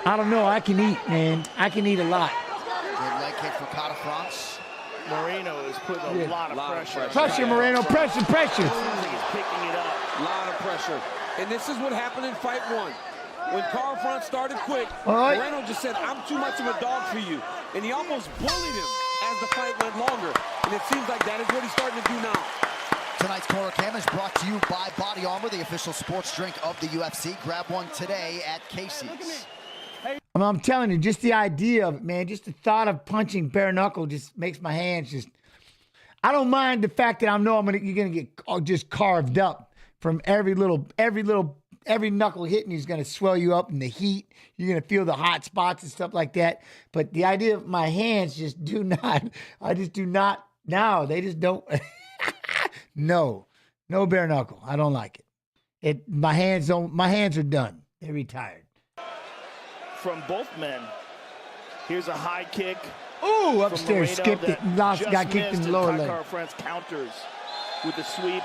I don't know. I can eat, man. I can eat a lot. Good leg kick for Carl Franz. Moreno is putting a lot of pressure. Pressure, Moreno. Pressure. He's picking it up. A lot of pressure. And this is what happened in fight 1. When Carl Franz started quick, right. Moreno just said, I'm too much of a dog for you. And he almost bullied him as the fight went longer. And it seems like that is what he's starting to do now. Tonight's Corner Cam is brought to you by Body Armor, the official sports drink of the UFC. Grab one today at Casey's. I mean, I'm telling you, just the idea of it, man, just the thought of punching bare knuckle just makes my hands just. I don't mind the fact that you're gonna get just carved up from every knuckle hitting is gonna swell you up in the heat. You're gonna feel the hot spots and stuff like that. But the idea of my hands just do not. I just do not. No, they just don't. No bare knuckle. I don't like it. My hands are done. They're retired. From both men. Here's a high kick. Ooh, upstairs, skipped it. Got kicked in the lower leg. France counters with the sweep.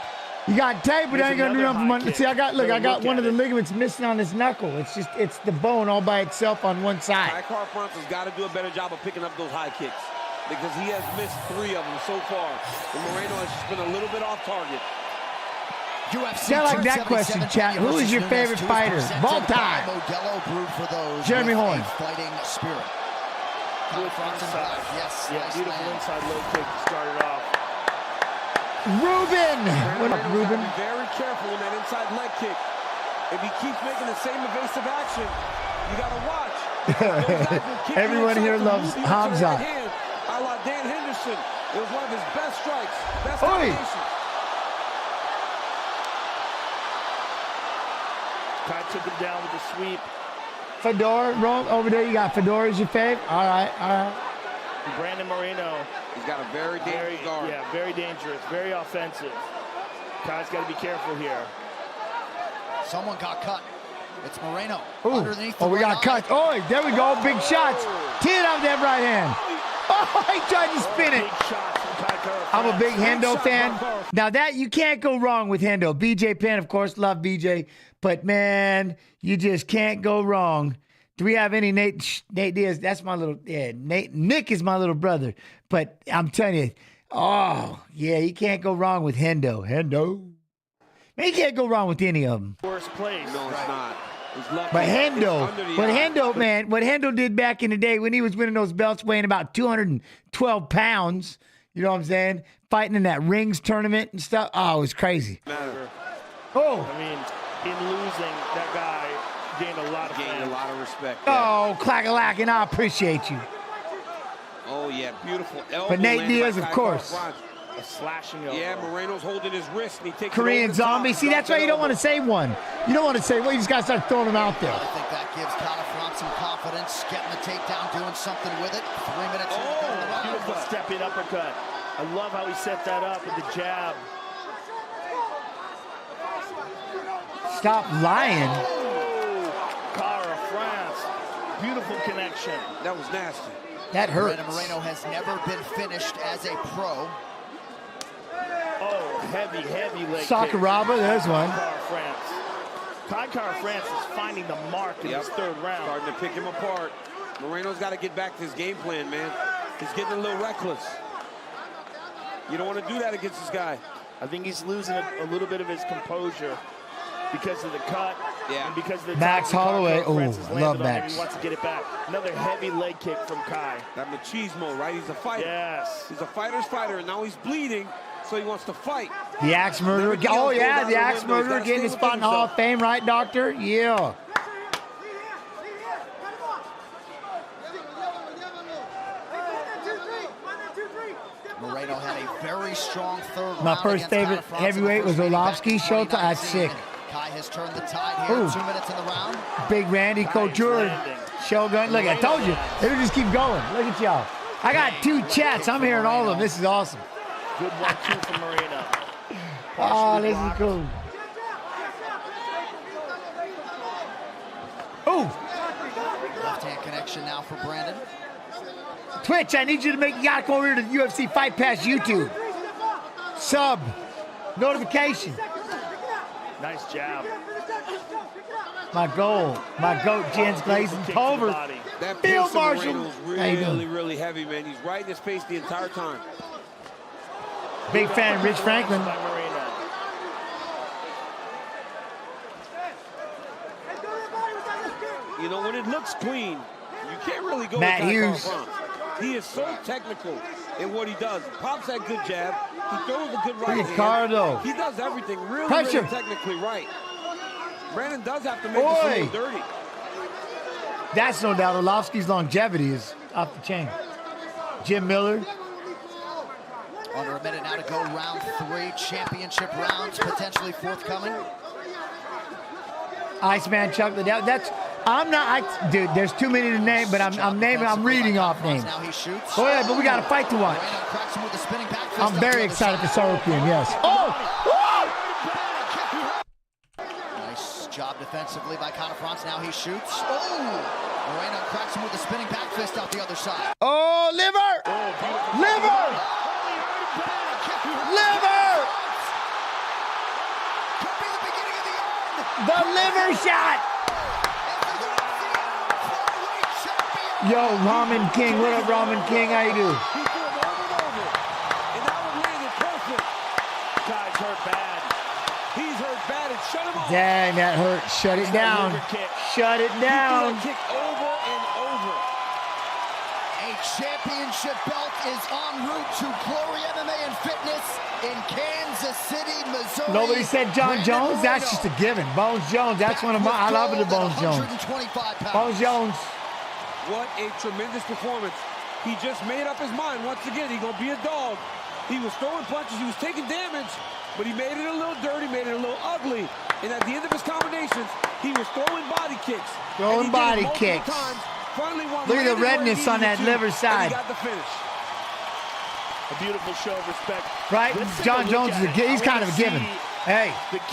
You got tape, but I ain't gonna do nothing from under. See, I got one of the ligaments missing on this knuckle. It's the bone all by itself on one side. Ty France has got to do a better job of picking up those high kicks because he has missed 3 of them so far. And Moreno has just been a little bit off target. UFC I like that question, chat. Who is your favorite fighter of all time? Jeremy Horn. Fighting spirit. Yes. Beautiful inside low kick started off. Ruben! What up, Ruben? Be very careful in that inside leg kick. If he keeps making the same evasive action, you got to watch. Everyone here loves Hamza. A la Dan Henderson. It was one of his best strikes. Best combinations. Kai took him down with the sweep. Fedor, over there, you got Fedor as your fave? All right. Brandon Moreno. He's got a very dangerous guard. Yeah, very dangerous, very offensive. Kai's got to be careful here. Someone got cut. It's Moreno. Ooh. Underneath the We got cut. Oh, there we go. Big shots. Tee it up that right hand. Oh, he tried to spin it. I'm a big Hendo fan. Now that you can't go wrong with Hendo. BJ Penn, of course, love BJ. But man, you just can't go wrong. Do we have any Nate Diaz? That's my little, Nick is my little brother. But I'm telling you, you can't go wrong with Hendo. Man, you can't go wrong with any of them. Worst place. No, it's not. But Hendo, man, what Hendo did back in the day when he was winning those belts weighing about 212 pounds, you know what I'm saying? Fighting in that rings tournament and stuff. Oh, it was crazy. Oh. I mean, in losing, that guy gained a lot of respect. Oh, clack-a-lack, and I appreciate you. Oh, yeah, beautiful elbow. But Nate Diaz, of course. A slashing elbow. Yeah, Moreno's holding his wrist, and he takes Korean Zombie. See, that's why you don't want to say one. You don't want to say, well, you just got to start throwing them out there. I think that gives Califrance some confidence, getting the takedown, doing something with it. 3 minutes in to go in the round. Beautiful stepping uppercut. I love how he set that up with the jab. Stop lying. Cara France. Beautiful connection. That was nasty. That hurts. Brandon Moreno has never been finished as a pro. Oh, heavy leg Sakuraba, there's one. Cara France is finding the mark in this 3rd round. Starting to pick him apart. Moreno's got to get back to his game plan, man. He's getting a little reckless. You don't want to do that against this guy. I think he's losing a little bit of his composure because of the cut. Yeah. And because of the Max Holloway. Oh, love Max. He wants to get it back. Another heavy leg kick from Kai. That machismo, right? He's a fighter. Yes. He's a fighter's fighter, and now he's bleeding, so he wants to fight. The Axe Murderer. Oh, yeah, the Axe Murderer getting his spot in the Hall of Fame, right, Doctor? Yeah. Moreno had a very strong 3rd round. My first favorite heavyweight was Orlovsky. Shota, that's sick. Kai has turned the tide here. 2 minutes in the round. Big Randy Couture. Shogun. Look, I told you. It'll just keep going. Look at y'all. I got 2 chats. I'm hearing all of them. This is awesome. Good 1-2 from Moreno. Oh, this is cool. Ooh. Left-hand connection now for Brandon. Twitch, I need you to you gotta come over here to the UFC Fight Pass YouTube. Sub. Notification. Nice jab. My goat, Jens Glazen Pulver. That Field pace Marshal. is really heavy, man. He's riding his pace the entire time. Big fan of Rich Franklin. You know, when it looks clean, you can't really go Matt with Hughes. Front. He is so technical in what he does. Pops that good jab. He throws a good right hand. Ricardo. He does everything really Pressure. technically right. Brandon does have to make this a little dirty. That's no doubt. Orlovsky's longevity is off the chain. Jim Miller. Under a minute now to go, round 3. Championship rounds potentially forthcoming. Iceman Chuck Liddell. Dude, there's too many to name, but I'm reading off names. Now he shoots. Oh yeah, but we got a fight to watch. I'm very excited for Sorokin, yes. Oh! Nice job defensively by Conor Franz. Now he shoots. Oh! Moreno cracks him with a spinning back fist out the other side. Oh, liver! Liver! Liver! The liver shot! Yo, Ramen King, what up, Ramen King? How you do? Guy's hurt bad. He's hurt bad and shut him off. Dang, that hurt. Shut it down. Shut it down. Kick over and over. A championship belt is en route to Glory MMA and Fitness in Kansas City, Missouri. Nobody said John Jones? That's just a given. Bones Jones, that's one of my, I love it, Bones Jones. Bones Jones. What a tremendous performance. He just made up his mind. Once again, he's going to be a dog. He was throwing punches. He was taking damage, but he made it a little dirty, made it a little ugly. And at the end of his combinations, he was throwing body kicks. Throwing body kicks. Finally, look at the redness on that liver side. He got the finish. A beautiful show of respect. Right? John Jones is he's kind of a given. Hey,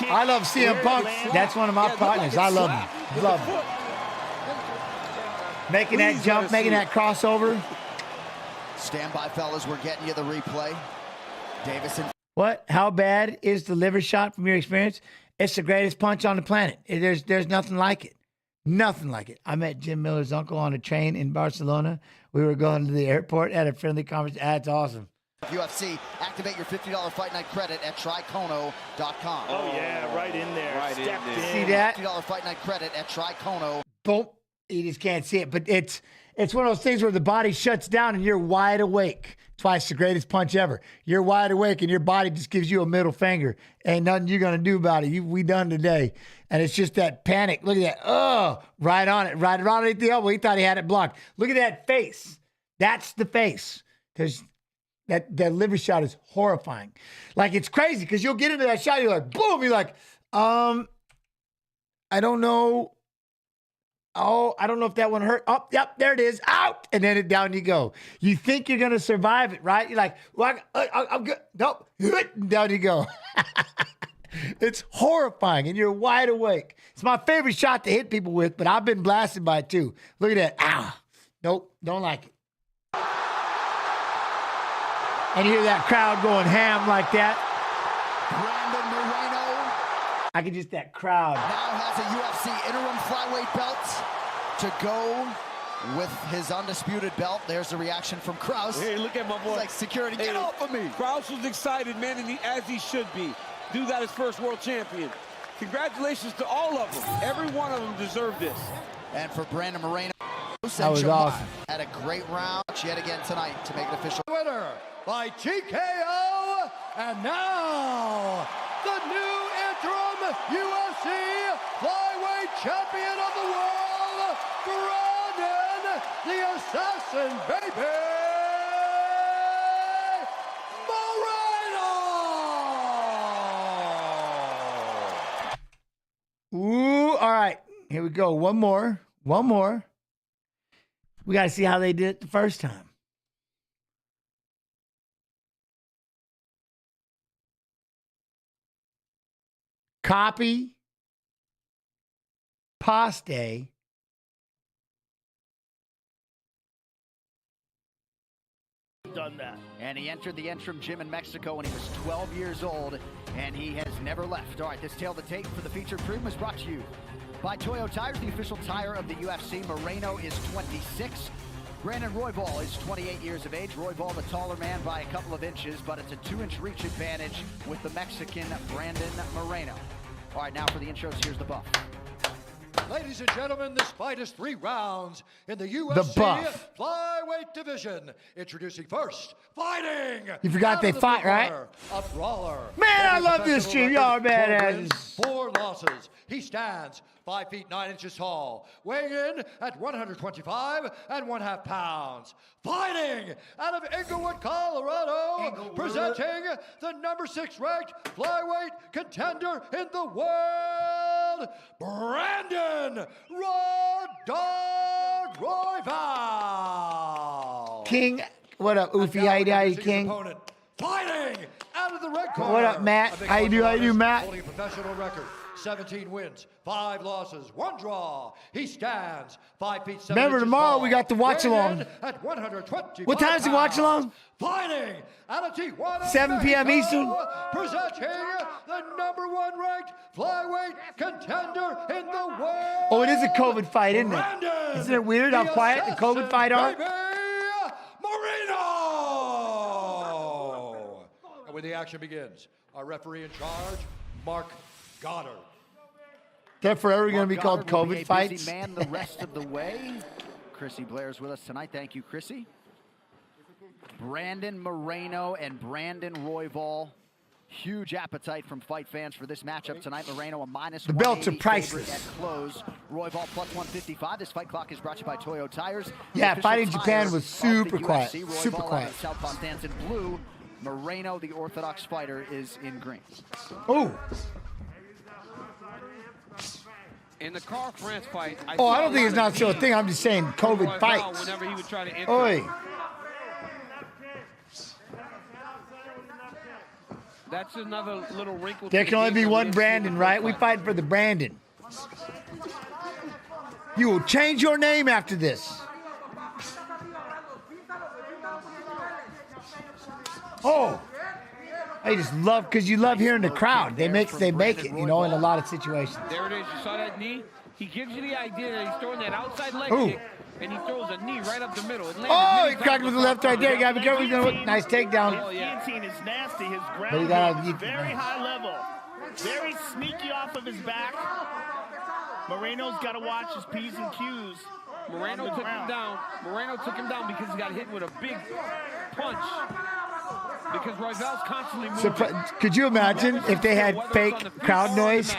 I love CM Punk. That's one of my partners. I love him. Love him. Making that jump, making that crossover. Stand by, fellas. We're getting you the replay. Davison. What? How bad is the liver shot from your experience? It's the greatest punch on the planet. There's nothing like it. Nothing like it. I met Jim Miller's uncle on a train in Barcelona. We were going to the airport, had a friendly conversation. That's awesome. UFC, activate your $50 Fight Night credit at tricono.com. Oh, yeah, right in there. Right Stepped in. See that? $50 Fight Night credit at Tricono. Boom. You just can't see it. But it's one of those things where the body shuts down and you're wide awake. That's why it's the greatest punch ever. You're wide awake and your body just gives you a middle finger. Ain't nothing you're going to do about it. We done today. And it's just that panic. Look at that. Oh, right on it. Right around at the elbow. He thought he had it blocked. Look at that face. That's the face. Because that liver shot is horrifying. Like, it's crazy because you'll get into that shot. You're like, boom. You're like, I don't know. Oh, I don't know if that one hurt. Oh, yep, there it is. Out. And then down you go. You think you're going to survive it, right? You're like, well, I'm good. Nope. Down you go. It's horrifying, and you're wide awake. It's my favorite shot to hit people with, but I've been blasted by it too. Look at that. Ah. Nope, don't like it. And you hear that crowd going ham like that. Brandon Moreno. I can just, that crowd. Now has a UFC interim flyweight belt to go with his undisputed belt. There's the reaction from Krause. Hey, look at my boy. It's like, security, get off of me. Krause was excited, man, and as he should be. Dude got his first world champion. Congratulations to all of them. Every one of them deserved this. And for Brandon Moreno, that was awesome. Had a great round yet again tonight to make it official. Winner by TKO, and now the new interim UFC flyweight champion of the world, Brandon the Assassin Baby Moreno. Ooh, all right. Here we go. One more. We got to see how they did it the first time. Copy. Paste. Done that. And he entered the interim gym in Mexico when he was 12 years old, and he has never left. All right, this tail of the tape for the featured program was brought to you by Toyo Tires, the official tire of the UFC. Moreno is 26. Brandon Royval is 28 years of age. Royval, the taller man by a couple of inches, but it's a 2-inch reach advantage with the Mexican Brandon Moreno. All right, now for the intros, here's the buff. Ladies and gentlemen, this fight is 3 rounds in the UFC buff. flyweight division. Introducing first, fighting. You forgot they fought, right? A brawler. Man, I love this stream. Y'all are badasses. 4 losses. He stands 5 feet 9 inches tall, weighing in at 125 1/2 pounds. Fighting out of Inglewood, Colorado, presenting the number 6 ranked flyweight contender in the world, Brandon Raw Dog Royval. King, what up, Oofy? How you King? Fighting out of the red corner. What up, Matt? How you do, Matt? Holding a professional record, 17 wins, 5 losses, 1 draw. He stands 5 feet 7 Remember, inches tomorrow tall, we got the watch weighing along. in at 125 What time is the watch along? Fighting out of Tijuana, 7 p.m. Eastern. Presenting the number 1 ranked flyweight contender in the world. Oh, it is a COVID fight, isn't it? Isn't it weird how quiet the COVID fight are? Marino! And when the action begins, our referee in charge, Mark Goddard. They're forever going to be called Goddard will COVID be a fights. busy man the rest of the way. Chrissy Blair's with us tonight. Thank you, Chrissy. Brandon Moreno and Brandon Royval. Huge appetite from fight fans for this matchup tonight. Moreno a minus The belts are 180 priceless. favorite at close. Royval plus 155. This fight clock is brought to you by Toyo Tires. Yeah, The fighting official Japan tires was of super the quiet. UFC. Super Royval out quiet. of Southpaw stands in blue. Moreno, the Orthodox fighter, is in green. Oh. In the Carl France fight, I don't think it's not so a thing. I'm just saying COVID fights. Whenever he would try to enter. Oi. That's another little wrinkle. There to can the only be game one that Brandon, right? We fight for the Brandon. You will change your name after this. Oh. I just love, because you love hearing the crowd. They make it, you know, in a lot of situations. There it is. You saw that knee? He gives you the idea that he's throwing that outside leg Ooh. kick, and he throws a knee right up the middle. Oh, he cracked with the left right there. You got to be careful. He's gonna nice takedown. His guillotine is nasty. His But he ground got game out is of the- very high level. Very sneaky off of his back. Moreno's got to watch his P's and Q's. Moreno took him down. Moreno took him down because he got hit with a big punch. Because Royval's constantly moving. Could you imagine if they had fake crowd noise?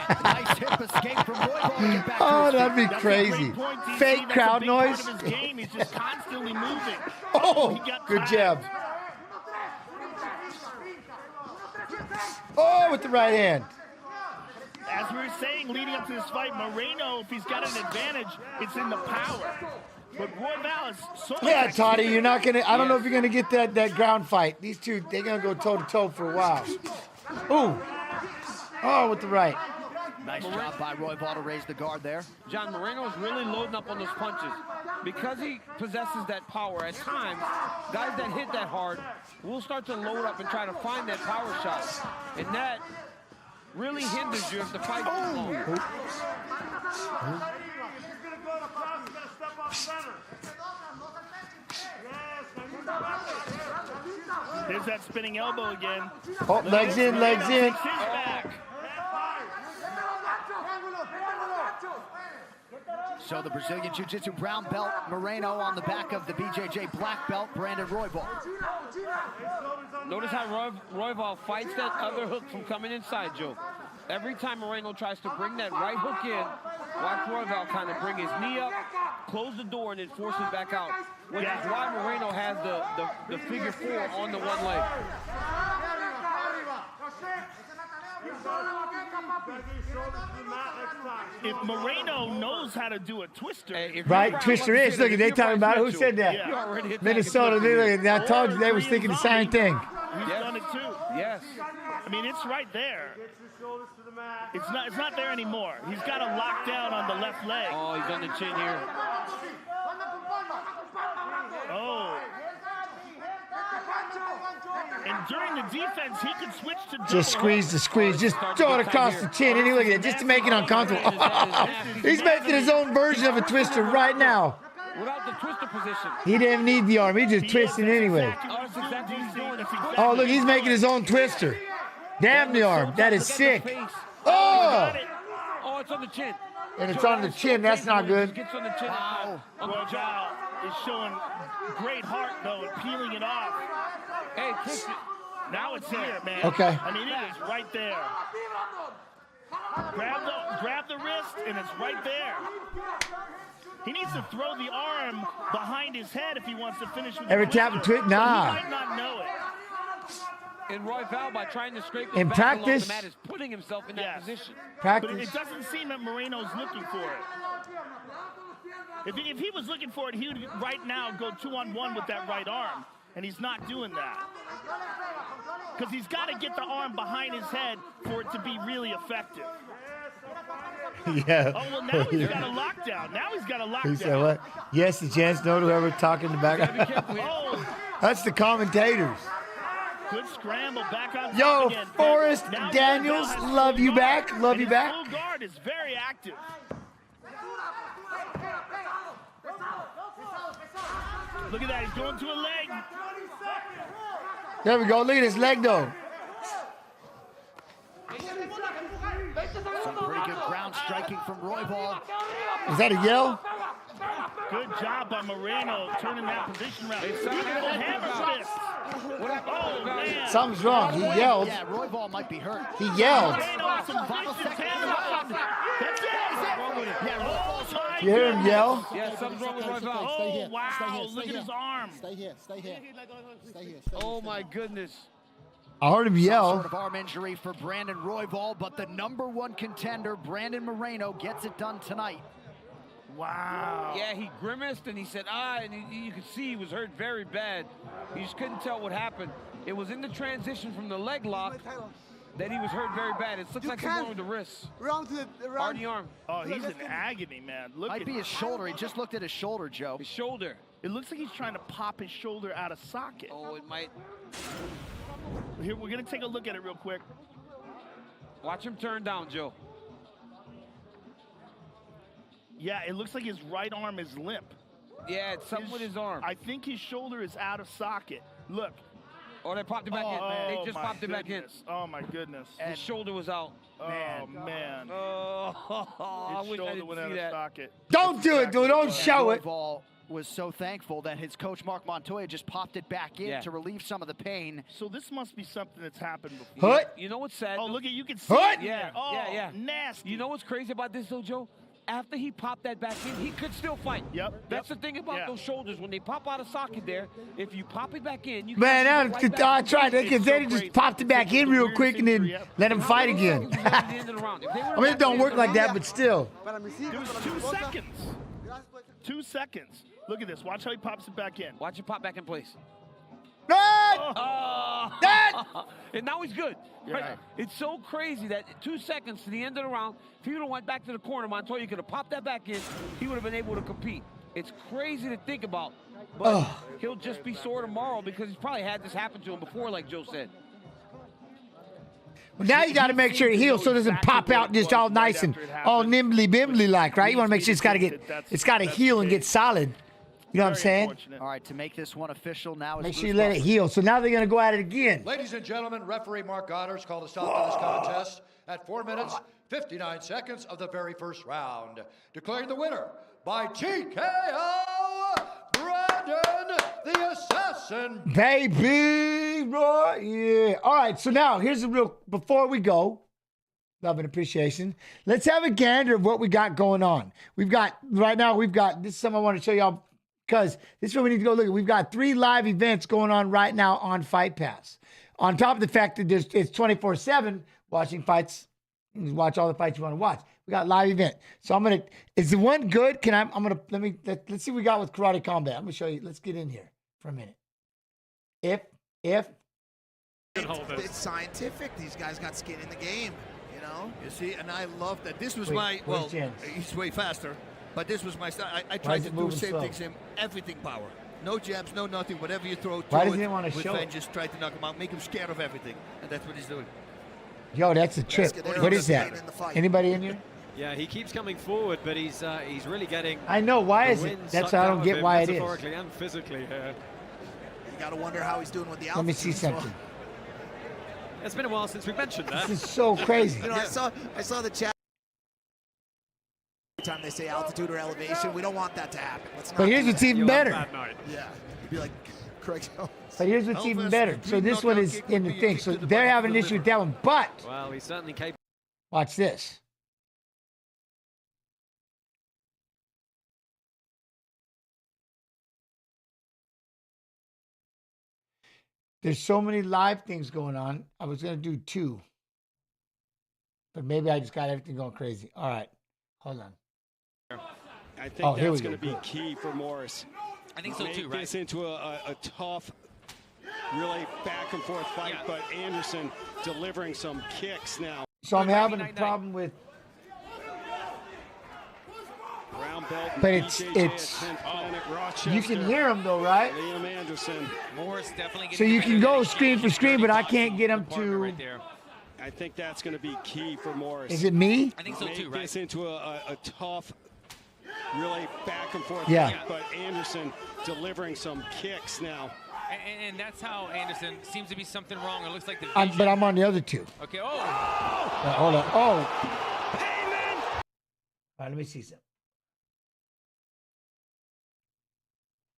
Oh, that'd be crazy. Fake crowd noise. He's just constantly moving. Oh, good jab. Oh, with the right hand. As we were saying leading up to this fight, Moreno, if he's got an advantage, it's in the power. But Royval is so Yeah, Toddy, you're not gonna. I don't know if you're gonna get that ground fight. These two, they're gonna go toe to toe for a while. Ooh, oh, with the right. Nice job by Royval to raise the guard there. John Moreno is really loading up on those punches. Because he possesses that power, at times, guys that hit that hard will start to load up and try to find that power shot. And that really hinders you if the fight goes long. There's that spinning elbow again. Oh, legs in, legs in. Takes his back. So the Brazilian Jiu-Jitsu brown belt, Moreno on the back of the BJJ black belt, Brandon Royval. Notice how Royval fights that other hook from coming inside, Joe. Every time Moreno tries to bring that right hook in, watch Royval kind of bring his knee up, close the door, and then force it back out. Which is why Moreno has the figure 4 on the one leg. If Moreno knows how to do a twister. Right, twister is. Look, they talking about it. Who said that? Minnesota. I told you they was thinking the same thing. He's done it too. Yes. I mean, it's right there. It's not there anymore. He's got a lockdown on the left leg. Oh, he's on the chin here. Oh. And during the defense, he could switch to Just squeeze the squeeze. Just throw it across the chin. And look at it, just to make it uncomfortable. He's making his own version of a twister right now. Without the twister position. He didn't even need the arm. He just twisted anyway. Oh, look, he's making his own twister. Damn the arm. That is sick. Oh! Oh, it's on the chin. And it's on the chin. That's not good. Gets on the chin. Wow. Royval is showing great heart, though, and peeling it off. Hey, kiss it. Now it's here, man. Okay. I mean, it is right there. Grab the wrist, and it's right there. He needs to throw the arm behind his head if he wants to finish with Every the tap and twister. twist? Nah. He might not know it. And Royval, by trying to scrape his In back practice, along the mat, is putting himself in that position. Practice. But it doesn't seem that Moreno's looking for it. If he was looking for it, he would right now go 2-on-1 with that right arm, and he's not doing that. Because he's got to get the arm behind his head for it to be really effective. Yeah. Oh, well, now he's got a lockdown. Now he's got a lockdown. He said what? Yes, the chance, no to whoever talking in the back. Oh, That's the commentators. good scramble back on top Yo, again. Forrest Now Daniels, Royval has love full you guard, back. Love and you his back. full guard is very active. Look at that. He's going to a leg. There we go. Look at his leg, though. Some pretty good ground striking from Royval. Is that a yell? Good job by Moreno turning that position around. Beautiful hammer fist. Oh, man. Something's wrong. He yelled. Yeah, Royval might be hurt. He yelled. Moreno, some vicious hammer fist. That's it. Yeah, Royval's hurt. You hear him yell? Yeah, something's wrong with Royval. Oh, wow. Look at his arm. Stay here. Stay here. Stay here. Oh, my goodness. I heard him Some yell. sort of arm injury for Brandon Royval, but the #1 contender, Brandon Moreno, gets it done tonight. Wow. Yeah, he grimaced and he said, and you could see he was hurt very bad. You just couldn't tell what happened. It was in the transition from the leg lock that he was hurt very bad. It looks like something wrong with the wrist. Round to the Or the arm. Oh, he's in agony, man. Look Might at be his shoulder. He just looked at his shoulder, Joe. His shoulder. It looks like he's trying to pop his shoulder out of socket. Oh, it might. Here, we're going to take a look at it real quick. Watch him turn down, Joe. Yeah, it looks like his right arm is limp. Yeah, it's something with his arm. I think his shoulder is out of socket. Look. Oh, they popped it back in. They just popped it back in. Oh, my goodness. His shoulder was out. Oh, man. Oh, I His wish I shoulder didn't went see out of that. socket. Don't do it, dude. Don't show it. Royval was so thankful that his coach, Mark Montoya, just popped it back in Yeah. to relieve some of the pain. So this must be something that's happened before. Hut. You know what's sad? Oh, though? look at you can see Hut. it. Yeah, Oh, yeah. nasty. You know what's crazy about this, though, Joe? After he popped that back in, he could still fight. Yep. That's the thing about those shoulders. When they pop out of socket there, if you pop it back in, you can Man, actually I fight back. tried that because they just popped it back in real quick and then let him fight again. I mean, it don't work like that, but still. It was 2 seconds. 2 seconds. Look at this. Watch how he pops it back in. Watch it pop back in place. Oh. And now he's good. Right? Yeah. It's so crazy that 2 seconds to the end of the round, if he would have went back to the corner, Montoya could have popped that back in, he would have been able to compete. It's crazy to think about, but he'll just be sore tomorrow because he's probably had this happen to him before, like Joe said. Well, now you got to make sure it heals so it doesn't pop out just all nice and all nimbly-bimbly like, right? You want to make sure it's got to heal and get solid. You know what I'm saying? All right, to make this one official now. Make sure you let it heal. So now they're going to go at it again. Ladies and gentlemen, referee Mark Goddard's called a stop to this contest at 4 minutes, 59 seconds of the very first round. Declaring the winner by TKO, Brandon the Assassin. Baby, Roy, yeah. All right, so now here's the real, before we go, love and appreciation, let's have a gander of what we got going on. Right now, this is something I want to show y'all because this is where we need to go look at. We've got 3 live events going on right now on Fight Pass. On top of the fact that it's 24/7 watching fights. You can watch all the fights you want to watch. We got live event. So is the one good? Let's see what we got with Karate Combat. I'm going to show you. Let's get in here for a minute. It's scientific. These guys got skin in the game, you know? You see, and I love that. This was where's Jens? He's way faster, but this was my style. I Why tried is to it do the moving same slow? things in everything power. No jabs, no nothing. Whatever you throw Why to does he it want to with show it? Van, just try to knock him out, make him scared of everything, and that's what he's doing. Yo, that's a trip. What is that? Anybody in here? Yeah, he keeps coming forward, but he's really getting. I know. Why is it? That's why I don't get why it is. Metaphorically and physically here. You got to wonder how he's doing with the Let me see something. It's been a while since we mentioned that. This is so crazy. You know, I saw the chat. Every time they say altitude or elevation, we don't want that to happen. Let's not But here's do what's that. even better. Yeah, you'd be like Craig Jones. But here's what's even better. So this one is in the thing. So they're having an issue with that one. But Well, he's certainly capable. watch this. There's so many live things going on. I was going to do 2. But maybe I just got everything going crazy. All right. Hold on. I think that's going to be Good. key for Morris. I think so Make too, right? this into a tough, really back and forth fight, but Anderson delivering some kicks now. So I'm having a problem with. Brown belt. But it's you can hear him though, right? Liam Anderson. Morris definitely. So you can go screen for screen, but I can't get him to. Right there. I think that's going to be key for Morris. Is it me? I think so Make too, right? this into a tough, really back and forth Yeah. fight, but Anderson delivering some kicks now. And that's how Anderson seems to be something wrong. It looks like the But I'm on the other 2. Okay. Hold on. Oh. All right, let me see something.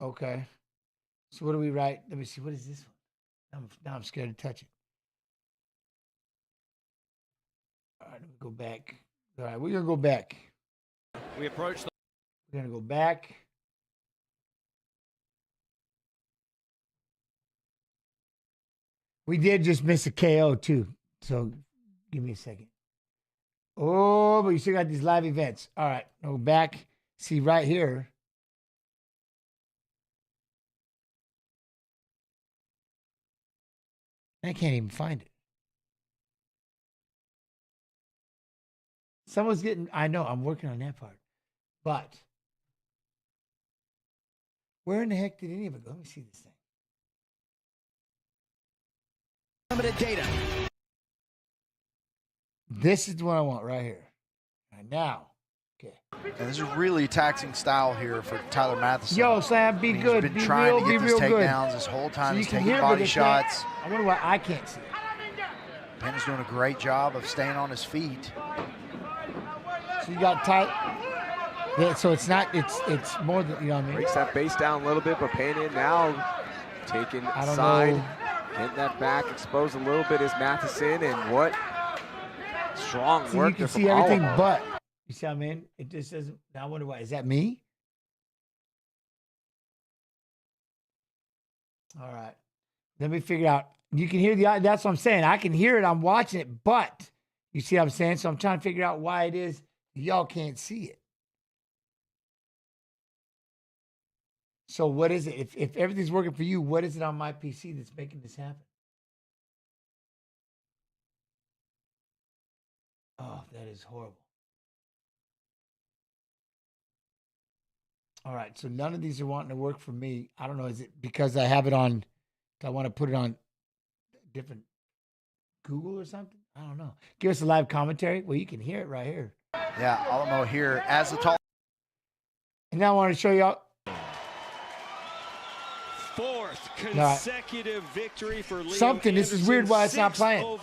Okay. So what do we write? Let me see. What is this one? Now I'm scared to touch it. All right, let me go back. All right, we're going to go back. We approach. We're going to go back. We did just miss a KO too. So give me a second. Oh, but you still got these live events. All right, go back. See right here. I can't even find it. Someone's getting, I know, I'm working on that part. But where in the heck did any of it go? Let me see this thing. Limited data. This is the one I want right here. Right now. Okay. And this is really taxing style here for Tyler Matheson. Yo, Slam, be good. He's been be trying real, to get be these real good. takedowns this whole time. So He's you can taking hear, but body they can't- shots. I wonder why I can't see it. Penna's doing a great job of staying on his feet. So you got tight. Yeah, so it's not, it's more than, you know what I mean? Breaks that base down a little bit, but Penna now taking I don't side, know. getting that back, exposed a little bit is Matheson, and what strong So work you can there from see everything Oliver. but. You see what I mean? It just doesn't, now I wonder why. Is that me? All right. Let me figure out. You can hear that's what I'm saying. I can hear it. I'm watching it, but you see what I'm saying? So I'm trying to figure out why it is y'all can't see it. So what is it? If everything's working for you, what is it on my PC that's making this happen? Oh, that is horrible. All right, so none of these are wanting to work for me. I don't know. Is it because I have it on? Do I want to put it on different Google or something? I don't know. Give us a live commentary. Well, you can hear it right here. Yeah, Alamo here as the tall. And now I want to show y'all. Fourth consecutive victory for Liam Something. This is weird why it's not playing.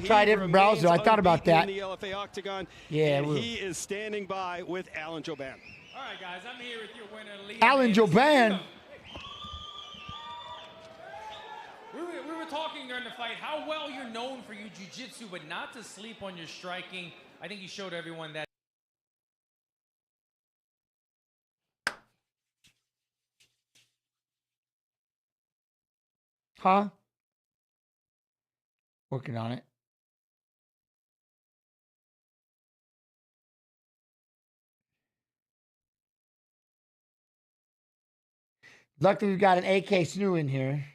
Try a different browser. I thought about that. In the LFA Octagon, Yeah, and he is standing by with Alan Joban. All right, guys, I'm here with your winner, Liam Alan Joban. We were talking during the fight how well you're known for your jiu-jitsu, but not to sleep on your striking. I think you showed everyone that. Huh? Working on it. Luckily, we've got an AK Snoo in here.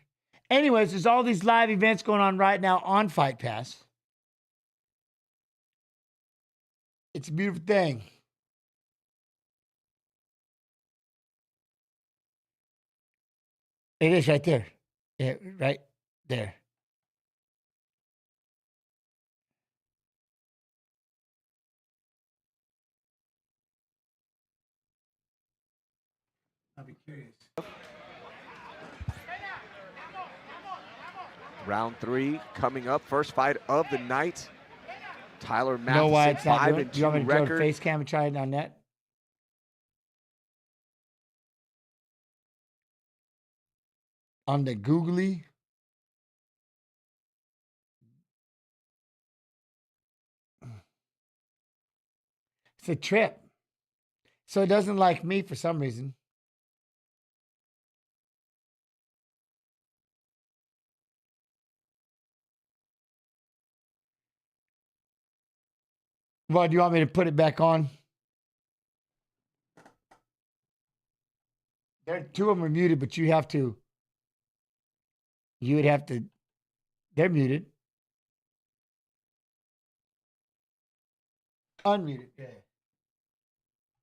Anyways, there's all these live events going on right now on Fight Pass. It's a beautiful thing. It is right there. Yeah, right there. I'll be curious. Round 3 coming up. First fight of the night. Tyler You know why Matheson, it's not 5-2 doing? Do you want me to go to record. face cam and try it on net? On the googly. It's a trip. So it doesn't like me for some reason. Well, do you want me to put it back on? Two of them are muted, but you would have to. They're muted. Unmuted. Yeah.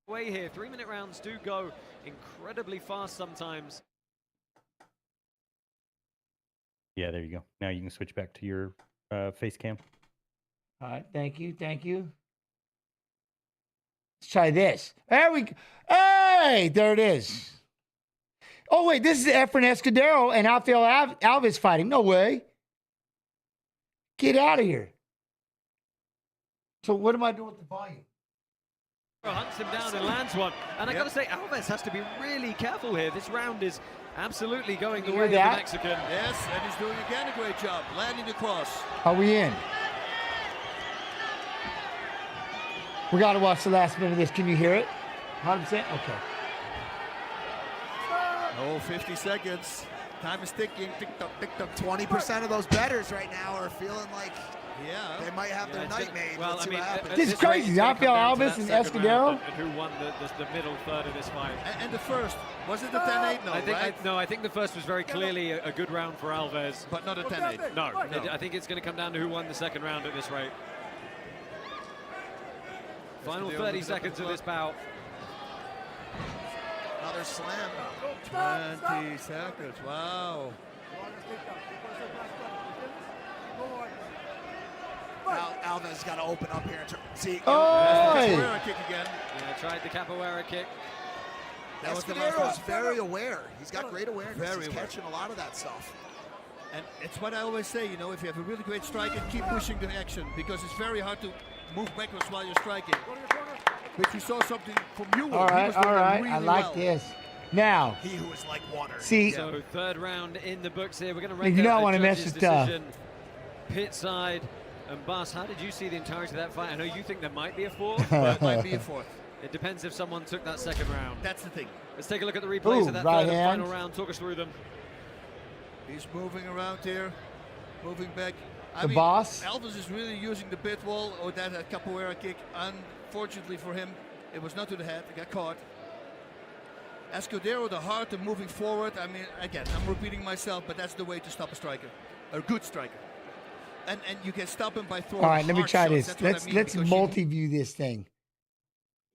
Way here. 3-minute rounds do go incredibly fast sometimes. Yeah, there you go. Now you can switch back to your face cam. All right, thank you, thank you. Let's try this. There we go. Hey, there it is. Oh, wait, this is Efren Escudero and Rafael Alves fighting. No way. Get out of here. So what am I doing with the volume? Hunts him down and lands one. And I got to say, Alves has to be really careful here. This round is absolutely going the way of the Mexican. Yes, and he's doing again a great job, landing the cross. Are we in? We got to watch the last minute of this. Can you hear it? 100%? Okay. Oh, 50 seconds. Time is ticking. Tick-tock, tick-tock. 20% of those bettors right now are feeling like they might have their night made. Well, Let's see what happens. This is crazy. Rafael Alves and Escudero. And who won the middle third of this fight? And the first, was it the 10-8? No, I think the first was very clearly a good round for Alves. But not a 10-8. No. I think it's going to come down to who won the second round at this rate. Final 30 seconds of this bout. Another slam. 20 seconds. Wow. Alves got to open up here. See, capoeira kick again. Yeah, tried the capoeira kick. Escudero's very aware. He's got great awareness. He's catching a lot of that stuff. And it's what I always say, you know, if you have a really great striker, keep pushing the action because it's very hard to move backwards while you're striking. But you saw something from you. All right. Really I like this. Now, he who is like water. See, so third round in the books here. We're going to rank I want to mess with pit side. And Bas, how did you see the entirety of that fight? I know you think there might be a fourth. But it might be a fourth. It depends if someone took that second round. That's the thing. Let's take a look at the replays of that third and final round. Talk us through them. He's moving around here, moving back. The boss. Alves is really using the pit wall or that capoeira kick. Unfortunately for him, it was not to the head. It got caught. Escudero, the heart of moving forward. I mean, again, I'm repeating myself, but that's the way to stop a striker, a good striker. And you can stop him by throwing. All right, let me try shots. this. Let's multi-view this thing.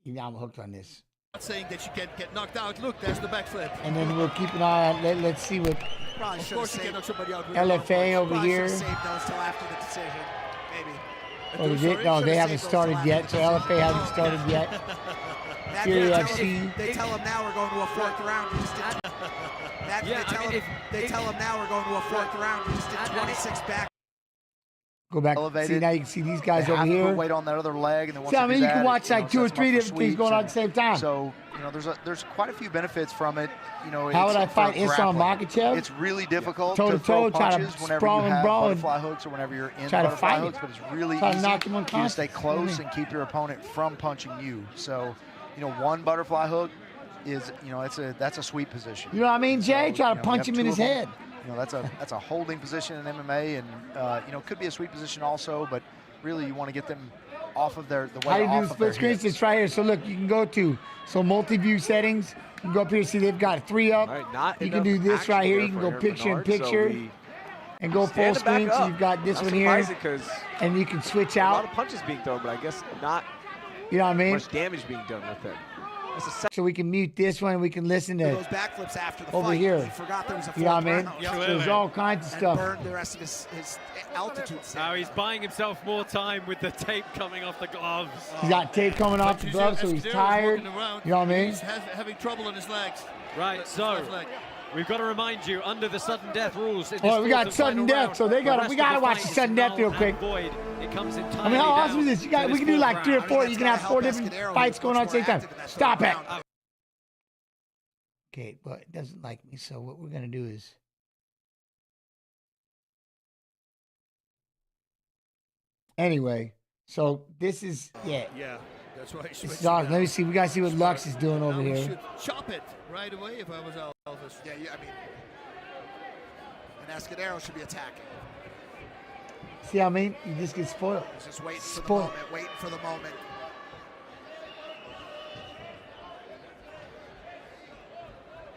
Now I'm hooked on this. Not saying that you can't get knocked out. Look, there's the backflip. And then we'll keep an eye on. Let's see what. Of course, you can knock somebody out. LFA over here. Saved those till after the decision, maybe. No, they haven't started yet. So LFA hasn't started yet. They tell him now we're going to a fourth round. They tell him now we're going to a fourth round. He just did 26 back. Go back. See, now you can see these guys over here. Weight on that other leg, and then once you can watch like 2 or 3 different things going on at the same time. So you know, there's quite a few benefits from it. You know, how would I fight Islam Makhachev? It's really difficult to throw punches whenever you have butterfly hooks or whenever you're in butterfly hooks, but it's really easy to stay close and keep your opponent from punching you. So, you know, one butterfly hook is, you know, that's a sweep position. You know what I mean, Jay? Try to punch him in his head. You know, that's a holding position in MMA, and you know, could be a sweep position also, but really you want to get them off of the weight. How do you do the split screen? It's right here. So look, you can go to multi-view settings. You can go up here. See, they've got 3 up. Right, you can do this right here. You can go picture in picture and go full screen. So you've got this one here, and you can switch out. A lot of punches being thrown, but I guess not. You know what I mean? Much damage being done with it. So we can mute this one. We can listen to those backflips after the over fight. here. He forgot there was a you know what I mean? Yeah. There's all kinds of stuff. Burned the rest of his altitude. Now he's buying himself more time with the tape coming off the gloves. He's got tape coming off the gloves, so he's tired. You know what I mean? He's having trouble on his legs. Right. So we've got to remind you, under the sudden death rules. Oh, we got sudden death, so we got to watch the sudden death real quick. It comes entirely I mean, how awesome is this? We can do like 3 or 4. You can have 4 different fights going on at the same time. Stop it. Okay, but it doesn't like me, so what we're going to do is Anyway, so this is, Yeah, that's why he This switched is awesome. now. Let me see. We got to see what Lux is doing over Now we here. should chop it right away if I was Elvis. Yeah, I mean, and Escudero should be attacking. See what I mean? You just get spoiled. He's just waiting for the Spoiled. moment, waiting for the moment.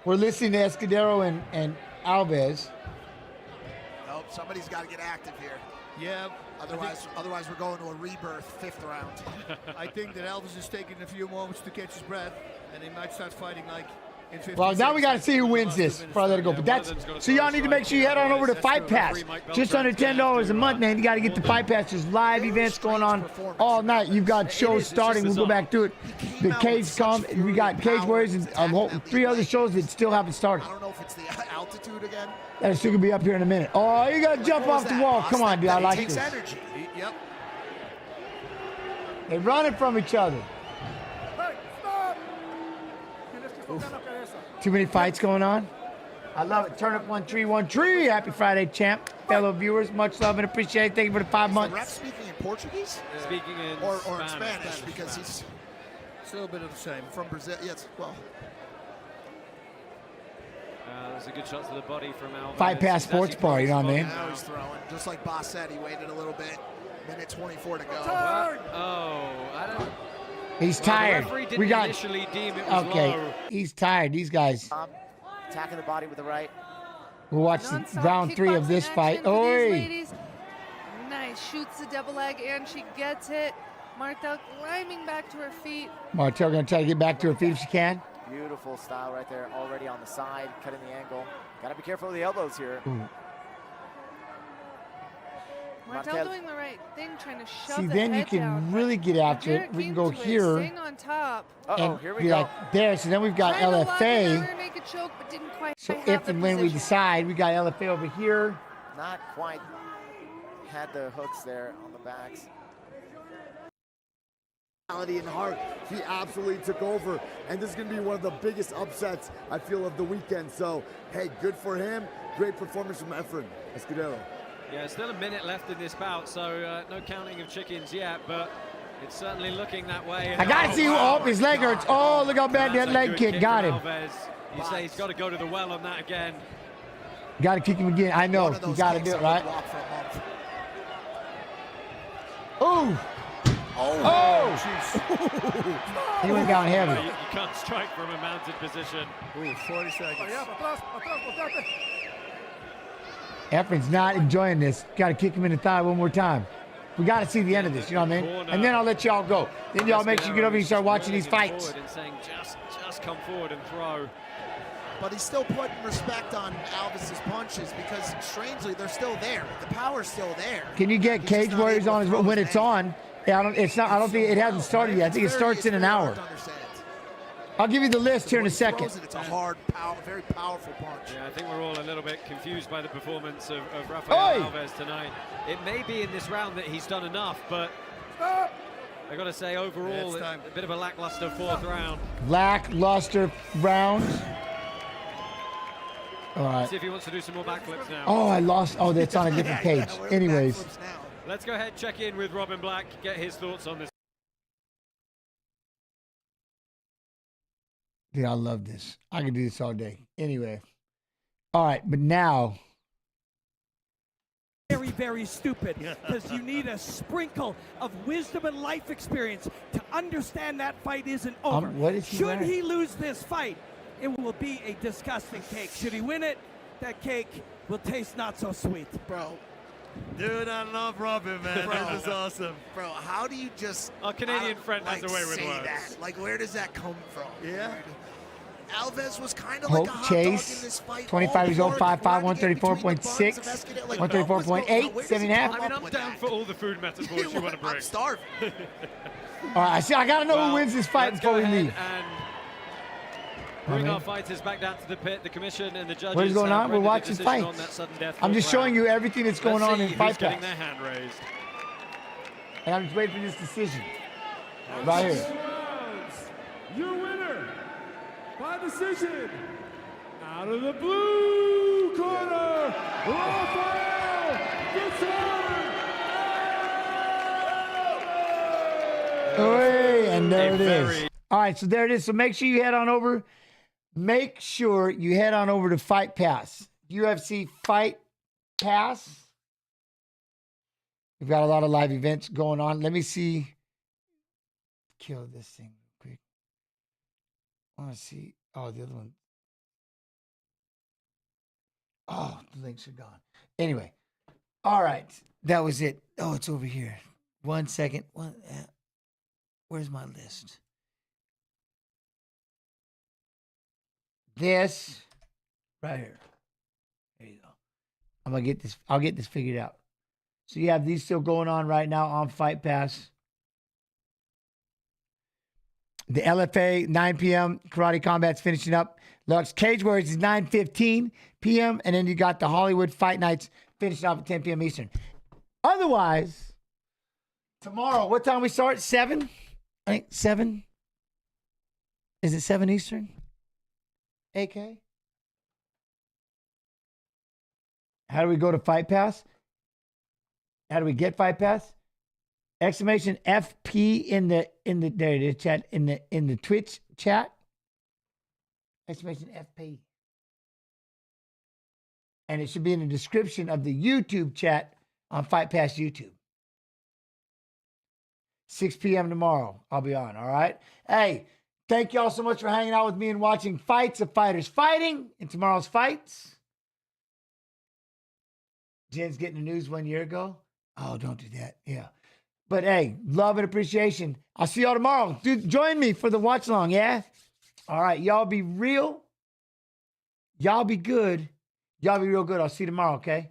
We're listening to Escudero and Alves. Nope, somebody's got to get active here. Yeah. Otherwise we're going to a rebirth 5th round. I think that Elvis is taking a few moments to catch his breath, and he might start fighting like in 15 Well, now we got to see who wins this before I let it go. But that's so y'all need to make sure you head on over to Fight Pass. Just under $10 a month, man. You got to get the Fight Pass. There's live events going on all night. You've got shows starting. We'll go back to it. The Cage come. We got Cage Warriors and 3 other shows that still haven't started. I don't know if it's the altitude again. That's still gonna be up here in a minute. Oh, you gotta jump off the wall. Come on, dude. I like this. Energy. Yep. They're running from each other. Too many fights going on. I love it. Turn up 1313. Happy Friday, champ. Fellow viewers, much love and appreciate. Thank you for the 5 months. Is the rep speaking in Portugueze? Speaking in or in Spanish because he's still a bit of the same. From Brazil. Yes, well. There's a good shot to the body from Alves. Fight Pass Sports Bar, you know what I mean? Now he's throwing. Just like Boss said, he waited a little bit. Minute 24 to go. Oh, I don't. He's Well, the tired. referee didn't We got. initially deem it was Okay, low. he's tired. These guys. Attacking the body with the right. We'll watch the round 3 of this fight. Oi! Nice. Shoots the double leg and she gets it. Martel climbing back to her feet. Martel gonna try to get back to her feet if she can. Beautiful style right there, already on the side, cutting the angle. Gotta be careful with the elbows here. Ooh. Martel doing the right thing, trying to shove See, the then you head can down. really get after it. We can go here. Staying on top. And here we be go. like there. So then we've got Trying to lock it down LFA. and make it choke, but didn't quite So have if the and when we position. decide, we got LFA over here. Not quite had the hooks there on the backs. And heart, he absolutely took over, and this is going to be one of the biggest upsets I feel of the weekend. So, hey, good for him. Great performance from Efren Escudero. Yeah, still a minute left in this bout, so no counting of chickens yet, but it's certainly looking that way. I gotta see who. Oh, his leg hurts. Oh, look how bad that leg kick got him. Alves. You say he's got to go to the well on that again. Got to kick him again. I know. You got to do it, right? Ooh. Oh! He went down heavy. You can't strike from a mounted position. Ooh, 40 seconds. Efren's not enjoying this. Got to kick him in the thigh one more time. We got to see the end of this, you know what I mean? And then I'll let y'all go. Then y'all make sure you get over here and start watching these fights. And saying, just come forward and throw. But he's still putting respect on Alves' punches because strangely they're still there. The power's still there. Can you get Cage Warriors on when it's on? Yeah, I don't think it hasn't started yet. I think it starts in an hour. I'll give you the list here in a second. It's a hard, very powerful punch. Yeah, I think we're all a little bit confused by the performance of Rafael Oi! Alves tonight. It may be in this round that he's done enough, but I got to say overall, a bit of a lackluster 4th round. Lackluster round. All right. See if he wants to do some more backflips now. Oh, I lost. Oh, that's on a different page. Anyways. Let's go ahead, check in with Robin Black, get his thoughts on this. Dude, I love this. I can do this all day. Anyway. All right, but now. Very, very stupid, because you need a sprinkle of wisdom and life experience to understand that fight isn't over. What is he Should wearing? he lose this fight, it will be a disgusting cake. Should he win it, that cake will taste not so sweet. Bro. Dude, I love Robin, man. Bro. This is awesome. Bro, how do you just... Our Canadian friend has a way with say words. that? Like, where does that come from? Yeah. Alves was kind of Hope like a hot Chase, dog in this fight. 25 years old, 5'5", 134.6, Like, 134.8, 7.5. I mean, I'm down for all the food metaphors you want to bring. I'm starving. All right, see, I got to know who wins this fight let's before go we ahead leave. and bring our fighters back down to the pit. The commission and the judges. What is going on? We're rendered a watching decision on fights. that sudden death I'm just showing round. you everything that's going Let's on see in who's Fight getting Pass. their hand raised. And I'm just waiting for this decision. Right here. Your winner by decision, out of the blue corner, Rafael And there it is. All right, so there it is. So make sure you head on over. Make sure you head on over to Fight Pass. UFC Fight Pass. We've got a lot of live events going on. Let me see. Kill this thing real quick. I want to see. Oh, the other one. Oh, the links are gone. Anyway. All right. That was it. Oh, it's over here. 1 second. Where's my list? This right here. There you go. I'm gonna get this. I'll get this figured out. So you have these still going on right now on Fight Pass. The LFA 9 p.m. Karate Combat's finishing up. Lux Cage Warriors is 9:15 p.m. and then you got the Hollywood Fight Nights finishing off at 10 p.m. Eastern. Otherwise, tomorrow, what time we start? 7? I think 7. Is it 7 Eastern? AK? How do we go to Fight Pass? How do we get Fight Pass? Exclamation FP in the there it is, chat, in the Twitch chat. Exclamation FP. And it should be in the description of the YouTube chat on Fight Pass YouTube. 6 p.m. tomorrow. I'll be on, all right? Hey, thank you all so much for hanging out with me and watching Fights of Fighters Fighting in tomorrow's fights. Jen's getting the news 1 year ago. Oh, don't do that. Yeah. But hey, love and appreciation. I'll see y'all tomorrow. Dude, join me for the watch along, yeah? All right, y'all be real. Y'all be good. Y'all be real good. I'll see you tomorrow, okay?